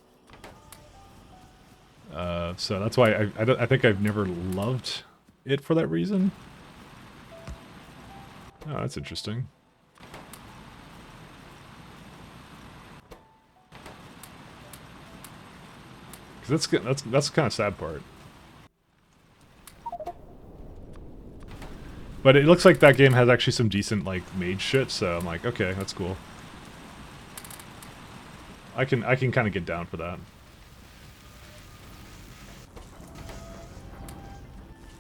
So that's why I think I've never loved it for that reason. Oh, that's interesting. That's the kind of sad part. But it looks like that game has actually some decent like mage shit, so I'm like, okay, that's cool. I can kind of get down for that.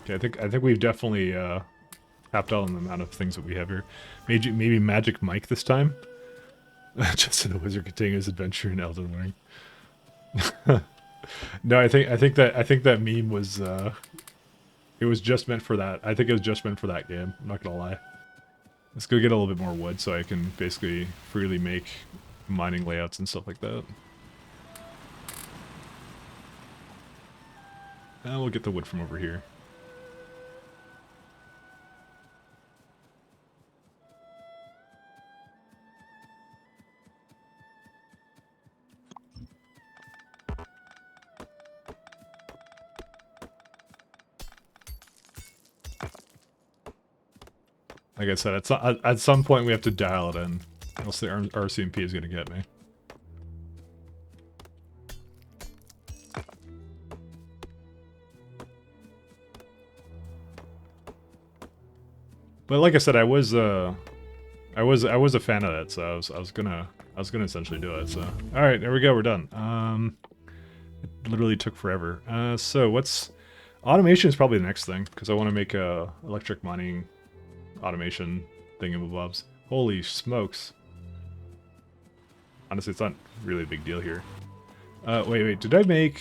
Okay, I think we've definitely tapped out on the amount of things that we have here. Maybe Magic Mike this time. Just in the wizard continuing his adventure in Elden Ring. No, I think that meme was it was just meant for that. I think it was just meant for that game. I'm not gonna lie. Let's go get a little bit more wood so I can basically freely make mining layouts and stuff like that. And we'll get the wood from over here. Like I said, at some point we have to dial it in, else the RCMP is going to get me. But like I said, I was a fan of that, so I was gonna essentially do it. So all right, there we go, we're done. It literally took forever. So what's automation is probably the next thing because I want to make a electric mining automation thingamabobs. Holy smokes. Honestly, it's not really a big deal here. Wait, did I make...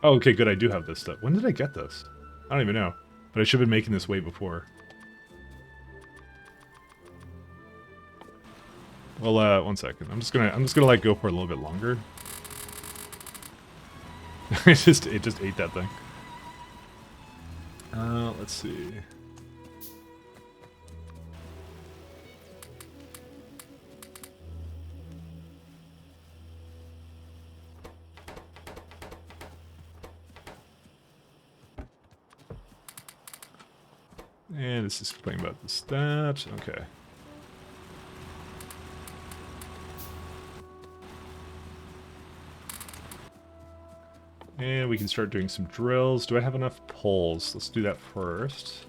Oh, okay, good, I do have this stuff. When did I get this? I don't even know. But I should have been making this way before. Well, one second. I'm just gonna like go for a little bit longer. it just ate that thing. Let's see. And this is complaining about the stat. Okay. And we can start doing some drills. Do I have enough poles? Let's do that first.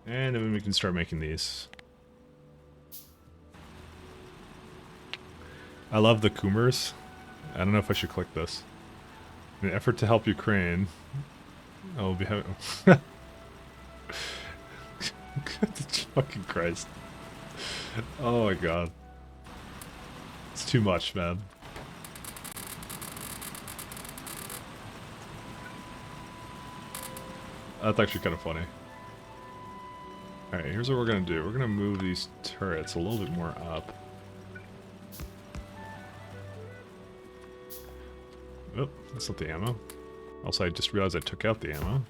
And then we can start making these. I love the Coomers. I don't know if I should click this. In an effort to help Ukraine. Oh, we'll be having... Fucking Christ. Oh my god. It's too much, man. That's actually kind of funny. Alright, here's what we're gonna do. We're gonna move these turrets a little bit more up. Oh, that's not the ammo. Also, I just realized I took out the ammo.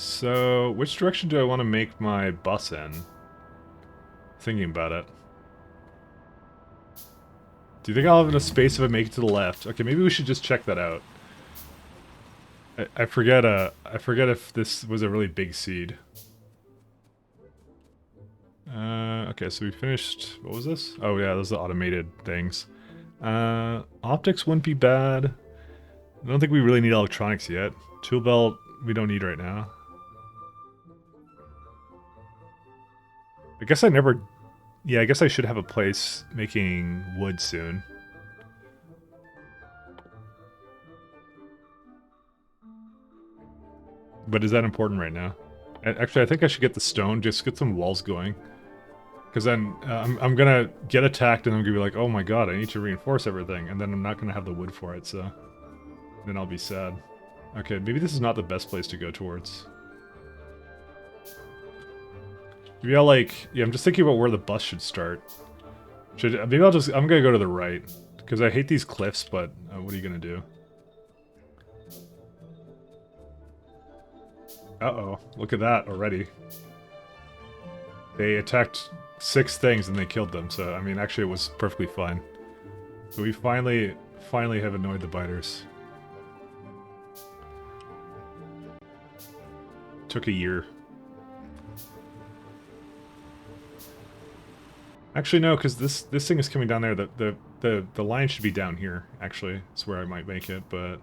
So, which direction do I want to make my bus in? Thinking about it. Do you think I'll have enough space if I make it to the left? Okay, maybe we should just check that out. I forget if this was a really big seed. Okay, so we finished, what was this? Oh yeah, those are the automated things. Optics wouldn't be bad. I don't think we really need electronics yet. Tool belt, we don't need right now. I guess I never... Yeah, I guess I should have a place making wood soon. But is that important right now? Actually, I think I should get the stone, just get some walls going. Because then I'm gonna get attacked and I'm gonna be like, oh my god, I need to reinforce everything. And then I'm not gonna have the wood for it, so... Then I'll be sad. Okay, maybe this is not the best place to go towards. Maybe I'll like... Yeah, I'm just thinking about where the bus should start. Maybe I'll just... I'm gonna go to the right. Because I hate these cliffs, but what are you gonna do? Uh-oh. Look at that already. They attacked 6 things and they killed them, so, I mean, actually it was perfectly fine. So we finally have annoyed the biters. Took a year. Actually, no, because this thing is coming down there. The line should be down here, actually. That's where I might make it, but...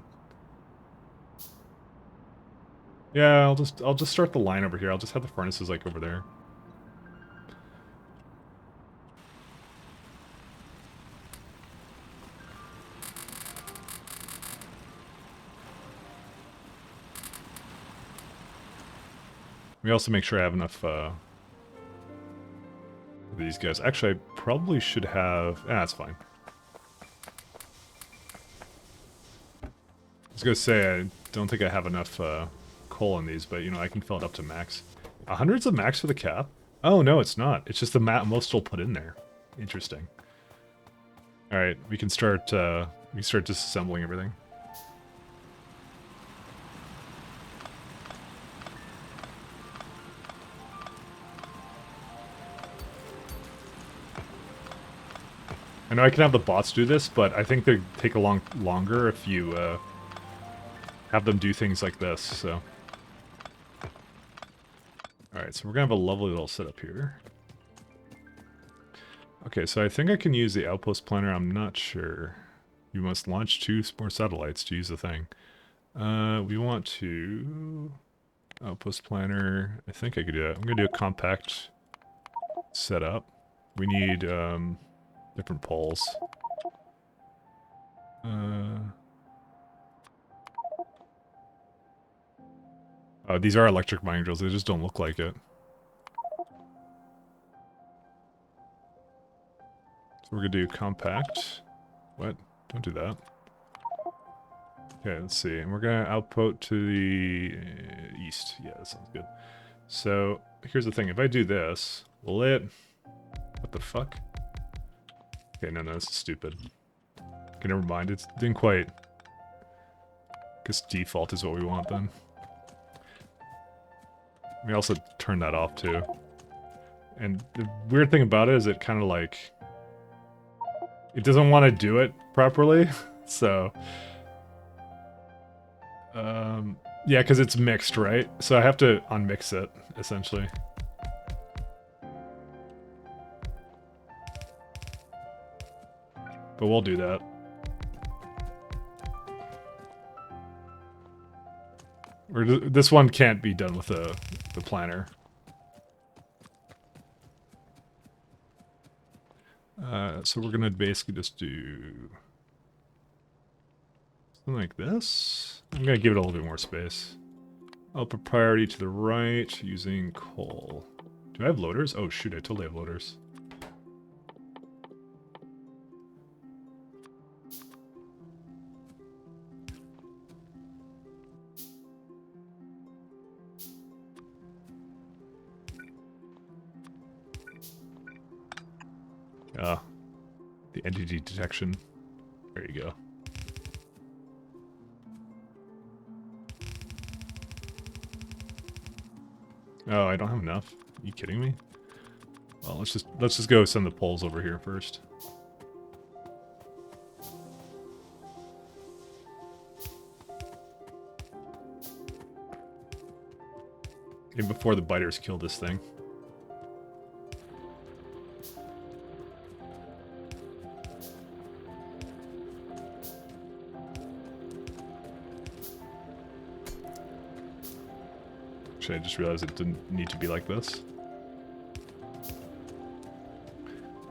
Yeah, I'll just start the line over here. I'll just have the furnaces, like, over there. We also make sure I have enough, these guys. Actually, I probably should have... that's fine. I was gonna say, I don't think I have enough, coal in these, but, you know, I can fill it up to max. 100's the max for the cap? Oh, no, it's not. It's just the most will put in there. Interesting. Alright, we can start disassembling everything. I know I can have the bots do this, but I think they take a longer if you have them do things like this, so. Alright, so we're gonna have a lovely little setup here. Okay, so I think I can use the outpost planner, I'm not sure. You must launch 2 more satellites to use the thing. We want to... Outpost planner, I think I could do that. I'm gonna do a compact setup. We need, different poles. These are electric mining drills, they just don't look like it. So we're gonna do compact. What? Don't do that. Okay, let's see. And we're gonna output to the east. Yeah, that sounds good. So, here's the thing. If I do this, will it... What the fuck? Okay, no, this is stupid. Okay, never mind. It didn't quite... Guess default is what we want then. We also turn that off too. And the weird thing about it is it kind of like... It doesn't want to do it properly, so... yeah, because it's mixed, right? So I have to unmix it, essentially. But we'll do that. This one can't be done with the planner. So we're gonna basically just do something like this. I'm gonna give it a little bit more space. I'll put priority to the right using coal. Do I have loaders? Oh shoot, I totally have loaders. The entity detection. There you go. Oh, I don't have enough. Are you kidding me? Well, let's just go send the poles over here first. Even before the biters kill this thing. Actually, I just realized it didn't need to be like this.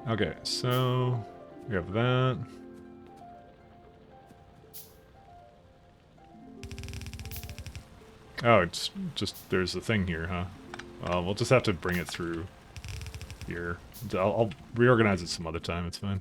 Okay, so we have that. Oh, it's just, there's a thing here, huh? We'll just have to bring it through here. I'll reorganize it some other time, it's fine.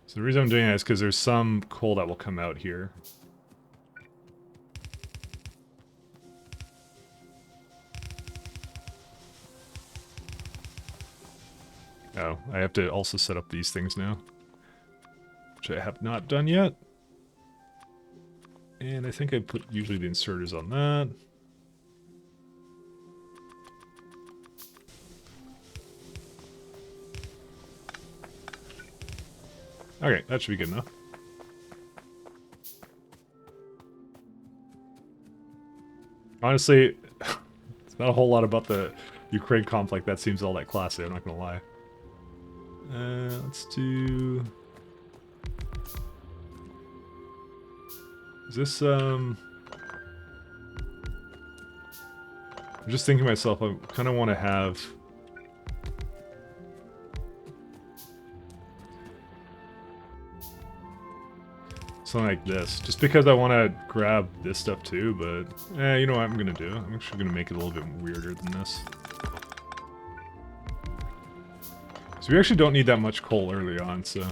So the reason I'm doing that is because there's some coal that will come out here. Oh, I have to also set up these things now, which I have not done yet. And I think I put usually the inserters on that. Okay, that should be good enough. Honestly, it's not a whole lot about the Ukraine conflict that seems all that classy, I'm not gonna lie. Let's do... Is this, I'm just thinking to myself, I kind of want to have... something like this. Just because I want to grab this stuff too, but... you know what I'm going to do? I'm actually going to make it a little bit weirder than this. So we actually don't need that much coal early on, so...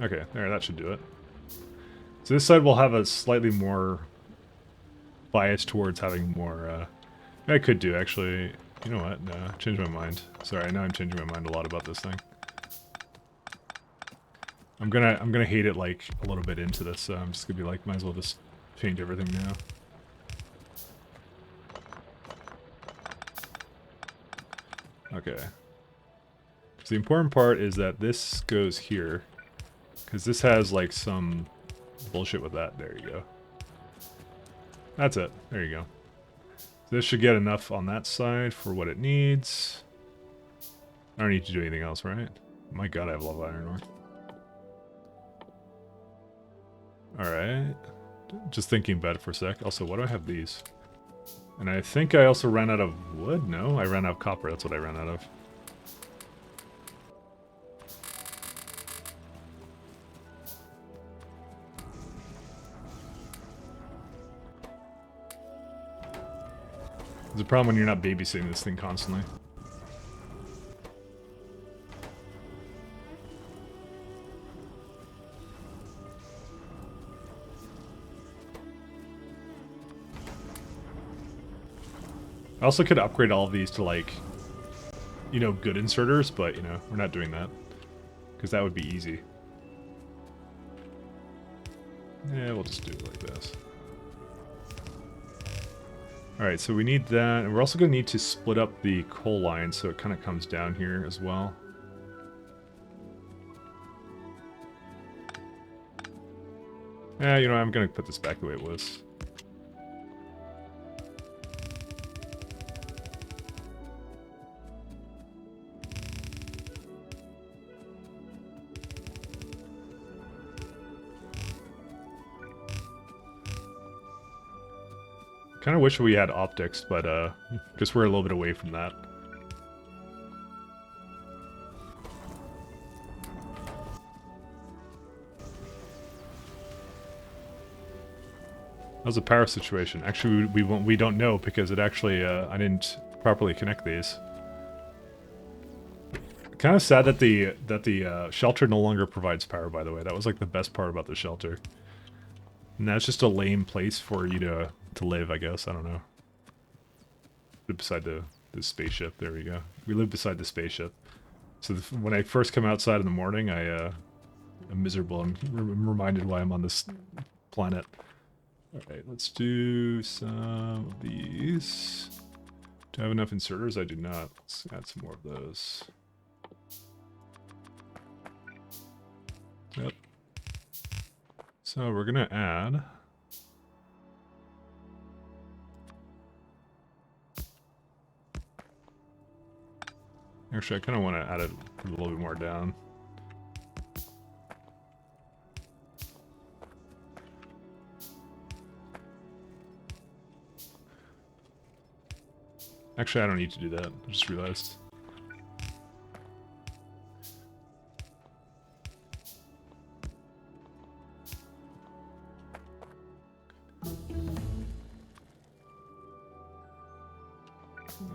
Okay, there, that should do it. So this side will have a slightly more bias towards having more, I could do, actually. You know what? No, change my mind. Sorry, I know I'm changing my mind a lot about this thing. I'm gonna hate it, like, a little bit into this, so I'm just gonna be like, might as well just change everything now. Okay. So the important part is that this goes here. Because this has, like, some bullshit with that. There you go. That's it. There you go. This should get enough on that side for what it needs. I don't need to do anything else, right? My god, I have a lot of iron ore. Alright. Just thinking about it for a sec. Also, why do I have these? And I think I also ran out of wood? No, I ran out of copper. That's what I ran out of. There's a problem when you're not babysitting this thing constantly. I also could upgrade all of these to, like, you know, good inserters, but, you know, we're not doing that. Because that would be easy. Yeah, we'll just do it like this. Alright, so we need that, and we're also going to need to split up the coal line so it kind of comes down here as well. You know, I'm going to put this back the way it was. Kind of wish we had optics, but guess we're a little bit away from that. How's the power situation? Actually, we don't know because it actually I didn't properly connect these. Kind of sad that the shelter no longer provides power. By the way, that was like the best part about the shelter. And that's just a lame place for you to to live, I guess. I don't know. Live beside the spaceship. There we go. We live beside the spaceship. So when I first come outside in the morning, I'm miserable. I'm reminded why I'm on this planet. Alright, let's do some of these. Do I have enough inserters? I do not. Let's add some more of those. Yep. So we're gonna add... Actually, I kind of want to add it a little bit more down. Actually, I don't need to do that. I just realized.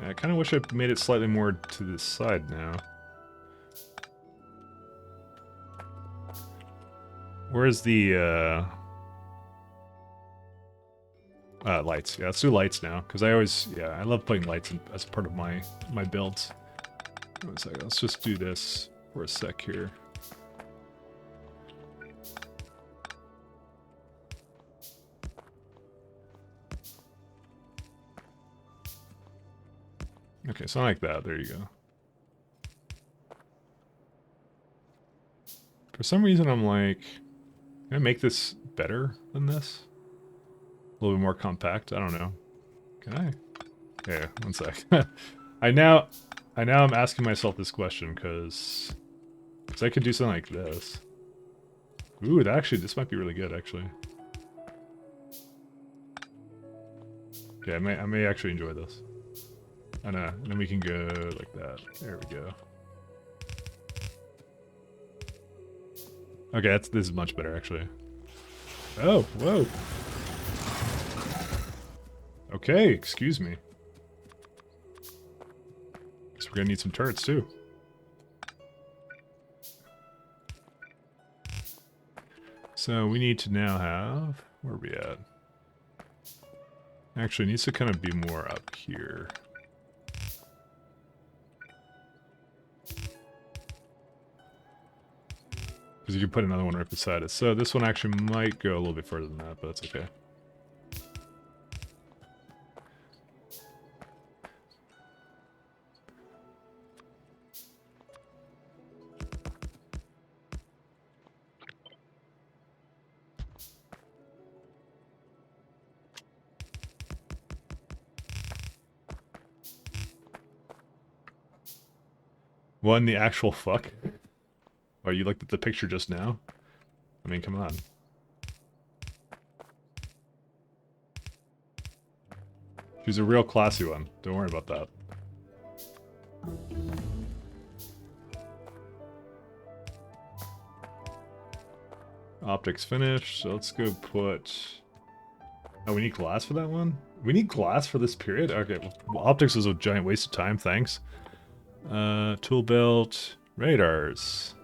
I kind of wish I made it slightly more to this side now. Where's the lights? Yeah, let's do lights now, because I love putting lights in, as part of my builds. One second, let's just do this for a sec here. Okay, something like that. There you go. For some reason, I'm like, can I make this better than this? A little bit more compact? I don't know. Can I? Yeah, one sec. I now am asking myself this question because I could do something like this. Ooh, this might be really good, actually. Yeah, I may actually enjoy this. And then we can go like that. There we go. Okay, this is much better, actually. Oh, whoa. Okay, excuse me. Guess we're gonna need some turrets, too. So we need to now have... Where are we at? Actually, it needs to kind of be more up here. Because you can put another one right beside it. So this one actually might go a little bit further than that, but that's okay. What in the actual fuck? Oh, you looked at the picture just now? I mean, come on. She's a real classy one. Don't worry about that. Optics finished, so let's go put... Oh, we need glass for that one? We need glass for this period? Okay, well, optics was a giant waste of time, thanks. Tool belt, radars.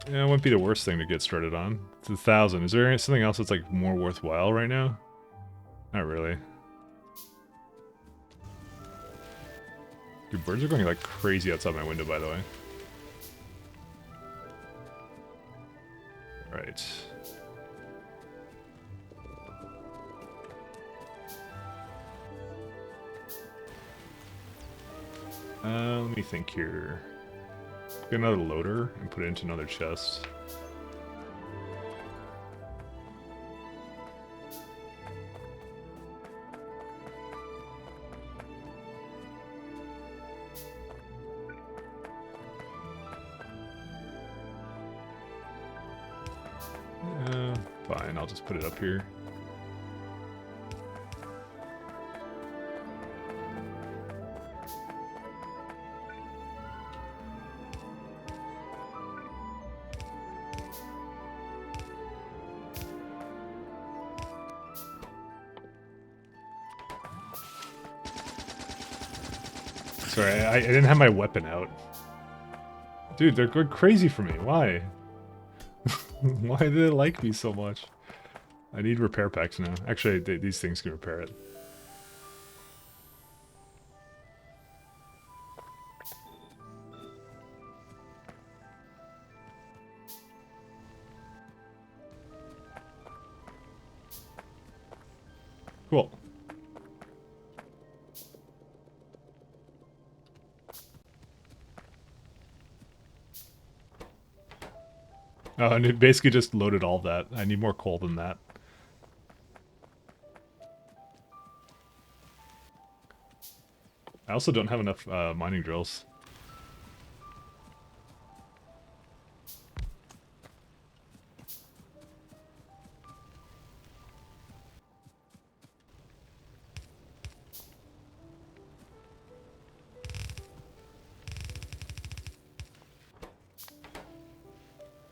Yeah, it wouldn't be the worst thing to get started on. It's 1,000. Is there something else that's like more worthwhile right now? Not really. Dude, birds are going like crazy outside my window, by the way. Right. Let me think here. Get another loader and put it into another chest. Fine, I'll just put it up here. Sorry, I didn't have my weapon out. Dude, they're going crazy for me. Why? Why do they like me so much? I need repair packs now. Actually, these things can repair it. Cool. Oh, and it basically just loaded all of that. I need more coal than that. I also don't have enough mining drills.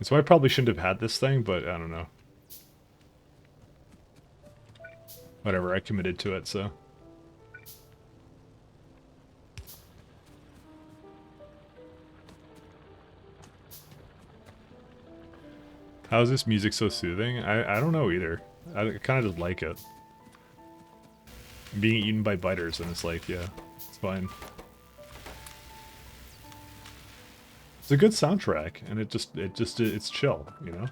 So I probably shouldn't have had this thing, but I don't know. Whatever, I committed to it, so. How is this music so soothing? I don't know either. I kind of just like it. Being eaten by biters, and it's like, yeah, it's fine. It's a good soundtrack, and it's chill, you know?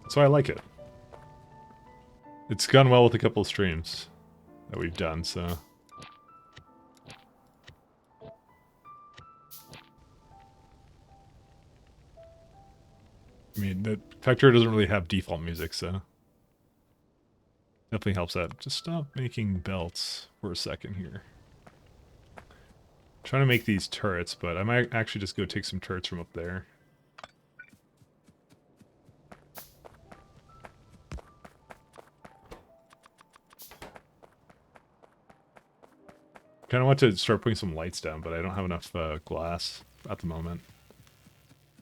So I like it. It's gone well with a couple of streams that we've done, so. I mean, the Factorio doesn't really have default music, so. Definitely helps out. Just stop making belts for a second here. I'm trying to make these turrets, but I might actually just go take some turrets from up there. Kind of want to start putting some lights down, but I don't have enough glass at the moment.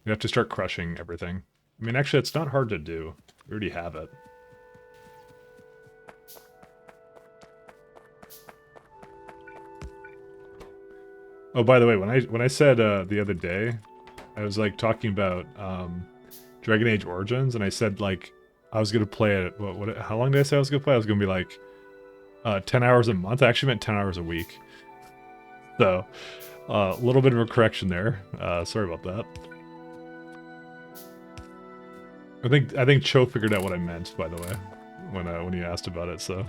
We have to start crushing everything. I mean, actually, it's not hard to do. We already have it. Oh, by the way, when I said the other day, I was like talking about Dragon Age Origins, and I said like I was gonna play it. How long did I say I was gonna play? I was gonna be like 10 hours a month. I actually meant 10 hours a week. So a little bit of a correction there. Sorry about that. I think Cho figured out what I meant, by the way, when he asked about it. So.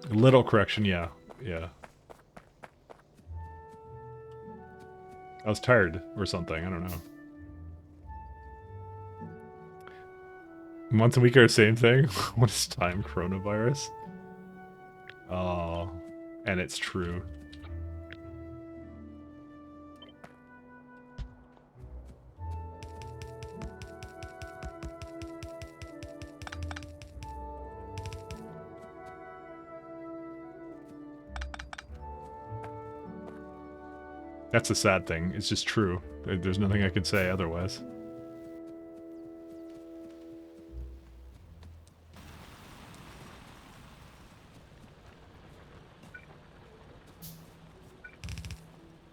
A little correction, yeah. Yeah. I was tired or something, I don't know. Month and week are the same thing? What is time? Coronavirus? Oh, and it's true. That's the sad thing. It's just true. There's nothing I could say otherwise.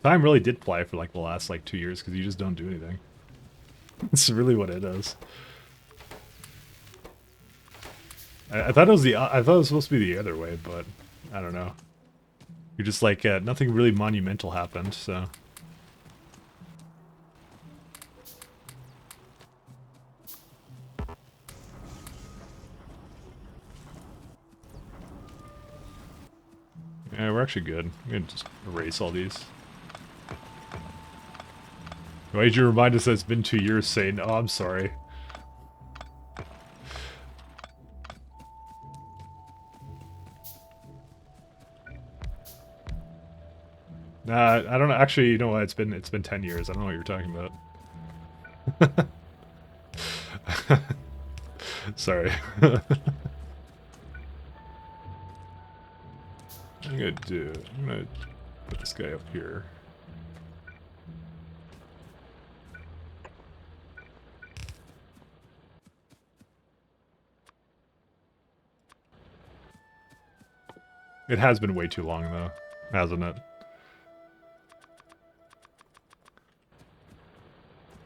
Time really did fly for like the last like 2 years because you just don't do anything. That's really what it is. I thought it was supposed to be the other way, but I don't know. You're just like nothing really monumental happened, so. Yeah, we're actually good. I'm gonna just erase all these. Why did you remind us that it's been 2 years, saying, oh, I'm sorry. Nah, I don't know. Actually, you know what? It's been 10 years. I don't know what you're talking about. Sorry. I'm gonna put this guy up here. It has been way too long, though, hasn't it?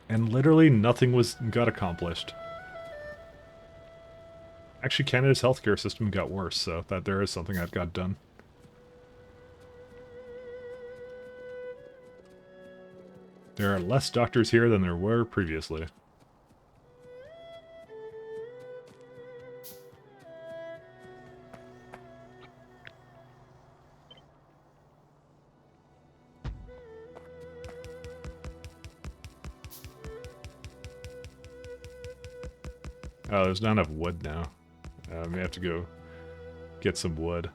And literally nothing got accomplished. Actually, Canada's healthcare system got worse, so that there is something that got done. There are less doctors here than there were previously. Oh, there's not enough wood now. We have to go get some wood.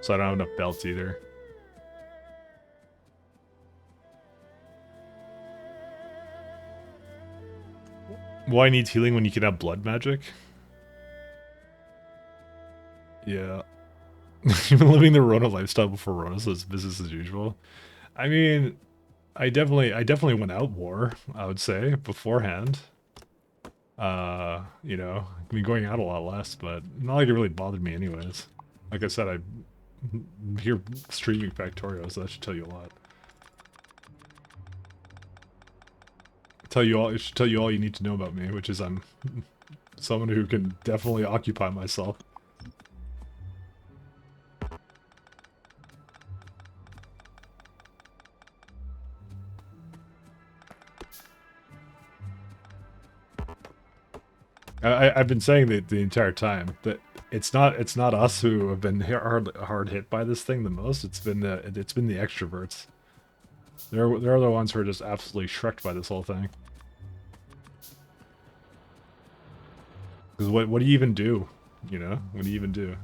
So I don't have enough belts either. Why needs healing when you can have blood magic? Yeah. You've been living the Rona lifestyle before Rona, so it's business as usual. I mean, I definitely went out more, I would say, beforehand. You know, I mean, going out a lot less, but not like it really bothered me anyways. Like I said, I'm here streaming Factorio, so that should tell you a lot. It should tell you all you need to know about me, which is I'm someone who can definitely occupy myself. I've been saying that the entire time that it's not us who have been hard hit by this thing the most. It's been the extroverts. They're the ones who are just absolutely shreked by this whole thing. Because what do you even do? You know, what do you even do?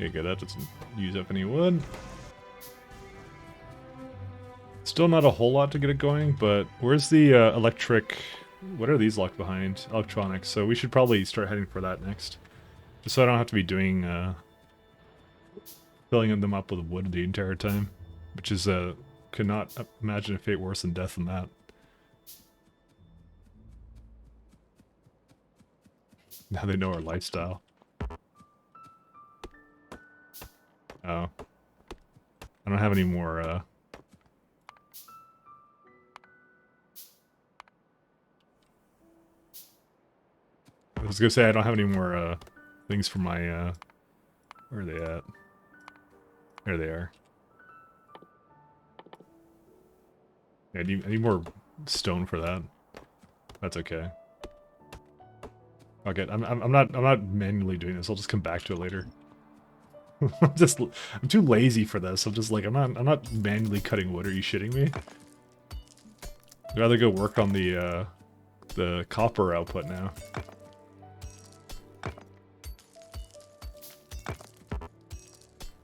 Okay, good. That doesn't use up any wood. Still not a whole lot to get it going, but where's the electric... What are these locked behind? Electronics. So we should probably start heading for that next. Just so I don't have to be doing... filling them up with wood the entire time. Which is, could not imagine a fate worse than death than that. Now they know our lifestyle. Oh. I don't have any more, I was gonna say I don't have any more, things for my, where are they at? There they are. Yeah, I need more stone for that. That's okay. Okay, I'm not manually doing this. I'll just come back to it later. I'm too lazy for this. I'm just like I'm not manually cutting wood. Are you shitting me? I'd rather go work on the copper output now.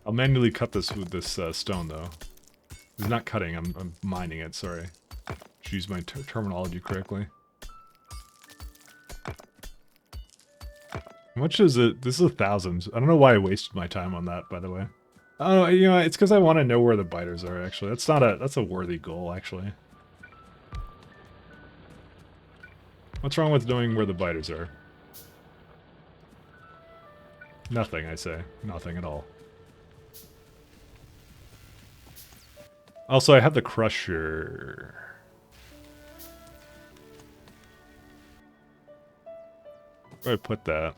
I'll manually cut this with this stone though. It's not cutting. I'm mining it. Sorry. Should use my terminology correctly. How much is it? This is 1,000. I don't know why I wasted my time on that, by the way. Oh, you know, it's because I want to know where the biters are, actually. That's a worthy goal, actually. What's wrong with knowing where the biters are? Nothing, I say. Nothing at all. Also, I have the crusher. Where do I put that?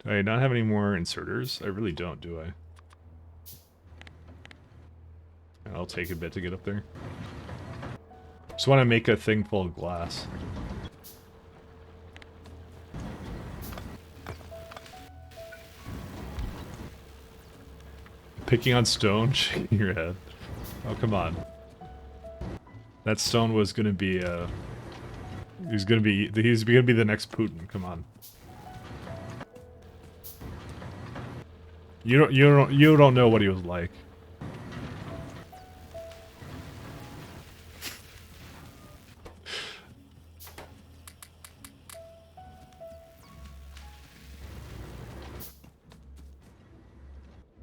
Do I not have any more inserters? I really don't, do I? I'll take a bit to get up there. Just want to make a thing full of glass. Picking on stone, shaking your head. Oh, come on. That stone was gonna be, he's gonna be the next Putin, come on. You don't know what he was like.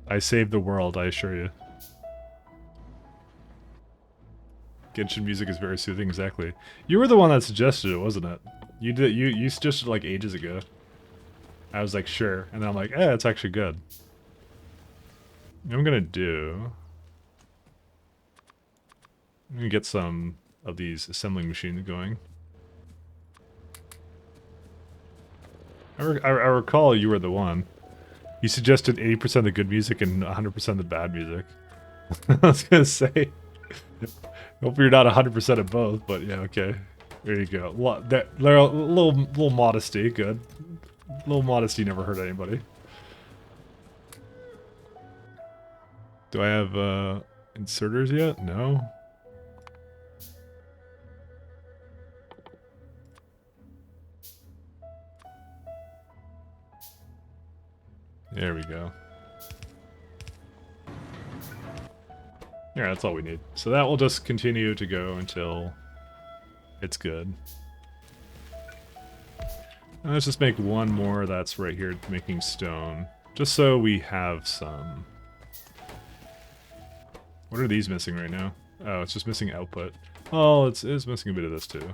I saved the world, I assure you. Genshin music is very soothing, exactly. You were the one that suggested it, wasn't it? You suggested it like ages ago. I was like, sure. And then I'm like, it's actually good. What I'm gonna do... I'm gonna get some of these assembling machines going. I recall you were the one. You suggested 80% of the good music and 100% of the bad music. I was gonna say... Hope you're not 100% of both, but yeah, okay. There you go. Little modesty, good. Little modesty never hurt anybody. Do I have inserters yet? No. There we go. Yeah, that's all we need. So that will just continue to go until it's good. Let's just make one more that's right here making stone. Just so we have some. What are these missing right now? Oh, it's just missing output. Oh, it's missing a bit of this too.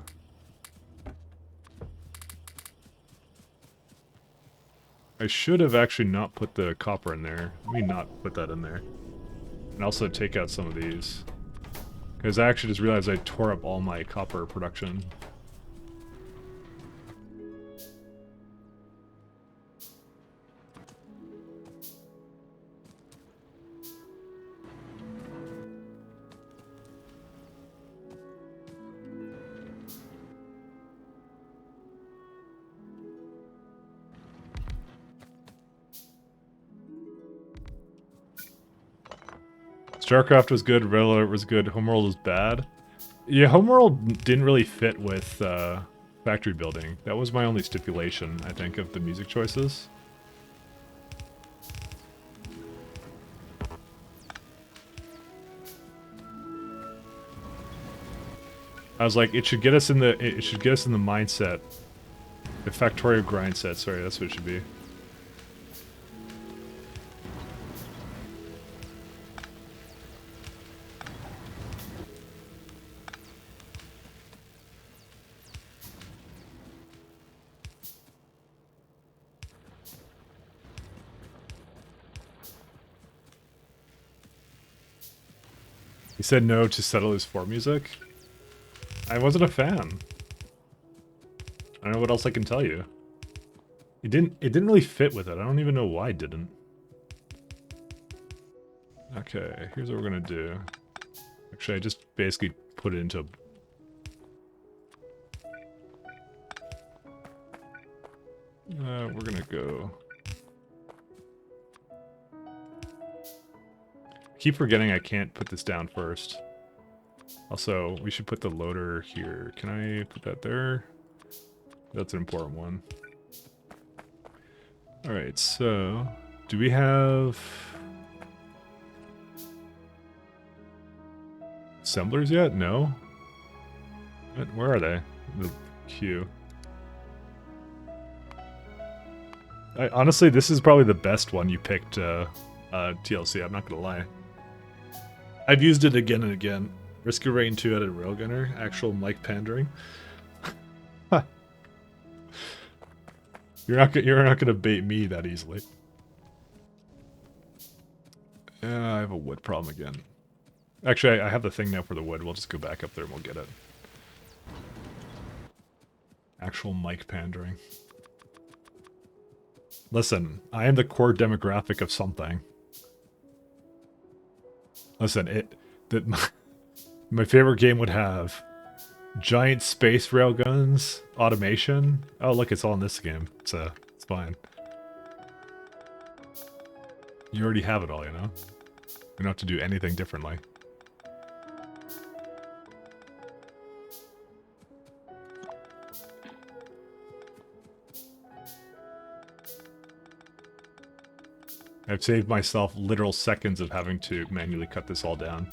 I should have actually not put the copper in there. Let me not put that in there. And also take out some of these. Because I actually just realized I tore up all my copper production. StarCraft was good, Red Alert was good, Homeworld was bad. Yeah, Homeworld didn't really fit with factory building. That was my only stipulation, I think, of the music choices. I was like, it should get us in the mindset. The Factorio grind set, sorry, that's what it should be. He said no to Settle His 4 music. I wasn't a fan. I don't know what else I can tell you. It didn't really fit with it. I don't even know why it didn't. Okay, here's what we're gonna do. Actually, I just basically put it into... we're gonna go... Keep forgetting I can't put this down first. Also, we should put the loader here. Can I put that there? That's an important one. Alright, so... Do we have... assemblers yet? No? Where are they? The queue. Honestly, this is probably the best one you picked, TLC, I'm not gonna lie. I've used it again and again. Risk of Rain 2 added Railgunner, actual mic pandering. You're not gonna bait me that easily. Yeah, I have a wood problem again. Actually, I have the thing now for the wood. We'll just go back up there and we'll get it. Actual mic pandering. Listen, I am the core demographic of something. Listen, my favorite game would have giant space railguns, automation. Oh, look, it's all in this game. It's fine. You already have it all, you know? You don't have to do anything differently. I've saved myself literal seconds of having to manually cut this all down.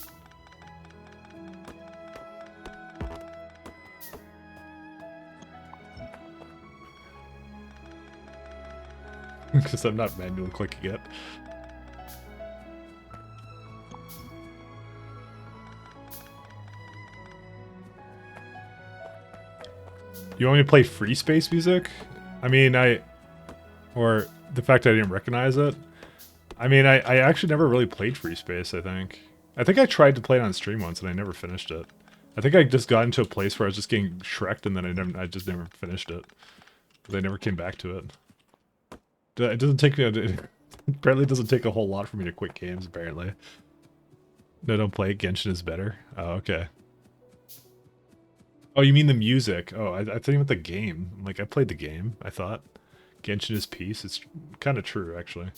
Because I'm not manually clicking it. You want me to play Free Space music? I mean, or the fact that I didn't recognize it. I mean, I actually never really played Free Space, I think. I think I tried to play it on stream once and I never finished it. I think I just got into a place where I was just getting Shrek'd and then I just never finished it. Because I never came back to it. It doesn't take me... Apparently it doesn't take a whole lot for me to quit games, apparently. No, don't play it. Genshin is better. Oh, okay. Oh, you mean the music? Oh, I thought you meant the game. Like, I played the game, I thought. Genshin is peace. It's kind of true, actually.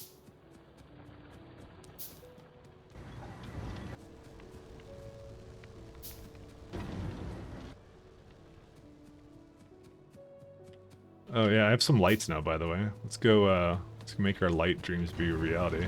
Oh, yeah, I have some lights now, by the way. Let's go make our light dreams be a reality.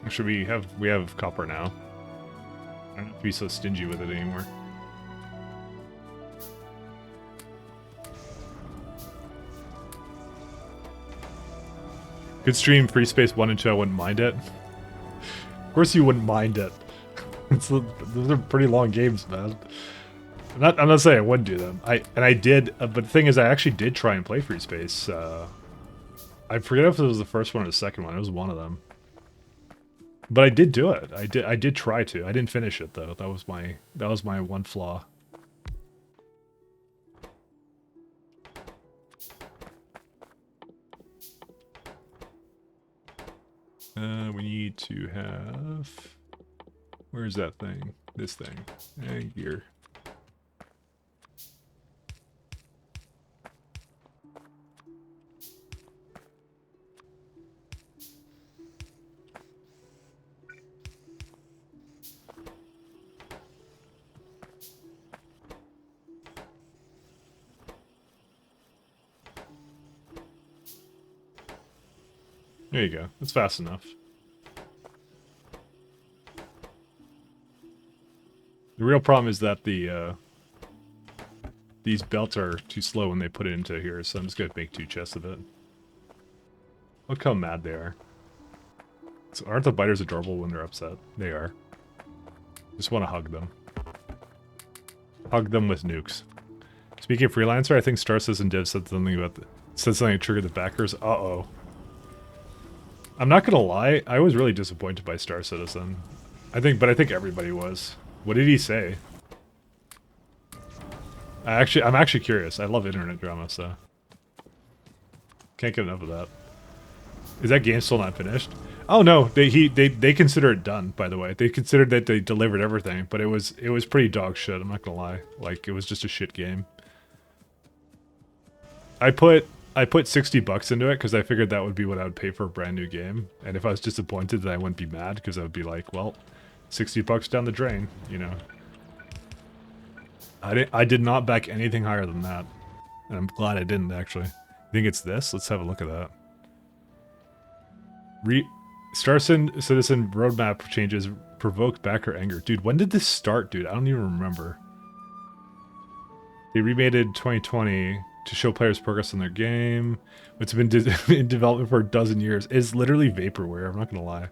Should we have copper now. I don't have to be so stingy with it anymore. Good stream, Free Space 1 and 2, I wouldn't mind it. Of course you wouldn't mind it. Those are pretty long games, man. I'm not saying I wouldn't do them. I did, but the thing is I actually did try and play Free Space. I forget if it was the first one or the second one, it was one of them. But I did do it. I did try to. I didn't finish it though. That was my one flaw. We need to have... Where's that thing? This thing. And gear. There you go. That's fast enough. The real problem is that these belts are too slow when they put it into here, so I'm just gonna make 2 chests of it. Look how mad they are. So aren't the biters adorable when they're upset? They are. Just want to hug them. Hug them with nukes. Speaking of freelancer, I think Star Citizen Div said something that triggered the backers. Uh-oh. I'm not gonna lie, I was really disappointed by Star Citizen. But I think everybody was. What did he say? I'm actually curious. I love internet drama, so can't get enough of that. Is that game still not finished? Oh no, they consider it done. By the way, they considered that they delivered everything, but it was pretty dog shit. I'm not gonna lie. Like, it was just a shit game. I put $60 into it because I figured that would be what I would pay for a brand new game. And if I was disappointed, then I wouldn't be mad because I would be like, well, $60 down the drain, you know. I did not back anything higher than that. And I'm glad I didn't, actually. I think it's this. Let's have a look at that. Star Citizen roadmap changes provoke backer anger. Dude, when did this start, dude? I don't even remember. They remade it in 2020 to show players progress in their game. It's been in development for a dozen years. It's literally vaporware, I'm not gonna lie.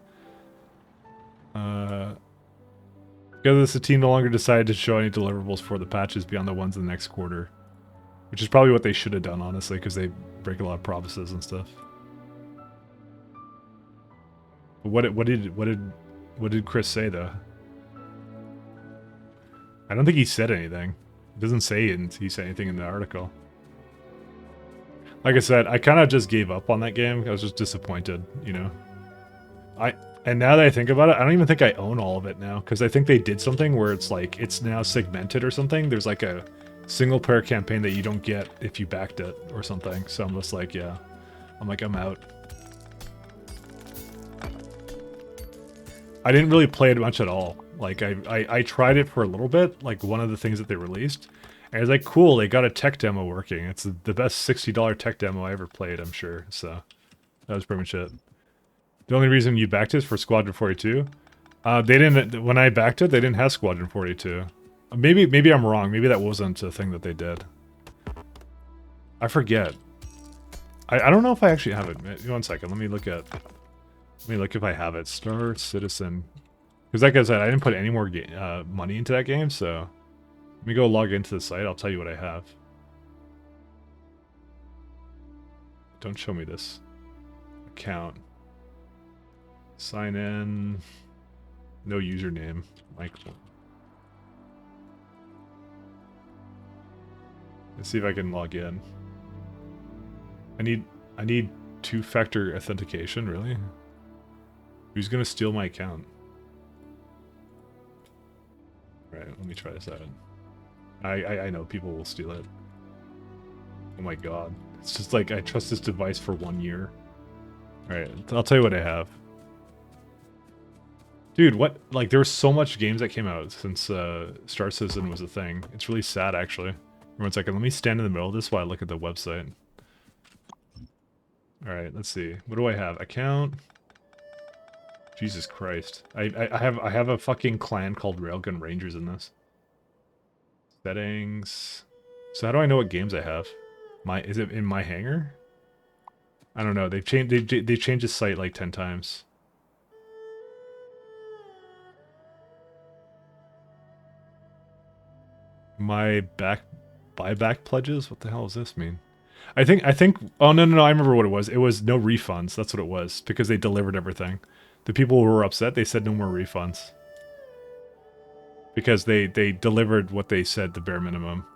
Together this, the team no longer decided to show any deliverables for the patches beyond the ones in the next quarter. Which is probably what they should have done, honestly, because they break a lot of promises and stuff. What did Chris say though? I don't think he said anything. It doesn't say he said anything in the article. Like I said, I kind of just gave up on that game. I was just disappointed, you know. And now that I think about it, I don't even think I own all of it now, because I think they did something where it's like, it's now segmented or something. There's like a single player campaign that you don't get if you backed it or something. So I'm just like, yeah. I'm out. I didn't really play it much at all. Like, I tried it for a little bit, like one of the things that they released. And I was like, cool, they got a tech demo working. It's the best $60 tech demo I ever played, I'm sure. So, that was pretty much it. The only reason you backed it is for Squadron 42. They didn't, when I backed it, they didn't have Squadron 42. Maybe I'm wrong. Maybe that wasn't a thing that they did. I forget. I don't know if I actually have it. 1 second, let me look if I have it. Star Citizen. Because like I said, I didn't put any more money into that game, so... Let me go log into the site, I'll tell you what I have. Don't show me this. Account. Sign in. No username. Michael. Let's see if I can log in. I need two-factor authentication, really? Who's gonna steal my account? Right, let me try this out. I know people will steal it. Oh my god. It's just like, I trust this device for 1 year. Alright, I'll tell you what I have. Dude, what? Like, there were so much games that came out since Star Citizen was a thing. It's really sad, actually. 1 second, let me stand in the middle of this while I look at the website. Alright, let's see. What do I have? Account? Jesus Christ. I have a fucking clan called Railgun Rangers in this. Settings. So how do I know what games I have? Is it in my hangar? I don't know. They've changed they changed the site like 10 times. My buyback pledges? What the hell does this mean? I think oh no, I remember what it was. It was no refunds. That's what it was, because they delivered everything. The people who were upset, they said no more refunds. Because they delivered what they said, the bare minimum.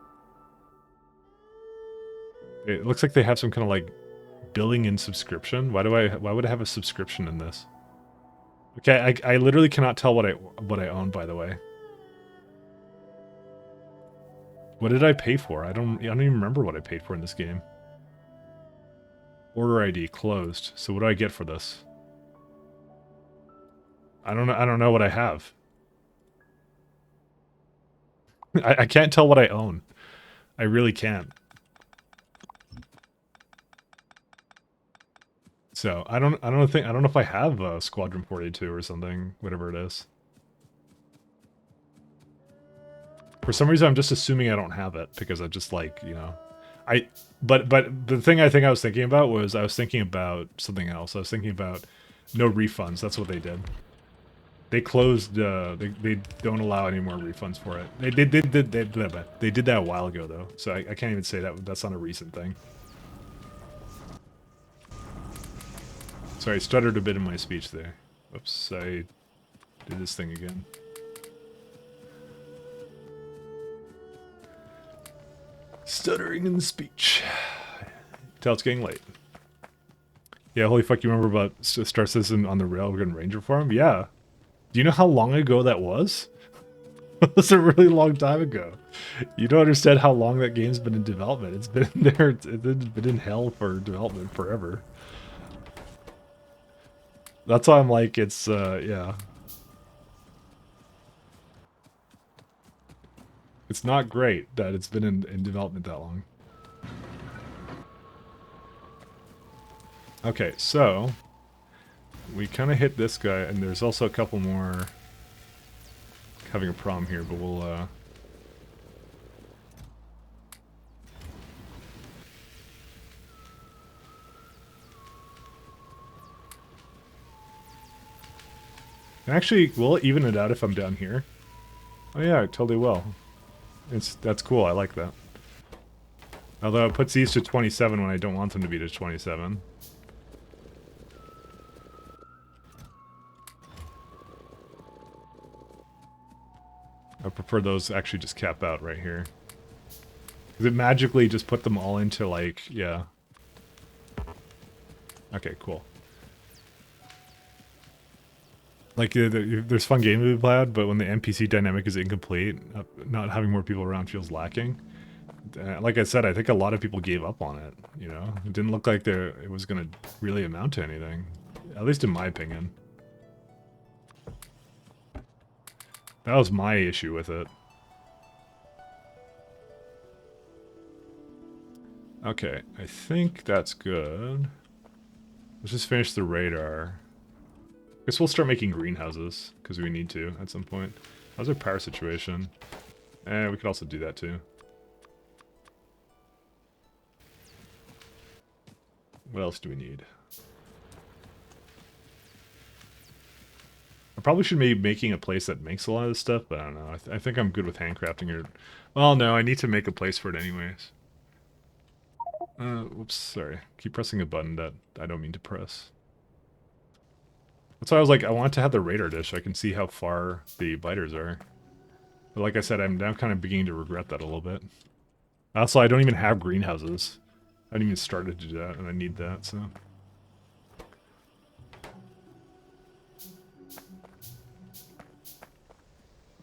It looks like they have some kind of like billing and subscription. Why would I have a subscription in this? Okay, I literally cannot tell what I own, by the way. What did I pay for? I don't even remember what I paid for in this game. Order ID closed. So what do I get for this? I don't know what I have. I can't tell what I own. I really can't. So I don't know if I have Squadron 42 or something, whatever it is. For some reason, I'm just assuming I don't have it because I just like, you know, but the thing I think I was thinking about was I was thinking about something else. I was thinking about no refunds. That's what they did. They closed. They don't allow any more refunds for it. They did that a while ago though, so I can't even say that that's not a recent thing. Sorry, I stuttered a bit in my speech there. Oops, I did this thing again. Stuttering in the speech. Tell it's getting late. Yeah, holy fuck, you remember about Star Citizen on the Railgun Ranger forum? Yeah. Do you know how long ago that was? It was a really long time ago. You don't understand how long that game's been in development. It's been there, it's been in hell for development forever. That's why I'm like, it's, yeah. It's not great that it's been in development that long. Okay, so we kind of hit this guy, and there's also a couple more having a problem here, but we'll, actually, will it even it out if I'm down here? Oh yeah, it totally will. That's cool, I like that. Although it puts these to 27 when I don't want them to be to 27. I prefer those actually just cap out right here. Because it magically just put them all into like, yeah. Okay, cool. Like, there's fun games to be played, but when the NPC dynamic is incomplete, not having more people around feels lacking. Like I said, I think a lot of people gave up on it, you know? It didn't look like it was going to really amount to anything. At least in my opinion. That was my issue with it. Okay, I think that's good. Let's just finish the radar. Guess we'll start making greenhouses, because we need to at some point. How's our power situation? We could also do that too. What else do we need? I probably should be making a place that makes a lot of this stuff, but I don't know. I think I'm good with handcrafting it. Well, no, I need to make a place for it anyways. Whoops, sorry. Keep pressing a button that I don't mean to press. That's why I was like, I want to have the radar dish so I can see how far the biters are. But like I said, I'm now kind of beginning to regret that a little bit. Also, I don't even have greenhouses. I haven't even started to do that, and I need that, so...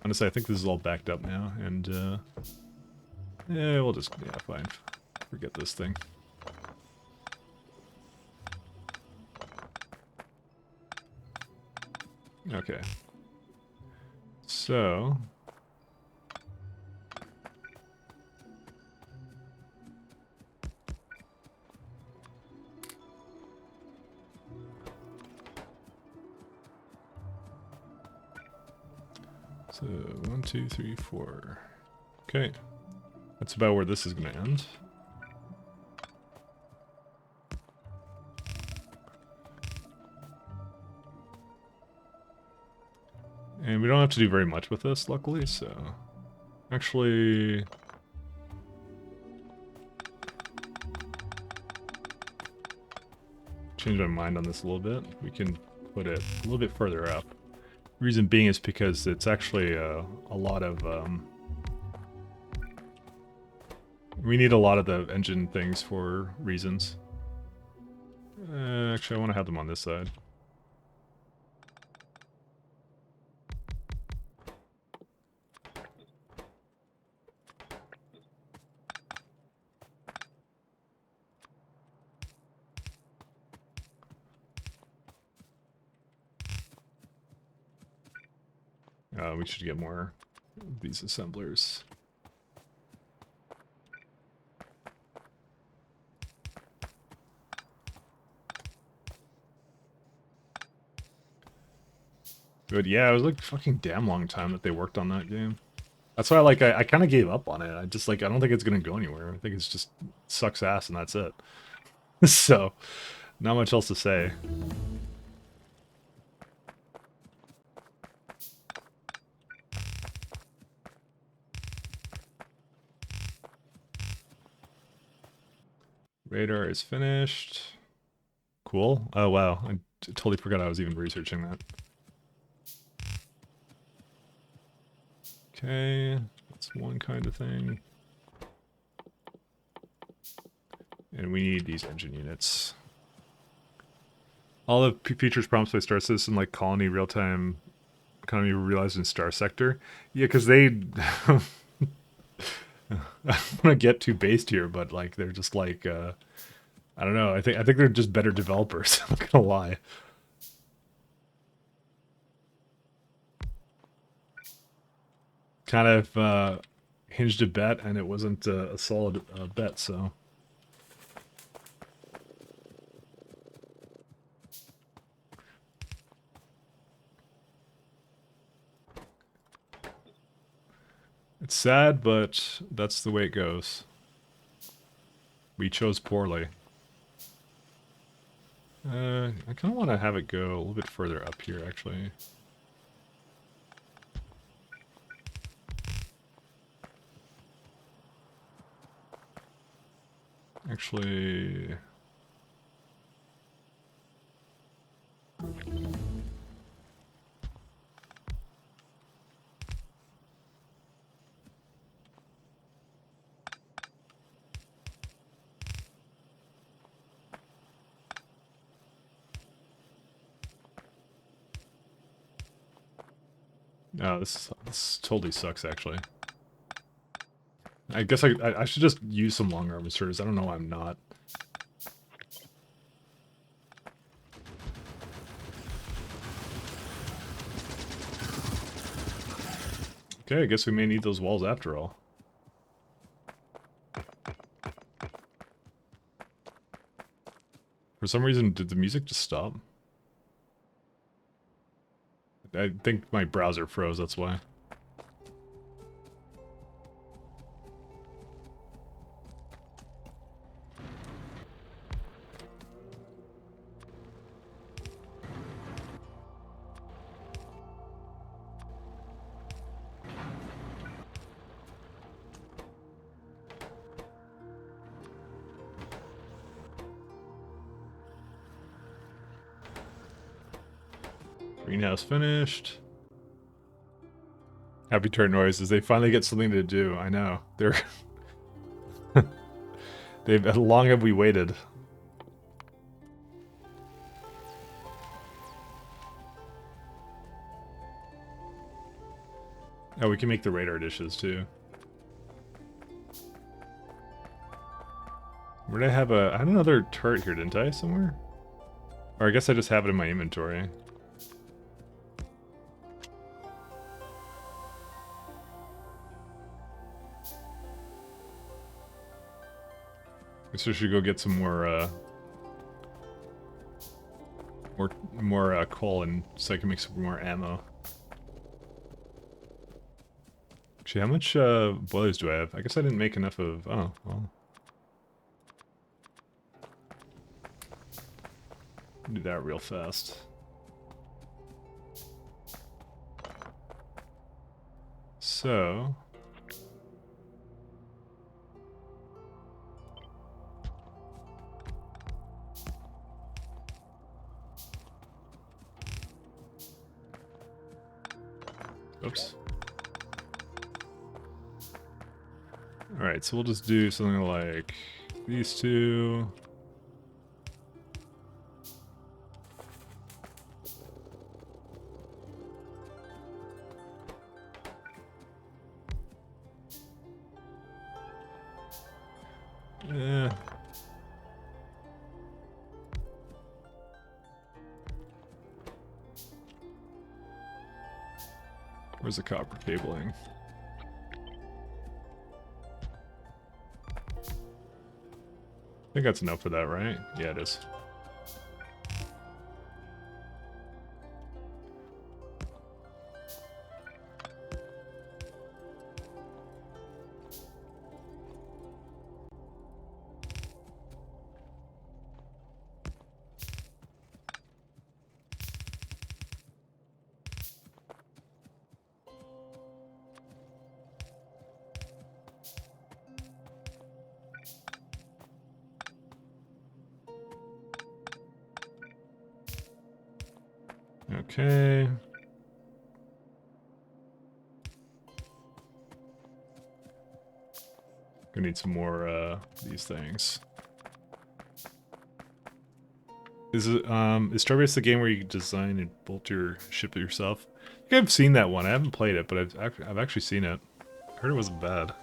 Honestly, I think this is all backed up now, and, yeah, we'll just... Yeah, fine. Forget this thing. Okay. So... So, 1, 2, 3, 4. Okay. That's about where this is going to end. And we don't have to do very much with this, luckily, so... Actually... Change my mind on this a little bit. We can put it a little bit further up. Reason being is because it's actually a lot of... we need a lot of the engine things for reasons. Actually, I want to have them on this side. We should get more of these assemblers. But yeah, it was like a fucking damn long time that they worked on that game. That's why I kind of gave up on it. I just I don't think it's gonna go anywhere. I think it's just sucks ass and that's it. So, not much else to say. Radar is finished. Cool. Oh wow, I totally forgot I was even researching that. Okay, that's one kind of thing. And we need these engine units. All the features prompts by Star Citizen, like colony, real-time economy realized in Star Sector. Yeah, because they... I don't want to get too based here, but like they're just like... I don't know, I think they're just better developers, I'm not gonna lie. Kind of hinged a bet, and it wasn't a solid bet, so... It's sad, but that's the way it goes. We chose poorly. I kind of want to have it go a little bit further up here, actually. Actually... Oh, this totally sucks, actually. I guess I should just use some long armatures. I don't know why I'm not. Okay, I guess we may need those walls after all. For some reason, did the music just stop? I think my browser froze, that's why. Greenhouse finished. Happy turret noises. They finally get something to do. I know. They're... How long have we waited? Oh, we can make the radar dishes too. Where did I have I had another turret here, didn't I, somewhere? Or I guess I just have it in my inventory. Guess I should go get some more, more coal and so I can make some more ammo. Actually, how much boilers do I have? I guess I didn't make enough of... Oh, well. Do that real fast. So... Oops. Alright, so we'll just do something like these two. Yeah. Where's the copper cabling? I think that's enough for that, right? Yeah, it is. Okay. Gonna need some more, these things. Is Starbase the game where you design and bolt your ship yourself? I think I've seen that one. I haven't played it, but I've actually seen it. I heard it wasn't bad.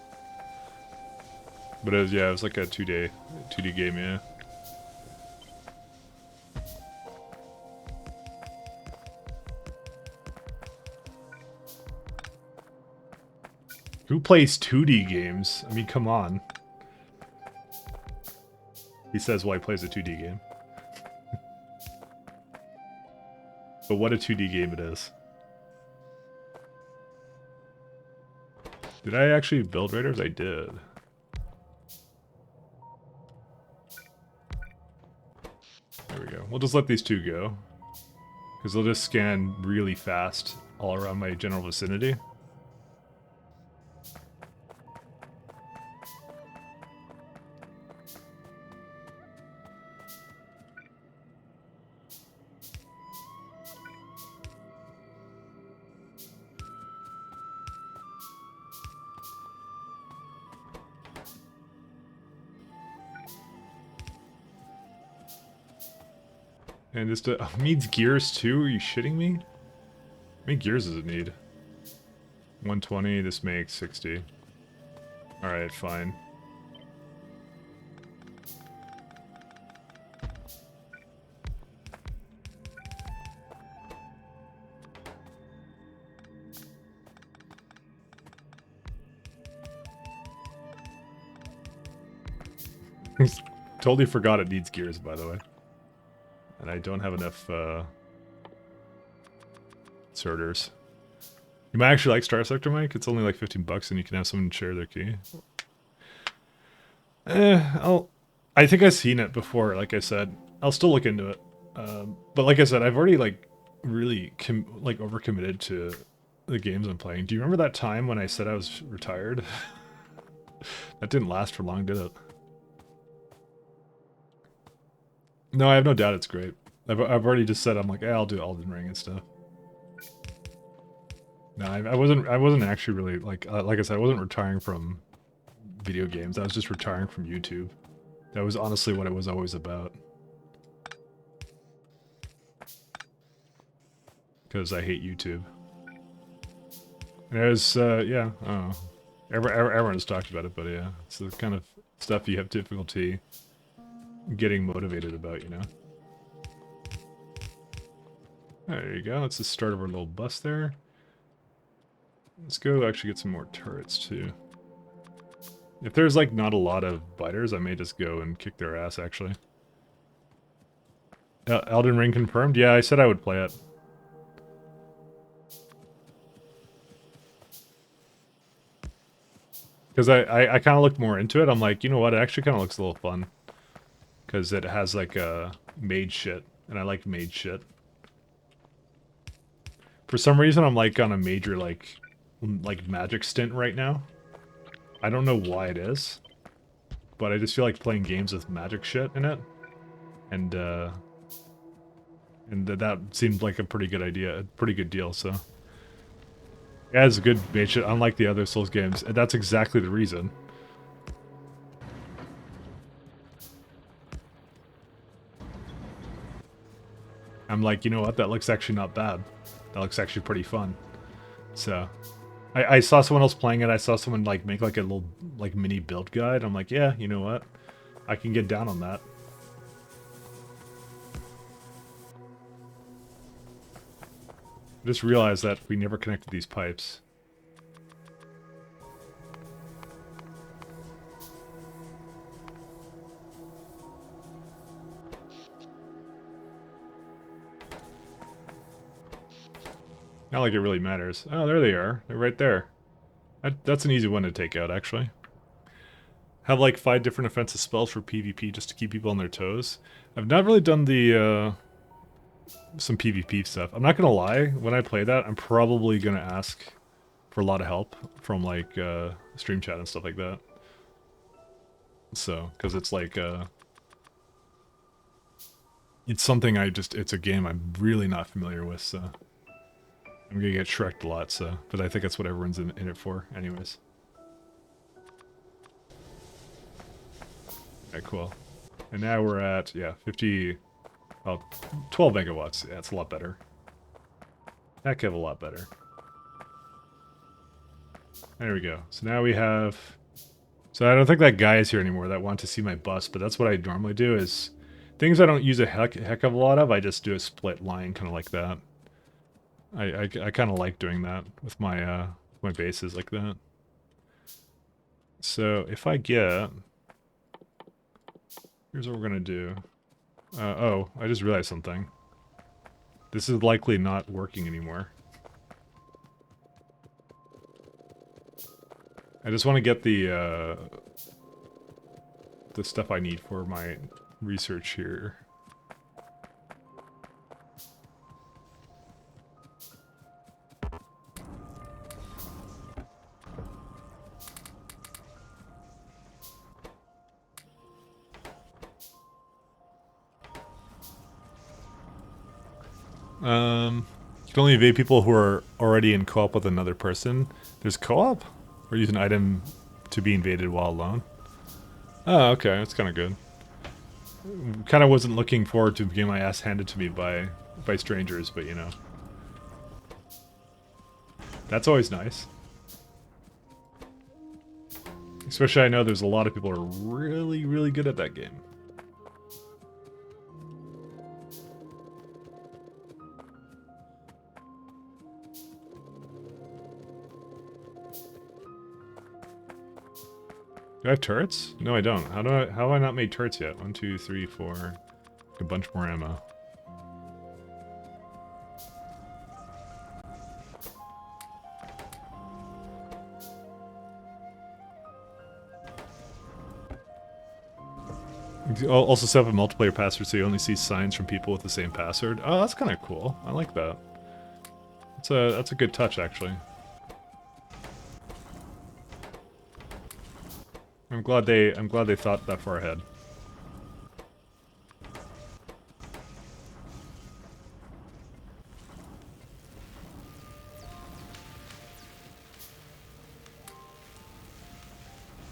But it was like a 2D game, yeah. Who plays 2D games? I mean, come on. He says while he plays a 2D game. But what a 2D game it is. Did I actually build raiders? I did. There we go. We'll just let these two go. Because they'll just scan really fast all around my general vicinity. And this needs gears too? Are you shitting me? How many gears does it need? 120, this makes 60. Alright, fine. Totally forgot it needs gears, by the way. And I don't have enough sorters. You might actually like Star Sector, Mike. It's only like 15 bucks and you can have someone share their key. I think I've seen it before, like I said. I'll still look into it. But like I said, I've already like really overcommitted to the games I'm playing. Do you remember that time when I said I was retired? That didn't last for long, did it? No, I have no doubt it's great. I've already just said I'm like, I'll do Elden Ring and stuff. No, I wasn't actually really like I said, I wasn't retiring from video games. I was just retiring from YouTube. That was honestly what it was always about. Because I hate YouTube. And it was yeah, I don't know. Everyone's talked about it, but yeah, it's the kind of stuff you have difficulty getting motivated about, you know. There you go. That's the start of our little bus there. Let's go actually get some more turrets too. If there's like not a lot of biters, I may just go and kick their ass actually. Elden Ring confirmed? Yeah, I said I would play it. Because I kind of looked more into it. I'm like, you know what? It actually kind of looks a little fun. Because it has like a mage shit. And I like mage shit. For some reason, I'm like on a major like magic stint right now. I don't know why it is. But I just feel like playing games with magic shit in it. And that seemed like a pretty good idea. A pretty good deal, so. Yeah, it's a good mage shit, unlike the other Souls games. And that's exactly the reason. I'm like, you know what? That looks actually not bad. That looks actually pretty fun. So, I saw someone else playing it. I saw someone like make like a little like mini build guide. I'm like, yeah, you know what? I can get down on that. I just realized that we never connected these pipes. Not like it really matters. Oh, there they are. They're right there. That's an easy one to take out, actually. Have like 5 different offensive spells for PvP just to keep people on their toes. I've not really done the some PvP stuff. I'm not gonna lie, when I play that, I'm probably gonna ask for a lot of help from like stream chat and stuff like that. So, because it's like it's something it's a game I'm really not familiar with, so I'm gonna get Shrek'd a lot, so, but I think that's what everyone's in it for, anyways. Okay, cool. And now we're at, yeah, 50, well, 12 megawatts. Yeah, it's a lot better. Heck of a lot better. There we go. So now we have, so I don't think that guy is here anymore that wanted to see my bus, but that's what I normally do is, things I don't use a heck of a lot of, I just do a split line kind of like that. I kind of like doing that with my my bases like that. So if I get, here's what we're gonna do. Oh, I just realized something. This is likely not working anymore. I just want to get the stuff I need for my research here. You can only invade people who are already in co-op with another person. There's co-op? Or use an item to be invaded while alone? Oh, okay, that's kind of good. Kind of wasn't looking forward to getting my ass handed to me by strangers, but you know. That's always nice. Especially I know there's a lot of people who are really, really good at that game. Do I have turrets? No, I don't. How have I not made turrets yet? 1, 2, 3, 4. A bunch more ammo. Also set up a multiplayer password so you only see signs from people with the same password. Oh, that's kind of cool. I like that. That's a good touch, actually. I'm glad they thought that far ahead.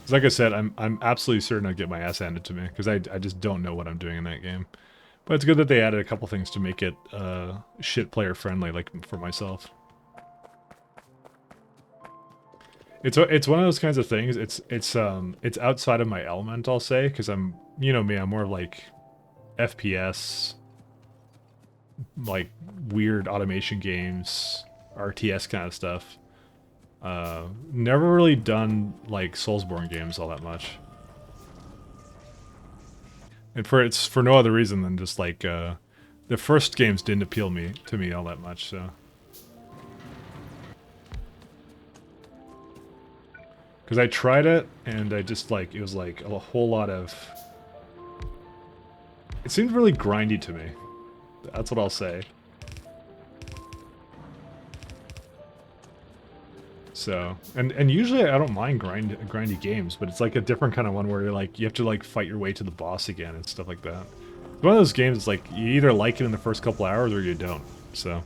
Like I said, I'm absolutely certain I'd get my ass handed to me because I just don't know what I'm doing in that game. But it's good that they added a couple things to make it shit player friendly, like for myself. It's one of those kinds of things. It's outside of my element, I'll say, because I'm, you know me, I'm more like FPS, like weird automation games, RTS kind of stuff. Never really done like Soulsborne games all that much. And it's for no other reason than just like the first games didn't appeal to me all that much, so. Because I tried it and I just like it was like a whole lot of. It seemed really grindy to me. That's what I'll say. So, and usually I don't mind grindy games, but it's like a different kind of one where you're like, you have to like fight your way to the boss again and stuff like that. It's one of those games, it's like, you either like it in the first couple hours or you don't, so.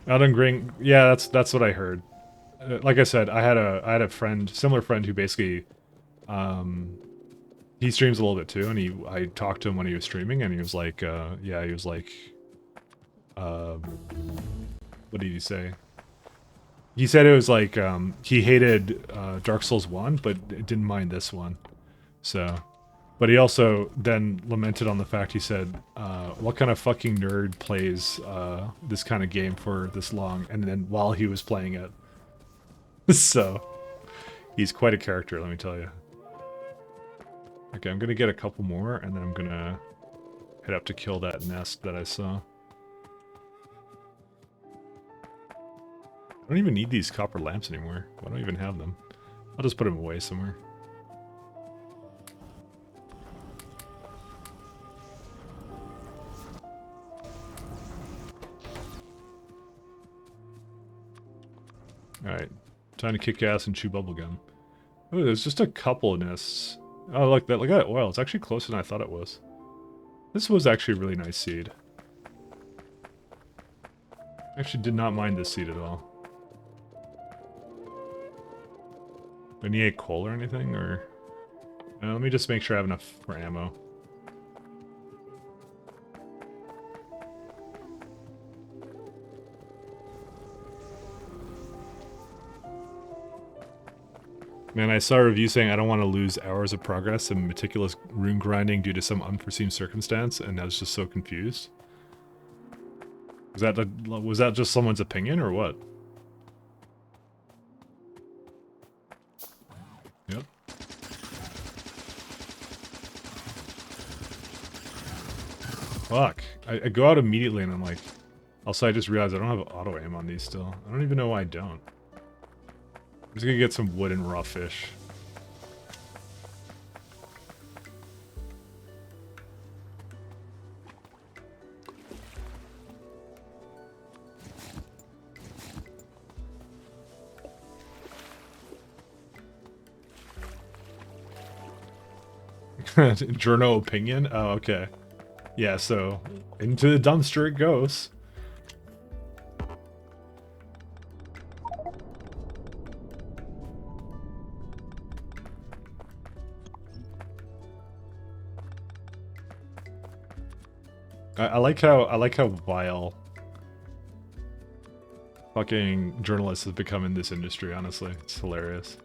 Elden Ring, yeah, that's what I heard. Like I said, I had a friend, similar friend who basically, he streams a little bit too, and I talked to him when he was streaming, and he was like, yeah, he was like, what did he say? He said it was like, he hated Dark Souls 1, but didn't mind this one. So, but he also then lamented on the fact, he said, what kind of fucking nerd plays this kind of game for this long, and then while he was playing it. So, he's quite a character, let me tell you. Okay, I'm gonna get a couple more, and then I'm gonna head up to kill that nest that I saw. I don't even need these copper lamps anymore. I don't even have them. I'll just put them away somewhere. Alright. Time to kick ass and chew bubblegum. Oh, there's just a couple of nests. Oh, look at that oil. It's actually closer than I thought it was. This was actually a really nice seed. I actually did not mind this seed at all. Do I need a coal or anything, or... let me just make sure I have enough for ammo. Man, I saw a review saying I don't want to lose hours of progress and meticulous rune grinding due to some unforeseen circumstance, and I was just so confused. Was that just someone's opinion, or what? Yep. Fuck. I go out immediately and I'm like... Also, I just realized I don't have auto aim on these still. I don't even know why I don't. I'm just gonna get some wood and raw fish. Journal opinion? Oh, okay. Yeah, so into the dumpster it goes. I like how vile fucking journalists have become in this industry, honestly. It's hilarious.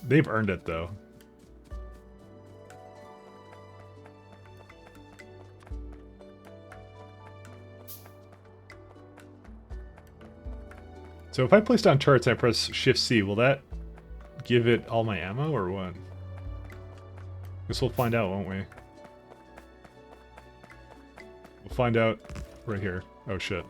They've earned it, though. So if I place down turrets and I press Shift-C, will that give it all my ammo, or what? Guess we'll find out, won't we? We'll find out right here. Oh, shit.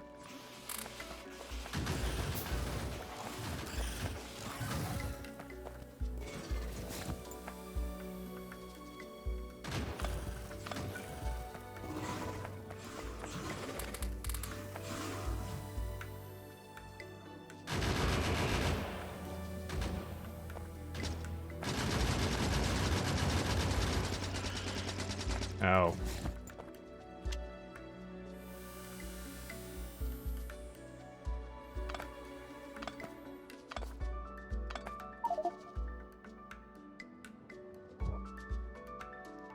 Ow.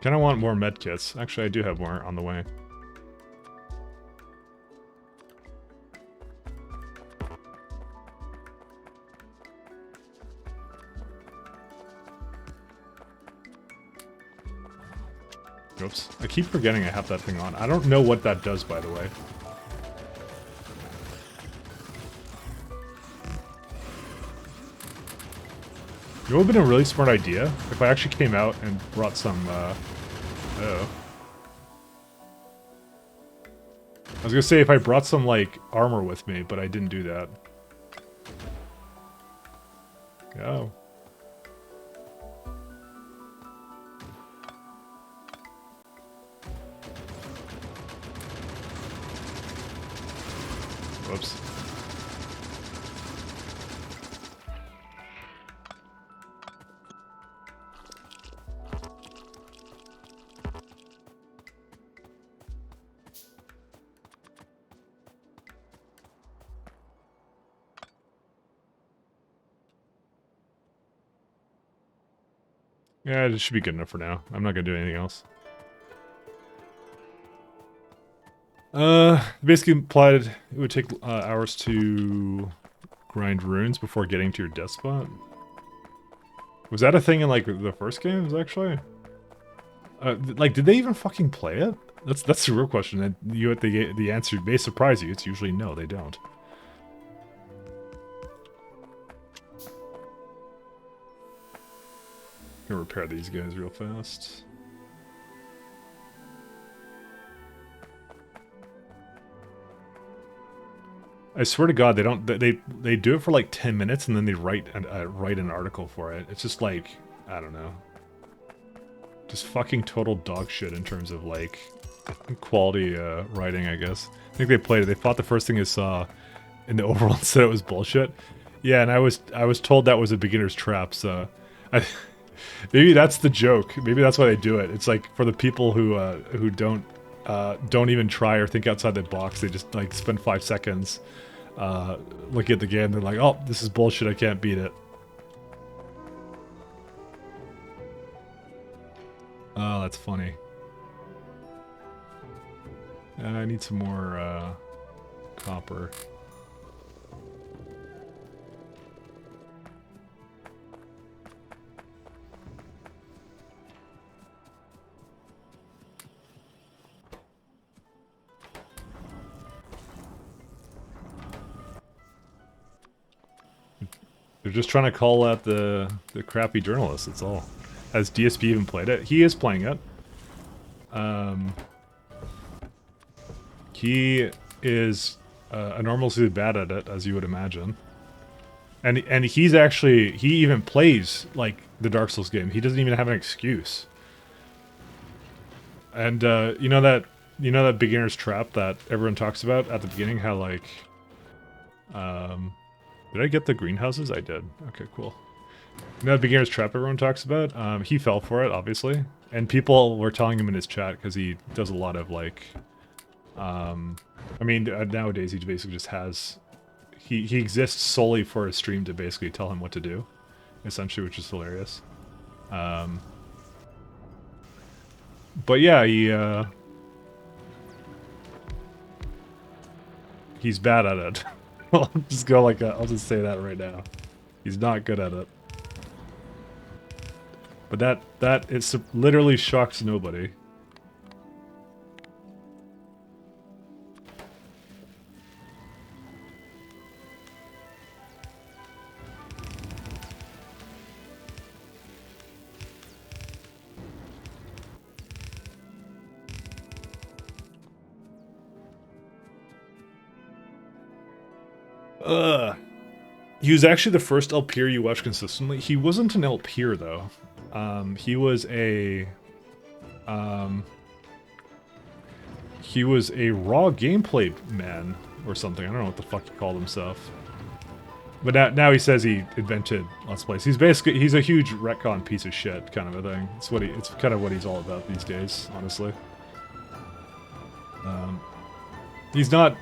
Kinda want more med kits. Actually, I do have more on the way. Oops. I keep forgetting I have that thing on. I don't know what that does, by the way. It would have been a really smart idea if I actually came out and brought some, oh. I was gonna say if I brought some, like, armor with me, but I didn't do that. Oh. Whoops. Yeah, it should be good enough for now. I'm not gonna do anything else. Basically implied it would take hours to grind runes before getting to your death spot. Was that a thing in, like, the first games, actually? Like, did they even fucking play it? That's the real question, and the answer may surprise you. It's usually no, they don't. Gonna repair these guys real fast. I swear to God, they don't. They do it for like 10 minutes and then they write an article for it. It's just like, I don't know, just fucking total dog shit in terms of like quality writing. I guess. I think they played it. They thought the first thing they saw in the overall said it was bullshit. Yeah, and I was told that was a beginner's trap. So, maybe that's the joke. Maybe that's why they do it. It's like for the people who don't even try or think outside the box. They just like spend 5 seconds looking at the game. They're like, oh, this is bullshit. I can't beat it. Oh, that's funny. I need some more copper. They're just trying to call out the crappy journalists, that's all. Has DSP even played it? He is playing it. He is enormously bad at it, as you would imagine. And he's actually, he even plays, like, the Dark Souls game. He doesn't even have an excuse. And, you know that beginner's trap that everyone talks about at the beginning? How, like, did I get the greenhouses? I did. Okay, cool. You know that beginner's trap everyone talks about? He fell for it, obviously. And people were telling him in his chat, because he does a lot of, like... I mean, nowadays he basically just has... He exists solely for a stream to basically tell him what to do, essentially, which is hilarious. But yeah, he's bad at it. I'll just go like that. I'll just say that right now. He's not good at it. But that it's literally shocks nobody. Ugh. He was actually the first LPer you watched consistently. He wasn't an LPer though. He was a raw gameplay man or something. I don't know what the fuck he called himself. But now he says he invented Let's Plays. He's a huge retcon piece of shit kind of a thing. It's kind of what he's all about these days, honestly. He's not.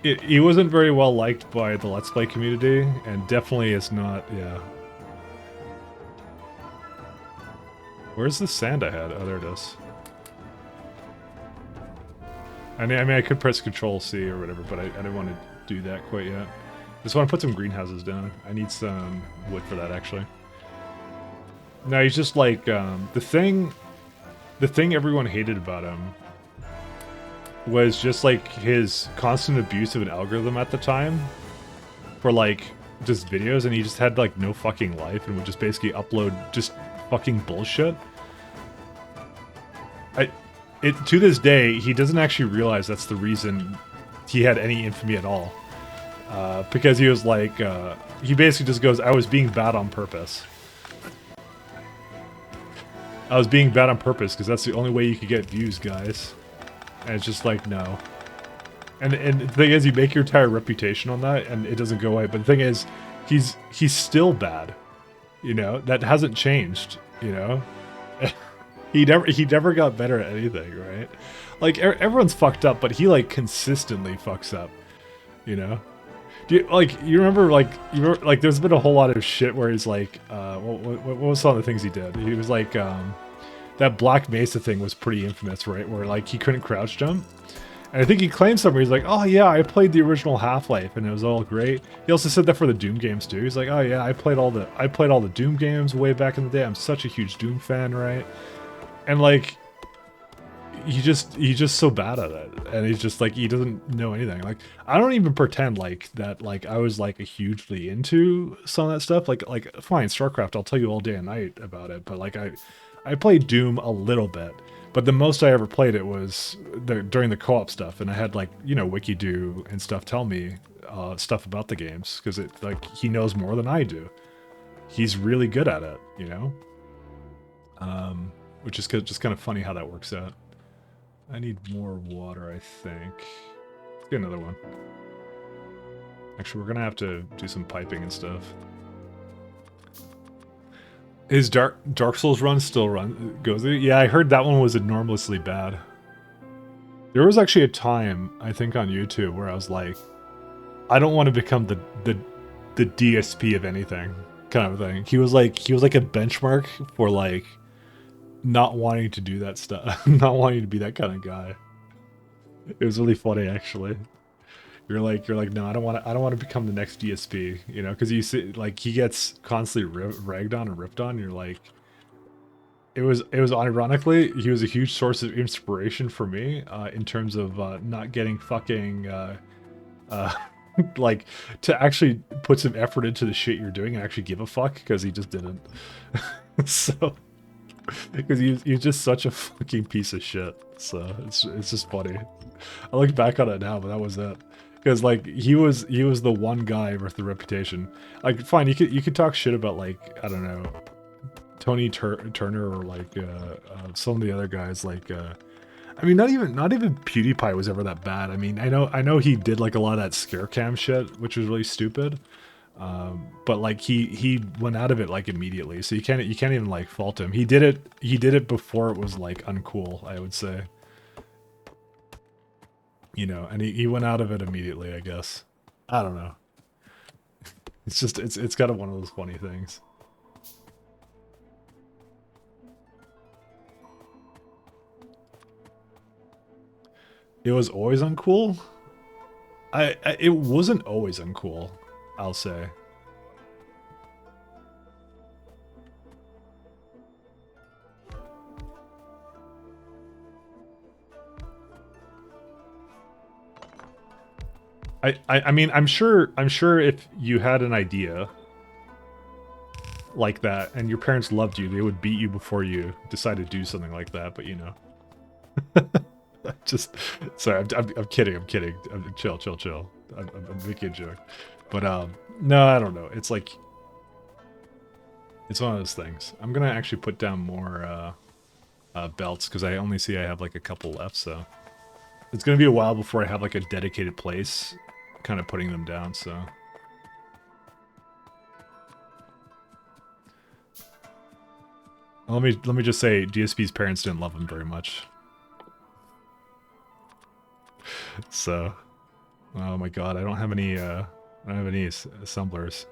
He wasn't very well liked by the Let's Play community, and definitely is not. Yeah. Where's the sand I had? Oh, there it is. I mean, I could press Control C or whatever, but I didn't want to do that quite yet. Just want to put some greenhouses down. I need some wood for that, actually. No, he's just like, the thing everyone hated about him was just like his constant abuse of an algorithm at the time for like just videos, and he just had like no fucking life and would just basically upload just fucking bullshit. To this day, he doesn't actually realize that's the reason he had any infamy at all. Because he was like, he basically just goes, I was being bad on purpose. I was being bad on purpose because that's the only way you could get views, guys. And it's just like, no. And the thing is, you make your entire reputation on that, and it doesn't go away. But the thing is, he's still bad. You know, that hasn't changed, you know? He never got better at anything, right? Like, everyone's fucked up, but he, like, consistently fucks up, you know? You remember, like, there's been a whole lot of shit where he's like, what was some of the things he did? He was like, that Black Mesa thing was pretty infamous, right? Where, like, he couldn't crouch jump. And I think he claimed somewhere, he's like, oh yeah, I played the original Half-Life and it was all great. He also said that for the Doom games too. He's like, oh yeah, I played all the Doom games way back in the day. I'm such a huge Doom fan, right? And like, he's just so bad at it, and he's just like, he doesn't know anything. Like, I don't even pretend like that, like I was like hugely into some of that stuff. Like fine, StarCraft, I'll tell you all day and night about it, but like I played Doom a little bit, but the most I ever played it was during the co-op stuff, and I had like, you know, WikiDo and stuff tell me stuff about the games, because it, like, he knows more than I do. He's really good at it, you know. Which is just kind of funny how that works out. I need more water, I think. Let's get another one. Actually, we're gonna have to do some piping and stuff. His Dark Souls run still goes? Yeah, I heard that one was enormously bad. There was actually a time, I think, on YouTube where I was like, I don't want to become the DSP of anything, kind of thing. He was like a benchmark for like not wanting to do that stuff, not wanting to be that kind of guy. It was really funny, actually. You're like, no, I don't want to become the next DSP, you know, because you see, like, he gets constantly ragged on and ripped on. You're like, it was ironically, he was a huge source of inspiration for me, in terms of not getting fucking like, to actually put some effort into the shit you're doing and actually give a fuck, because he just didn't. So, because he's just such a fucking piece of shit. So it's just funny. I look back on it now, but that was it. Because like, he was the one guy with the reputation. Like, fine, you could talk shit about, like, I don't know, Tony Turner, or like some of the other guys. Like, I mean, not even PewDiePie was ever that bad. I mean, I know he did like a lot of that scare cam shit, which was really stupid. But like, he went out of it like immediately, so you can't even like fault him. He did it before it was like uncool, I would say. You know, and he went out of it immediately, I guess. I don't know. It's just, it's kind of one of those funny things. It was always uncool? It wasn't always uncool, I'll say. I mean, I'm sure if you had an idea like that and your parents loved you, they would beat you before you decide to do something like that. But you know, just sorry, I'm kidding. Chill. I'm making a joke. But no, I don't know. It's like it's one of those things. I'm gonna actually put down more belts because I only see I have like a couple left. So it's gonna be a while before I have like a dedicated place, kind of putting them down. So. Let me just say, DSP's parents didn't love him very much. So, oh my god, I don't have any assemblers.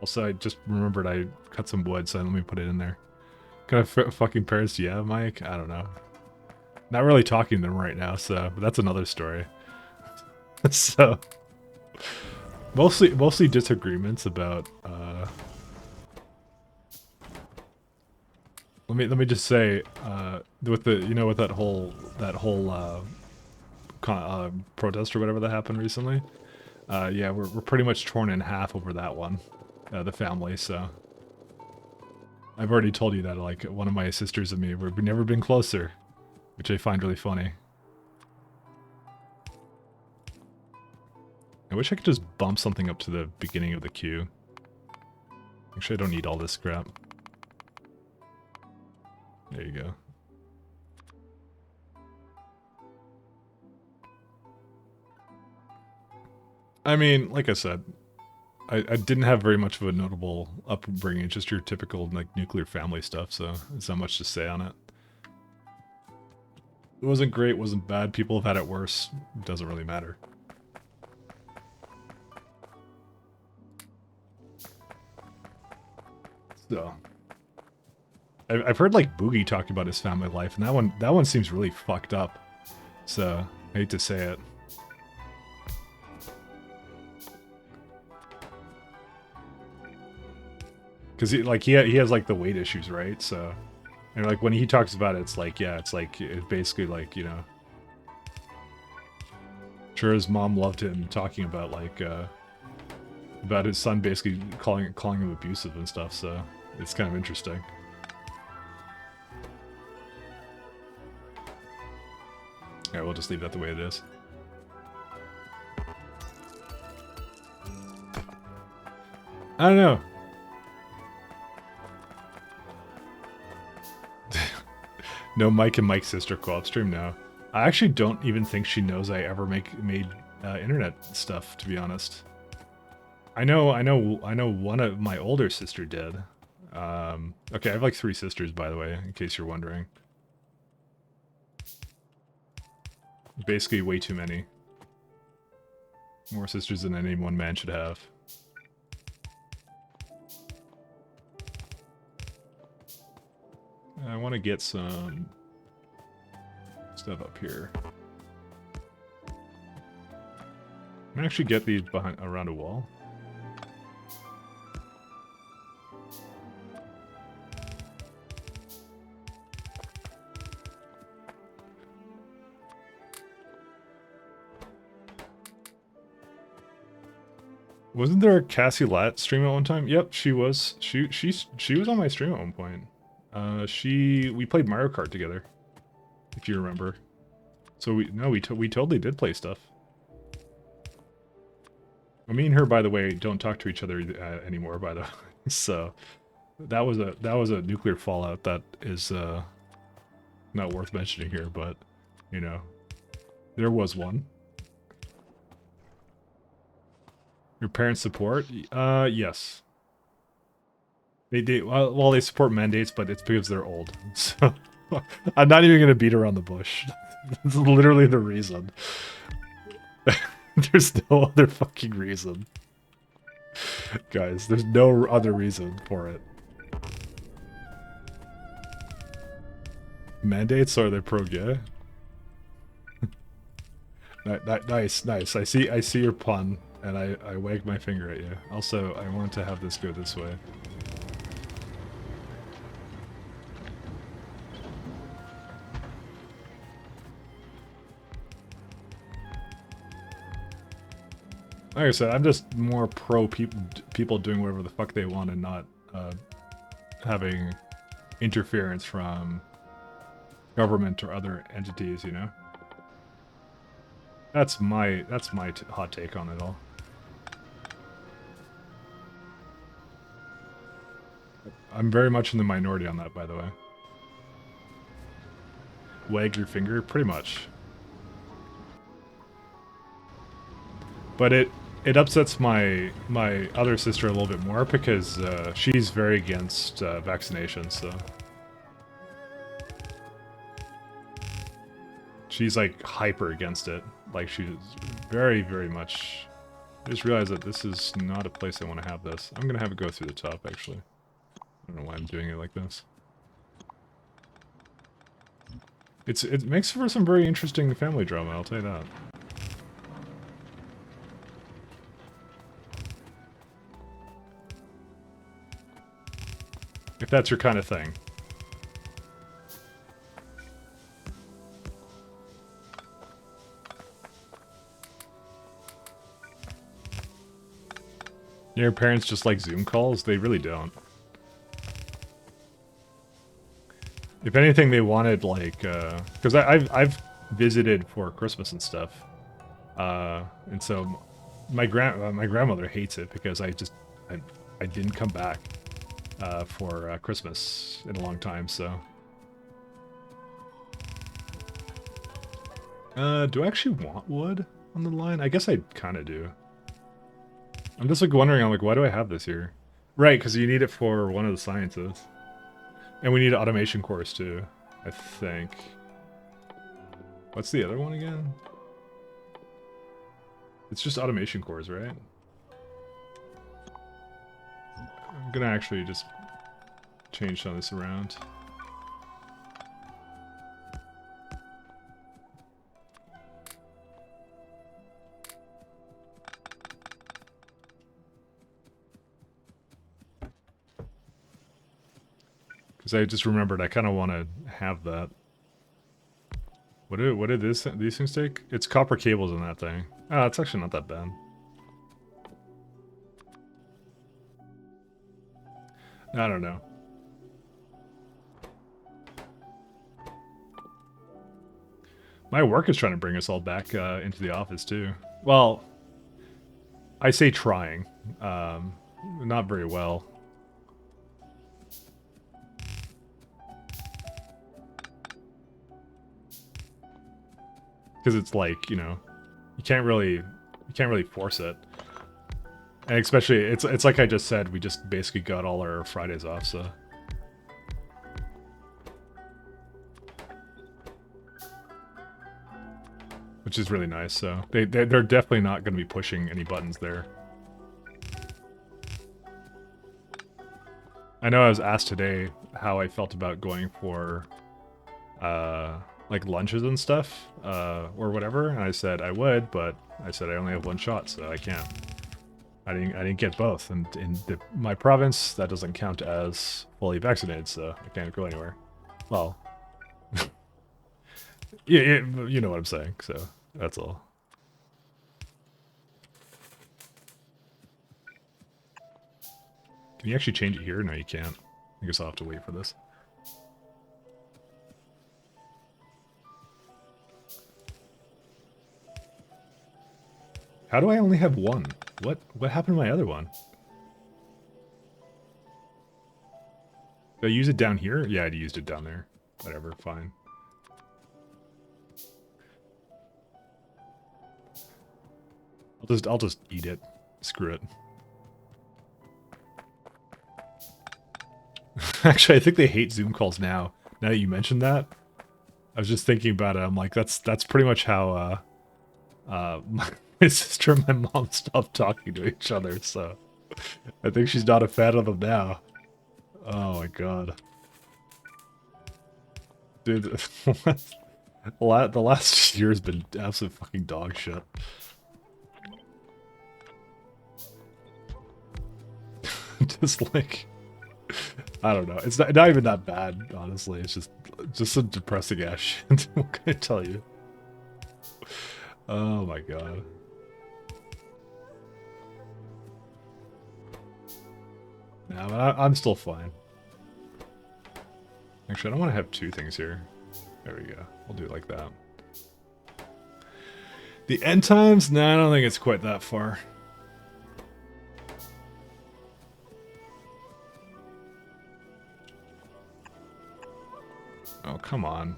Also, I just remembered I cut some wood, so let me put it in there. What kind of fucking parents do you have, Mike? I don't know. Not really talking to them right now, so but that's another story. So, mostly disagreements about. Let me just say, with the with that whole protest or whatever that happened recently. Yeah, we're pretty much torn in half over that one, the family. So I've already told you that like one of my sisters and me, we've never been closer, which I find really funny. I wish I could just bump something up to the beginning of the queue. Actually, I don't need all this crap. There you go. I mean, like I said, I didn't have very much of a notable upbringing, just your typical like nuclear family stuff, so there's not much to say on it. It wasn't great, wasn't bad, people have had it worse, it doesn't really matter. So, I've heard like Boogie talk about his family life, and that one seems really fucked up. So I hate to say it. Because he has like the weight issues, right? So, and like when he talks about it, it's like it's basically like sure his mom loved him talking about like about his son basically calling him abusive and stuff. So it's kind of interesting. Alright, we'll just leave that the way it is. I don't know. No Mike and Mike's sister co-op stream? No. I actually don't even think she knows I ever made internet stuff, to be honest. I know one of my older sister did. Okay, I have like 3 sisters, by the way, in case you're wondering. Basically way too many. More sisters than any one man should have. I want to get some stuff up here. Can I actually get these around a wall? Wasn't there a Cassie Lat stream at one time? Yep, she was. She was on my stream at one point. We played Mario Kart together, if you remember. So we totally did play stuff. Well, me and her, by the way, don't talk to each other anymore. By the way, so that was a nuclear fallout that is not worth mentioning here, but you know, there was one. Your parents support? Yes. They do. Well, they support mandates, but it's because they're old. So I'm not even gonna beat around the bush. That's literally the reason. There's no other fucking reason. Guys, there's no other reason for it. Mandates, or are they pro-gay? Nice. I see your pun, and I wag my finger at you. Also, I want to have this go this way. Like I said, I'm just more pro people doing whatever the fuck they want and not having interference from government or other entities, you know? That's my hot take on it all. I'm very much in the minority on that, by the way. Wag your finger? Pretty much. But it upsets my other sister a little bit more because she's very against vaccinations, so... She's like hyper against it. Like she's very, very much... I just realized that this is not a place I want to have this. I'm gonna have it go through the top, actually. I don't know why I'm doing it like this. It makes for some very interesting family drama, I'll tell you that. If that's your kind of thing. Your parents just like Zoom calls? They really don't. If anything, they wanted like, because I've visited for Christmas and stuff, and so my grandmother hates it because I didn't come back for Christmas in a long time. So, do I actually want wood on the line? I guess I kind of do. I'm just like wondering, I'm like, why do I have this here? Right, because you need it for one of the sciences. And we need an automation course too, I think. What's the other one again? It's just automation cores, right? I'm gonna actually just change some of this around. Because I just remembered I kind of want to have that. What did these things take? It's copper cables in that thing. Oh, it's actually not that bad. I don't know. My work is trying to bring us all back into the office too. Well, I say trying. Not very well. Because it's like, you know, you can't really force it. And especially, it's like I just said, we just basically got all our Fridays off, so. Which is really nice, so. They're definitely not going to be pushing any buttons there. I know I was asked today how I felt about going for, like lunches and stuff, or whatever, and I said I would, but I said I only have one shot, so I can't. I didn't get both, and in my province, that doesn't count as fully vaccinated, so I can't go anywhere. Well, yeah, you know what I'm saying, so that's all. Can you actually change it here? No, you can't. I guess I'll have to wait for this. How do I only have one? What happened to my other one? Did I use it down here? Yeah, I used it down there. Whatever, fine. I'll just eat it. Screw it. Actually, I think they hate Zoom calls now. Now that you mentioned that, I was just thinking about it. I'm like, that's pretty much how my sister and my mom stopped talking to each other. So I think she's not a fan of them now. Oh my god, dude, the last year has been absolute fucking dog shit. Just like, I don't know. It's not even that bad, honestly. It's just some depressing ass shit. What can I tell you? Oh my god. Nah, but I'm still fine. Actually, I don't want to have two things here. There we go. We'll do it like that. The end times? Nah, I don't think it's quite that far. Oh, come on.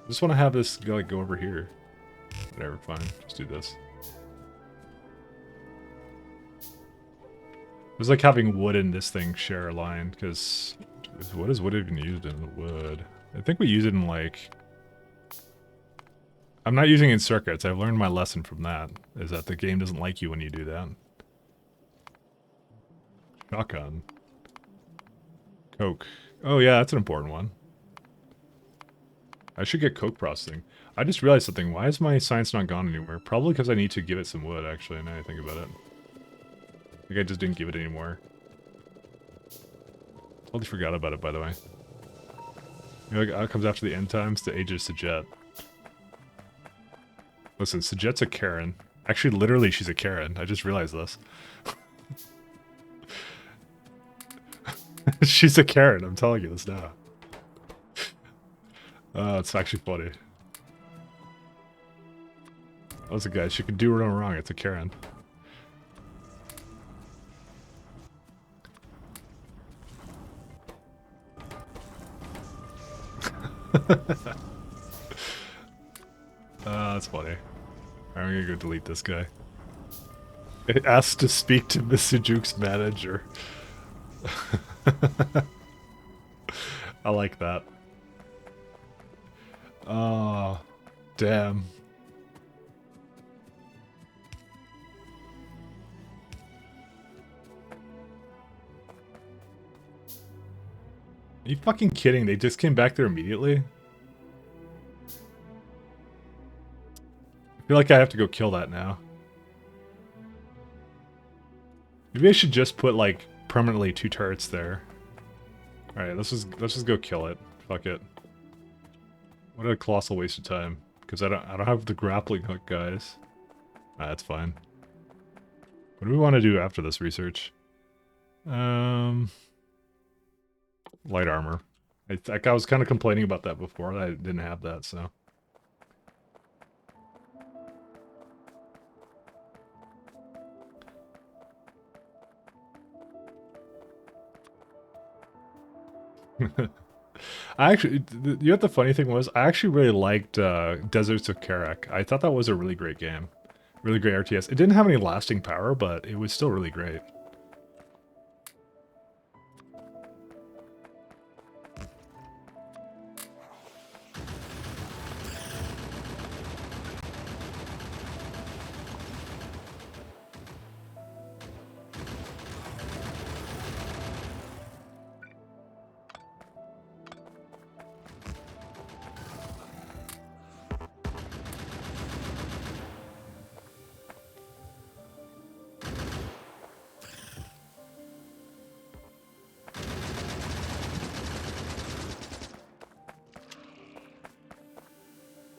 I just want to have this go, like, go over here. Whatever, fine. Just do this. It was like having wood in this thing share a line, because what is wood even used in? Wood. I think we use it in, like... I'm not using it in circuits. I've learned my lesson from that, is that the game doesn't like you when you do that. Shotgun. Coke. Oh yeah, that's an important one. I should get coke processing. I just realized something. Why is my science not gone anywhere? Probably because I need to give it some wood, actually, now I think about it. I think I just didn't give it anymore. Totally forgot about it, by the way. You know, it comes after the end times, the age of Sajet. Listen, Sajet's a Karen. Actually, literally, she's a Karen. I just realized this. She's a Karen, I'm telling you this now. It's actually funny. That's a guy. She can do no wrong. It's a Karen. That's funny. I'm gonna go delete this guy. It asks to speak to Mr. Juke's manager. I like that. Oh, damn. Are you fucking kidding? They just came back there immediately? I feel like I have to go kill that now. Maybe I should just put, like, permanently 2 turrets there. Alright, let's just go kill it. Fuck it. What a colossal waste of time. Because I don't have the grappling hook, guys. Ah, that's fine. What do we want to do after this research? Light armor. I was kind of complaining about that before. I didn't have that, so. I actually, you know what the funny thing was? I actually really liked Deserts of Karak. I thought that was a really great game. Really great RTS. It didn't have any lasting power, but it was still really great.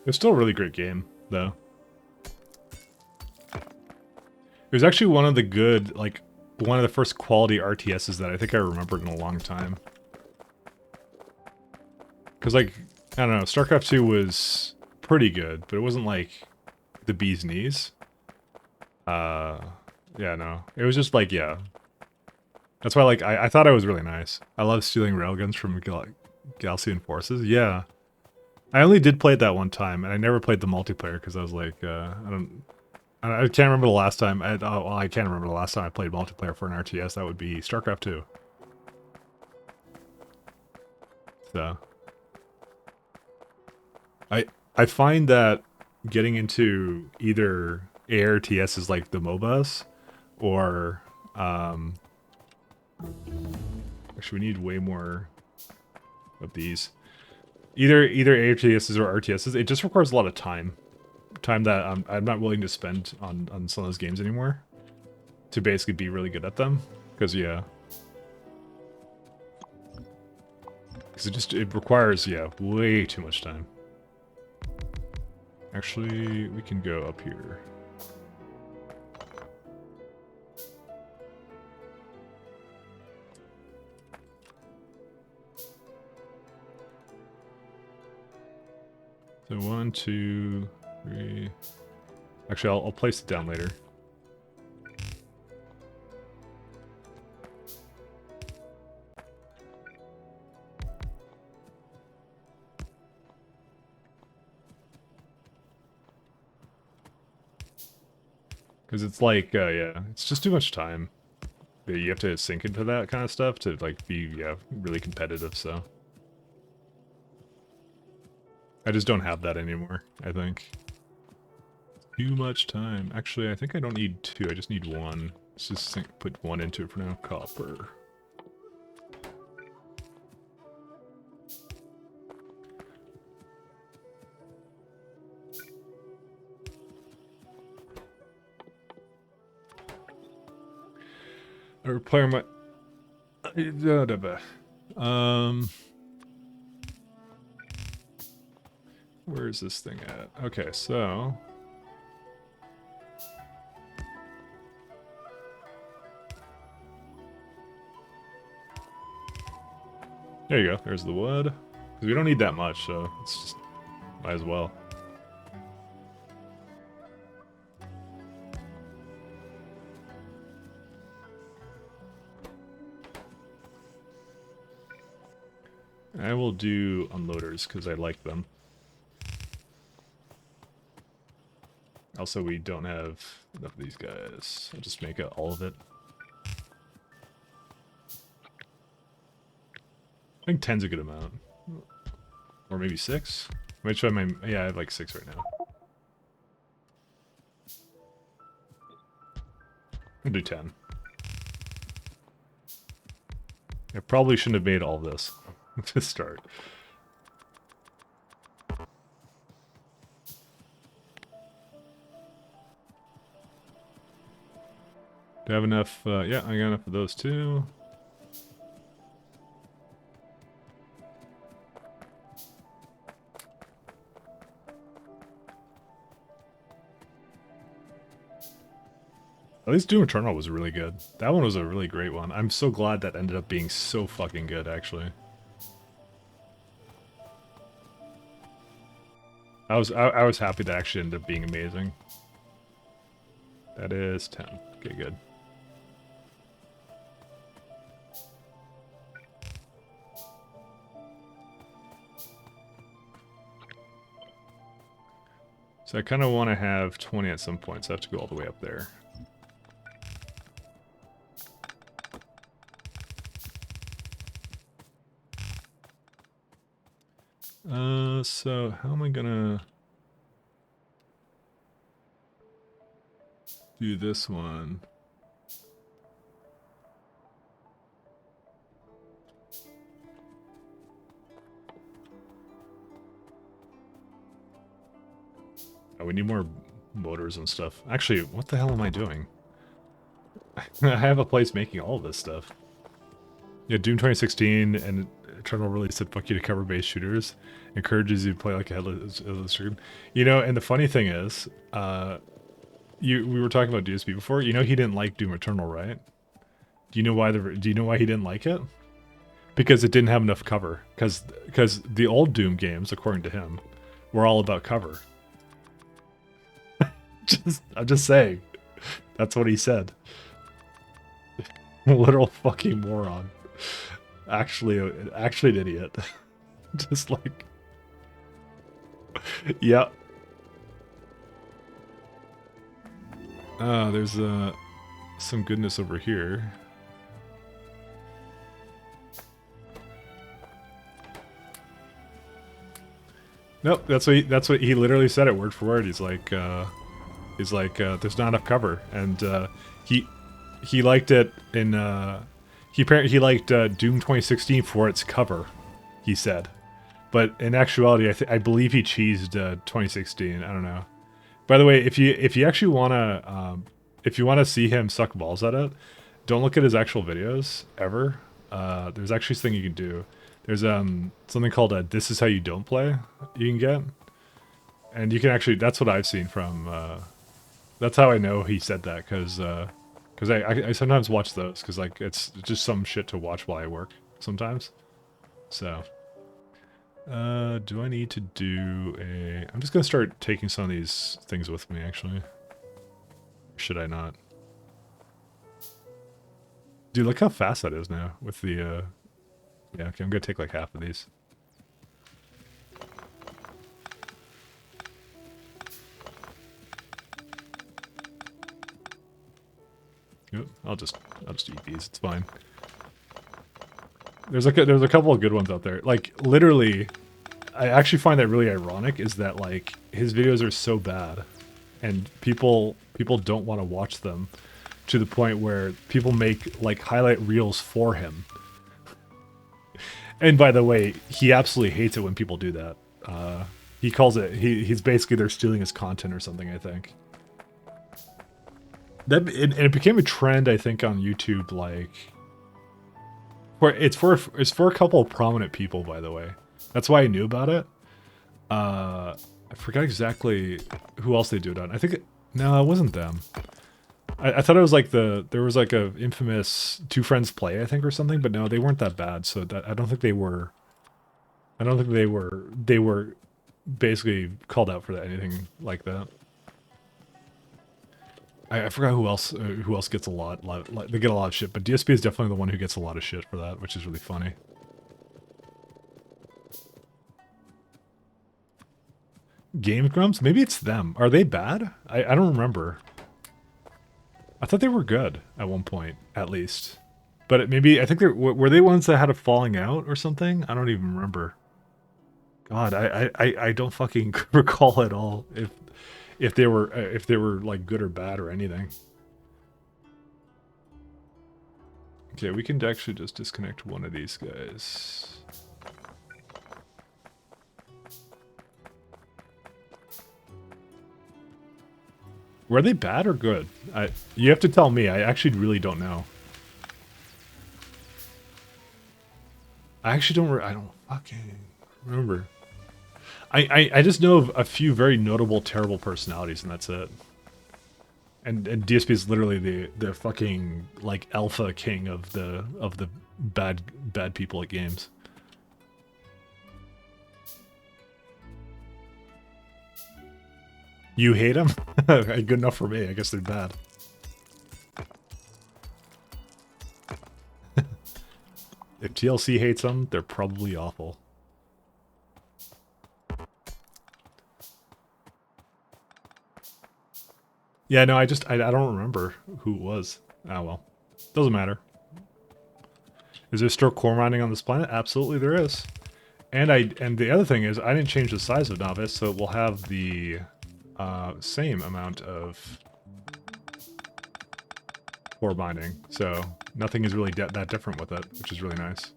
It was still a really great game, though. It was actually one of the good, like, one of the first quality RTSs that I think I remembered in a long time. Because, like, I don't know, StarCraft 2 was pretty good, but it wasn't, like, the bee's knees. Yeah, no. It was just, like, yeah. That's why, like, I thought it was really nice. I love stealing railguns from Galcian forces. Yeah. I only did play it that one time, and I never played the multiplayer because I was like, I can't remember the last time. I can't remember the last time I played multiplayer for an RTS. That would be StarCraft 2. So, I find that getting into either ARTS is like the MOBAs, or actually we need way more of these. Either ARTSs or RTSs, it just requires a lot of time. Time that I'm not willing to spend on some of those games anymore. To basically be really good at them. Because, yeah. Because it requires, yeah, way too much time. Actually, we can go up here. So 1, 2, 3. Actually, I'll place it down later. Because it's like, yeah, it's just too much time. You have to sink into that kind of stuff to, like, be, yeah, really competitive, so. I just don't have that anymore, I think. Too much time. Actually, I think I don't need 2, I just need 1. Let's just put 1 into it for now. Copper. I repair my... Where is this thing at? Okay, so... There you go, there's the wood. 'Cause we don't need that much, so it's just... might as well. I will do unloaders, because I like them. Also, we don't have enough of these guys. I'll just make all of it. I think 10's a good amount. Or maybe 6? I might try my... Yeah, I have like 6 right now. I'll do 10. I probably shouldn't have made all this to start. Do I have enough? Yeah, I got enough of those too. At least Doom Eternal was really good. That one was a really great one. I'm so glad that ended up being so fucking good, actually. I was happy that actually ended up being amazing. That is 10. Okay, good. So I kind of want to have 20 at some point, so I have to go all the way up there. So how am I gonna do this one? Oh, we need more motors and stuff. Actually, what the hell am I doing? I have a place making all of this stuff. Yeah, Doom 2016 and Eternal really said fuck you to cover-based shooters. Encourages you to play like a headless stream. You know, and the funny thing is, we were talking about DSP before. You know he didn't like Doom Eternal, right? Do you know why he didn't like it? Because it didn't have enough cover. Because the old Doom games, according to him, were all about cover. I'm just saying. That's what he said. Literal fucking moron. Actually an idiot. Just like... Yeah. There's some goodness over here. Nope, that's what he literally said it word for word. He's like, there's not enough cover, and he liked it in he liked Doom 2016 for its cover, he said, but in actuality, I believe he cheesed 2016. I don't know. By the way, if you actually wanna see him suck balls at it, don't look at his actual videos ever. There's actually something you can do. There's something called "This is how you don't play" you can get, and you can actually. That's what I've seen from. That's how I know he said that, because I sometimes watch those because like it's just some shit to watch while I work sometimes. So Do I need to do a... I'm just gonna start taking some of these things with me, actually. Should I not? Dude, look how fast that is now with the, Yeah, okay, I'm gonna take like half of these. Yep, I'll just eat these, it's fine. There's a couple of good ones out there. Like, literally, I actually find that really ironic is that, like, his videos are so bad and people don't want to watch them to the point where people make, like, highlight reels for him. And by the way, he absolutely hates it when people do that. He calls it, he's basically, they're stealing his content or something, I think. And it became a trend, I think, on YouTube, like... It's for a couple of prominent people, by the way. That's why I knew about it. I forgot exactly who else they do it on. I think no, it wasn't them. I thought it was like there was like a infamous Two Friends Play, I think, or something, but no, they weren't that bad. So that I don't think they were basically called out for anything like that. I forgot who else gets a lot. They get a lot of shit, but DSP is definitely the one who gets a lot of shit for that, which is really funny. Game Grumps? Maybe it's them. Are they bad? I don't remember. I thought they were good at one point, at least. But maybe, I think were they ones that had a falling out or something? I don't even remember. God, I don't fucking recall at all if they were like good or bad or anything. Okay, we can actually just disconnect one of these guys. Were they bad or good? You have to tell me. I actually really don't know. I actually don't. I don't fucking remember. I just know of a few very notable terrible personalities, and that's it. And DSP is literally the fucking like alpha king of the bad people at games. You hate them? Good enough for me. I guess they're bad. If TLC hates them, they're probably awful. Yeah, no, I don't remember who it was. Ah, well. Doesn't matter. Is there still core mining on this planet? Absolutely there is. And the other thing is, I didn't change the size of Novice, so it will have the same amount of core mining. So nothing is really that different with it, which is really nice.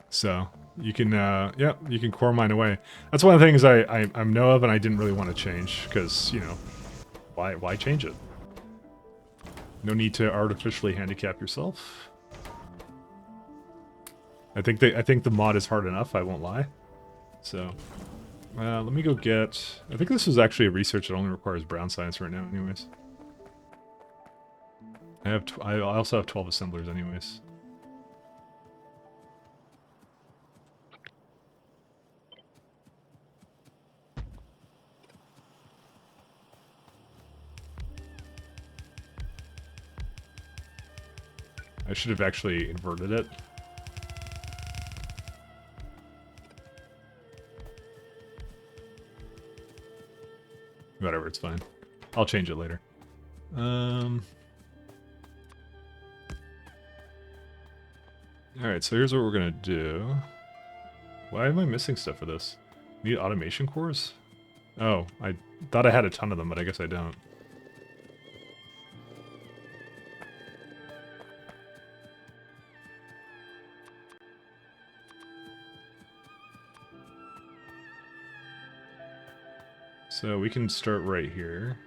So you can, yeah, you can core mine away. That's one of the things I know of, and I didn't really want to change because, you know, why change it? No need to artificially handicap yourself. I think the mod is hard enough. I won't lie. So, let me go get. I think this is actually a research that only requires brown science right now, anyways. I also have 12 assemblers, anyways. I should have actually inverted it. Whatever, it's fine. I'll change it later. Alright, so here's what we're gonna do. Why am I missing stuff for this? Need automation cores? Oh, I thought I had a ton of them, but I guess I don't. So we can start right here.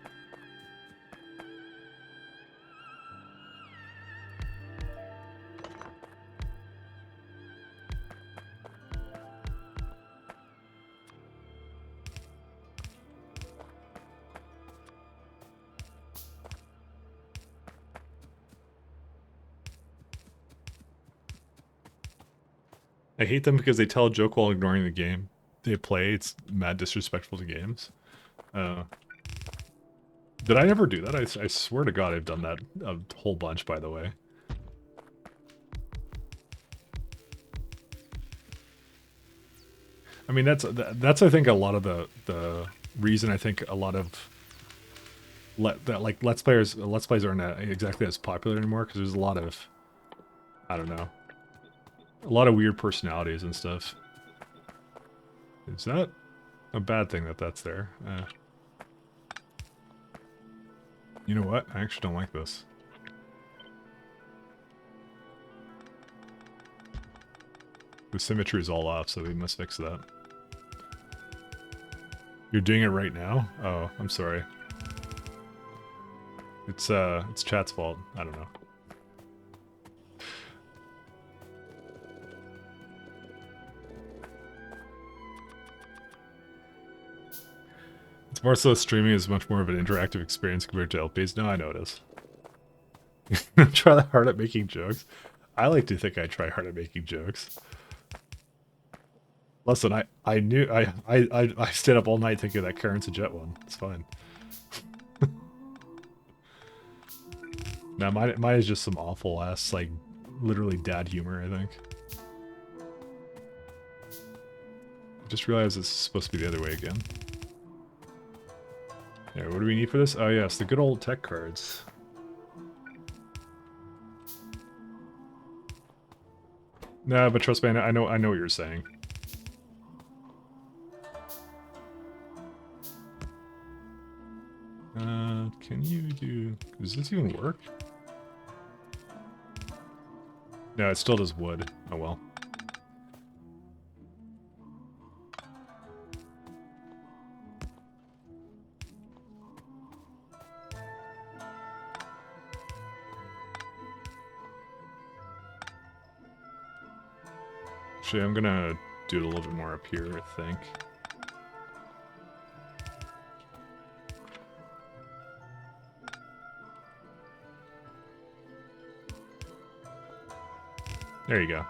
I hate them because they tell a joke while ignoring the game they play. It's mad disrespectful to games. Did I ever do that? I swear to God I've done that a whole bunch, by the way. I mean, that's I think a lot of the reason I think a lot of let's plays aren't exactly as popular anymore because there's a lot of, I don't know, a lot of weird personalities and stuff. Is that a bad thing that that's there? You know what? I actually don't like this. The symmetry is all off, so we must fix that. You're doing it right now? Oh, I'm sorry. It's chat's fault. I don't know. It's more so streaming is much more of an interactive experience compared to LPs. No, I know it is. Try hard at making jokes. I like to think I try hard at making jokes. Listen, I knew I stayed up all night thinking that Karen's a jet one. It's fine. Now mine is just some awful ass, like, literally dad humor, I think. I just realized it's supposed to be the other way again. Yeah, what do we need for this? Oh yes, the good old tech cards. Nah, but trust me, I know what you're saying. Can you do... Does this even work? No, it still does wood. Oh well. Actually, I'm gonna do it a little bit more up here, I think. There you go.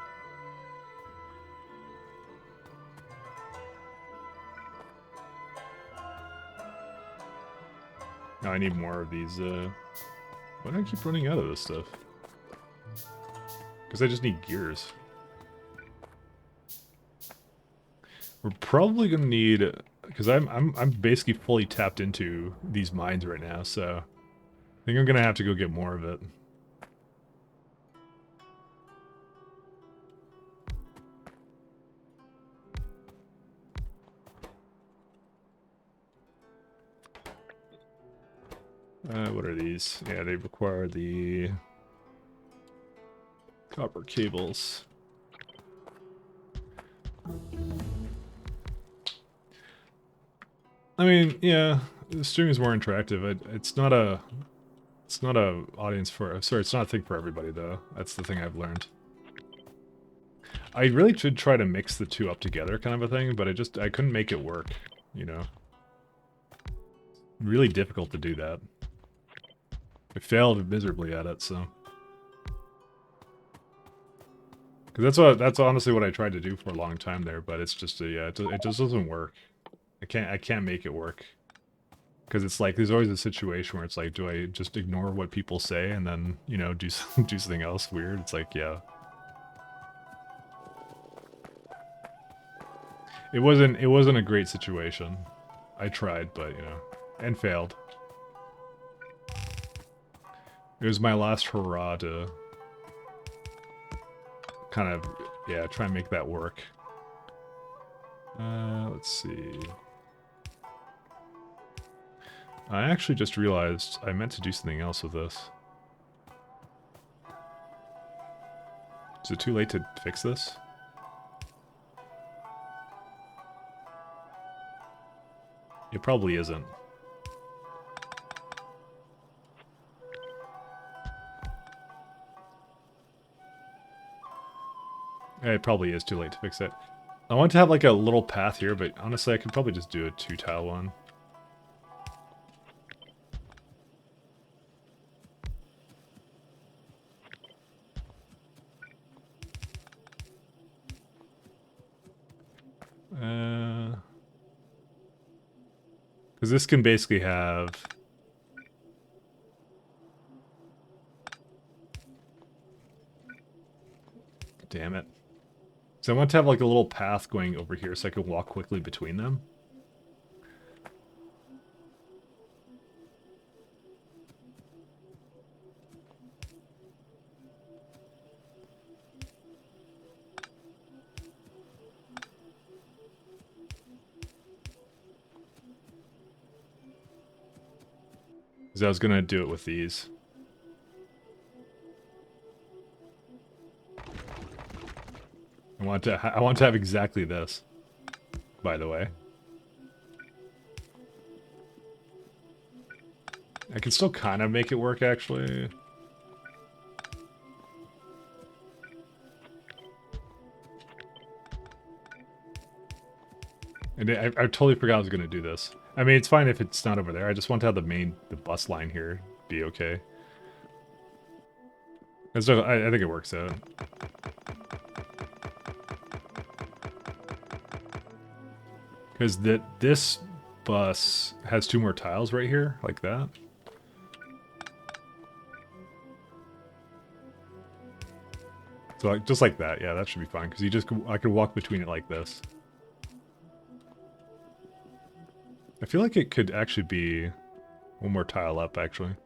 Now I need more of these, why do I keep running out of this stuff? Because I just need gears. We're probably gonna need, because I'm basically fully tapped into these mines right now, so I think I'm gonna have to go get more of it. What are these? Yeah, they require the copper cables. I mean, yeah, the stream is more interactive. It's not a audience for, sorry, it's not a thing for everybody though. That's the thing I've learned. I really should try to mix the two up together kind of a thing, but I couldn't make it work, you know. Really difficult to do that. I failed miserably at it, so. Because that's honestly what I tried to do for a long time there, but it's just yeah, it just doesn't work. I can't make it work. Because it's like, there's always a situation where it's like, do I just ignore what people say and then, you know, do something else weird? It's like, yeah. It wasn't a great situation. I tried, but, you know, and failed. It was my last hurrah to kind of, yeah, try and make that work. Let's see. I actually just realized I meant to do something else with this. Is it too late to fix this? It probably isn't. It probably is too late to fix it. I want to have like a little path here, but honestly I could probably just do a 2-tile one. Because this can basically have... Damn it. So I want to have like a little path going over here so I can walk quickly between them. Because I was going to do it with these. I want to have exactly this, by the way. I can still kind of make it work, actually. And I totally forgot I was going to do this. I mean, it's fine if it's not over there. I just want to have the bus line here be okay. I think it works out. Because this bus has 2 more tiles right here, like that. So like, just like that, yeah, that should be fine. Because I could walk between it like this. I feel like it could actually be 1 more tile up, actually.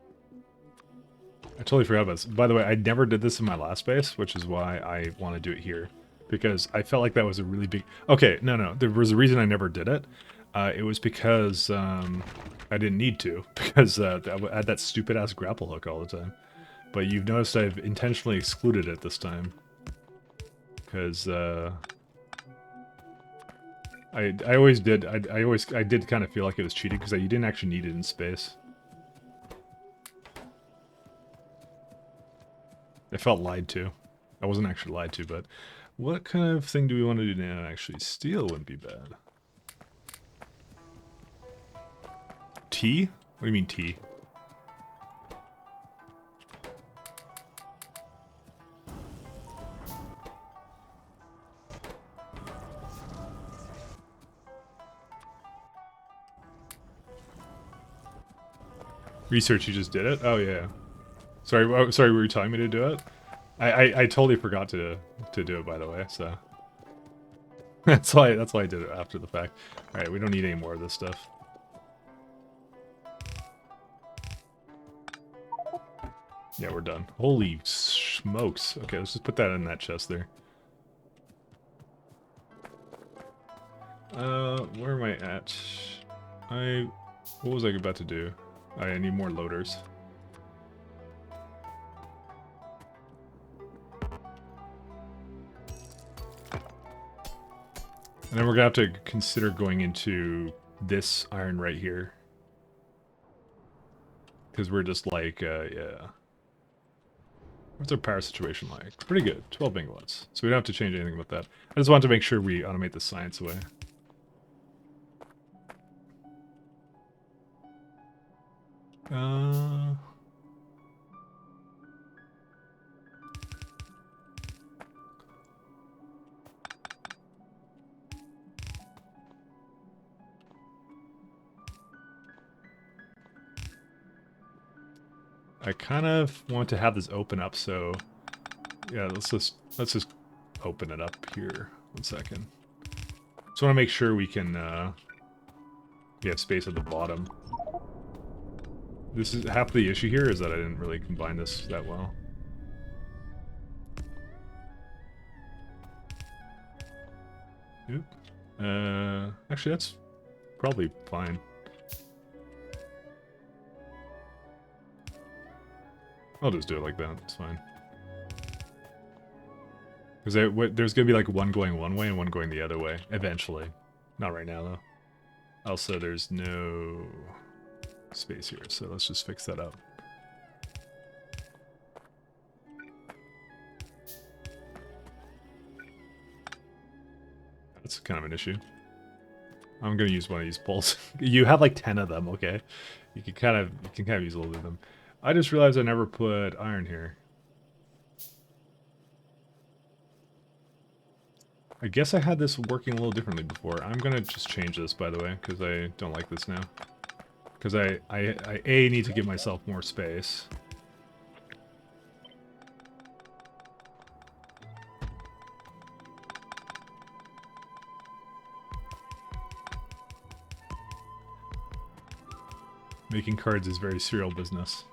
I totally forgot about this. By the way, I never did this in my last base, which is why I want to do it here. Because I felt like that was a really big... Okay, no. There was a reason I never did it. It was because I didn't need to. Because I had that stupid-ass grapple hook all the time. But you've noticed I've intentionally excluded it this time. Because... I always did. I did kind of feel like it was cheating because you didn't actually need it in space. I felt lied to. I wasn't actually lied to, but what kind of thing do we want to do now? Actually, steel wouldn't be bad. Tea? What do you mean tea? Research, you just did it? Oh, yeah. Sorry, were you telling me to do it? I totally forgot to do it, by the way, so... that's why I did it after the fact. Alright, we don't need any more of this stuff. Yeah, we're done. Holy smokes. Okay, let's just put that in that chest there. Where am I at? What was I about to do? I need more loaders. And then we're gonna have to consider going into this iron right here. Because we're just like, yeah. What's our power situation like? Pretty good, 12 megawatts. So we don't have to change anything about that. I just want to make sure we automate the science away. I kind of want to have this open up, so yeah, let's just open it up here. 1 second. Just want to make sure we can we have space at the bottom. This is half the issue here is that I didn't really combine this that well. Oop. Actually, that's probably fine. I'll just do it like that. It's fine. Because there's going to be like one going one way and one going the other way. Eventually. Not right now, though. Also, there's no space here, so let's just fix that up. That's kind of an issue. I'm going to use one of these poles. You have like 10 of them, okay? You can kind of use a little bit of them. I just realized I never put iron here. I guess I had this working a little differently before. I'm gonna just change this, by the way, because I don't like this now. Because I A, need to give myself more space. Making cards is very serial business.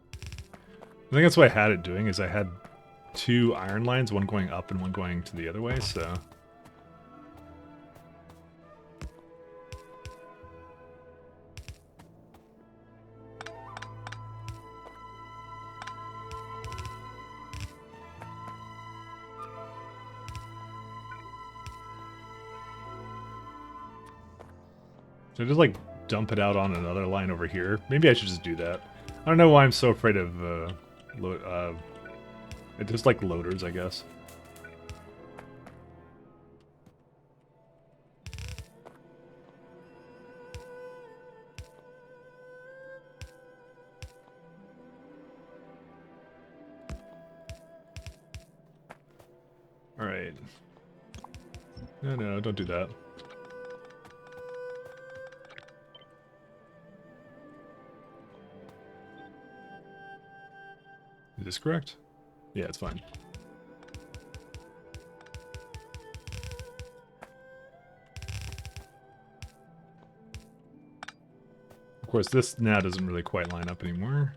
I think that's what I had it doing, is I had 2 iron lines, one going up and one going to the other way, so... Should I just, like, dump it out on another line over here? Maybe I should just do that. I don't know why I'm so afraid of, just like loaders, I guess. Alright. No, don't do that. Is this correct? Yeah, it's fine. Of course, this now doesn't really quite line up anymore.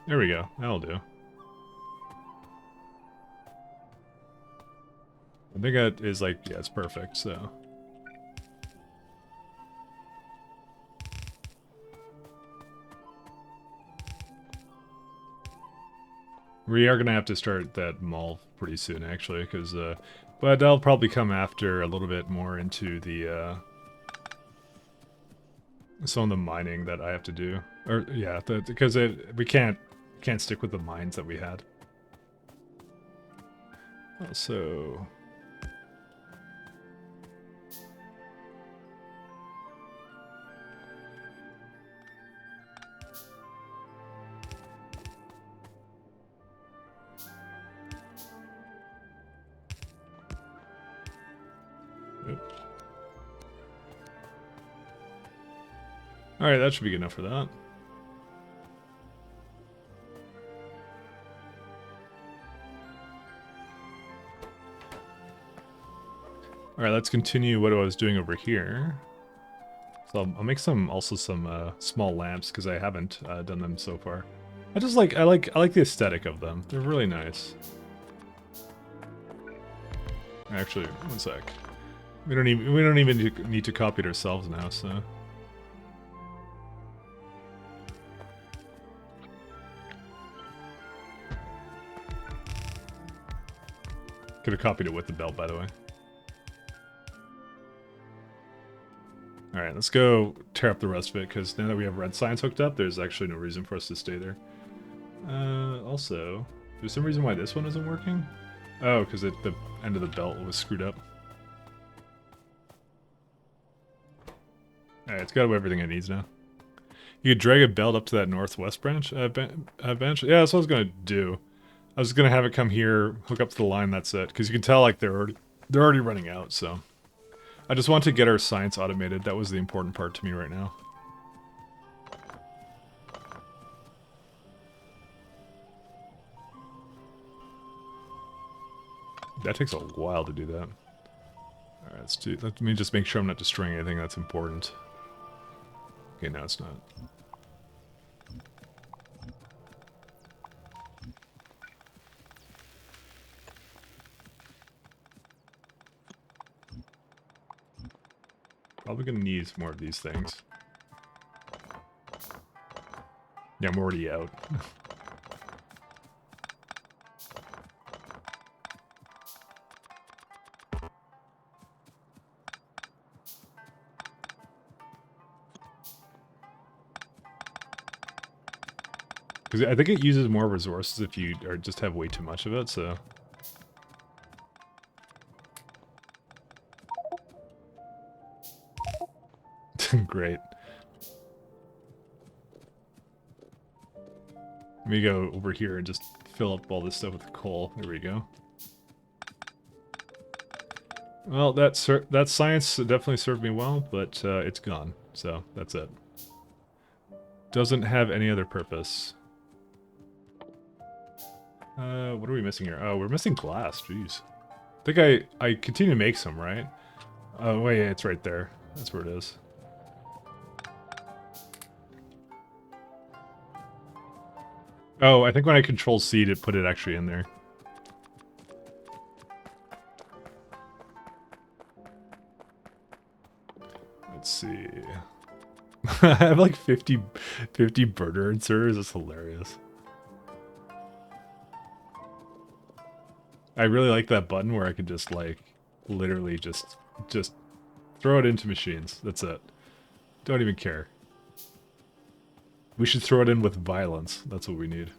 There we go. That'll do. I think that is like, yeah, it's perfect, so. We are going to have to start that mall pretty soon, actually, because, but I'll probably come after a little bit more into the, some of the mining that I have to do. Or, yeah, because we can't stick with the mines that we had. So... Alright, that should be good enough for that. Alright, let's continue what I was doing over here. So I'll make some small lamps because I haven't done them so far. I like the aesthetic of them. They're really nice. Actually, one sec. We don't even need to copy it ourselves now, so. Could have copied it with the belt, by the way. Alright, let's go tear up the rest of it, because now that we have red signs hooked up, there's actually no reason for us to stay there. Also, there's some reason why this one isn't working? Oh, because the end of the belt was screwed up. Alright, it's got everything it needs now. You could drag a belt up to that northwest branch, bench? Yeah, that's what I was going to do. I was going to have it come here, hook up to the line, that's it. Because you can tell, like, they're already running out, so... I just want to get our science automated. That was the important part to me right now. That takes a while to do that. Alright, let me just make sure I'm not destroying anything that's important. Okay, no, it's not. Probably gonna need more of these things. Yeah, I'm already out. Because I think it uses more resources if you just have way too much of it, so... Great. Let me go over here and just fill up all this stuff with coal. There we go. Well, that science definitely served me well, but it's gone. So that's it. Doesn't have any other purpose. What are we missing here? Oh, we're missing glass. Jeez. I think I continue to make some, right? Oh, wait, yeah, it's right there. That's where it is. Oh, I think when I control C to put it actually in there. Let's see. I have like 50 burner inserters. That's hilarious. I really like that button where I can just like literally just throw it into machines. That's it. Don't even care. We should throw it in with violence. That's what we need.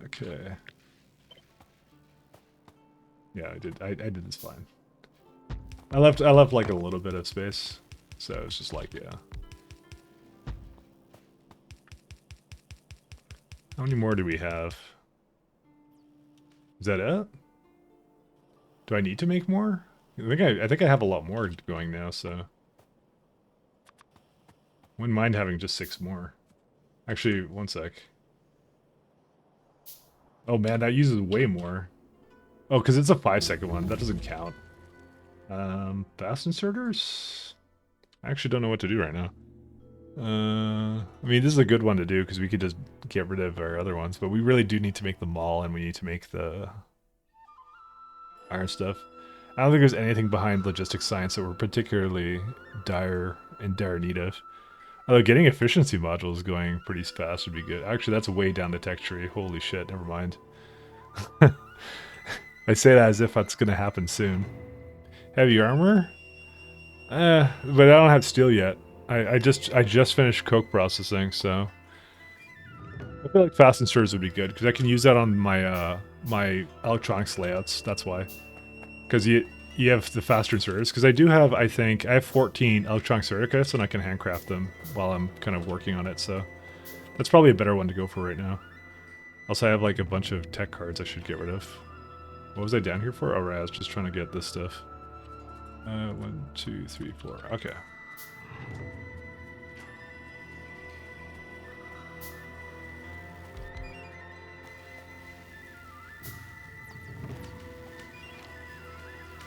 Okay. Yeah, I did this fine. I left like a little bit of space. So it's just like, yeah. How many more do we have? Is that it? Do I need to make more? I think I have a lot more going now, so wouldn't mind having just 6 more. Actually, one sec. Oh man, that uses way more. Oh, because it's a 5-second one. That doesn't count. Fast inserters? I actually don't know what to do right now. I mean, this is a good one to do because we could just get rid of our other ones, but we really do need to make the mall and we need to make the iron stuff. I don't think there's anything behind logistics science that we're particularly in dire need of. Although getting efficiency modules going pretty fast would be good. Actually, that's way down the tech tree. Holy shit, never mind. I say that as if that's gonna happen soon. Heavy armor? But I don't have steel yet. I just finished coke processing, so I feel like fast inserters would be good because I can use that on my my electronics layouts. That's why. Because you have the faster inserters. Because I do have, I think, I have 14 electronic circuits and I can handcraft them while I'm kind of working on it. So that's probably a better one to go for right now. Also, I have like a bunch of tech cards I should get rid of. What was I down here for? Oh, right, I was just trying to get this stuff. 1, 2, 3, 4. Okay.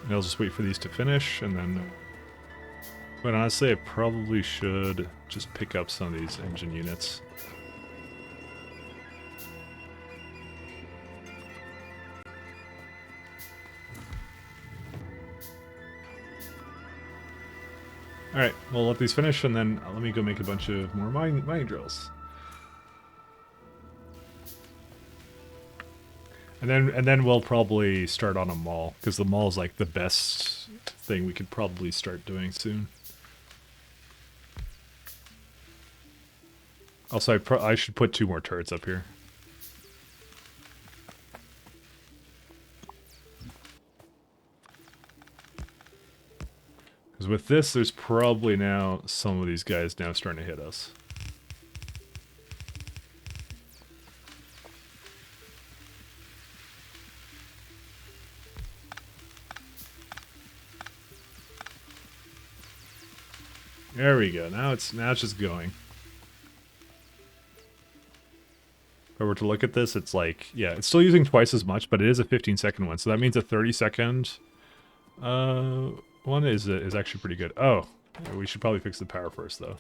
And I'll just wait for these to finish, and then... But honestly, I probably should just pick up some of these engine units. Alright, we'll let these finish, and then let me go make a bunch of more mining drills. And then we'll probably start on a mall, because the mall is like the best thing we could probably start doing soon. Also, I should put 2 more turrets up here. Because with this, there's probably now some of these guys now starting to hit us. There we go. Now it's just going. If I were to look at this, it's like, yeah, it's still using twice as much, but it is a 15-second one. So that means a 30-second one is actually pretty good. Oh, yeah, we should probably fix the power first, though.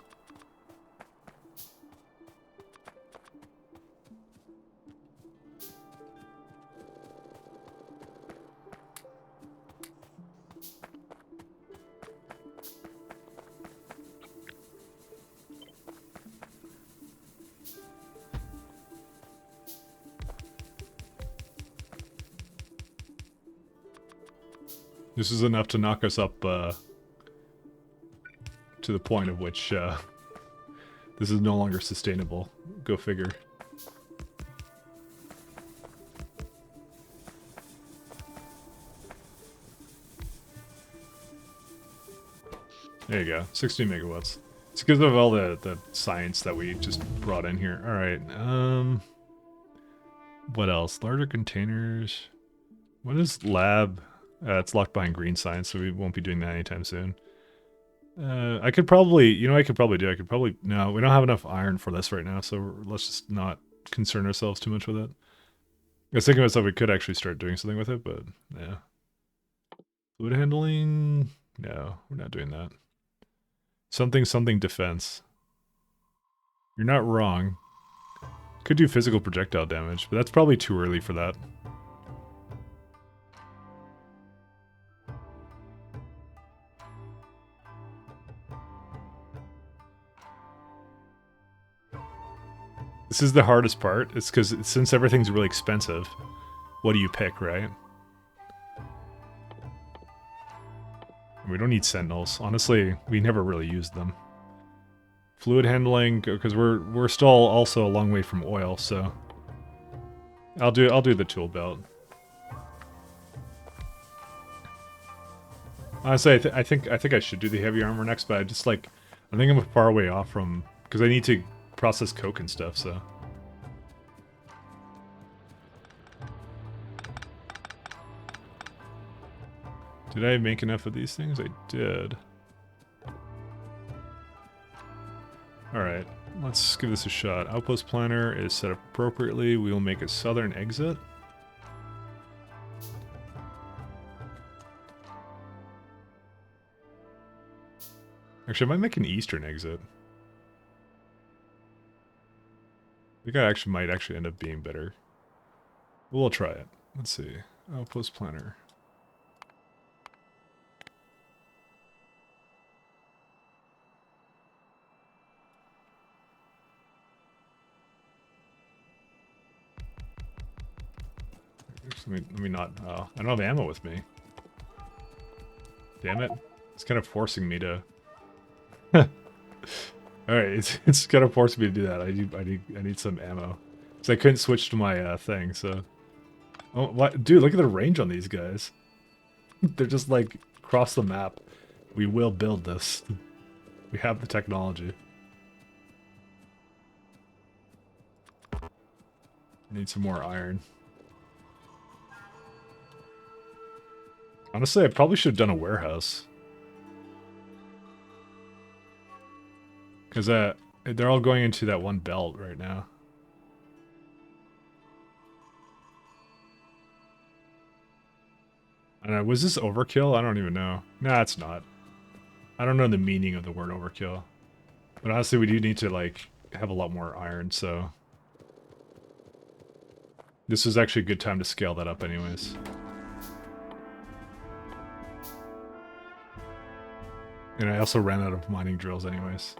This is enough to knock us up to the point of which this is no longer sustainable. Go figure. There you go, 16 megawatts. It's because of all the science that we just brought in here. All right. What else? Larger containers. What is lab? It's locked behind green science, so we won't be doing that anytime soon. I could probably, you know, I could probably, no, we don't have enough iron for this right now, so let's just not concern ourselves too much with it. I was thinking to myself we could actually start doing something with it, but yeah. Fluid handling? No, we're not doing that. Something defense. You're not wrong. Could do physical projectile damage, but that's probably too early for that. This is the hardest part. It's because since everything's really expensive, what do you pick, right? We don't need sentinels. Honestly, we never really used them. Fluid handling, because we're still also a long way from oil, so I'll do the tool belt. Honestly, I think I should do the heavy armor next, but I think I'm far away off from, because I need to process coke and stuff, so. Did I make enough of these things? I did. Alright, let's give this a shot. Outpost planner is set up appropriately. We will make a southern exit. Actually, I might make an eastern exit. I think I might end up being better. We'll try it. Let's see. Outpost planner. Let me not. I don't have ammo with me. Damn it! It's kind of forcing me to. All right, it's kind of forcing me to do that. I need some ammo, because I couldn't switch to my thing. So, oh, what, dude? Look at the range on these guys. They're just like across the map. We will build this. We have the technology. I need some more iron. Honestly, I probably should have done a warehouse. Because they're all going into that one belt right now. And was this overkill? I don't even know. Nah, it's not. I don't know the meaning of the word overkill. But honestly, we do need to, like, have a lot more iron, so... This is actually a good time to scale that up anyways. And I also ran out of mining drills anyways.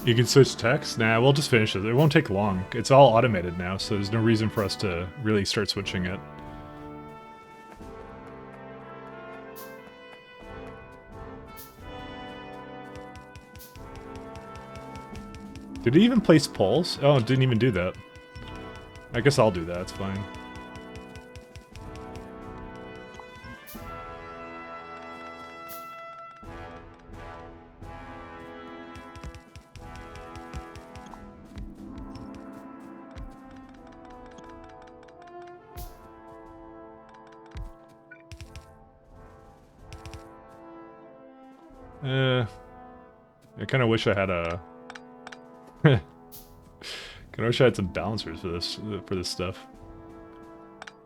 You can switch text? Nah, we'll just finish it. It won't take long. It's all automated now, so there's no reason for us to really start switching it. Did it even place poles? Oh, it didn't even do that. I guess I'll do that, it's fine. I kind of wish I had a... kind of wish I had some balancers for this stuff.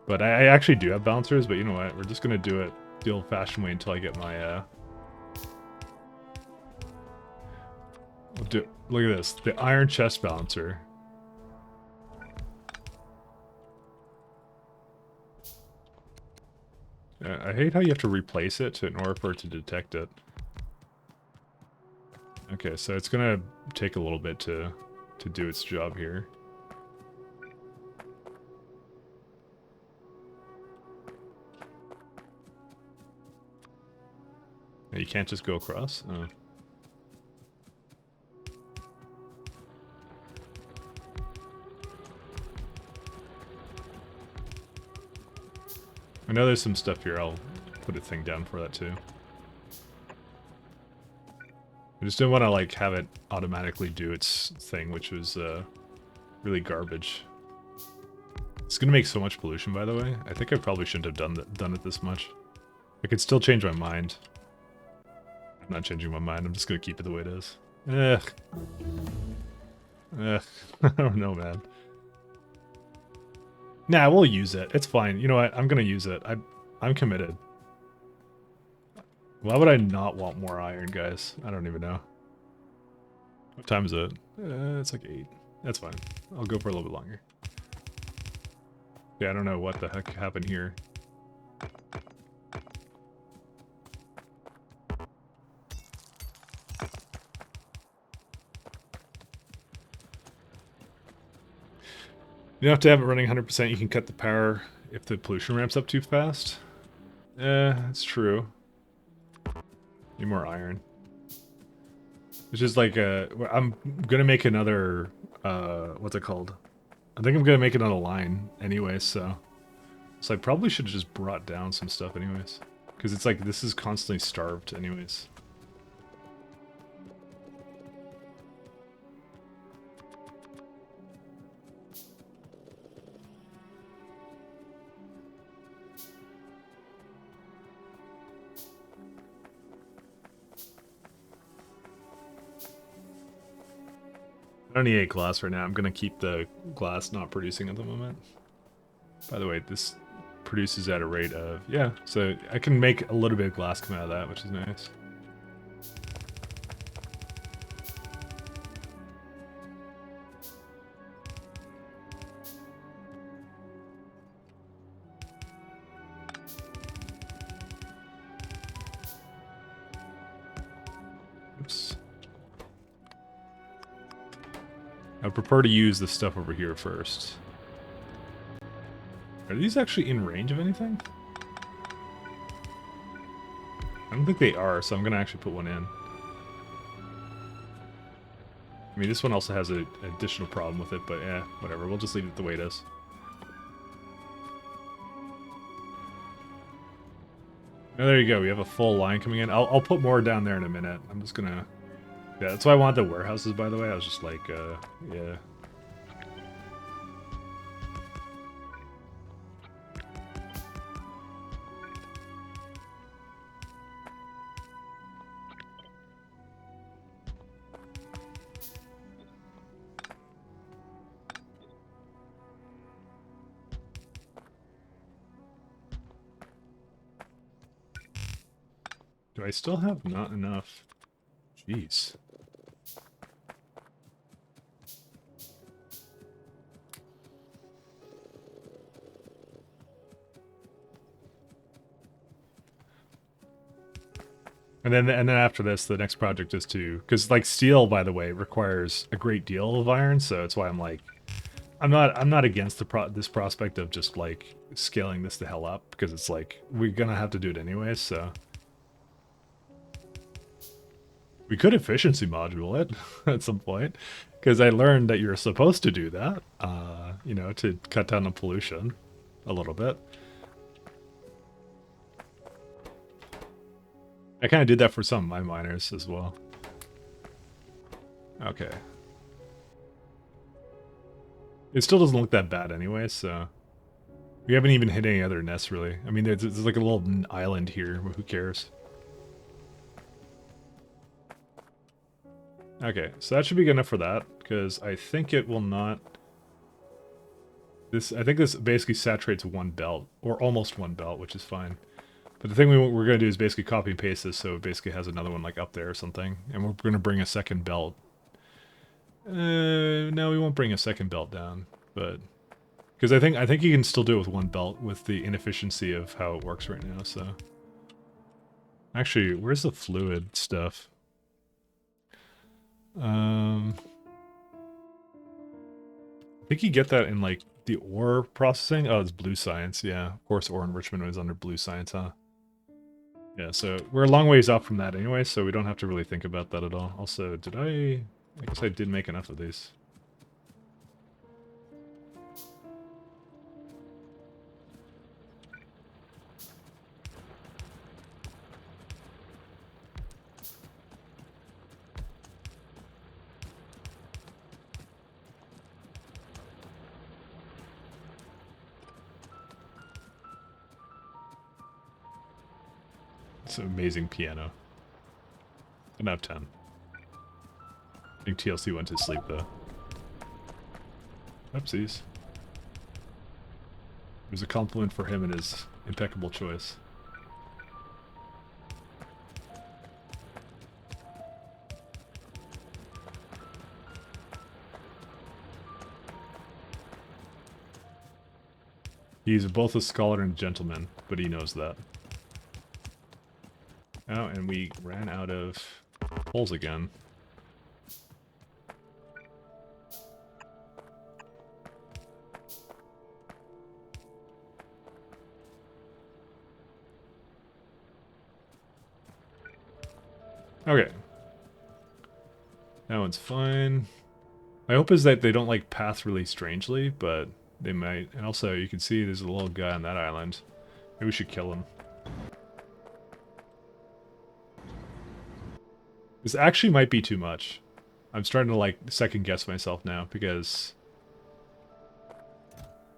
But I actually do have balancers, but you know what? We're just gonna do it the old-fashioned way until I get my, look at this. The iron chest balancer. I hate how you have to replace it in order for it to detect it. Okay, so it's gonna take a little bit to do its job here. You can't just go across? Oh. I know there's some stuff here. I'll put a thing down for that too. I just didn't want to like have it automatically do its thing, which was really garbage. It's gonna make so much pollution, by the way. I think I probably shouldn't have done it this much. I could still change my mind. I'm not changing my mind. I'm just gonna keep it the way it is. Ugh. Ugh. I don't know, man. Nah, we'll use it. It's fine. You know what? I'm gonna use it. I'm committed. Why would I not want more iron, guys? I don't even know. What time is it? It's like 8. That's fine. I'll go for a little bit longer. Yeah, I don't know what the heck happened here. You don't have to have it running 100%. You can cut the power if the pollution ramps up too fast. That's true. Need more iron. It's just like, I'm gonna make another, what's it called? I think I'm gonna make another line anyway, so I probably should have just brought down some stuff anyways. Because it's like, this is constantly starved anyways. I don't need 8 glass right now. I'm gonna keep the glass not producing at the moment. By the way, this produces at a rate of, yeah, so I can make a little bit of glass come out of that, which is nice. Oops. I prefer to use the stuff over here first. Are these actually in range of anything? I don't think they are, so I'm gonna actually put one in. I mean, this one also has an additional problem with it, but yeah, whatever. We'll just leave it the way it is. Oh, there you go. We have a full line coming in. I'll put more down there in a minute. I'm just gonna... Yeah, that's why I wanted the warehouses, by the way. I was just like, yeah. Do I still have not enough? Jeez. And then after this, the next project is to, because like steel, by the way, requires a great deal of iron, so it's why I'm like, I'm not against this prospect of just like scaling this the hell up, because it's like we're gonna have to do it anyway, so. We could efficiency module it at some point, because I learned that you're supposed to do that, you know, to cut down on pollution a little bit. I kind of did that for some of my miners as well. Okay. It still doesn't look that bad anyway, so... We haven't even hit any other nests, really. I mean, there's like a little island here, but who cares? Okay, so that should be good enough for that, because I think it will not... I think this basically saturates one belt, or almost one belt, which is fine. But the thing we're going to do is basically copy and paste this, so it basically has another one like up there or something. And we're going to bring a second belt. No, we won't bring a second belt down, but... Because I think you can still do it with one belt with the inefficiency of how it works right now, so... Actually, where's the fluid stuff? I think you get that in like the ore processing. Oh, it's blue science. Yeah, of course ore enrichment was under blue science, huh? Yeah, so we're a long ways off from that anyway, so we don't have to really think about that at all. Also, did I guess I did make enough of these. It's an amazing piano. And out 10. I think TLC went to sleep though. Oopsies. It was a compliment for him and his impeccable choice. He's both a scholar and a gentleman, but he knows that. Oh, and we ran out of holes again. Okay. That one's fine. My hope is that they don't, like, path really strangely, but they might. And also, you can see there's a little guy on that island. Maybe we should kill him. This actually might be too much. I'm starting to, like, second guess myself now, because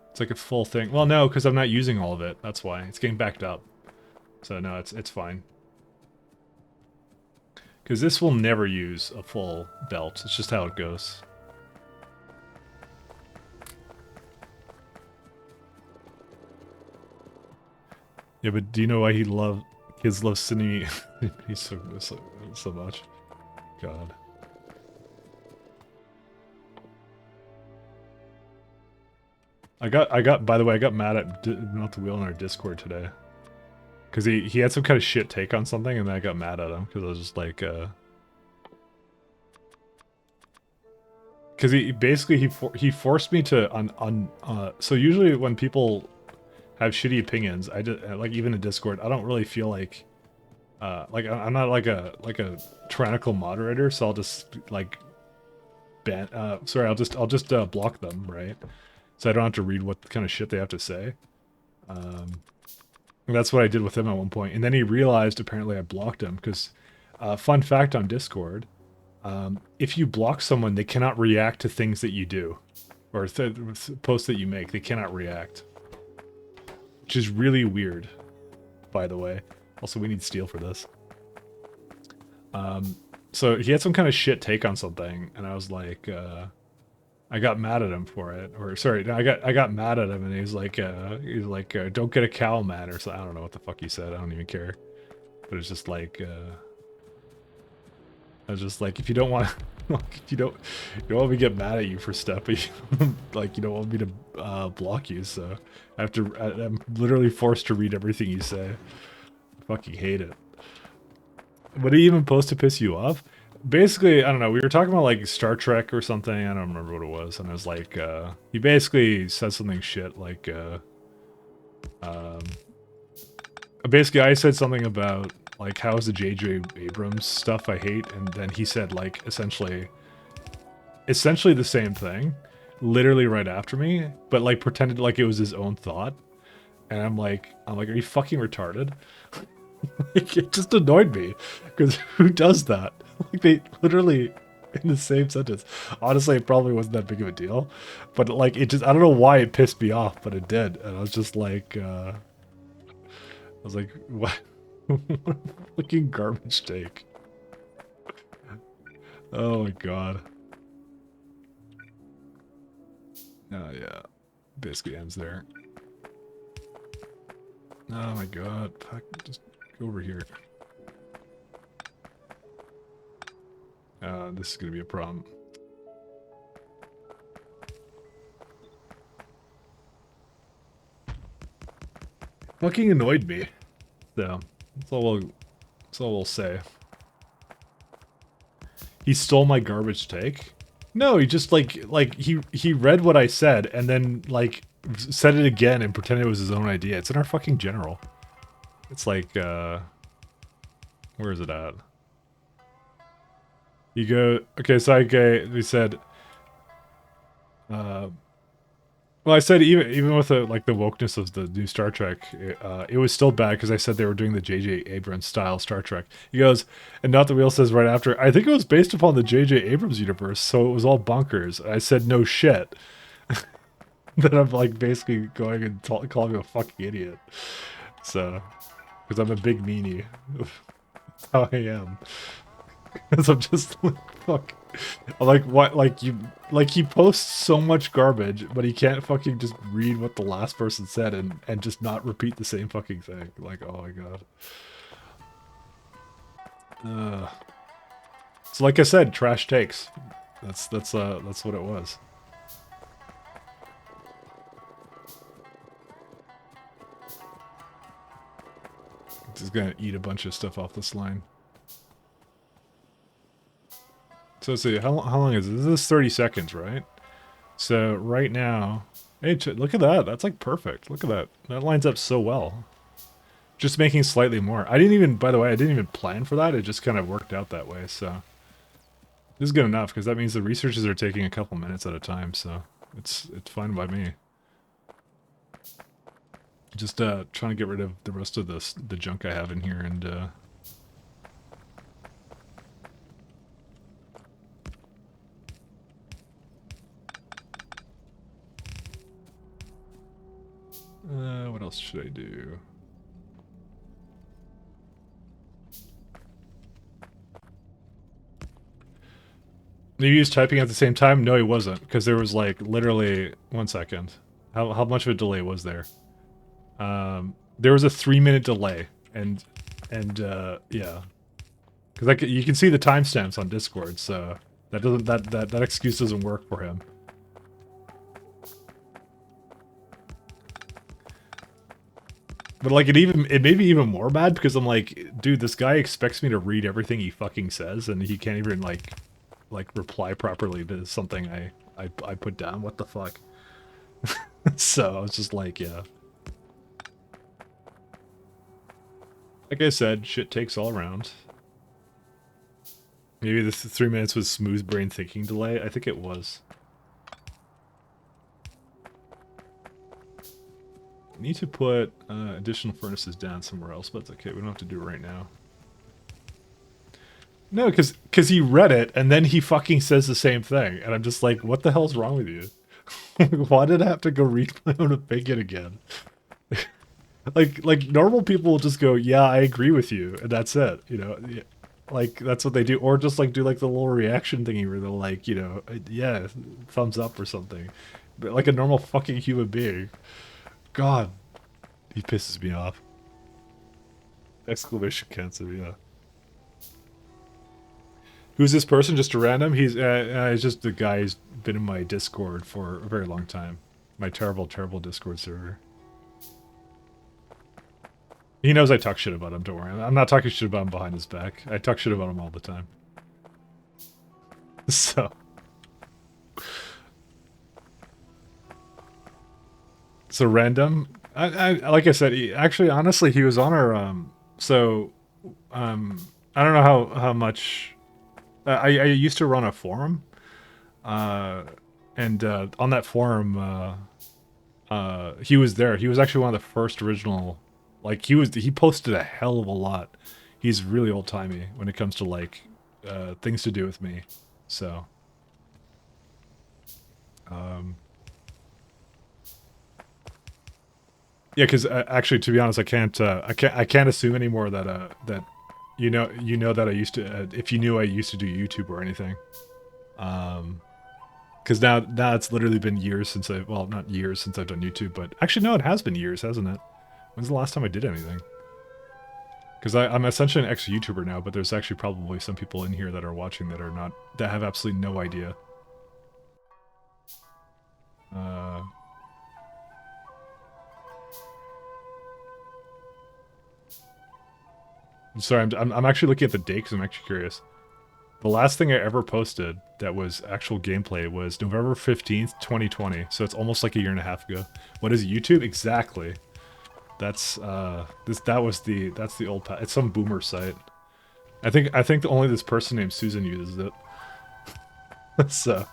it's like a full thing. Well, no, because I'm not using all of it. That's why. It's getting backed up. So, no, it's fine. Because this will never use a full belt. It's just how it goes. Yeah, but do you know why kids love Sydney so much? God. By the way, I got mad at Not the Wheel in our Discord today. Because he had some kind of shit take on something, and then I got mad at him, because I was just like, because he forced me to, so usually when people have shitty opinions, I just, like, even in Discord, I don't really feel like I'm not like a tyrannical moderator, so I'll just, like, I'll just block them, right? So I don't have to read what kind of shit they have to say. That's what I did with him at one point. And then he realized apparently I blocked him because, fun fact on Discord, if you block someone, they cannot react to things that you do or posts that you make. They cannot react, which is really weird, by the way. Also, we need steel for this. So he had some kind of shit take on something, and I was like, I got mad at him for it, or sorry, no, I got mad at him, and he's like, don't get a cow, man, or so. I don't know what the fuck he said. I don't even care. But it's just like, I was just like, if you don't want, like, if you don't want me to get mad at you for stuff, but like, you don't want me to block you, so I'm literally forced to read everything you say. I fucking hate it. Would he even post to piss you off? Basically, I don't know, we were talking about, like, Star Trek or something, I don't remember what it was, and I was like, he basically said something shit, like, basically I said something about, like, how is the J.J. Abrams stuff I hate, and then he said, like, essentially the same thing, literally right after me, but, like, pretended like it was his own thought, and I'm like, are you fucking retarded? Like, it just annoyed me, because who does that? Like, they literally in the same sentence. Honestly, it probably wasn't that big of a deal, but, like, it just, I don't know why it pissed me off, but it did, and I was just like, what? What a fucking garbage take. Oh my god. Oh yeah. Basically ends there. Oh my god. Fuck, just go over here. This is gonna be a problem. Fucking annoyed me. So, that's all we'll say. He stole my garbage take? No, he just, like, he read what I said, and then, like, said it again and pretended it was his own idea. It's in our fucking general. It's like, Where is it at? You go, okay, so we said, well, I said even with the like the wokeness of the new Star Trek, it was still bad because I said they were doing the J.J. Abrams style Star Trek. He goes, and Not the Wheel says right after, I think it was based upon the J.J. Abrams universe, so it was all bonkers. I said no shit. Then I'm like basically going and calling him a fucking idiot. So, because I'm a big meanie. That's how I am. Because I'm just like, fuck. Like, what, like, he posts so much garbage, but he can't fucking just read what the last person said and just not repeat the same fucking thing. Like, oh my god. So like I said, trash takes. That's what it was. Just gonna eat a bunch of stuff off this line. So let's see, how long is this? This is 30 seconds, right? So right now, hey, look at that. That's like perfect. Look at that. That lines up so well. Just making slightly more. I didn't even, by the way, I didn't even plan for that. It just kind of worked out that way. So this is good enough because that means the researches are taking a couple minutes at a time. So it's fine by me. Just trying to get rid of the rest of the junk I have in here and what else should I do? Maybe he was typing at the same time? No, he wasn't, because there was like literally 1 second. How much of a delay was there? There was a 3-minute delay, and yeah, because you can see the timestamps on Discord, so that doesn't that excuse doesn't work for him. But like it made me even more mad because I'm like, dude, this guy expects me to read everything he fucking says, and he can't even like reply properly to something I put down. What the fuck? So I was just like, yeah. Like I said, shit takes all around. Maybe this 3 minutes was smooth brain thinking delay. I think it was. Need to put additional furnaces down somewhere else, but it's okay. We don't have to do it right now. No, because he read it and then he fucking says the same thing, and I'm just like, what the hell's wrong with you? Why did I have to go read my own opinion again? like normal people will just go, yeah, I agree with you, and that's it. You know, like that's what they do, or just like do like the little reaction thingy where they're like, you know, yeah, thumbs up or something, but like a normal fucking human being. God, he pisses me off. Exclamation cancer, yeah. Who's this person? Just a random? He's just the guy who's been in my Discord for a very long time. My terrible, terrible Discord server. He knows I talk shit about him, don't worry. I'm not talking shit about him behind his back. I talk shit about him all the time. So... So random. Like I said, actually, honestly, he was on our I don't know how much. I used to run a forum, and on that forum, he was there. He was actually one of the first original. Like he posted a hell of a lot. He's really old timey when it comes to like things to do with me. So. Yeah, because actually, to be honest, I can't assume anymore that that you know that I used to if you knew I used to do YouTube or anything, because now it's literally been years since well, not years since I've done YouTube, but actually no, it has been years, hasn't it? When's the last time I did anything? Because I'm essentially an ex-YouTuber now, but there's actually probably some people in here that are watching that have absolutely no idea. Sorry, I'm actually looking at the date because I'm actually curious. The last thing I ever posted that was actual gameplay was November 15th, 2020. So it's almost like a year and a half ago. What is YouTube? Exactly. That's that's the old it's some boomer site. I think only this person named Susan uses it. So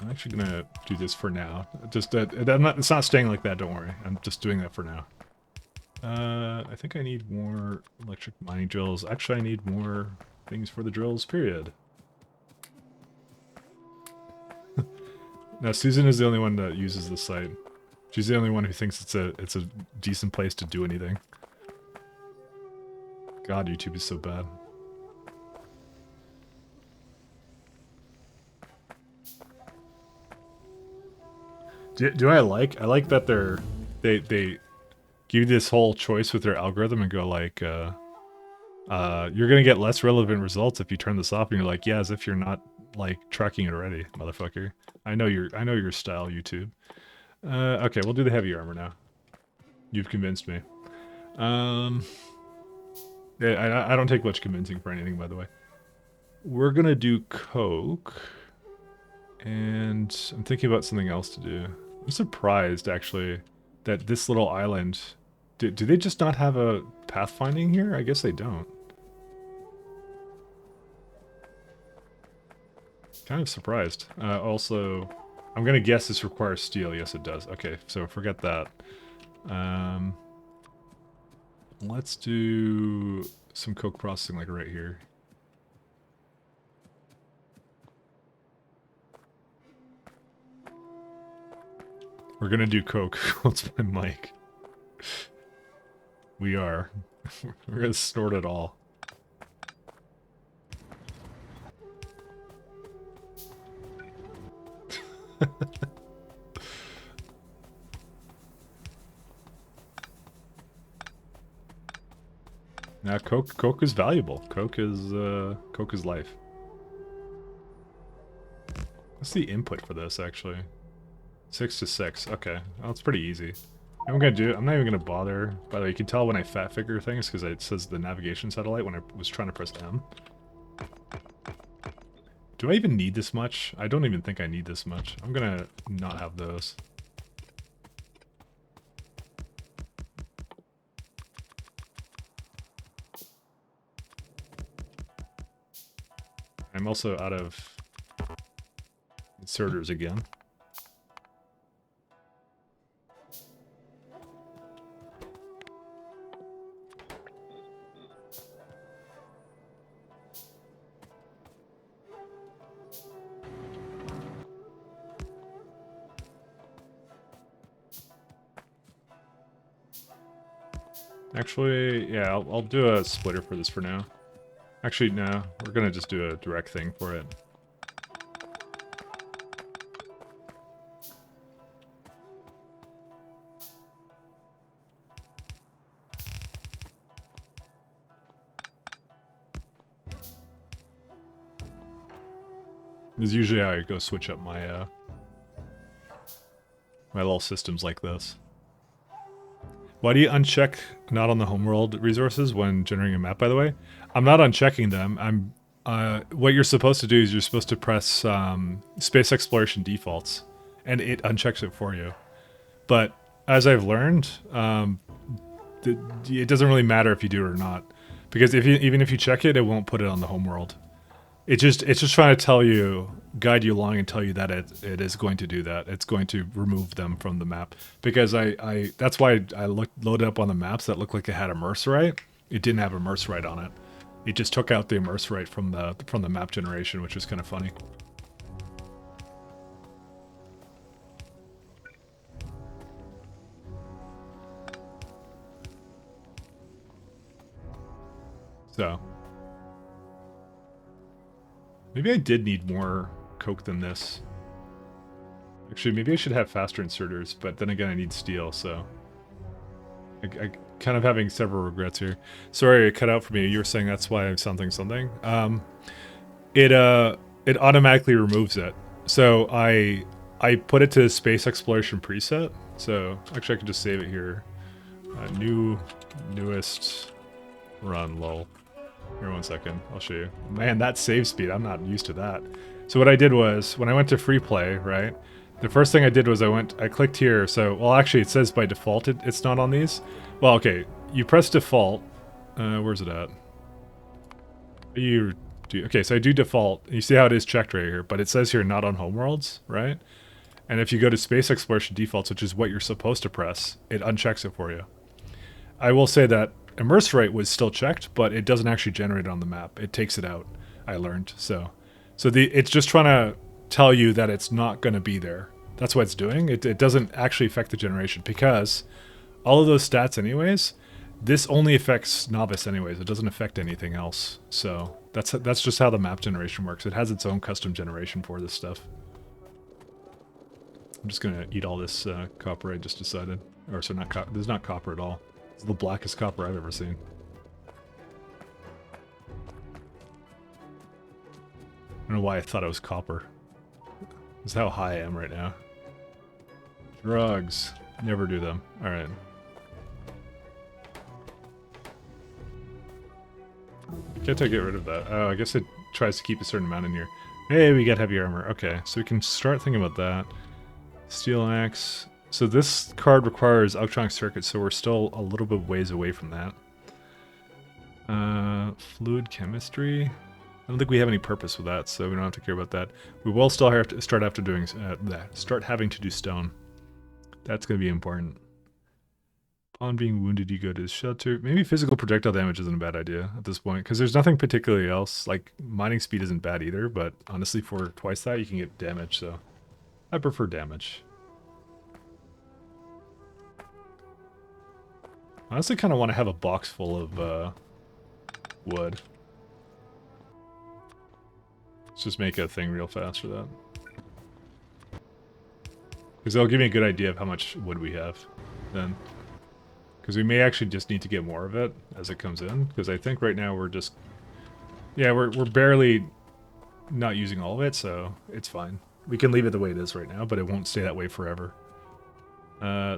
I'm actually gonna do this for now. Just it's not staying like that. Don't worry. I'm just doing that for now. I think I need more electric mining drills. Actually, I need more things for the drills. Period. Now Susan is the only one that uses the site. She's the only one who thinks it's a decent place to do anything. God, YouTube is so bad. Do I like that they give you this whole choice with their algorithm and go like you're gonna get less relevant results if you turn this off, and you're like, yeah, as if you're not like tracking it already, motherfucker. I know your style, YouTube. Okay, we'll do the heavy armor now. You've convinced me. Yeah, I don't take much convincing for anything, by the way. We're gonna do coke, and I'm thinking about something else to do. I'm surprised, actually, that this little island... Do they just not have a pathfinding here? I guess they don't. Kind of surprised. Also, I'm gonna guess this requires steel. Yes, it does. Okay, so forget that. Let's do some coke processing, like right here. We're gonna do coke. What's my mic? We are. We're gonna snort it all. Now, coke is valuable. Coke is life. What's the input for this, actually? 6 to 6. Okay, well, it's pretty easy. I'm not even gonna bother. By the way, you can tell when I fat figure things because it says the navigation satellite when I was trying to press M. Do I even need this much? I don't even think I need this much. I'm gonna not have those. I'm also out of inserters again. Actually, yeah, I'll do a splitter for this for now. Actually, no, we're gonna just do a direct thing for it. This is usually how I go switch up my my little systems like this. Why do you uncheck not on the homeworld resources when generating a map, by the way? I'm not unchecking them. What you're supposed to do is you're supposed to press space exploration defaults, and it unchecks it for you. But as I've learned, it doesn't really matter if you do it or not, because even if you check it, it won't put it on the homeworld. It's just trying to tell you, guide you along and tell you that it is going to do that. It's going to remove them from the map. Because that's why I loaded up on the maps that looked like it had a Mercerite. It didn't have a Mercerite on it. It just took out the Mercerite from the map generation, which is kind of funny. So maybe I did need more coke than this. Actually, maybe I should have faster inserters, but then again, I need steel, so... I kind of having several regrets here. Sorry, it cut out for me. You were saying that's why I'm something. It automatically removes it. So I put it to space exploration preset. So actually I can just save it here. Newest run, lol. Here, 1 second. I'll show you. Man, that save speed, I'm not used to that. So what I did was, when I went to free play, right? The first thing I did was I clicked here. So, well, actually, it says by default it's not on these. Well, okay, you press default, Where's it at? You do okay, so I do default. You see how it is checked right here, but it says here not on homeworlds, right? And if you go to space exploration defaults, which is what you're supposed to press, it unchecks it for you. I will say that immerse rate was still checked, but it doesn't actually generate it on the map. It takes it out. I learned it's just trying to tell you that it's not going to be there. That's what it's doing. It doesn't actually affect the generation because all of those stats, anyways. This only affects novice, anyways. It doesn't affect anything else. So that's just how the map generation works. It has its own custom generation for this stuff. I'm just gonna eat all this copper I just decided. Or so not copper. There's not copper at all. It's the blackest copper I've ever seen. I don't know why I thought it was copper. This is how high I am right now. Drugs. Never do them. Alright. Can't I get rid of that? Oh, I guess it tries to keep a certain amount in here. Hey, we got heavy armor. Okay, so we can start thinking about that. Steel axe. So this card requires electronic circuits, so we're still a little bit ways away from that. Fluid chemistry. I don't think we have any purpose with that, so we don't have to care about that. We will still have to start having to do stone. That's going to be important. Upon being wounded, you go to the shelter. Maybe physical projectile damage isn't a bad idea at this point, because there's nothing particularly else. Like, mining speed isn't bad either, but honestly, for twice that, you can get damage, so I prefer damage. I honestly kind of want to have a box full of wood. Let's just make a thing real fast for that. Because that'll give me a good idea of how much wood we have then. Because we may actually just need to get more of it as it comes in. Because I think right now we're just... Yeah, we're barely not using all of it, so it's fine. We can leave it the way it is right now, but it won't stay that way forever.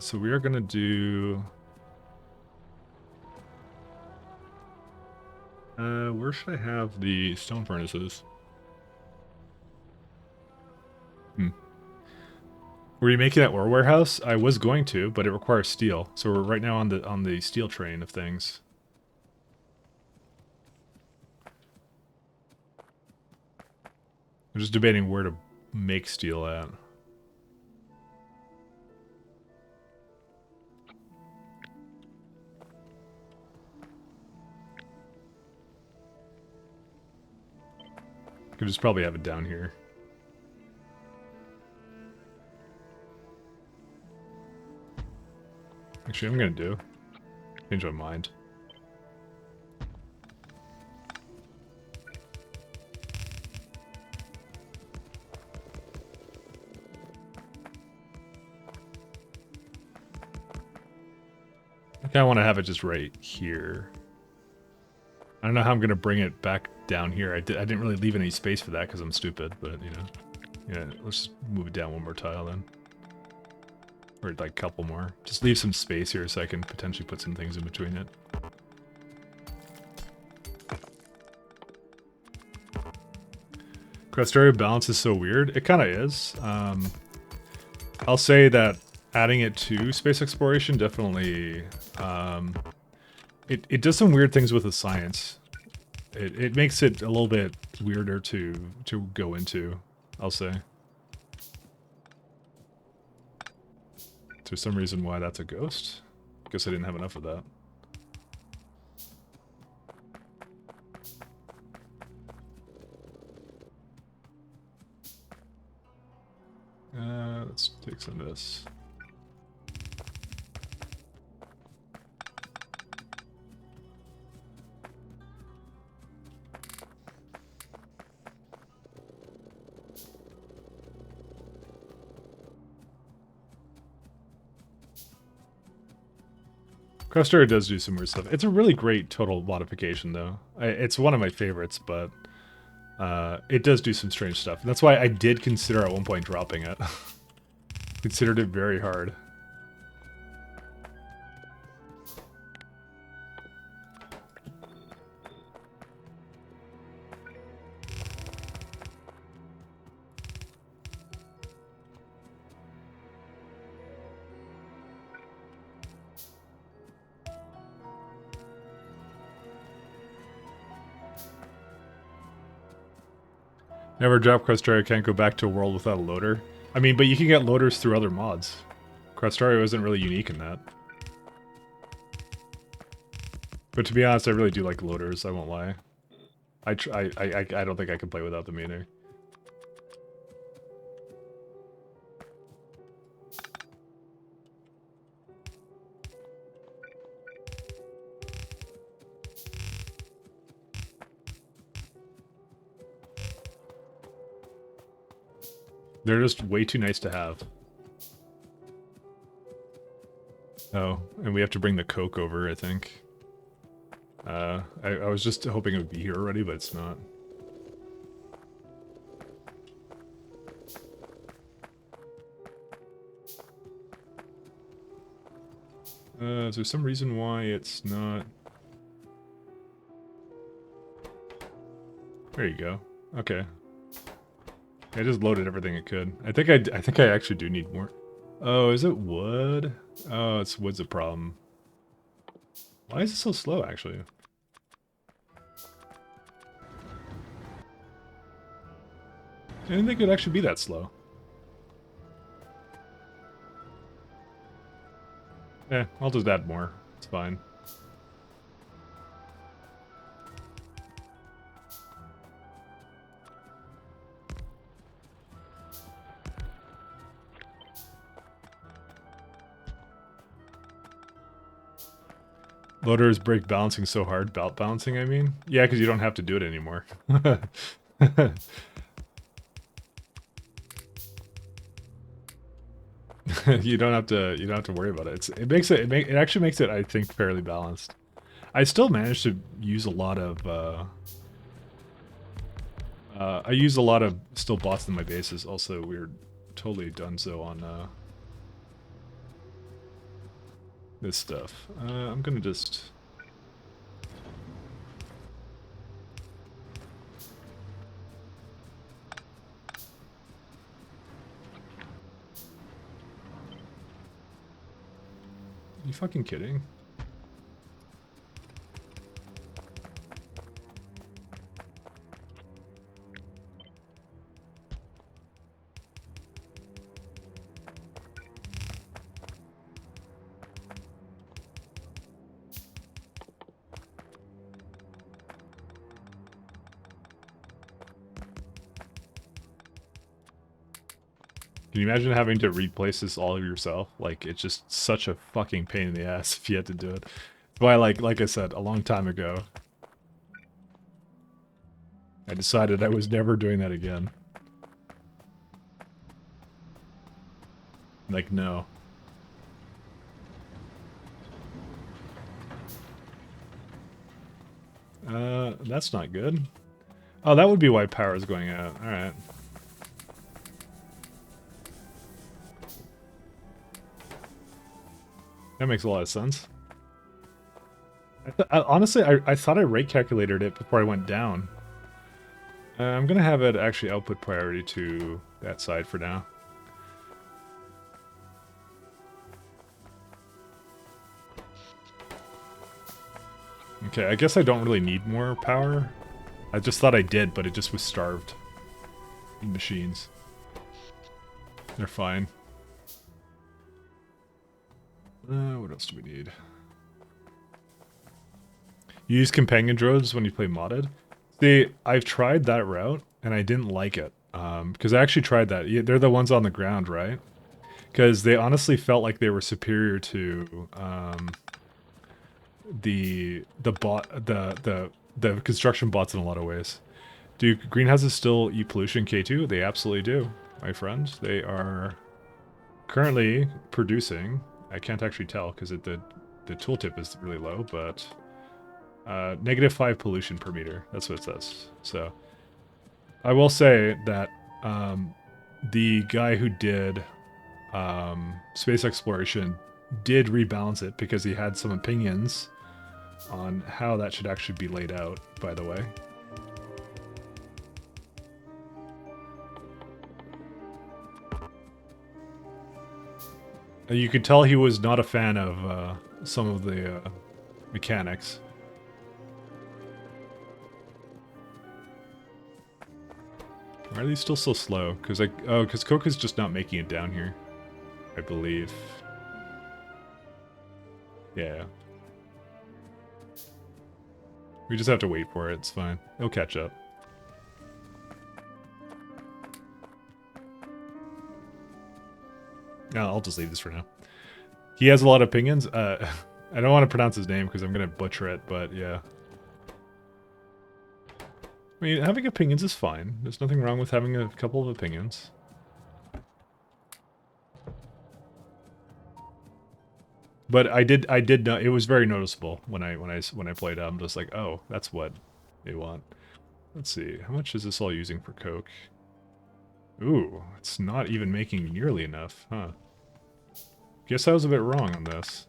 So we are going to do... where should I have the stone furnaces? Were you making that ore warehouse? I was going to, but it requires steel. So we're right now on the steel train of things. I'm just debating where to make steel at. Could just probably have it down here. Actually, I'm gonna do. Change my mind. I kinda wanna have it just right here. I don't know how I'm gonna bring it back down here. I didn't really leave any space for that because I'm stupid, but you know. Yeah, let's move it down one more tile then. Or like a couple more. Just leave some space here so I can potentially put some things in between it. Factorio balance is so weird. It kind of is. I'll say that adding it to space exploration definitely... it does some weird things with the science. It makes it a little bit weirder to go into, I'll say. Is there some reason why that's a ghost? Guess I didn't have enough of that. Let's take some of this. Factorio does do some weird stuff. It's a really great total modification, though. It's one of my favorites, but it does do some strange stuff. And that's why I did consider at one point dropping it. Considered it very hard. Never drop Crestario, can't go back to a world without a loader. I mean, but you can get loaders through other mods. Crestario isn't really unique in that. But to be honest, I really do like loaders, I won't lie. I don't think I can play without them either. They're just way too nice to have. Oh, and we have to bring the Coke over, I think. I was just hoping it would be here already, but it's not. Is there some reason why it's not? There you go. Okay. I just loaded everything it could. I think I actually do need more. Oh, is it wood? Oh, it's wood's a problem. Why is it so slow, actually? I didn't think it would actually be that slow. I'll just add more. It's fine. Loaders break balancing so hard. Belt balancing, I mean? Yeah, because you don't have to do it anymore. you don't have to worry about it. It actually makes it, I think, fairly balanced. I still manage to use a lot of I use a lot of still bots in my bases. Also, we're totally done so on this stuff. I'm gonna just Are you fucking kidding? Can you imagine having to replace this all yourself? Like, it's just such a fucking pain in the ass if you had to do it. Why, like I said, a long time ago, I decided I was never doing that again. Like, no. That's not good. Oh, that would be why power is going out. Alright. That makes a lot of sense. Honestly, I thought I rate calculated it before I went down. I'm gonna have it actually output priority to that side for now. Okay, I guess I don't really need more power. I just thought I did, but it just was starved in machines. They're fine. What else do we need? You use companion drones when you play modded? See, I've tried that route, and I didn't like it. Because I actually tried that. They're the ones on the ground, right? Because they honestly felt like they were superior to the construction bots in a lot of ways. Do greenhouses still eat pollution K2? They absolutely do, my friend. They are currently producing. I can't actually tell because the tooltip is really low, but -5 pollution per meter. That's what it says. So I will say that the guy who did space exploration did rebalance it because he had some opinions on how that should actually be laid out, by the way. You could tell he was not a fan of some of the mechanics. Why are these still so slow? Because because Coke is just not making it down here, I believe. Yeah. We just have to wait for it. It's fine. It'll catch up. No, I'll just leave this for now. He has a lot of opinions. I don't want to pronounce his name because I'm going to butcher it, but yeah. I mean, having opinions is fine. There's nothing wrong with having a couple of opinions. But I did know it was very noticeable when I played it. I'm just like, oh, that's what they want. Let's see, how much is this all using for Coke? Ooh, it's not even making nearly enough, huh? Guess I was a bit wrong on this.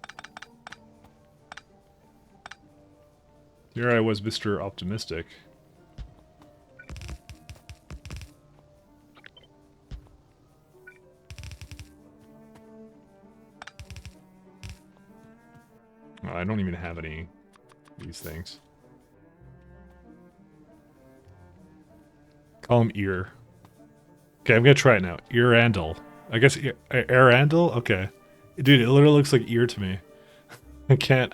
Here I was, Mr. Optimistic. I don't even have any of these things. Call him Ear. Okay, I'm gonna try it now. Earandle. I guess Earandle? Okay. Dude, it literally looks like ear to me. I can't.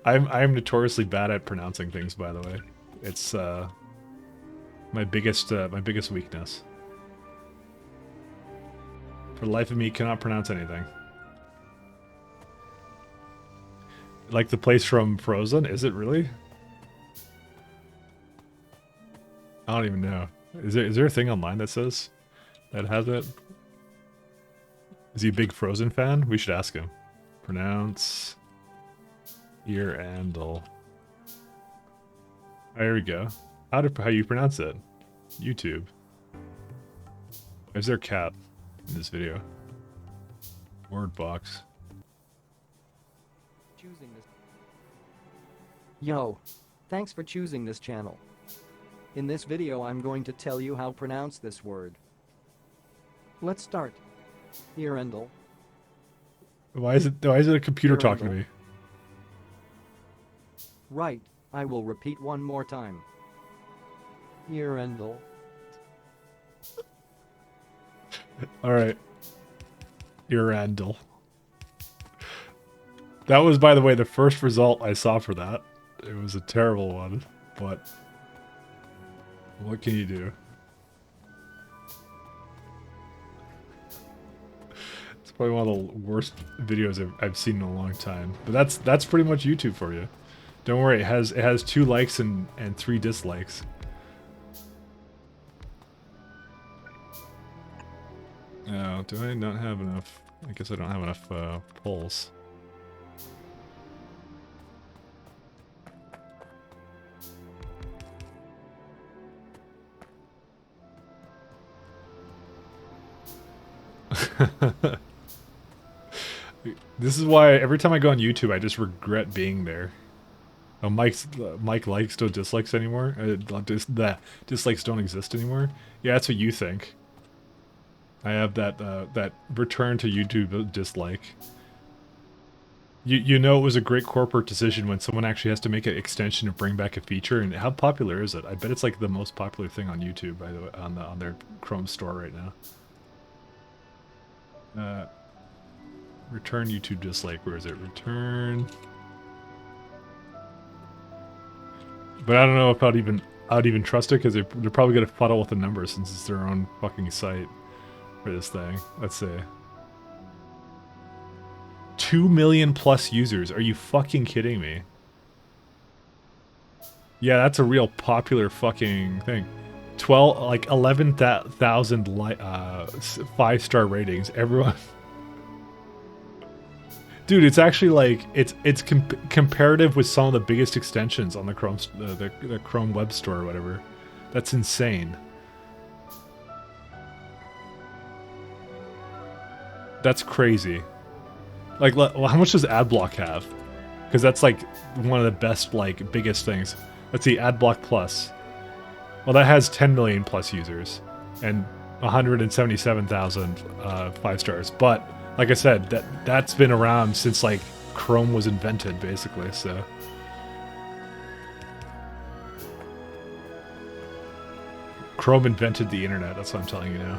I'm notoriously bad at pronouncing things, by the way. It's my biggest weakness. For the life of me, cannot pronounce anything. Like the place from Frozen? Is it really? I don't even know. Is there a thing online that says that has it? Is he a big Frozen fan? We should ask him. Pronounce Earandle. There we go. How you pronounce it? YouTube. Is there a cat in this video? Word box. Yo, thanks for choosing this channel. In this video I'm going to tell you how to pronounce this word. Let's start. Earandle. Why is it a computer talking to me? Right, I will repeat one more time. Earandle. Alright. Earandle. That was, by the way, the first result I saw for that. It was a terrible one, but what can you do? It's probably one of the worst videos I've seen in a long time. But that's pretty much YouTube for you. Don't worry, it has 2 likes and 3 dislikes. Oh, do I not have enough? I guess I don't have enough polls. This is why every time I go on YouTube, I just regret being there. Oh, Mike likes don't dislikes anymore. Dislikes don't exist anymore. Yeah, that's what you think. I have that return to YouTube dislike. You know it was a great corporate decision when someone actually has to make an extension to bring back a feature. And how popular is it? I bet it's like the most popular thing on YouTube, by the way, on their Chrome store right now. Return YouTube dislike. Where is it? Return. But I don't know if I'd even trust it because they're probably gonna fuddle with the numbers since it's their own fucking site for this thing. Let's see. 2 million plus users. Are you fucking kidding me? Yeah, that's a real popular fucking thing. 11,000 5-star ratings. Everyone. Dude, it's actually like it's comparative with some of the biggest extensions on the Chrome Web Store or whatever. That's insane. That's crazy. Like, how much does AdBlock have? Because that's like one of the best, like, biggest things. Let's see, AdBlock Plus. Well, that has 10 million plus users and 177,000 5 stars. But like I said, that's been around since like Chrome was invented, basically. So Chrome invented the internet, that's what I'm telling you now.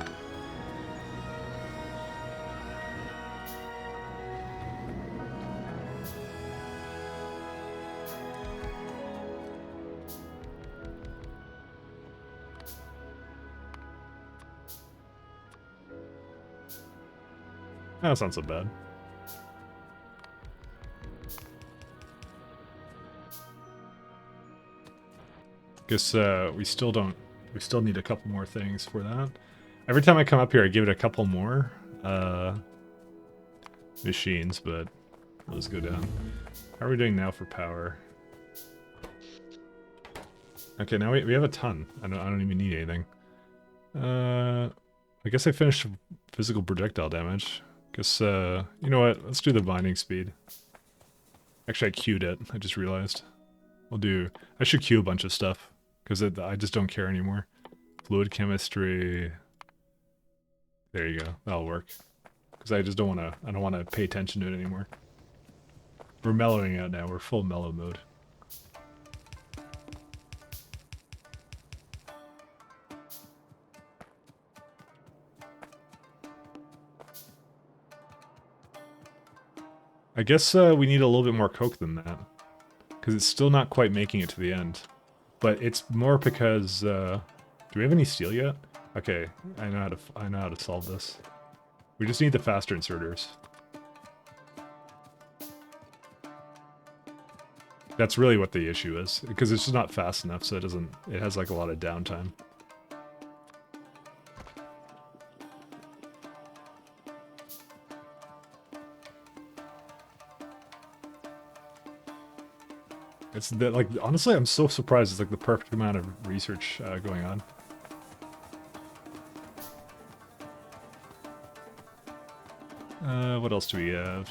That's not so bad. Guess we still need a couple more things for that. Every time I come up here, I give it a couple more machines, but let's go down. How are we doing now for power? Okay, now we have a ton. I don't even need anything. I guess I finished physical projectile damage. Guess you know what? Let's do the binding speed. Actually, I queued it. I just realized. I should queue a bunch of stuff because I just don't care anymore. Fluid chemistry. There you go. That'll work. Because I just don't want to. I don't want to pay attention to it anymore. We're mellowing out now. We're full mellow mode. I guess we need a little bit more coke than that. Because it's still not quite making it to the end. But it's more because... do we have any steel yet? Okay, I know how to solve this. We just need the faster inserters. That's really what the issue is. Because it's just not fast enough, so it has like a lot of downtime. It's that, like, honestly, I'm so surprised it's like the perfect amount of research going on. What else do we have?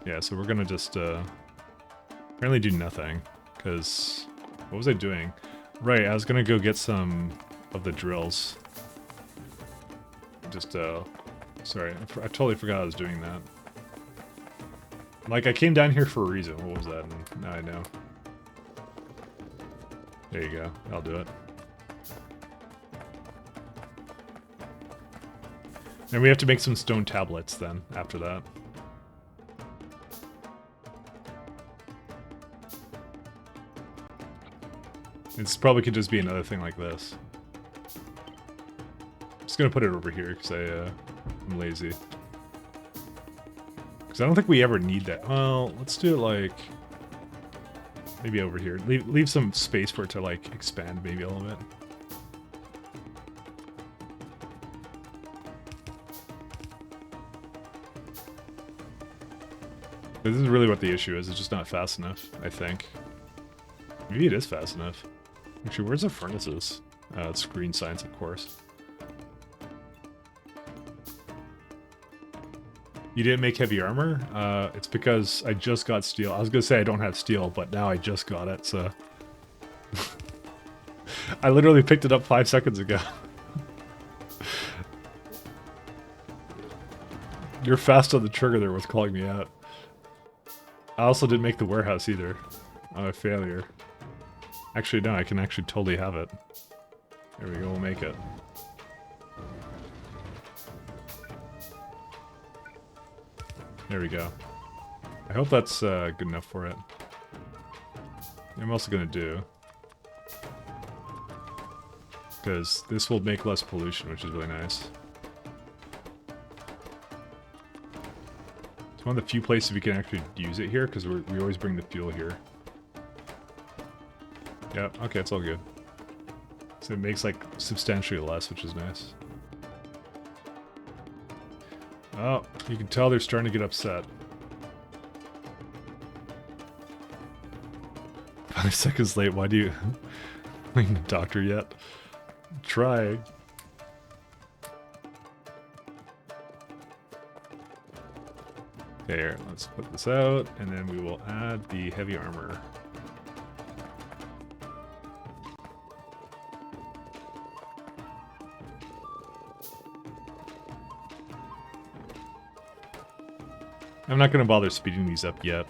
Yeah, so we're gonna just apparently do nothing, because what was I doing? Right, I was gonna go get some of the drills. Just sorry, I totally forgot I was doing that. Like, I came down here for a reason. What was that? And now I know. There you go. I'll do it. And we have to make some stone tablets then, after that. This probably could just be another thing like this. I'm just gonna put it over here, because I'm lazy. Because I don't think we ever need that. Well, let's do it like... maybe over here. Leave some space for it to, like, expand maybe a little bit. This is really what the issue is. It's just not fast enough, I think. Maybe it is fast enough. Actually, where's the furnaces? It's green science, of course. You didn't make heavy armor? It's because I just got steel. I was gonna say I don't have steel, but now I just got it, so... I literally picked it up 5 seconds ago. You're fast on the trigger there with calling me out. I also didn't make the warehouse either. I'm a failure. Actually, no, I can actually totally have it. There we go, we'll make it. There we go. I hope that's good enough for it. I'm also gonna do... because this will make less pollution, which is really nice. It's one of the few places we can actually use it here, because we always bring the fuel here. Yeah, okay, it's all good. So it makes, like, substantially less, which is nice. Oh, you can tell they're starting to get upset. 5 seconds late, why do you... I ain't a doctor yet. Try. There, let's put this out, and then we will add the heavy armor. I'm not going to bother speeding these up yet.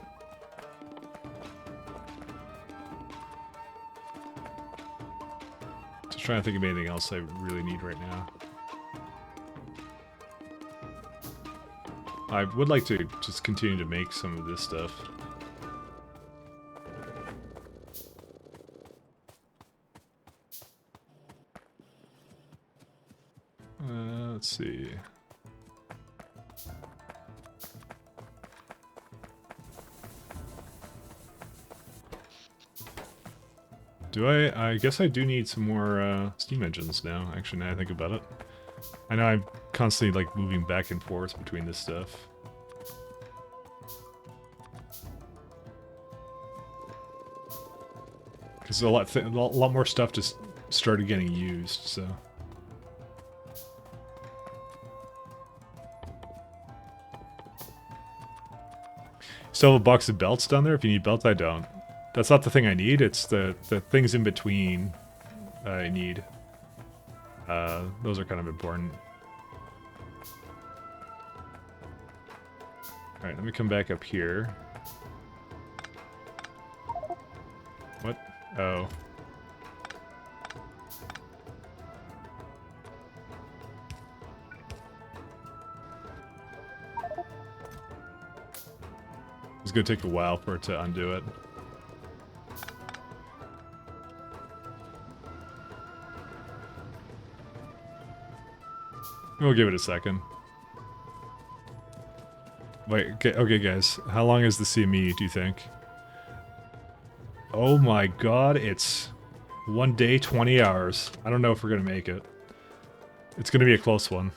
trying to think of anything else I really need right now. I would like to just continue to make some of this stuff. Let's see. I guess I do need some more steam engines now, actually, now I think about it. I know I'm constantly like moving back and forth between this stuff. Because a lot more stuff just started getting used, so. Still have a box of belts down there? If you need belts, I don't. That's not the thing I need, it's the things in between I need. Those are kind of important. Alright, let me come back up here. What? Oh. It's gonna take a while for it to undo it. We'll give it a second. Wait, okay guys, how long is the CME, do you think? Oh my god, it's 1 day, 20 hours. I don't know if we're gonna make it. It's gonna be a close one.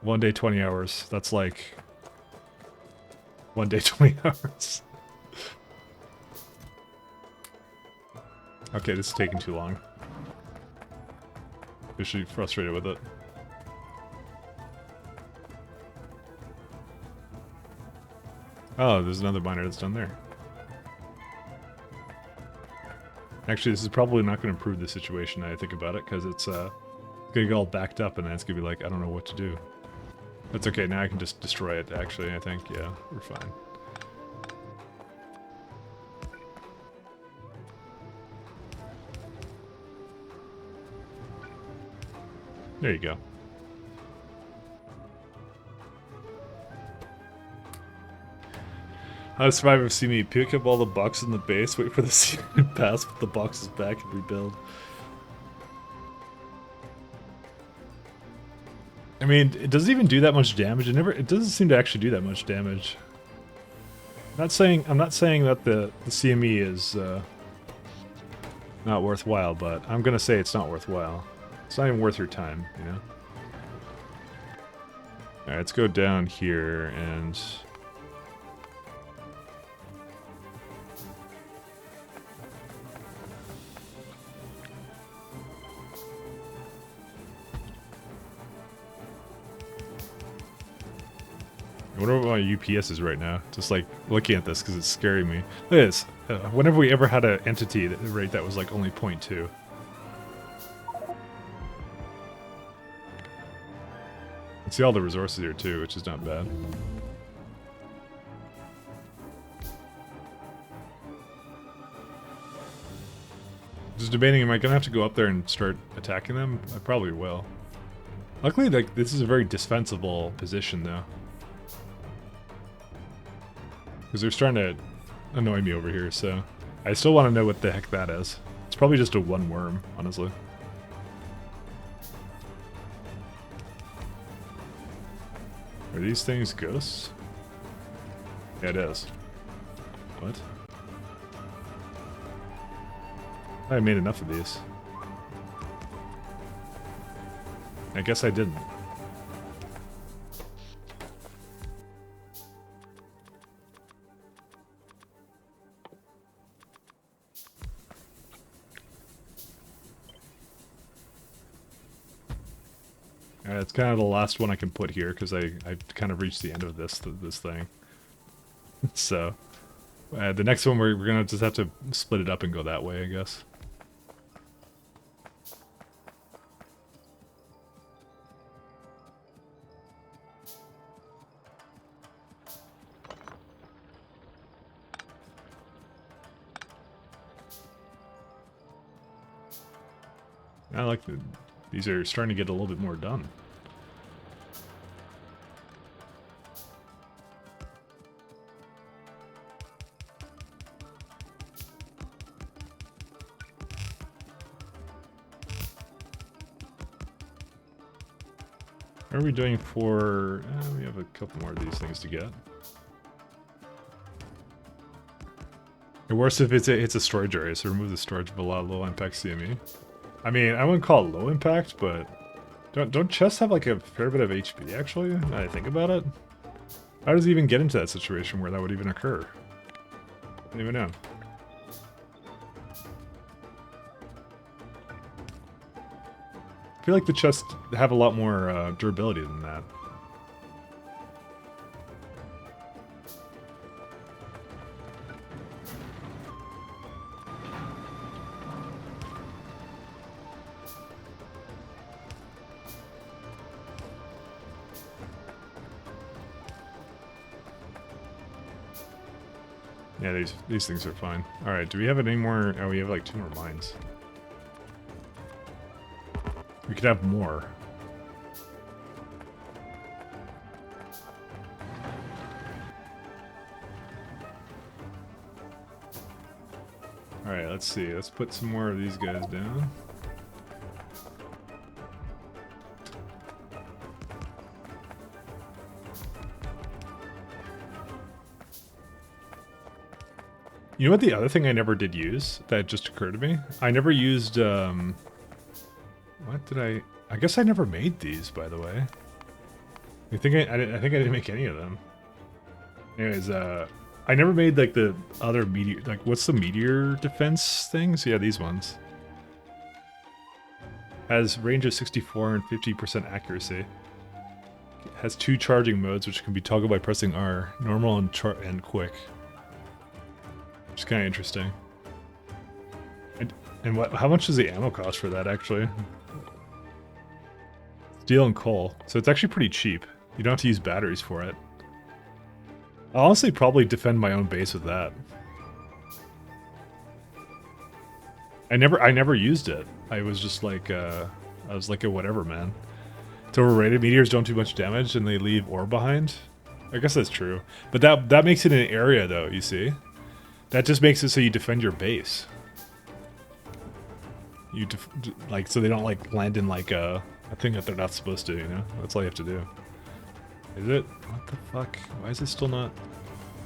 1 day, 20 hours. That's like 1 day, 20 hours. Okay, this is taking too long. Usually frustrated with it. Oh, there's another miner that's done there. Actually, this is probably not going to improve the situation now I think about it, because it's going to get all backed up and then it's going to be like, I don't know what to do. That's okay, now I can just destroy it, actually, I think. Yeah, we're fine. There you go. How to survive if see me pick up all the boxes in the base, wait for the season to pass, put the boxes back and rebuild. I mean, it doesn't even do that much damage. It doesn't seem to actually do that much damage. I'm not saying that the CME is not worthwhile, but I'm gonna say it's not worthwhile. It's not even worth your time, you know? Alright, let's go down here and... I wonder what my UPS is right now. Just like looking at this because it's scaring me. Look at this. Whenever we ever had an entity rate that was like only 0.2. See all the resources here too, which is not bad. Just debating, am I gonna have to go up there and start attacking them? I probably will. Luckily, like, this is a very defensible position though. Because they're trying to annoy me over here, so... I still want to know what the heck that is. It's probably just a one worm, honestly. Are these things ghosts? Yeah, it is. What? I made enough of these. I guess I didn't. It's kind of the last one I can put here because I kind of reached the end of this thing. So, the next one we're gonna just have to split it up and go that way, I guess. I like the, these are starting to get a little bit more done. What are we doing for... we have a couple more of these things to get. The worst if it's a storage area, so remove the storage of a lot of low impact CME. I mean, I wouldn't call it low impact, but don't chests have like a fair bit of HP actually? Now that I think about it. How does it even get into that situation where that would even occur? I don't even know. I feel like the chests have a lot more durability than that. Yeah, these things are fine. Alright, do we have any more? Oh, we have like 2 more mines. We could have more. Alright, let's see. Let's put some more of these guys down. You know what the other thing I never did use that just occurred to me? I never used, what did I guess I never made these, by the way. I think I didn't make any of them. Anyways, I never made, like, the other meteor, like, what's the meteor defense things? Yeah, these ones. Has range of 64 and 50% accuracy. Has 2 charging modes, which can be toggled by pressing R. Normal and quick. Which is kind of interesting. And what? How much does the ammo cost for that, actually? Steel and coal. So it's actually pretty cheap. You don't have to use batteries for it. I'll honestly probably defend my own base with that. I never used it. I was just like, I was like a whatever man. It's overrated. Meteors don't do much damage and they leave ore behind. I guess that's true. But that makes it an area though, you see? That just makes it so you defend your base. You like so they don't like land in like a thing that they're not supposed to, you know? That's all you have to do. Is it? What the fuck? Why is it still not?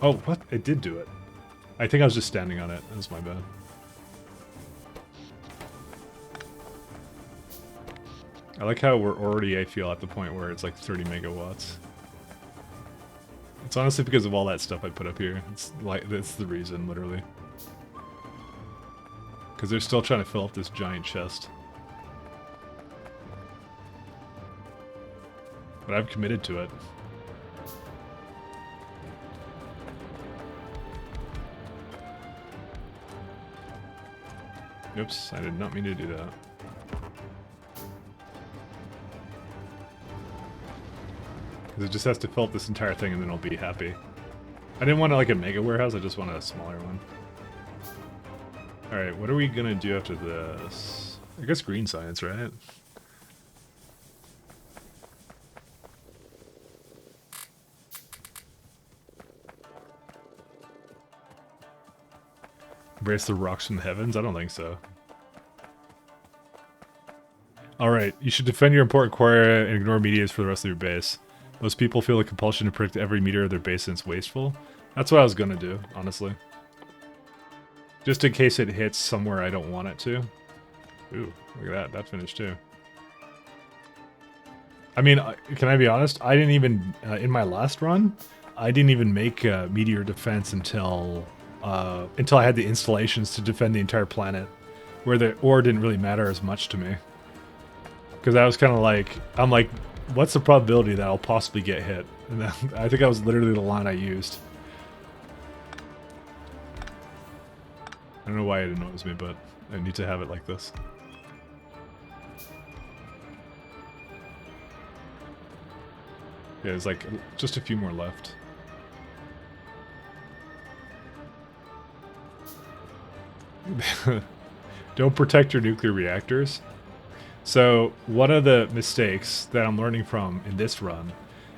Oh, what? It did do it. I think I was just standing on it. That was my bad. I like how we're already, I feel, at the point where it's like 30 megawatts. It's honestly because of all that stuff I put up here. It's like, that's the reason, literally. Because they're still trying to fill up this giant chest. But I've committed to it. Oops, I did not mean to do that. Because it just has to fill up this entire thing and then I'll be happy. I didn't want like a mega warehouse, I just want a smaller one. Alright, what are we gonna do after this? I guess green science, right? Embrace the rocks from the heavens? I don't think so. Alright, you should defend your important core area and ignore meteors for the rest of your base. Most people feel the compulsion to protect every meteor of their base and it's wasteful. That's what I was gonna do, honestly. Just in case it hits somewhere I don't want it to. Ooh, look at that. That finished too. I mean, can I be honest? I didn't even, in my last run, I didn't even make meteor defense until I had the installations to defend the entire planet, where the ore didn't really matter as much to me. Because I was kind of like, I'm like, what's the probability that I'll possibly get hit? And then, I think that was literally the line I used. I don't know why it annoys me, but I need to have it like this. Yeah, there's like just a few more left. Don't protect your nuclear reactors. So one of the mistakes that I'm learning from in this run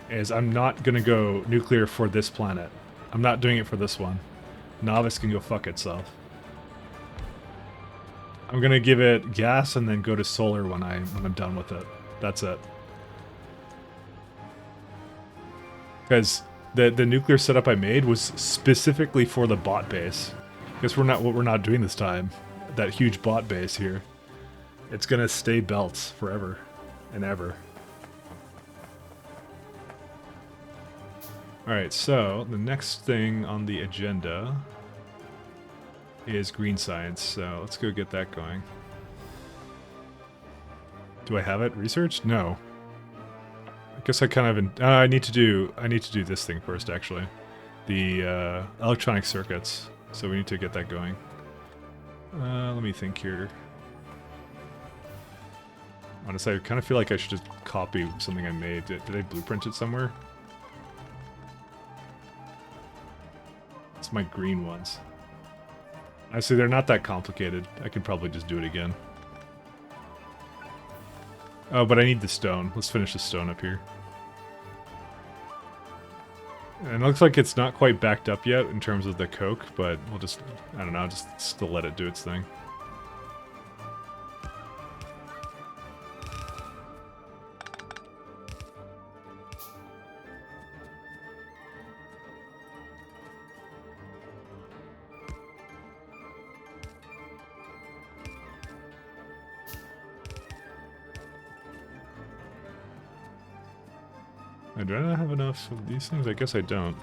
is I'm not gonna go nuclear for this planet. I'm not doing it for this one. Novice can go fuck itself. I'm gonna give it gas and then go to solar when I'm done with it. That's it. Because the nuclear setup I made was specifically for the bot base. Because we're not doing this time. That huge bot base here. It's gonna stay belts forever and ever. Alright, so the next thing on the agenda is green science, so let's go get that going. Do I have it researched? No. I guess I kind of I need to do this thing first actually. The electronic circuits. So we need to get that going. Let me think here. Honestly, I kind of feel like I should just copy something I made. Did I blueprint it somewhere? It's my green ones. Actually, they're not that complicated. I could probably just do it again. Oh, but I need the stone. Let's finish the stone up here. And it looks like it's not quite backed up yet in terms of the coke, but we'll just, I don't know, just still let it do its thing. Do I not have enough of these things? I guess I don't.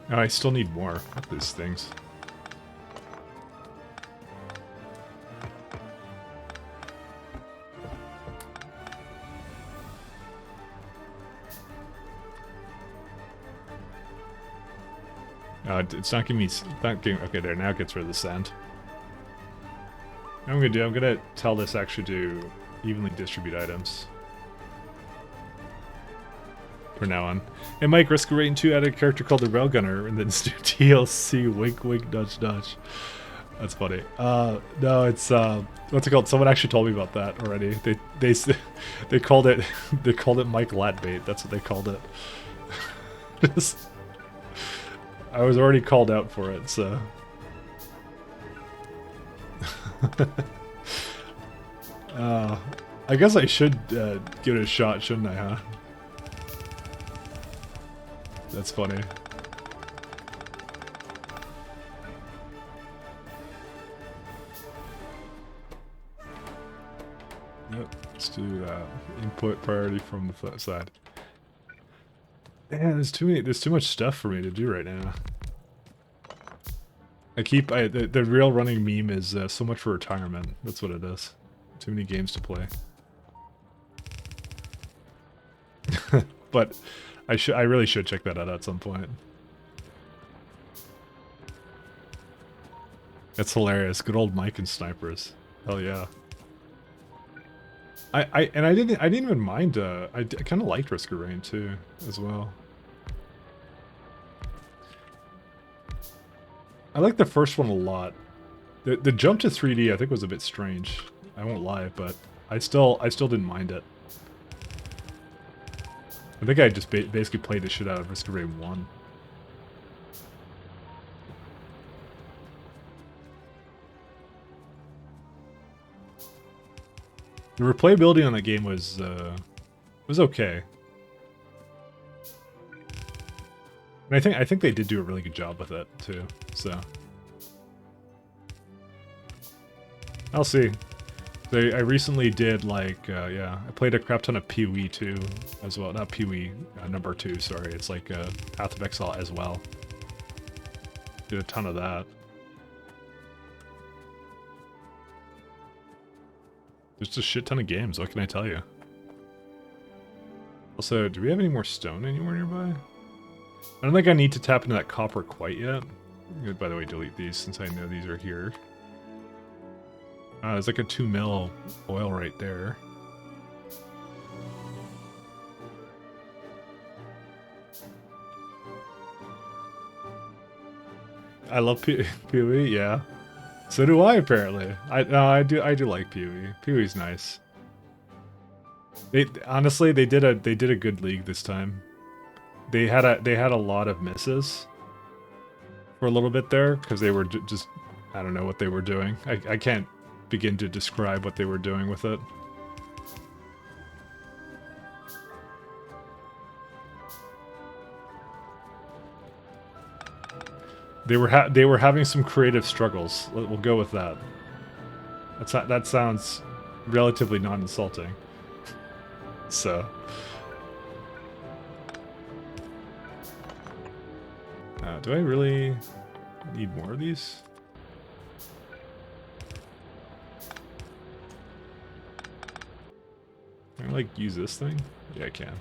Oh, I still need more of these things. It's not giving me... okay, there, now it gets rid of the sand. What I'm gonna tell this actually to evenly distribute items. From now on. And Mike, Risk Rating 2 added a character called the Railgunner and then TLC wink wink nudge nudge. That's funny. No, it's what's it called? Someone actually told me about that already. They called it Mike Latbait. That's what they called it. I was already called out for it, so I guess I should give it a shot, shouldn't I, huh? That's funny. Yep, let's do that. Input priority from the flip side. Man, there's too much stuff for me to do right now. The real running meme is so much for retirement. That's what it is. Too many games to play. But I really should check that out at some point. That's hilarious. Good old Mike and snipers. Hell yeah. I didn't even mind. I kind of liked Risk of Rain too, as well. I like the first one a lot. The jump to 3D I think was a bit strange. I won't lie, but I still didn't mind it. I think I just basically played the shit out of Risk of Rain 1. The replayability on that game was okay. And I think they did do a really good job with it too. So I'll see. I recently did like yeah, I played a crap ton of PoE 2 as well. Not PoE number 2, sorry. It's like Path of Exile as well. Did a ton of that. There's just a shit ton of games, what can I tell you? Also, do we have any more stone anywhere nearby? I don't think I need to tap into that copper quite yet. I'm gonna, by the way, delete these since I know these are here. There's like a 2 mil oil right there. I love PoE, yeah. So do I, apparently. I do like Pee-wee. Pee-wee's nice. They honestly they did a good league this time. They had a lot of misses for a little bit there because they were just I don't know what they were doing. I can't begin to describe what they were doing with it. They were having some creative struggles. We'll go with that. That sounds relatively non-insulting. So, do I really need more of these? Can I like use this thing? Yeah, I can.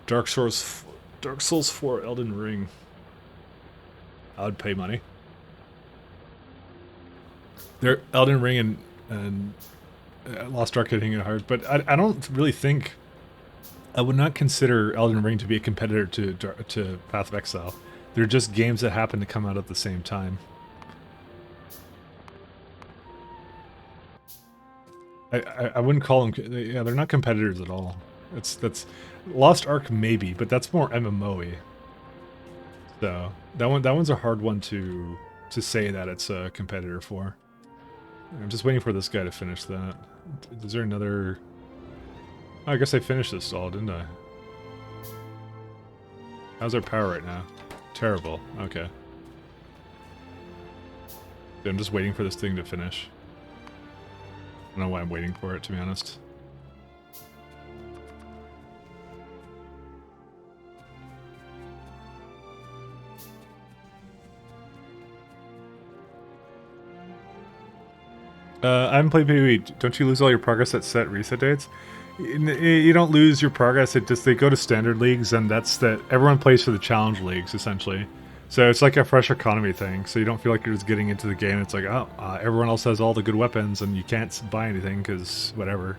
Dark Souls 4 Elden Ring. I would pay money. They're Elden Ring and Lost Ark hitting it hard, but I don't really think I would not consider Elden Ring to be a competitor to Path of Exile. They're just games that happen to come out at the same time. I wouldn't call them. Yeah, they're not competitors at all. That's Lost Ark maybe, but that's more MMO-y. So that one's a hard one to say that it's a competitor for. I'm just waiting for this guy to finish that. Is there another? Oh, I guess I finished this all, didn't I? How's our power right now? Terrible. Okay. I'm just waiting for this thing to finish. I don't know why I'm waiting for it, to be honest. I haven't played PvE. Don't you lose all your progress at set reset dates? You don't lose your progress. They go to standard leagues, and everyone plays for the challenge leagues essentially. So it's like a fresh economy thing. So you don't feel like you're just getting into the game. It's like, oh, everyone else has all the good weapons, and you can't buy anything because whatever.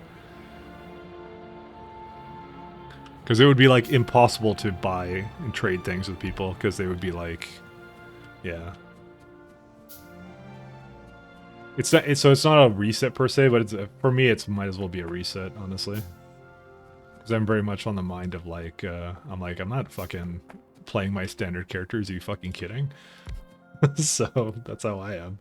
Because it would be like impossible to buy and trade things with people because they would be like, yeah. It's not a reset per se, but for me it might as well be a reset, honestly. Because I'm very much on the mind of like, I'm not fucking playing my standard characters. Are you fucking kidding? So that's how I am.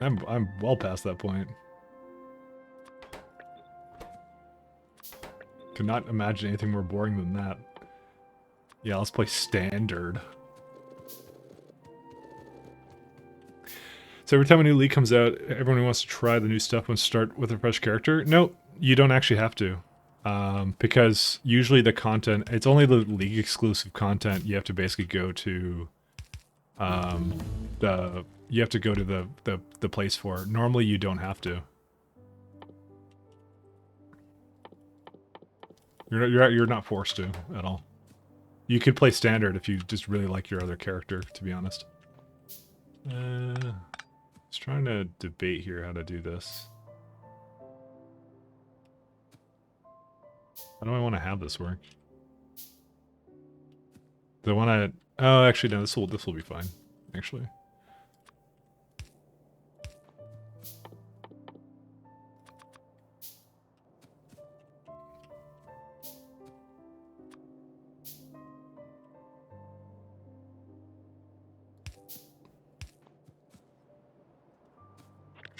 I'm well past that point. Cannot imagine anything more boring than that. Yeah, let's play standard. So every time a new league comes out, everyone who wants to try the new stuff wants to start with a fresh character. No, you don't actually have to. Because usually the content, it's only the league exclusive content you have to basically go to the place for. Normally you don't have to. You're not forced to at all. You could play standard if you just really like your other character, to be honest. Just trying to debate here how to do this. How do I want to have this work? Do I want to? Oh, actually, no. This will be fine. Actually.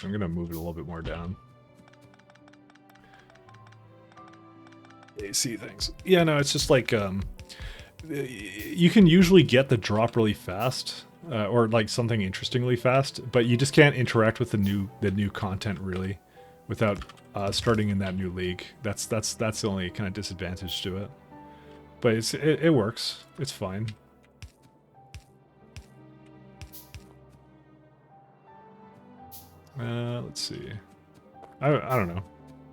I'm gonna move it a little bit more down. AC things. Yeah, no, it's just like you can usually get the drop really fast, or like something interestingly fast, but you just can't interact with the new content really, without starting in that new league. That's the only kind of disadvantage to it. But it works. It's fine. Let's see. I don't know.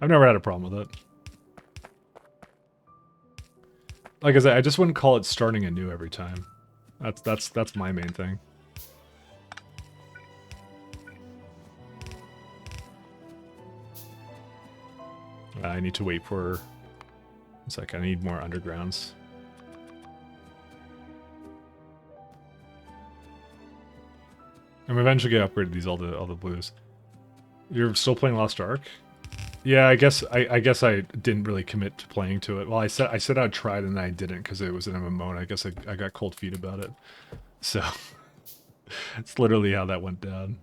I've never had a problem with it. Like I said, I just wouldn't call it starting anew every time. That's my main thing. I need to wait for... It's like I need more undergrounds. I'm eventually gonna upgrade these all the blues. You're still playing Lost Ark? Yeah, I guess I didn't really commit to playing to it. Well, I said I'd try it and I didn't because it was an MMO, and I guess I got cold feet about it. So it's literally how that went down.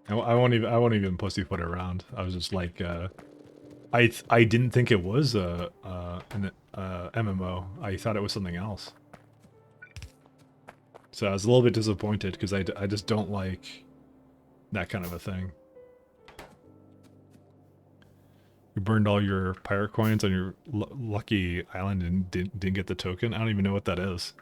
I won't even pussyfoot around. I was just like, I didn't think it was an MMO. I thought it was something else. So I was a little bit disappointed because I just don't like that kind of a thing. You burned all your pirate coins on your lucky island and didn't get the token? I don't even know what that is.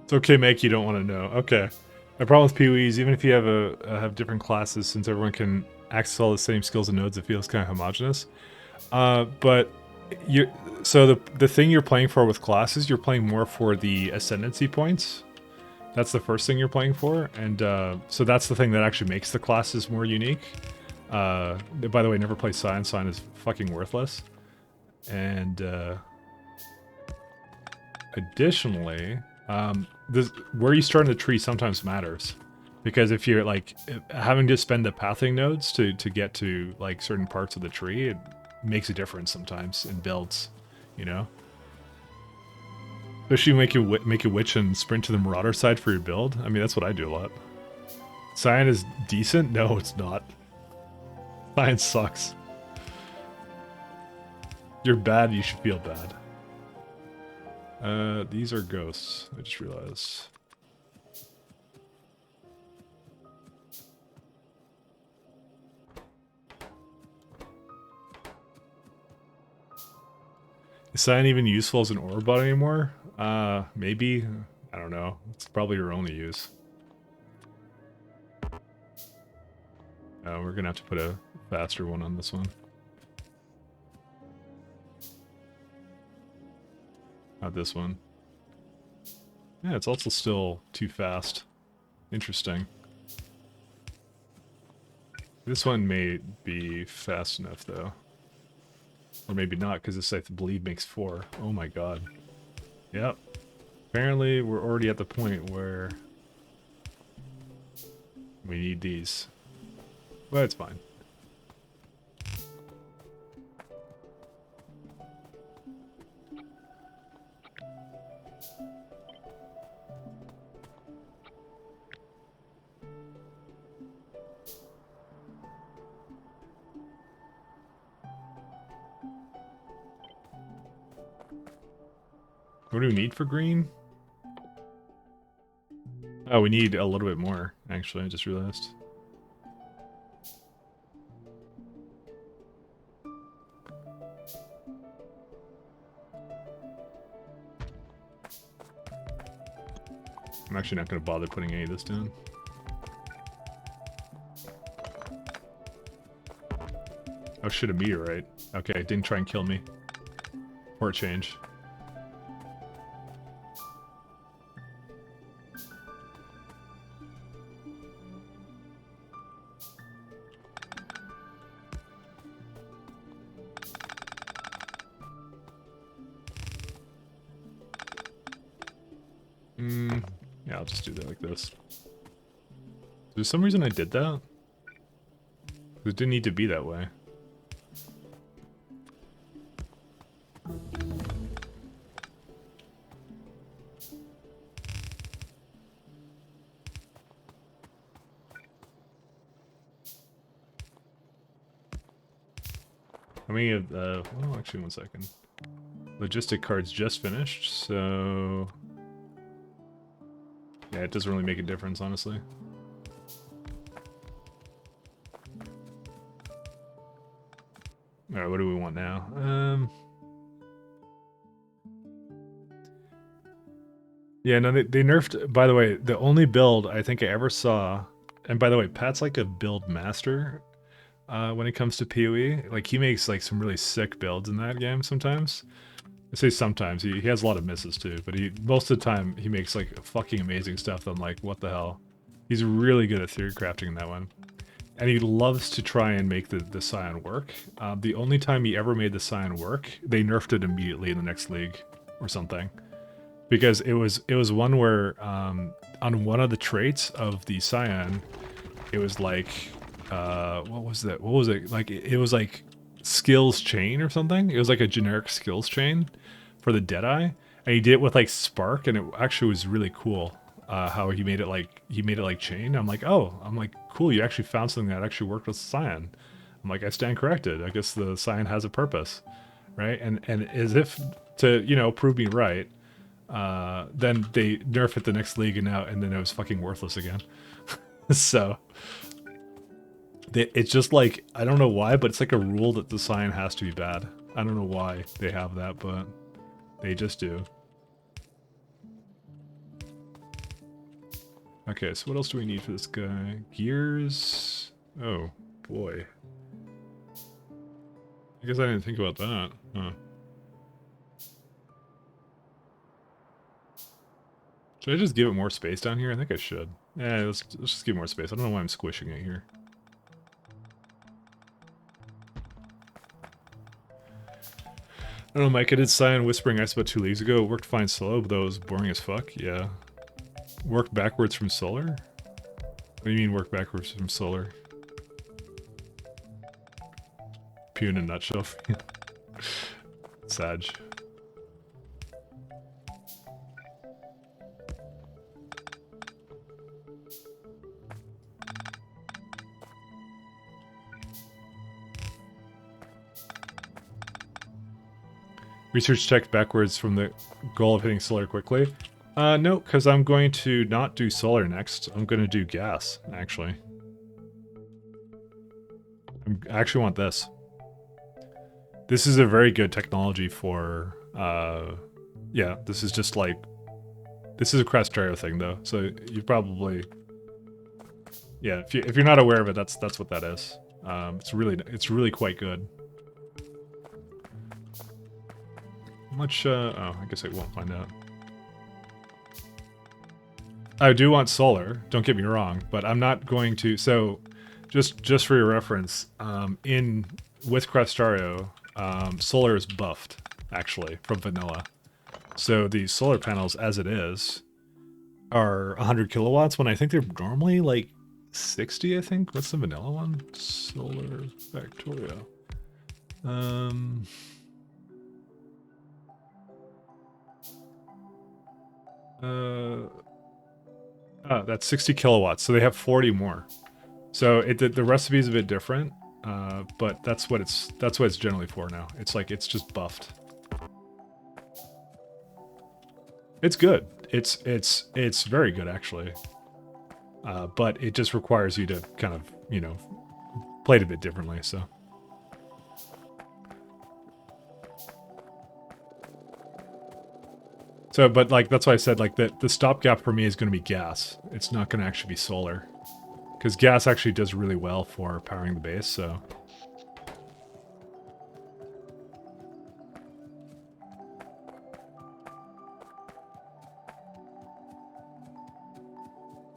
It's okay, Make, you don't want to know. Okay. My problem with PoE is even if you have different classes, since everyone can access all the same skills and nodes, it feels kind of homogenous. But so the thing you're playing for with classes, you're playing more for the ascendancy points. That's the first thing you're playing for, and so that's the thing that actually makes the classes more unique. By the way, never play Sign. Sign is fucking worthless. And additionally, where you start in the tree sometimes matters, because if you're like having to spend the pathing nodes to get to like certain parts of the tree, it makes a difference sometimes in builds, you know. Especially make a witch and sprint to the marauder side for your build. I mean, that's what I do a lot. Cyan is decent? No, it's not. Cyan sucks. You're bad, you should feel bad. These are ghosts, I just realized. Is Cyan even useful as an ore bot anymore? Maybe. I don't know. It's probably your only use. We're gonna have to put a faster one on this one. Not this one. Yeah, it's also still too fast. Interesting. This one may be fast enough, though. Or maybe not, because this, I believe, makes 4. Oh my god. Yep. Apparently, we're already at the point where we need these. But it's fine. What do we need for green? Oh, we need a little bit more, actually, I just realized. I'm actually not going to bother putting any of this down. Oh shit, a meteorite. Okay, it didn't try and kill me. Or change. Yeah, I'll just do that like this. There's some reason I did that? It didn't need to be that way. How many of the... Oh, actually, 1 second. Logistic cards just finished, so... Yeah, it doesn't really make a difference, honestly. Alright, what do we want now? Yeah, no, they nerfed... By the way, the only build I think I ever saw... And by the way, Pat's like a build master when it comes to PoE. Like, he makes like some really sick builds in that game sometimes. I say sometimes. He has a lot of misses too, but most of the time he makes like fucking amazing stuff that I'm like, what the hell? He's really good at theory crafting in that one. And he loves to try and make the Scion work. The only time he ever made the Scion work, they nerfed it immediately in the next league or something. Because it was one where on one of the traits of the Scion, it was like what was that? What was it? Like it was like skills chain or something. It was like a generic skills chain for the Deadeye, and he did it with like Spark, and it actually was really cool. How he made it like chain. I'm like, cool. You actually found something that actually worked with Scion. I'm like, I stand corrected. I guess the Scion has a purpose, right? And as if to prove me right, then they nerf it the next league, and then it was fucking worthless again. So it's just like, I don't know why, but it's like a rule that the Scion has to be bad. I don't know why they have that, but they just do. Okay, so what else do we need for this guy? Gears? Oh, boy. I guess I didn't think about that. Huh. Should I just give it more space down here? I think I should. Yeah, let's just give it more space. I don't know why I'm squishing it here. I don't know, Mike, I did Scion Whispering Ice about 2 leagues ago. It worked fine solo, but that was boring as fuck. Yeah. Worked backwards from solar? What do you mean work backwards from solar? Pew in a nutshell. Sag. Research checked backwards from the goal of hitting solar quickly. No, because I'm going to not do solar next. I'm going to do gas, actually. I actually want this. This is a very good technology for, yeah, this is just like, this is a Factorio thing though, so you probably, yeah, if you're not aware of it, that's what that is. It's really quite good. How much, oh, I guess I won't find out. I do want solar, don't get me wrong, but I'm not going to, so, just for your reference, with Factorio, solar is buffed, actually, from vanilla. So the solar panels, as it is, are 100 kilowatts, when I think they're normally, like, 60, I think? What's the vanilla one? Solar Factorio. That's 60 kilowatts, so they have 40 more. So the recipe is a bit different, but that's what it's generally for now. It's like, it's just buffed. It's good. It's very good, actually. But it just requires you to kind of, play it a bit differently, so. So, but like, that's why I said, like, the stopgap for me is going to be gas. It's not going to actually be solar. Because gas actually does really well for powering the base, so.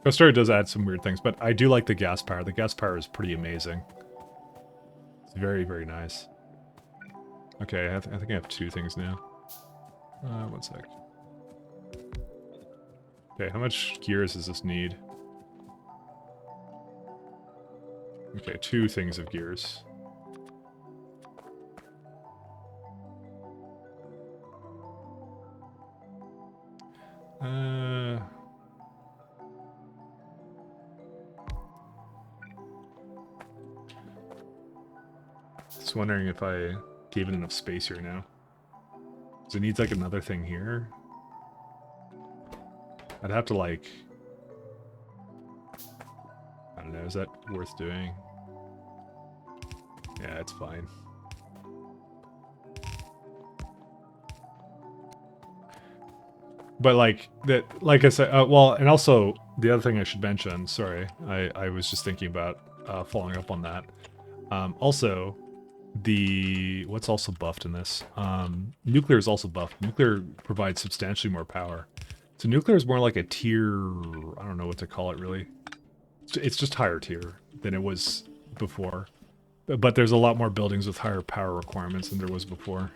Factorio does add some weird things, but I do like the gas power. The gas power is pretty amazing. It's very, very nice. Okay, I think I have 2 things now. 1 sec. Okay, how much gears does this need? Okay, 2 things of gears. Just wondering if I gave it enough space here now. Does it need like another thing here? I'd have to like... I don't know, is that worth doing? Yeah, it's fine. But like that, like I said, well, and also the other thing I should mention. Sorry, I was just thinking about following up on that. Also, what's also buffed in this? Nuclear is also buffed. Nuclear provides substantially more power. So nuclear is more like a tier. I don't know what to call it really. It's just higher tier than it was before. But there's a lot more buildings with higher power requirements than there was before.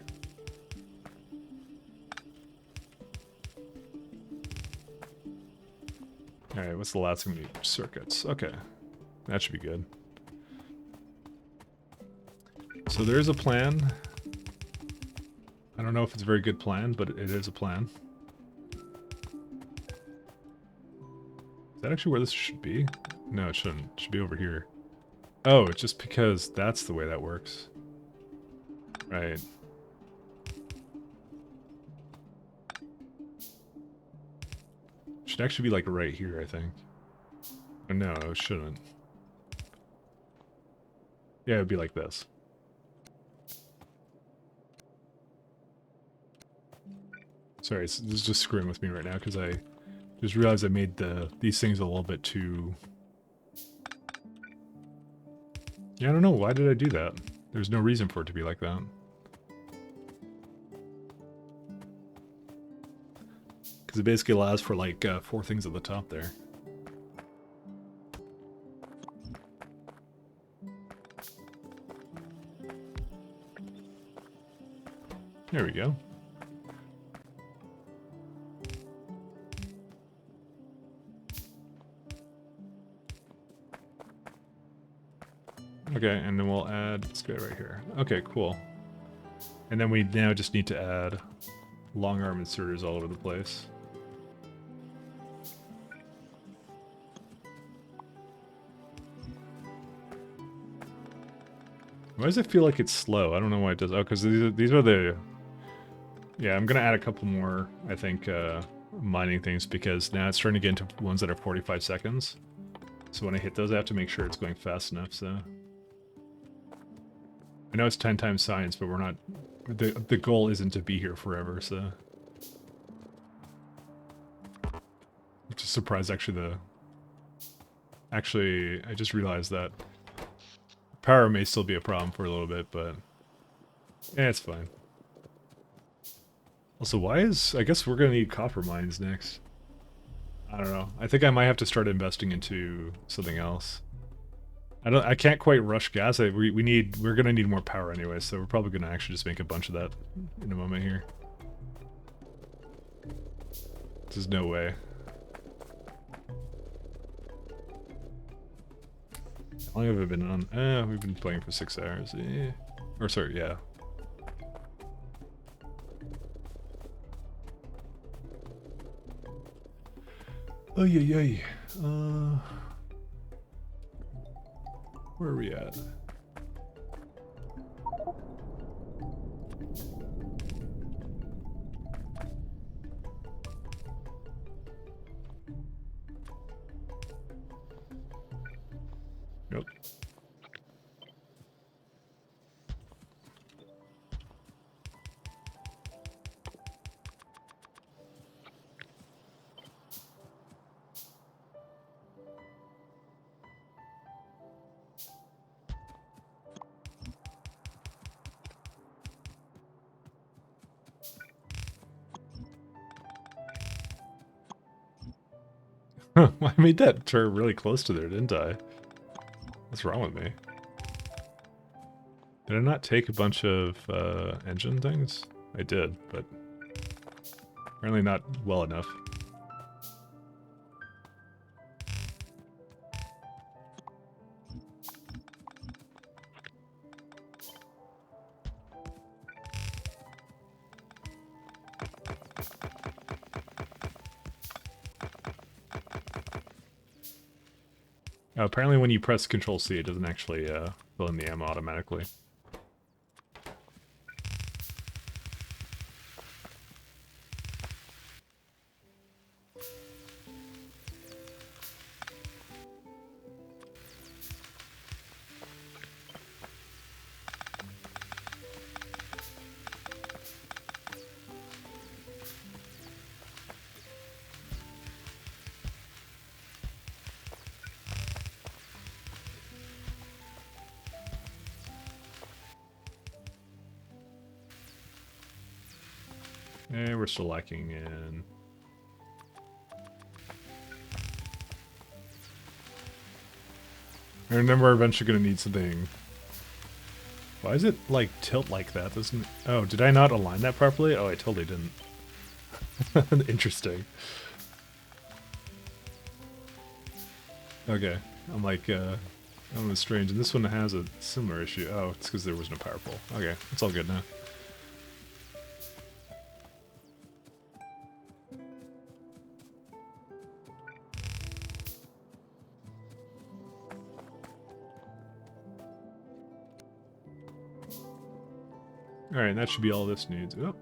Alright, what's the last thing we need? Circuits. Okay. That should be good. So there's a plan. I don't know if it's a very good plan, but it is a plan. Is that actually where this should be? No, it shouldn't. It should be over here. Oh, it's just because that's the way that works. Right. Should actually be like right here, I think. Oh, no, it shouldn't. Yeah, it would be like this. Sorry, this is just screwing with me right now because I just realized I made these things a little bit too... Yeah, I don't know. Why did I do that? There's no reason for it to be like that. Because it basically allows for like 4 things at the top there. There we go. Okay, and then we'll add, let's go right here. Okay, cool. And then we now just need to add long arm inserters all over the place. Why does it feel like it's slow? I don't know why it does. Oh, because these are the... Yeah, I'm going to add a couple more, I think, mining things, because now it's starting to get into ones that are 45 seconds. So when I hit those, I have to make sure it's going fast enough, so... I know it's 10 times science, but we're not... The goal isn't to be here forever, so... I'm just surprised, actually, Actually, I just realized that power may still be a problem for a little bit, but... Yeah, it's fine. Also, why is... I guess we're gonna need copper mines next. I don't know. I think I might have to start investing into something else. I can't quite rush gas. We're gonna need more power anyway, so we're probably gonna actually just make a bunch of that in a moment here. There's no way. How long have I been on? We've been playing for 6 hours. Or sorry, yeah. Oh yeah. Where are we at? Yep. I made that turn really close to there, didn't I? What's wrong with me? Did I not take a bunch of engine things? I did, but apparently not well enough. Apparently when you press Control C, it doesn't actually fill in the ammo automatically. And we're still lacking in. I remember we're eventually going to need something. Why is it like tilt like that? Doesn't it? Oh, did I not align that properly? Oh, I totally didn't. Interesting. Okay, I'm like, that one was strange. And this one has a similar issue. Oh, it's because there was no power pole. Okay, it's all good now. Alright, and that should be all this needs. Oh.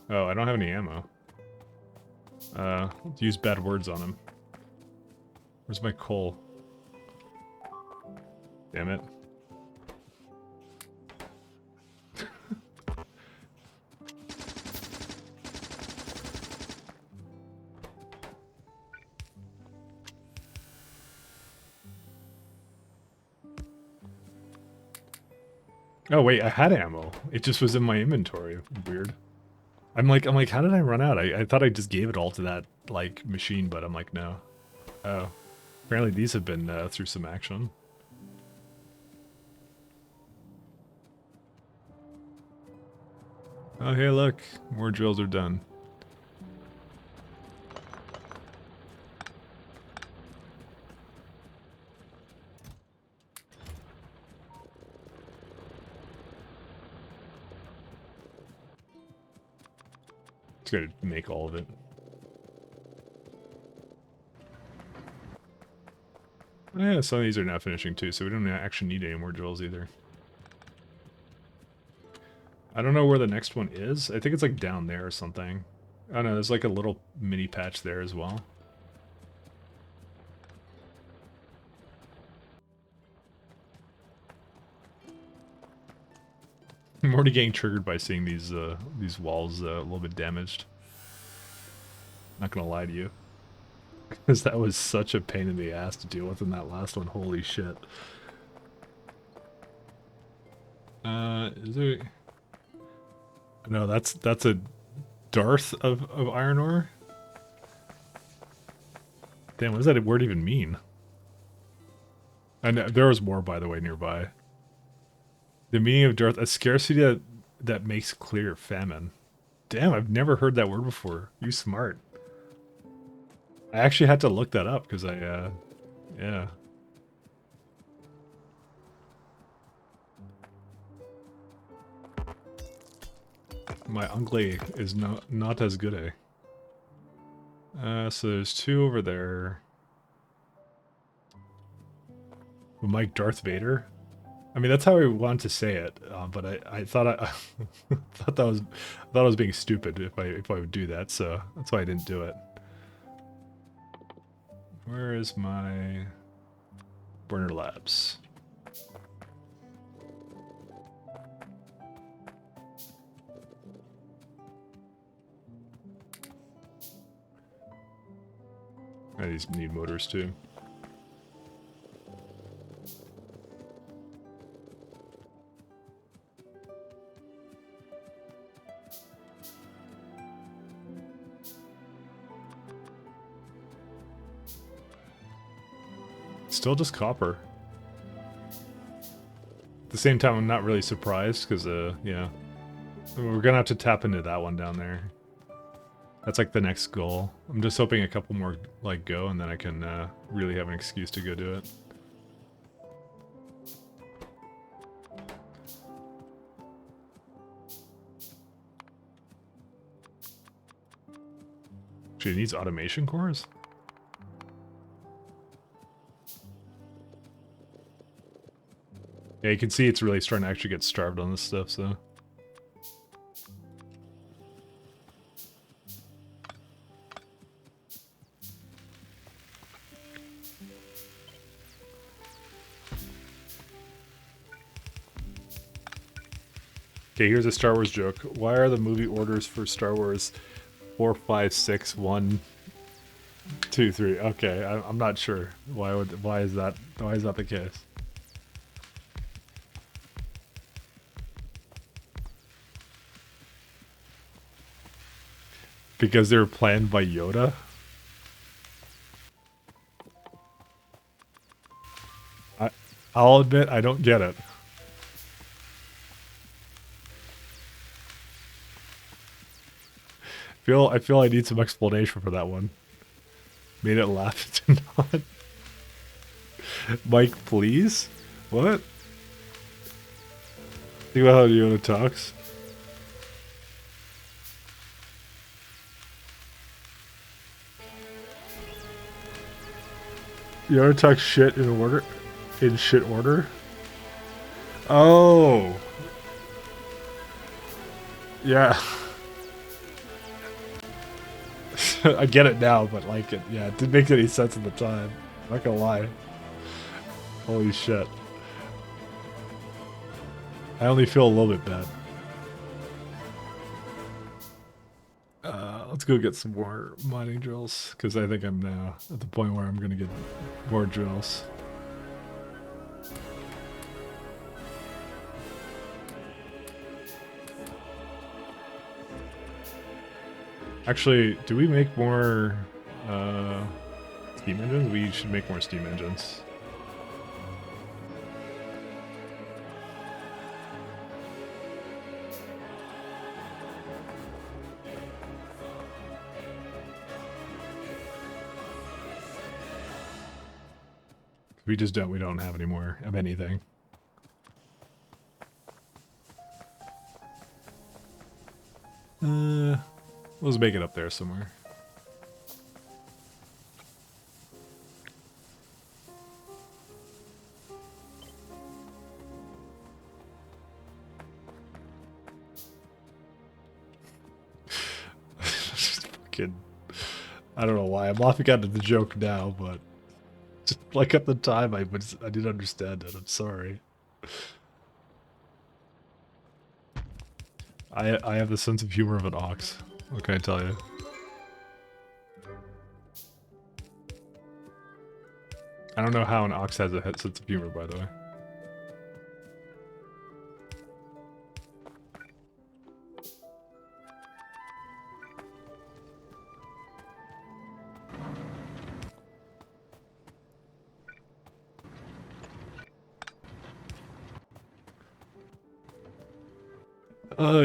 Oh, I don't have any ammo. Let's use bad words on him. Where's my coal? Damn it. Oh wait, I had ammo. It just was in my inventory. Weird. I'm like, how did I run out? I thought I just gave it all to that, like, machine, but I'm like, no. Oh. Apparently these have been through some action. Oh, hey, look. More drills are done. Just gotta make all of it. Oh, yeah, some of these are now finishing too, so we don't actually need any more drills either. I don't know where the next one is. I think it's like down there or something. Oh no, there's like a little mini patch there as well. I'm already getting triggered by seeing these walls a little bit damaged. Not gonna lie to you. Because that was such a pain in the ass to deal with in that last one. Holy shit. Is there... No, that's a dearth of iron ore? Damn, what does that word even mean? And there was more, by the way, nearby. The meaning of dearth, a scarcity that makes clear famine. Damn, I've never heard that word before. You smart. I actually had to look that up because I, yeah. My anglais is not as good, eh? So there's two over there. Mike Darth Vader? I mean, that's how I wanted to say it, but I thought I thought I was being stupid if I would do that, so that's why I didn't do it. Where is my burner labs? These need motors too. Still just copper. At the same time, I'm not really surprised because, yeah. We're gonna have to tap into that one down there. That's like the next goal. I'm just hoping a couple more like go and then I can really have an excuse to go do it. Actually, it needs automation cores? Yeah, you can see it's really starting to actually get starved on this stuff, so... Okay, here's a Star Wars joke. Why are the movie orders for Star Wars 4, 5, 6, 1, 2, 3? Okay, I'm not sure. Why is that the case? Because they were planned by Yoda? I'll admit I don't get it. I feel I need some explanation for that one. Made it laugh to not. Mike, please? What? Think about how Yoda talks. Yoda talks shit in order. In shit order? Oh! Yeah. I get it now, but like it didn't make any sense at the time. I'm not gonna lie. Holy shit. I only feel a little bit bad. Let's go get some more mining drills, because I think I'm now at the point where I'm gonna get more drills. Actually, do we make more steam engines? We should make more steam engines. We don't have any more of anything. Let's make it up there somewhere. Just fucking, I don't know why I'm laughing at the joke now, but just like at the time I didn't understand it. I'm sorry. I have the sense of humor of an ox. What can I tell you? I don't know how an ox has a sense of humor, by the way.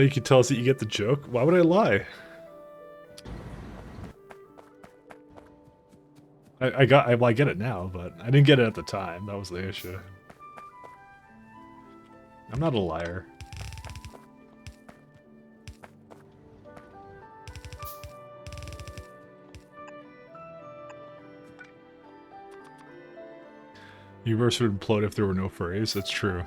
You can tell us that you get the joke? Why would I lie? I get it now, but I didn't get it at the time. That was the issue. I'm not a liar. Universe would implode if there were no furries. That's true.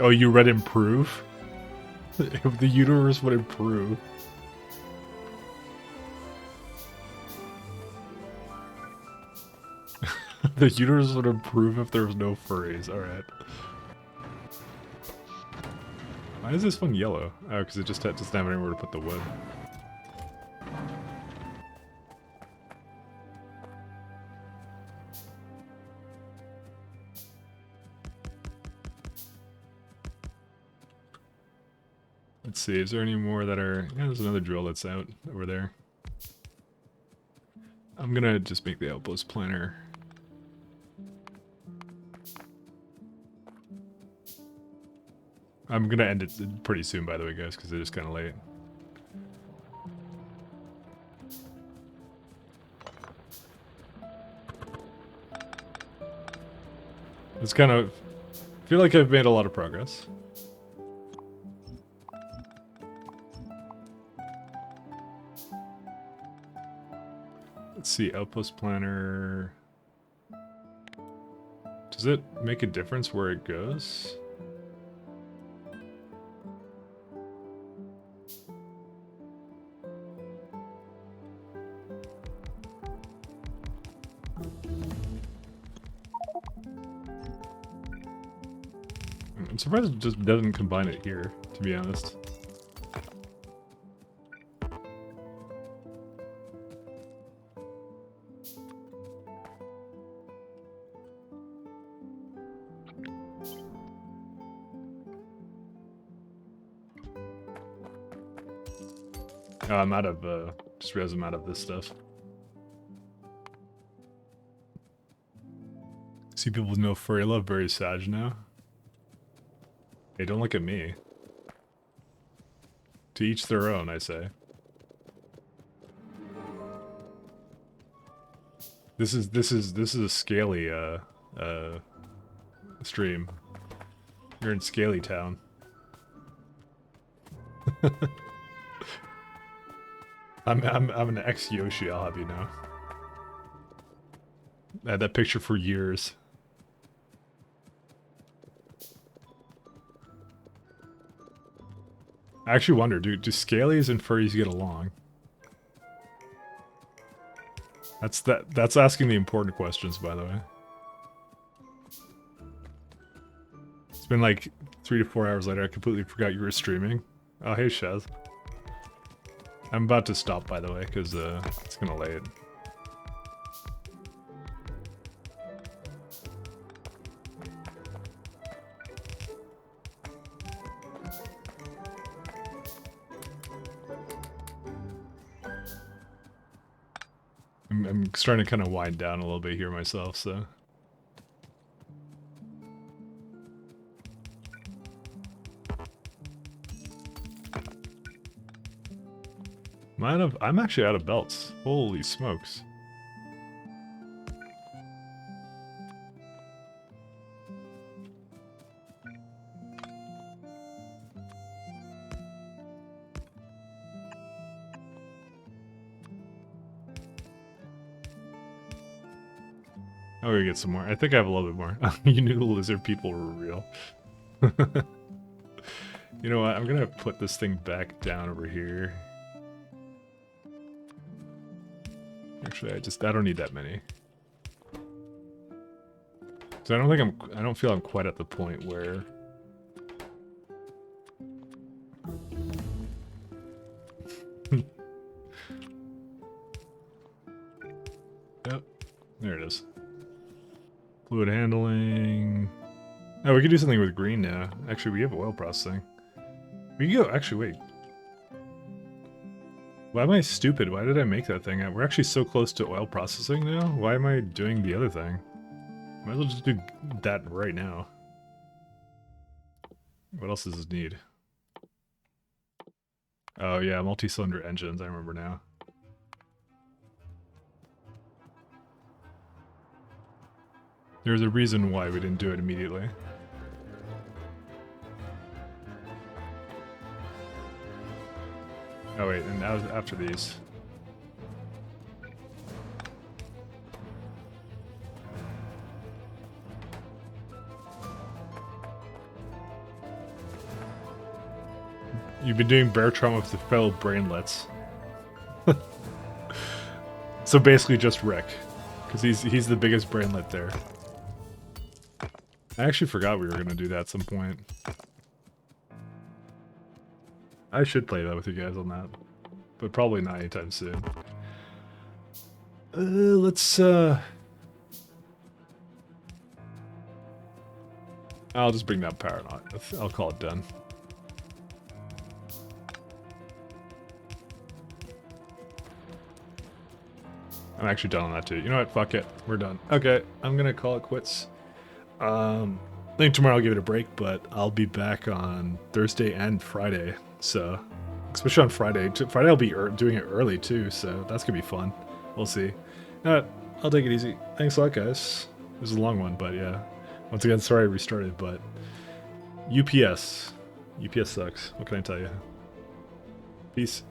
Oh, you read improve? If the universe would improve. The universe would improve if there was no furries. Alright. Why is this one yellow? Oh, because it just doesn't have anywhere to put the wood. Let's see, is there any more that are... Yeah, there's another drill that's out over there. I'm gonna just make the outpost planner. I'm gonna end it pretty soon, by the way, guys, because it is kind of late. It's kind of... I feel like I've made a lot of progress. Let's see, outpost planner. Does it make a difference where it goes? I'm surprised it just doesn't combine it here, to be honest. Oh, I'm out of, just realized I'm out of this stuff. See people with no furry love, very sad now. Hey, don't look at me. To each their own, I say. This is a scaly, stream. You're in Scaly Town. I'm an ex-Yoshi, I'll have you know. I had that picture for years. I actually wonder, do scalies and furries get along? That's asking the important questions, by the way. It's been like 3 to 4 hours later, I completely forgot you were streaming. Oh, hey, Shaz. I'm about to stop, by the way, because it's gonna late. I'm starting to kind of wind down a little bit here myself, so. I'm actually out of belts. Holy smokes. Oh, we get some more. I think I have a little bit more. You knew the lizard people were real. You know what? I'm gonna put this thing back down over here. Actually, I don't need that many. So I don't feel I'm quite at the point where Yep. There it is. Fluid handling. Oh, we could do something with green now. Actually, we have oil processing. We can go, actually, wait. Why am I stupid? Why did I make that thing? We're actually so close to oil processing now. Why am I doing the other thing? Might as well just do that right now. What else does this need? Oh yeah, multi-cylinder engines, I remember now. There's a reason why we didn't do it immediately. Oh wait, and now after these. You've been doing bear trauma with the fellow brainlets. So basically just Rick. Because he's the biggest brainlet there. I actually forgot we were going to do that at some point. I should play that with you guys on that. But probably not anytime soon. Let's, I'll just bring that power on. I'll call it done. I'm actually done on that too. You know what? Fuck it. We're done. Okay, I'm gonna call it quits. I think tomorrow I'll give it a break, but I'll be back on Thursday and Friday. So, especially on Friday. Friday I'll be doing it early too, so that's gonna be fun. We'll see. Alright, I'll take it easy. Thanks a lot, guys. This is a long one, but yeah. Once again, sorry I restarted, but UPS sucks. What can I tell you? Peace.